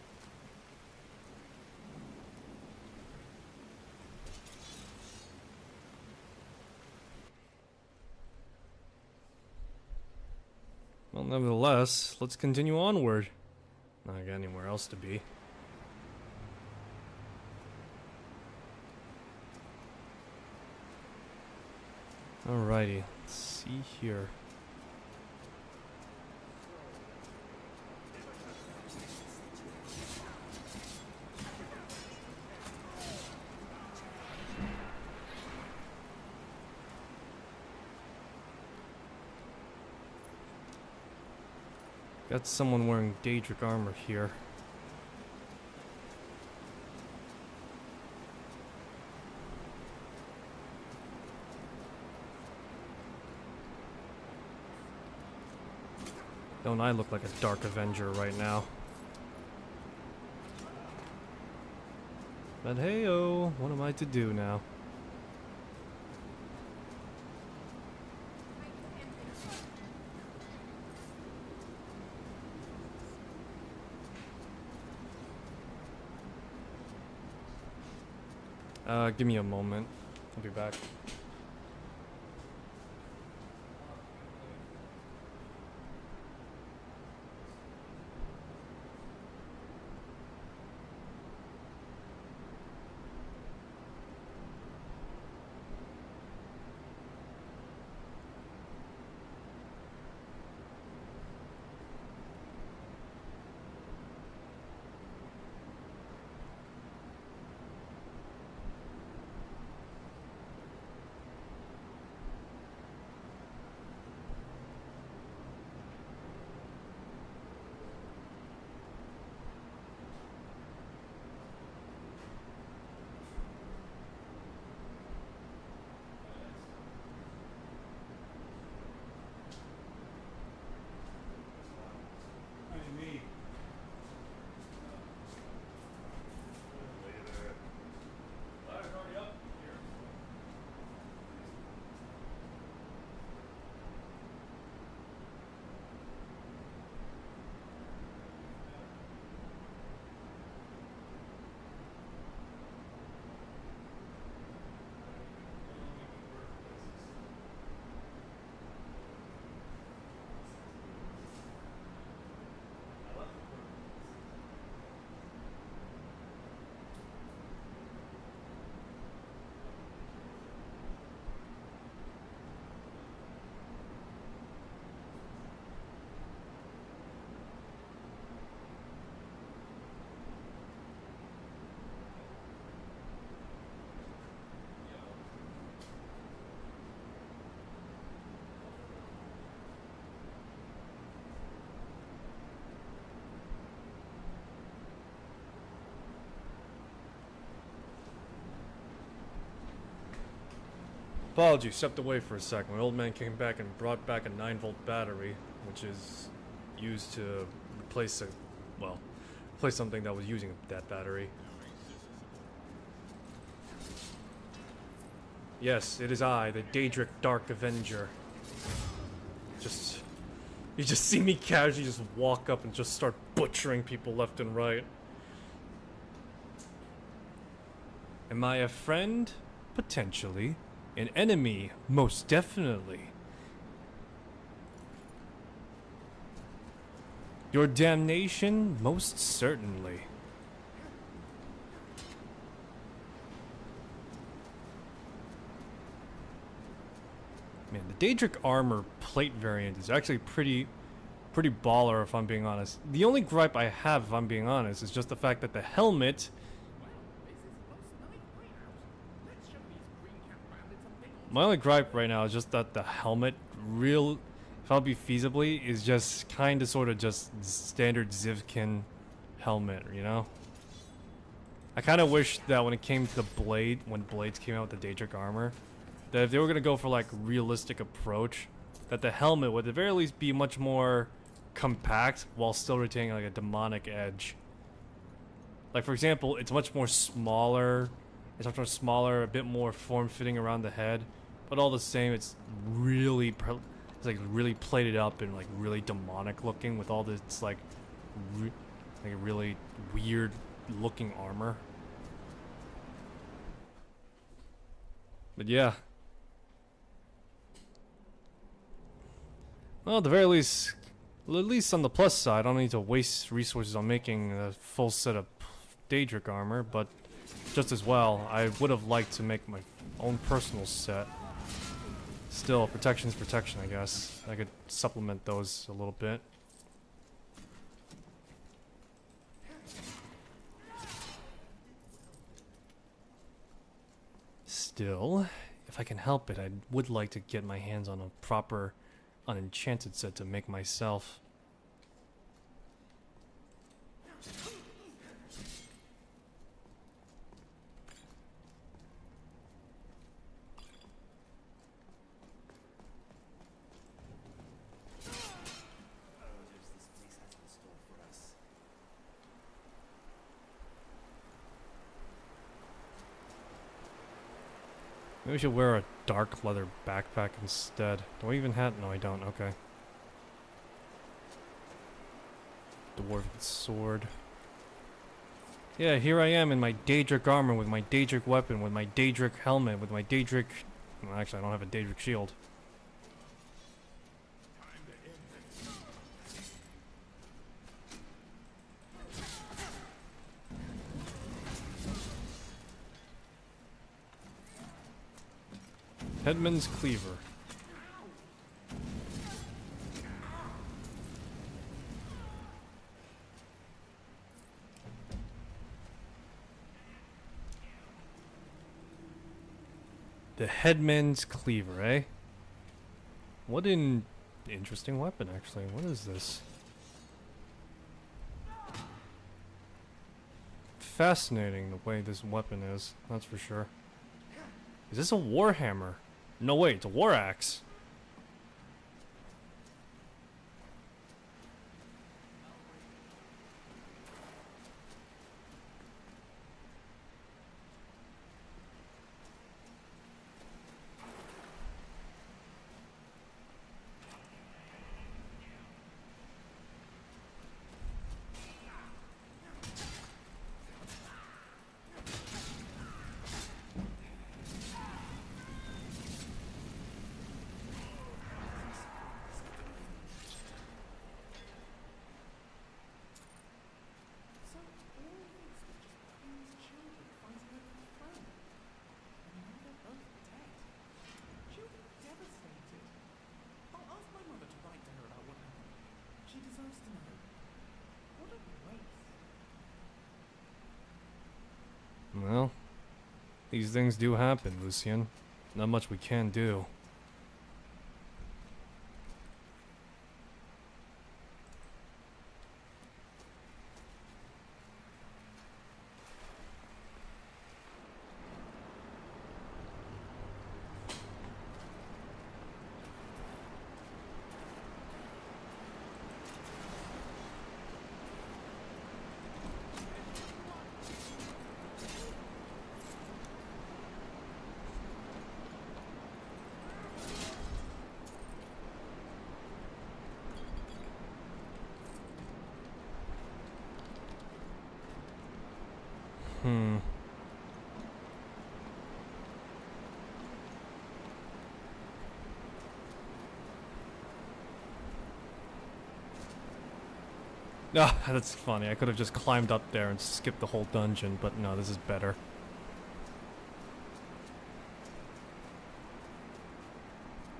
Well, nevertheless, let's continue onward. Not got anywhere else to be. Alrighty, let's see here. Got someone wearing Daedric armor here. Don't I look like a Dark Avenger right now? But hey-oh, what am I to do now? Give me a moment. I'll be back. Apologies, stepped away for a second. My old man came back and brought back a 9-volt battery, which is used to replace something that was using that battery. Yes, it is I, the Daedric Dark Avenger. You just see me casually just walk up and just start butchering people left and right. Am I a friend? Potentially. An enemy? Most definitely. Your damnation? Most certainly. Man, the Daedric armor plate variant is actually pretty baller, if I'm being honest. The only gripe I have, if I'm being honest, is just the fact that the helmet... My only gripe right now is just that the helmet if I'll be feasibly, is just kind of sort of just standard Zivkin helmet, you know? I kind of wish that when it came to the blade, when blades came out with the Daedric armor, that if they were gonna go for like realistic approach, that the helmet would at the very least be much more compact while still retaining like a demonic edge. Like for example, it's much more smaller, a bit more form-fitting around the head, but all the same, it's like really plated up and like really demonic looking with all this like really weird looking armor. But yeah. Well, at the very least, at least on the plus side, I don't need to waste resources on making a full set of Daedric armor, but just as well, I would have liked to make my own personal set. Still, protection's protection, I guess. I could supplement those a little bit. Still, if I can help it, I would like to get my hands on a proper unenchanted set to make myself. Maybe I should wear a dark leather backpack instead. Do I even have? No, I don't. Okay. Dwarven sword. Yeah, here I am in my Daedric armor with my Daedric weapon, with my Daedric helmet, with my Daedric... Well, actually, I don't have a Daedric shield. Headman's Cleaver. The Headman's Cleaver, eh? What an interesting weapon, actually. What is this? Fascinating the way this weapon is, that's for sure. Is this a warhammer? No, wait, it's a war axe. Well, these things do happen, Lucian. Not much we can do. Ah, that's funny. I could have just climbed up there and skipped the whole dungeon, but no, this is better.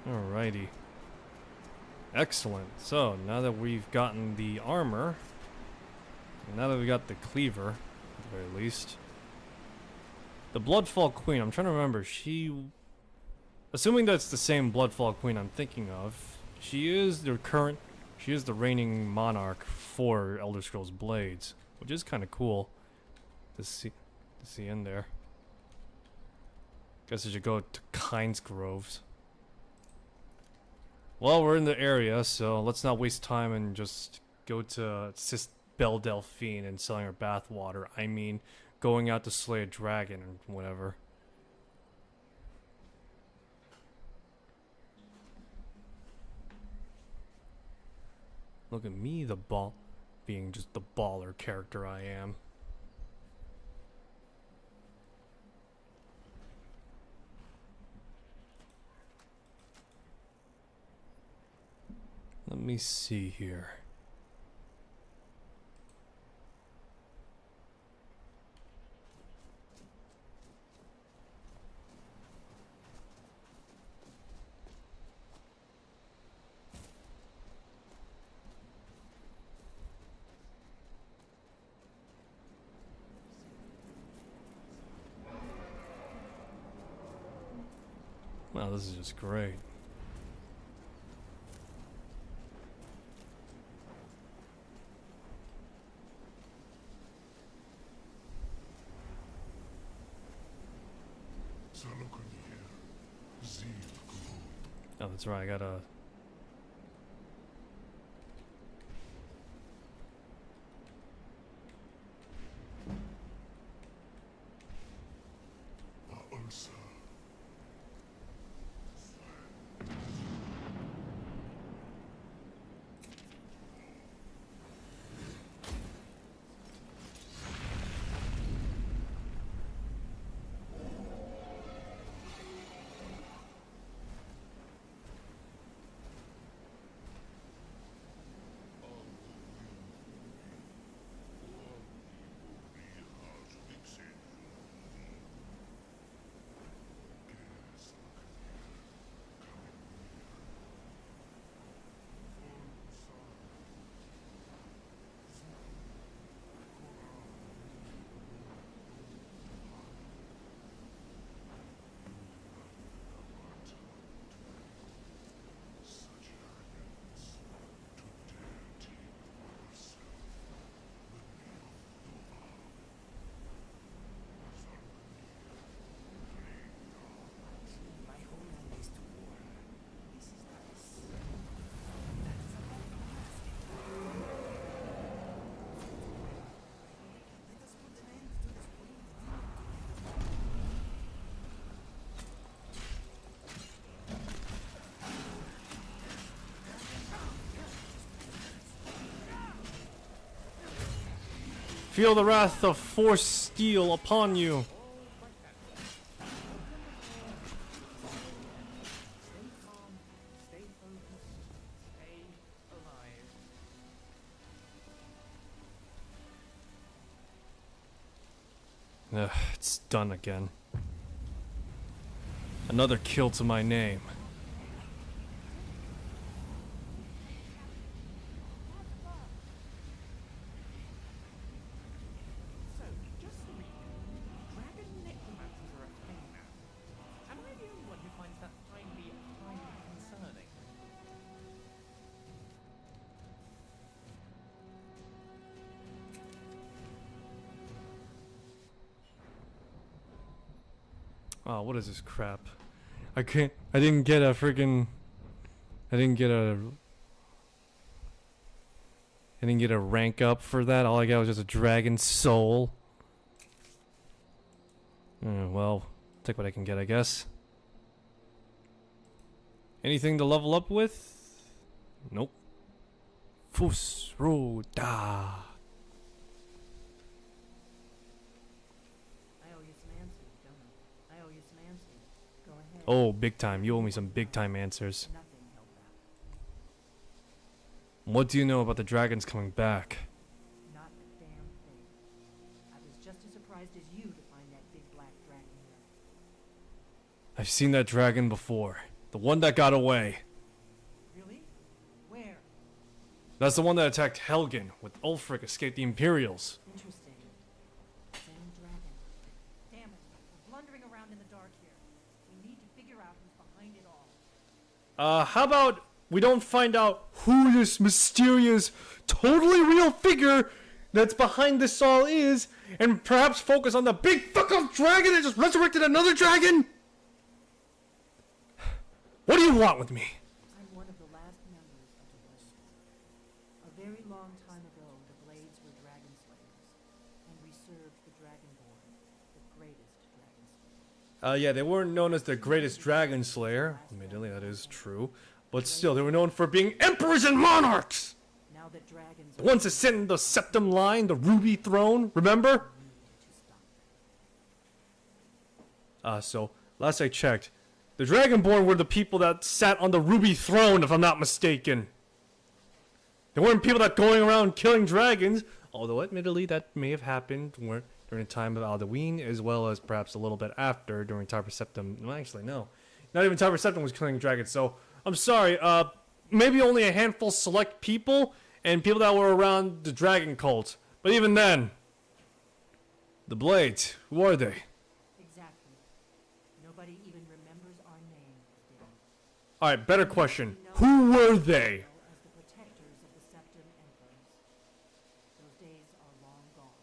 Alrighty. Excellent. So, now that we've gotten the armor, and now that we got the cleaver, at the very least, the Bloodfall Queen, I'm trying to remember, assuming that's the same Bloodfall Queen I'm thinking of, She is the current. She is the reigning monarch for Elder Scrolls Blades, which is kind of cool to see in there. Guess I should go to Kynes Groves. Well, we're in the area, so let's not waste time and just go to Sis Belle Delphine and selling her bathwater. I mean, going out to slay a dragon or whatever. Look at me, being just the baller character I am. Let me see here. Wow, this is just great. Oh, that's right, I gotta... Feel the wrath of Force Steel upon you. Ugh, it's done again. Another kill to my name. Oh, what is this crap? I didn't get a freaking... I didn't get a rank up for that. All I got was just a dragon soul. Well, take what I can get, I guess. Anything to level up with? Nope. Fusroda. Oh, big time. You owe me some big time answers. What do you know about the dragons coming back? Not a damn thing. I was just as surprised as you to find that big black dragon here. I've seen that dragon before. The one that got away. Really? Where? That's the one that attacked Helgen with Ulfric escaped the Imperials. Interesting. Same dragon. Damn it. We're blundering around in the dark here. We need to figure out who's behind it all. How about we don't find out who this mysterious, totally real figure that's behind this all is, and perhaps focus on the big fuck-up dragon that just resurrected another dragon? What do you want with me? I'm one of the last members of the Blades. A very long time ago, the Blades were dragon slayers, and we served the Dragonborn, the greatest dragon slayer. Yeah, they weren't known as the greatest dragon slayer. Admittedly, that is true. But still, they were known for being emperors and monarchs! Now that dragons The ones that sit in the septum line, the ruby throne, remember? So, last I checked, the Dragonborn were the people that sat on the ruby throne, if I'm not mistaken. They weren't people that going around killing dragons, although admittedly that may have happened during the time of Alduin, as well as perhaps a little bit after, during Tiber Septim. Well, actually, no. Not even Tiber Septim was killing dragons, so I'm sorry, maybe only a handful select people, and people that were around the dragon cult. But even then, the Blades, who are they? Exactly. Nobody even remembers our names. Alright, better question. Who were they? As the protectors of the Septim Emperors. Those days are long gone.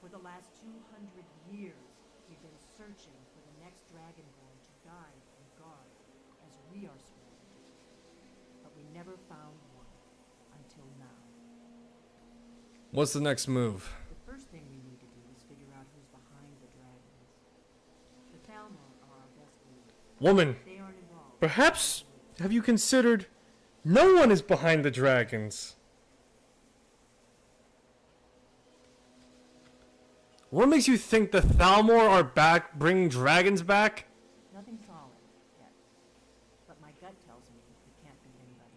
For the last 200 years, we've been searching for the next Dragonborn to guide and guard, as we are sworn. But we never found one, until now. What's the next move? The first thing we need to do is figure out who's behind the dragons. The Thalmor are our best lead. Woman, They aren't involved. perhaps have you considered no one is behind the dragons? What makes you think the Thalmor are back, bringing dragons back? Nothing solid yet. But my gut tells me it can't be anybody.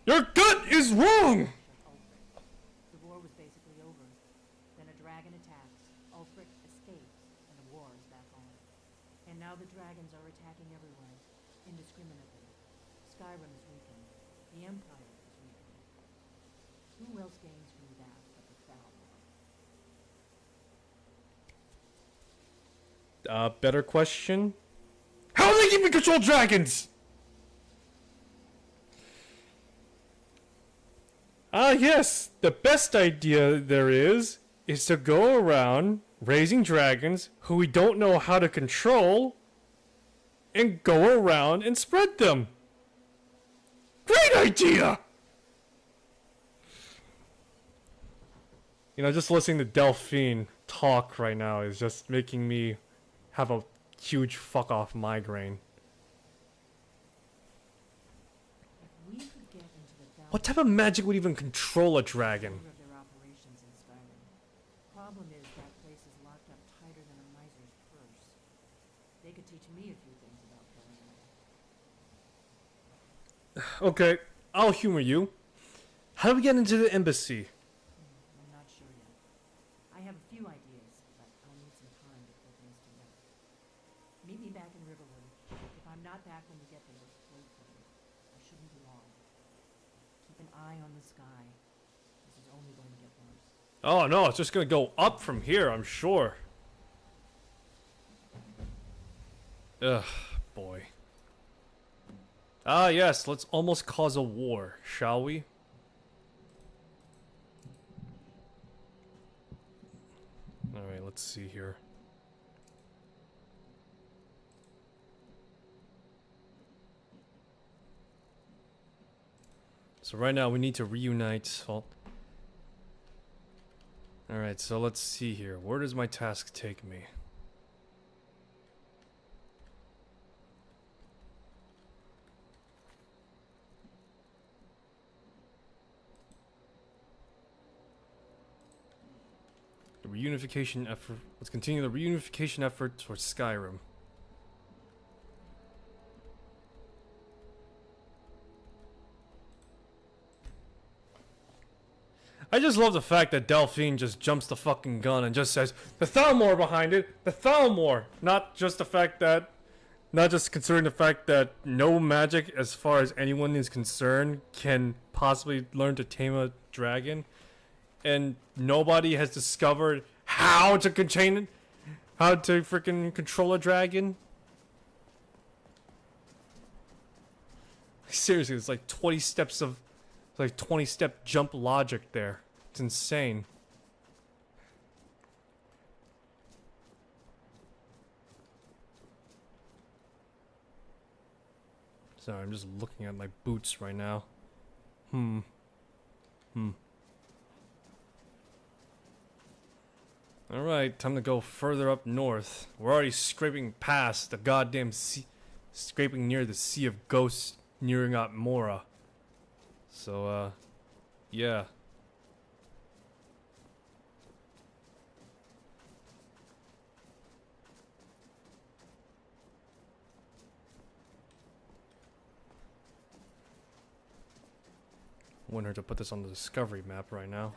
Your gut is wrong! The war was basically over. Then a dragon attacks, Ulfric escapes, and the war is back on. And now the dragons are attacking everywhere, indiscriminately. Skyrim is weakened. The Empire is weakened. Who else gains from that but the Thalmor? Better question. How are they keeping control dragons? Yes, the best idea there is to go around raising dragons who we don't know how to control and go around and spread them. Great idea! You know, just listening to Delphine talk right now is just making me have a huge fuck off migraine. We could get into the Thalmor. What type of magic would even control a dragon? Of their operations in Skyrim. Problem is that place is locked up tighter than a miser's purse. They could teach me a few things about killing. Okay, I'll humor you. How do we get into the embassy? I'm not sure yet. I have a few ideas, but I'll need some time to put things together. Meet me back in Riverwood. If I'm not back when you get there, wait for me. I shouldn't be long. Keep an eye on the sky. This is only going to get worse. Oh no, it's just gonna go up from here, I'm sure. Ugh, boy. Ah yes, let's almost cause a war, shall we? Alright, let's see here. So right now we need to reunite. Alright, so let's see here. Where does my task take me? The reunification effort. Let's continue the reunification effort towards Skyrim. I just love the fact that Delphine just jumps the fucking gun and just says, the Thalmor behind it, the Thalmor! Not just the fact that, not just considering the fact that no magic, as far as anyone is concerned, can possibly learn to tame a dragon. And nobody has discovered how to contain it, how to freaking control a dragon. Seriously, it's like 20 steps of, like 20-step jump logic there. It's insane. Sorry, I'm just looking at my boots right now. Alright, time to go further up north. We're already scraping past the goddamn sea, scraping near the Sea of Ghosts, nearing out Mora. So, yeah. Want her to put this on the discovery map right now.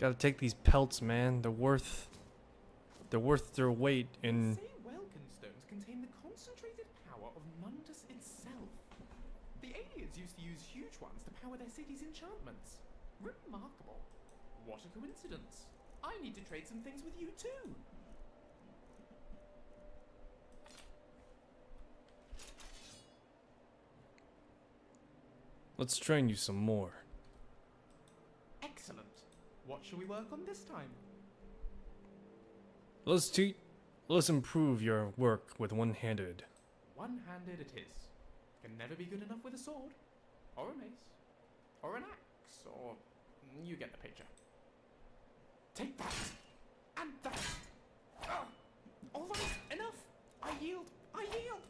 Gotta take these pelts, man. They're worth their weight in. Insane Welkin stones contain the concentrated power of Mundus itself. The aliens used to use huge ones to power their city's enchantments. Remarkable. What a coincidence. I need to trade some things with you too. Let's train you some more. Excellent. What shall we work on this time? Let's improve your work with one-handed. One-handed it is. Can never be good enough with a sword, or a mace, or an axe, or you get the picture. Take that, and that. Ah! All right, enough. I yield. I yield.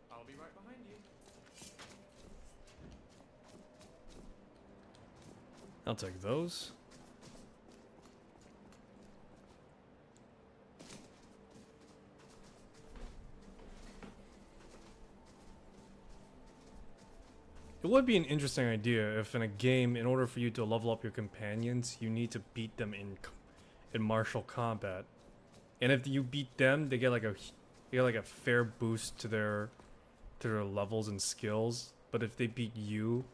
I'll be right behind you. I'll take those. It would be an interesting idea if in a game, in order for you to level up your companions, you need to beat them in martial combat. And if you beat them, they get like a fair boost to their levels and skills. But if they beat you,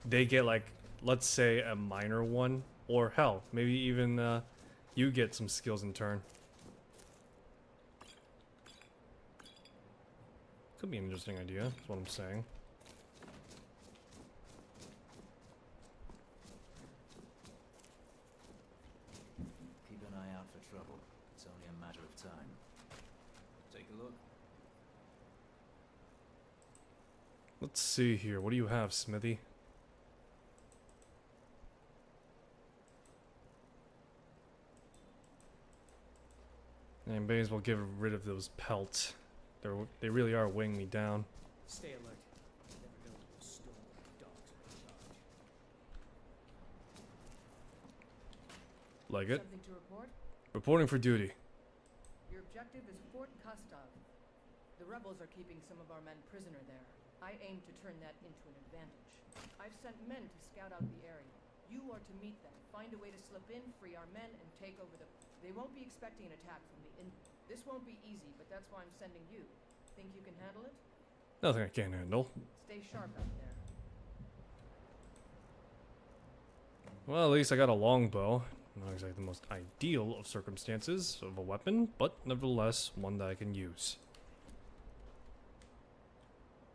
they get like, let's say, a minor one, or hell, maybe even you get some skills in turn. Could be an interesting idea, that's what I'm saying. Keep an eye out for trouble. It's only a matter of time. Take a look. Let's see here, what do you have, Smithy? And may as well get rid of those pelts. They really are weighing me down. Stay alert. You never know when those storm dogs are in charge. Like it? Something to report? Reporting for duty. Your objective is Fort Kustov. The rebels are keeping some of our men prisoner there. I aim to turn that into an advantage. I've sent men to scout out the area. You are to meet them, find a way to slip in, free our men, and take over the... They won't be expecting an attack from the in... This won't be easy, but that's why I'm sending you. Think you can handle it? Nothing I can't handle. Stay sharp out there. Well, at least I got a longbow. Not exactly the most ideal of circumstances of a weapon, but nevertheless one that I can use.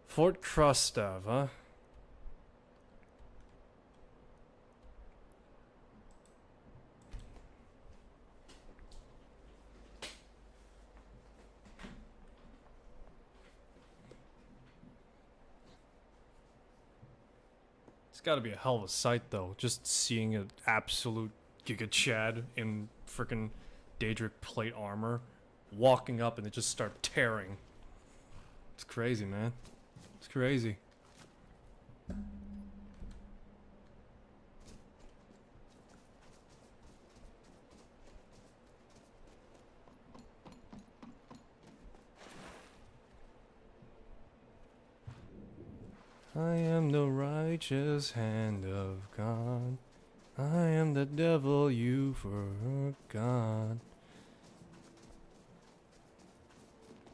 Fort Krostov, huh? It's gotta be a hell of a sight, though. Just seeing an absolute Giga Chad in frickin' Daedric plate armor walking up and it just start tearing. It's crazy, man. It's crazy. I am the righteous hand of God. I am the devil you forgot.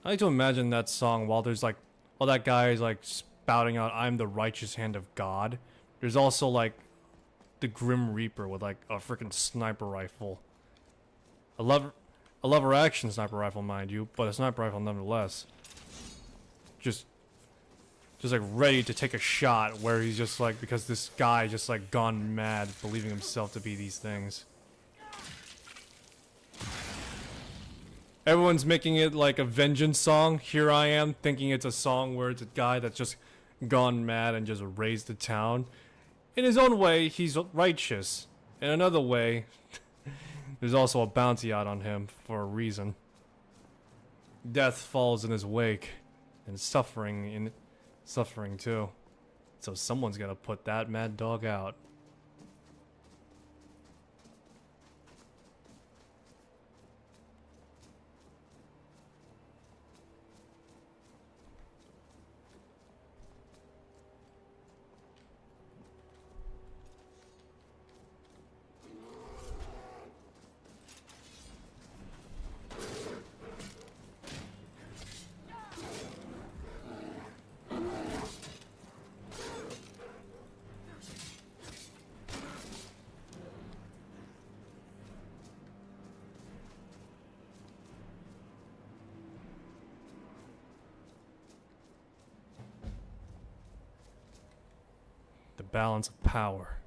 I like to imagine that song while there's like, while that guy is like spouting out, I'm the righteous hand of God. There's also like the Grim Reaper with like a freaking sniper rifle. A lever action sniper rifle, mind you, but a sniper rifle nonetheless. Just like ready to take a shot where he's just like, because this guy just like gone mad believing himself to be these things. Everyone's making it like a vengeance song. Here I am thinking it's a song where it's a guy that's just gone mad and just razed the town. In his own way, he's righteous. In another way, there's also a bounty out on him for a reason. Death falls in his wake, and suffering too. So someone's gotta put that mad dog out. The balance of power.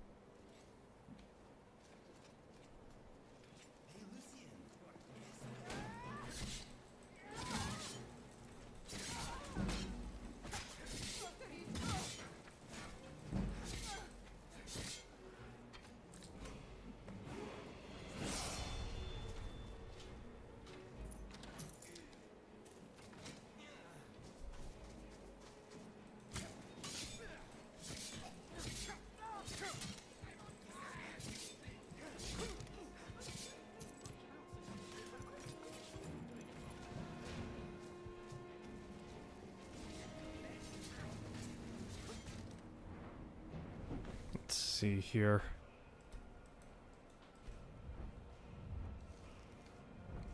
Let's see here.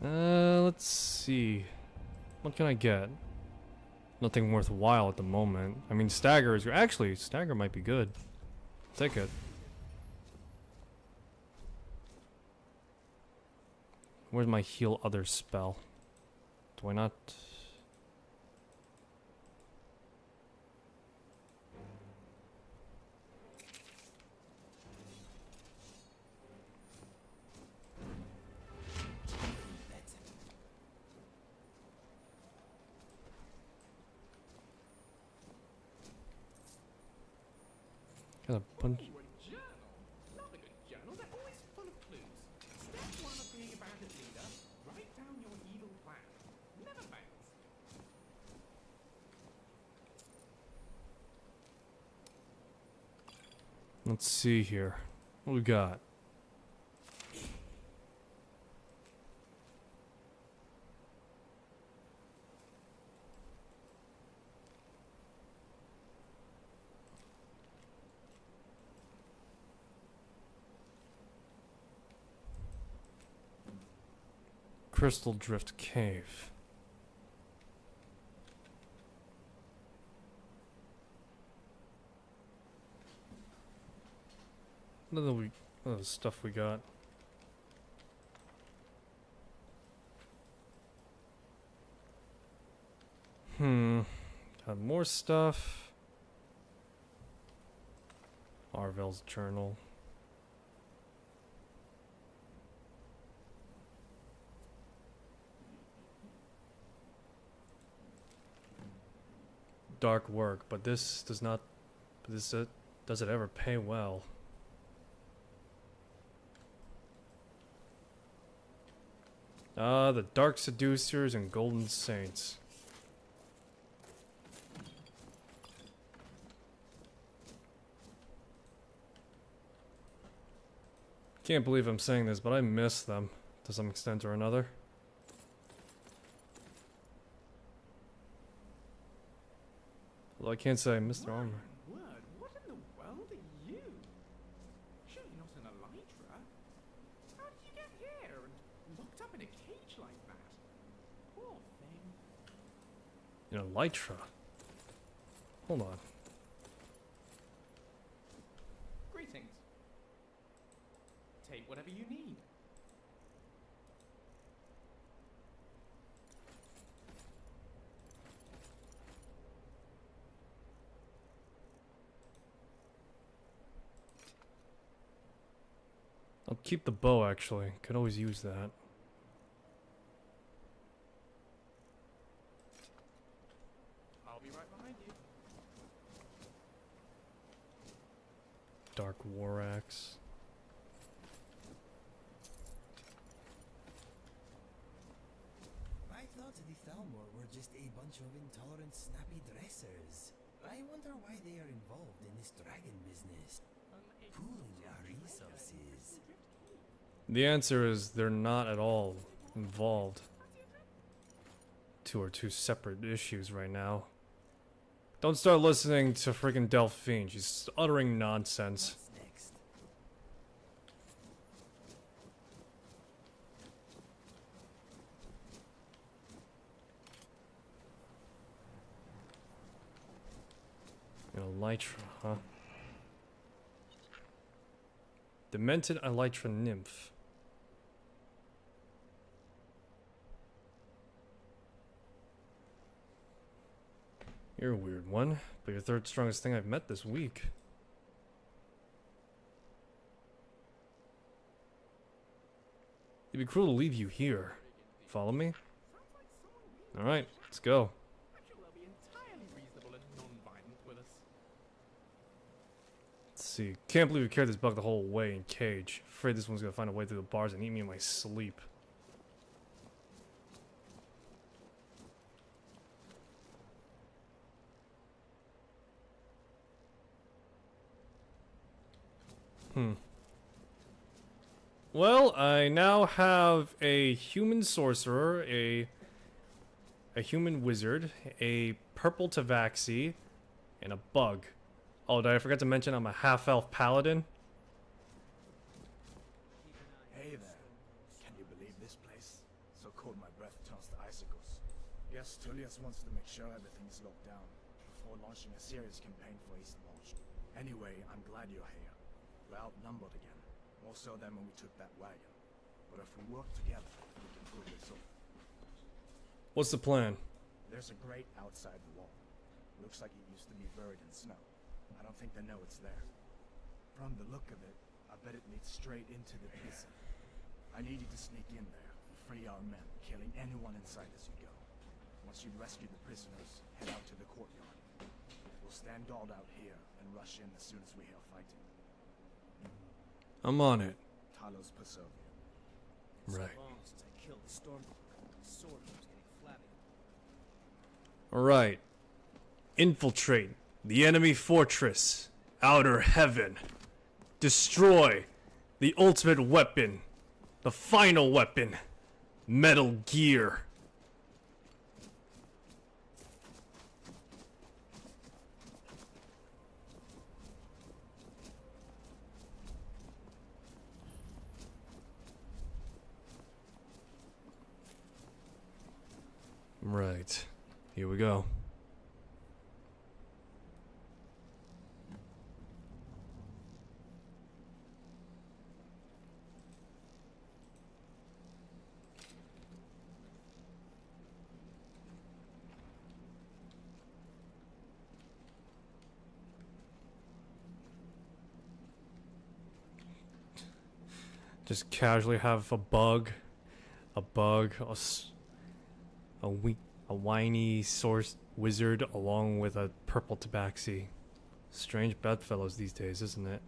Let's see. What can I get? Nothing worthwhile at the moment. I mean, Stagger is... Actually, Stagger might be good. Take it. Where's my heal other spell? Do I not... Got a bunch. Ooh, a journal. Love a good journal. They're always full of clues. Step one of being a bandit leader: write down your evil plan. Never fails. Let's see here. What we got? Crystal Drift Cave. What other stuff we got? Got more stuff. Arvel's journal. Dark work, but this does not. Does it ever pay well? The Dark Seducers and Golden Saints. Can't believe I'm saying this, but I miss them to some extent or another. Although I can't say I miss their armor. Work. Locked up in a cage like that. Poor thing. You know, Elytra. Hold on. Greetings. Take whatever you need. I'll keep the bow, actually. Could always use that. I'll be right behind you. Dark War Axe. I thought the Thalmor were just a bunch of intolerant, snappy dressers. I wonder why they are involved in this dragon business. Pooling our resources. The answer is they're not at all involved. Two are two separate issues right now. Don't start listening to freaking Delphine. She's uttering nonsense. What's next? An Elytra, huh? Demented Elytra Nymph. You're a weird one, but you're third strongest thing I've met this week. It'd be cruel to leave you here. Follow me? Alright, let's go. I'm sure they'll be entirely reasonable and non-violent with us. Let's see. Can't believe we carried this bug the whole way in cage. Afraid this one's gonna find a way through the bars and eat me in my sleep. Well, I now have a human sorcerer, a human wizard, a purple tabaxi, and a bug. Oh, did I forget to mention I'm a half-elf paladin? Hey there. Can you believe this place? So cold my breath turns to icicles. Guess Tullius wants to make sure everything's locked down before launching a serious campaign for East March. Anyway, I'm glad you're here. We're outnumbered again. More so than when we took that wagon. But if we work together, we can pull this off. What's the plan? There's a grate outside the wall. Looks like it used to be buried in snow. I don't think they know it's there. From the look of it, I bet it leads straight into the prison. I need you to sneak in there and free our men, killing anyone inside as you go. Once you've rescued the prisoners, head out to the courtyard. We'll stand guard out here and rush in as soon as we hear fighting. I'm on it. Talos Persevier. Right. So long since I killed the Stormcloak. My sword was getting flabby. Alright. Infiltrate the enemy fortress. Outer heaven. Destroy the ultimate weapon. The final weapon. Metal Gear. Right. Here we go. Just casually have a bug, a whiny source wizard along with a purple tabaxi. Strange bedfellows these days, isn't it?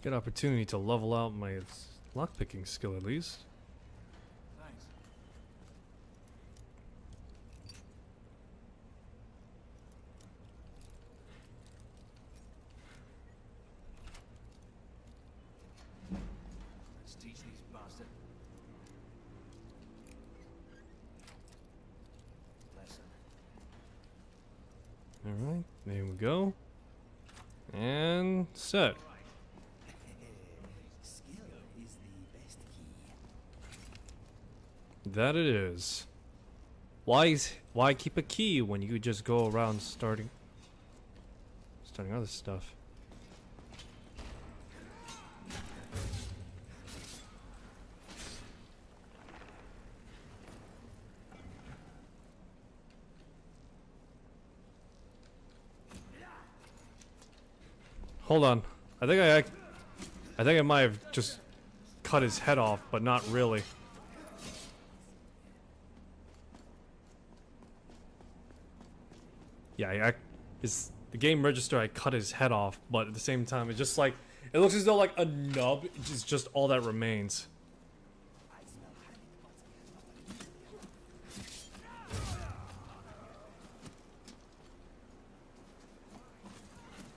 Good opportunity to level out my lockpicking skill at least. Thanks. Let's teach these bastards. Lesson. Alright, there we go. And set. Skill is the best key. That it is. Why keep a key when you could just go around starting other stuff? Hold on. I think I might have just cut his head off, but not really. Yeah, the game register, I cut his head off, but at the same time, it's just like, it looks as though like a nub is just all that remains.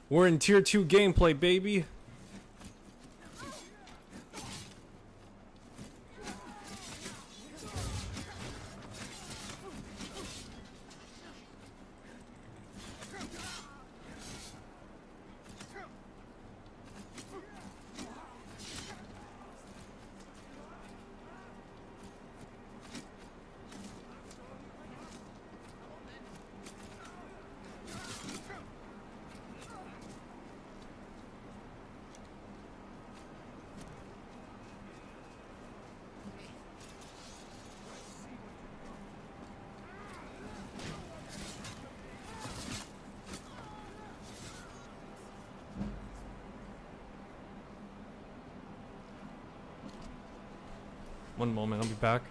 We're in tier 2 gameplay, baby. One moment, I'll be back.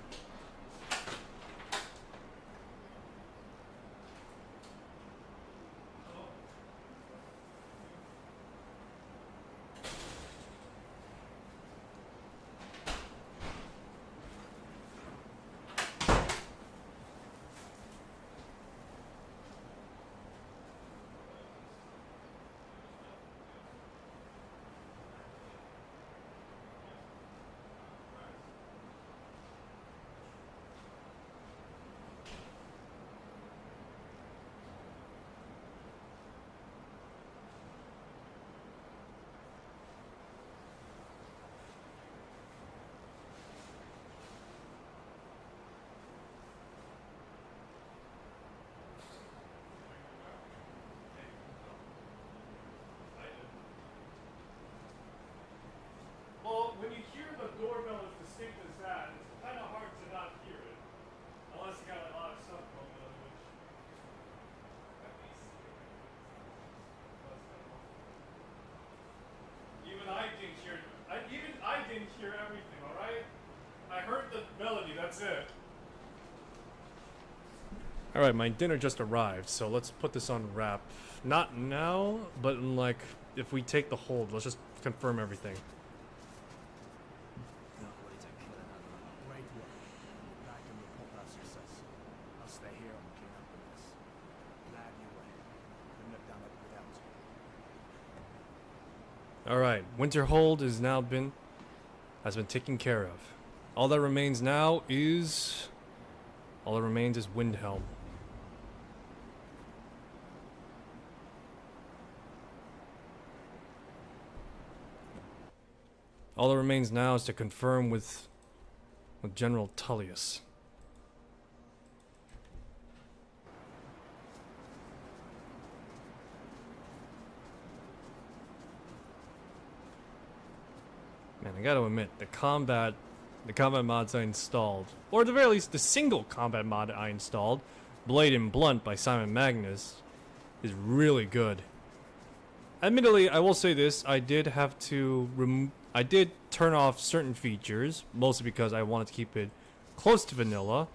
Well, when you hear the doorbell as distinct as that, it's kind of hard to not hear it. Unless you got a lot of stuff going on, which... Even I didn't hear... Even I didn't hear everything, alright? I heard the melody, that's it. Alright, my dinner just arrived, so let's put this on wrap. Not now, but in like, if we take the hold, let's just confirm everything. Great work. Back and report that success. I'll stay here and clean up with this. Glad you went. Couldn't have done it without you. Alright, winter hold has been taken care of. All that remains now is Windhelm. All that remains now is to confirm with General Tullius. Man, I gotta admit, the combat mods I installed, or at the very least the single combat mod I installed, Blade and Blunt by Simon Magnus, is really good. Admittedly, I will say this, I did have to I did turn off certain features, mostly because I wanted to keep it close to vanilla.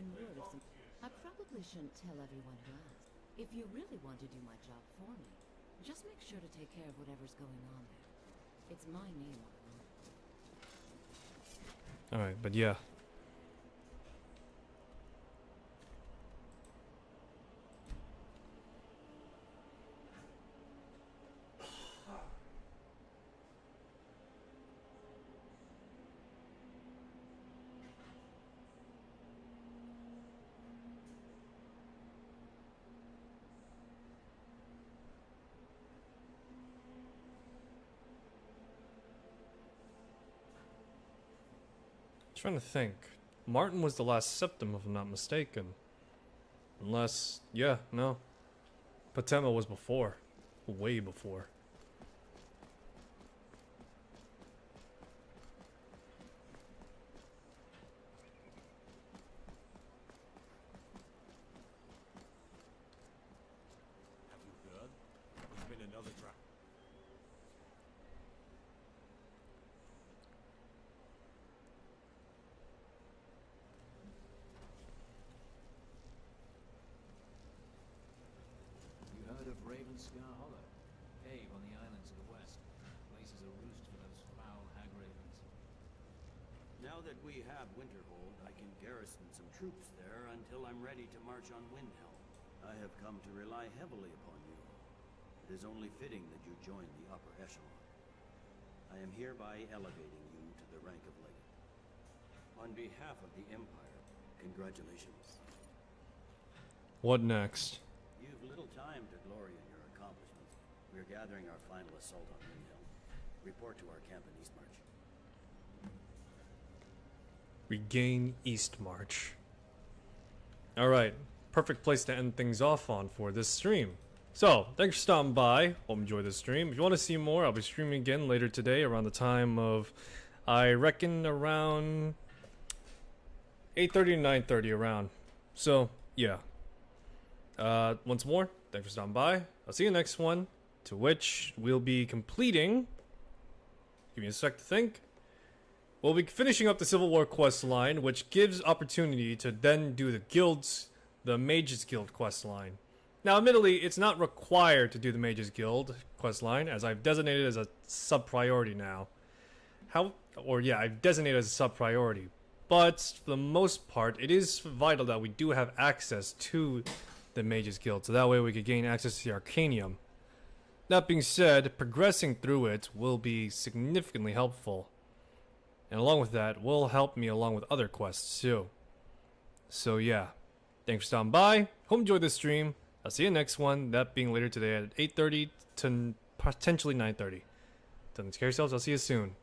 been word of some... I probably shouldn't tell everyone who asked. If you really want to do my job for me, just make sure to take care of whatever's going on there. It's my name on it. Alright, but yeah. Trying to think. Martin was the last septum, if I'm not mistaken. Unless, yeah, no. Patema was before. Way before. Have you heard? There's been another dragon. You heard of Ravenscar Hollow? Cave on the island to the west. Place is a roost for those foul hag ravens. Now that we have Winterhold, I can garrison some troops there until I'm ready to march on Windhelm. I have come to rely heavily upon you. It is only fitting that you join the upper echelon. I am hereby elevating you to the rank of Legate. On behalf of the Empire, congratulations. What next? You've little time to glory in your accomplishments. We're gathering our final assault on Windhelm. Report to our camp in Eastmarch. Regain Eastmarch. Alright, perfect place to end things off on for this stream. So, thanks for stopping by. Hope you enjoyed this stream. If you want to see more, I'll be streaming again later today around the time of, I reckon, around 8:30 to 9:30 around. So, yeah. Once more, thanks for stopping by. I'll see you next one, to which we'll be completing. Give me a sec to think. We'll be finishing up the Civil War quest line, which gives opportunity to then do the guilds, the Mages Guild quest line. Now, admittedly, it's not required to do the Mages Guild quest line, as I've designated as a sub-priority now. I've designated as a sub-priority. But, for the most part, it is vital that we do have access to the Mages Guild, so that way we could gain access to the Arcanium. That being said, progressing through it will be significantly helpful. And along with that, will help me along with other quests too. So yeah, thanks for stopping by. Hope you enjoyed this stream. I'll see you next one, that being later today at 8:30 to potentially 9:30. Till then, take care of yourselves. I'll see you soon.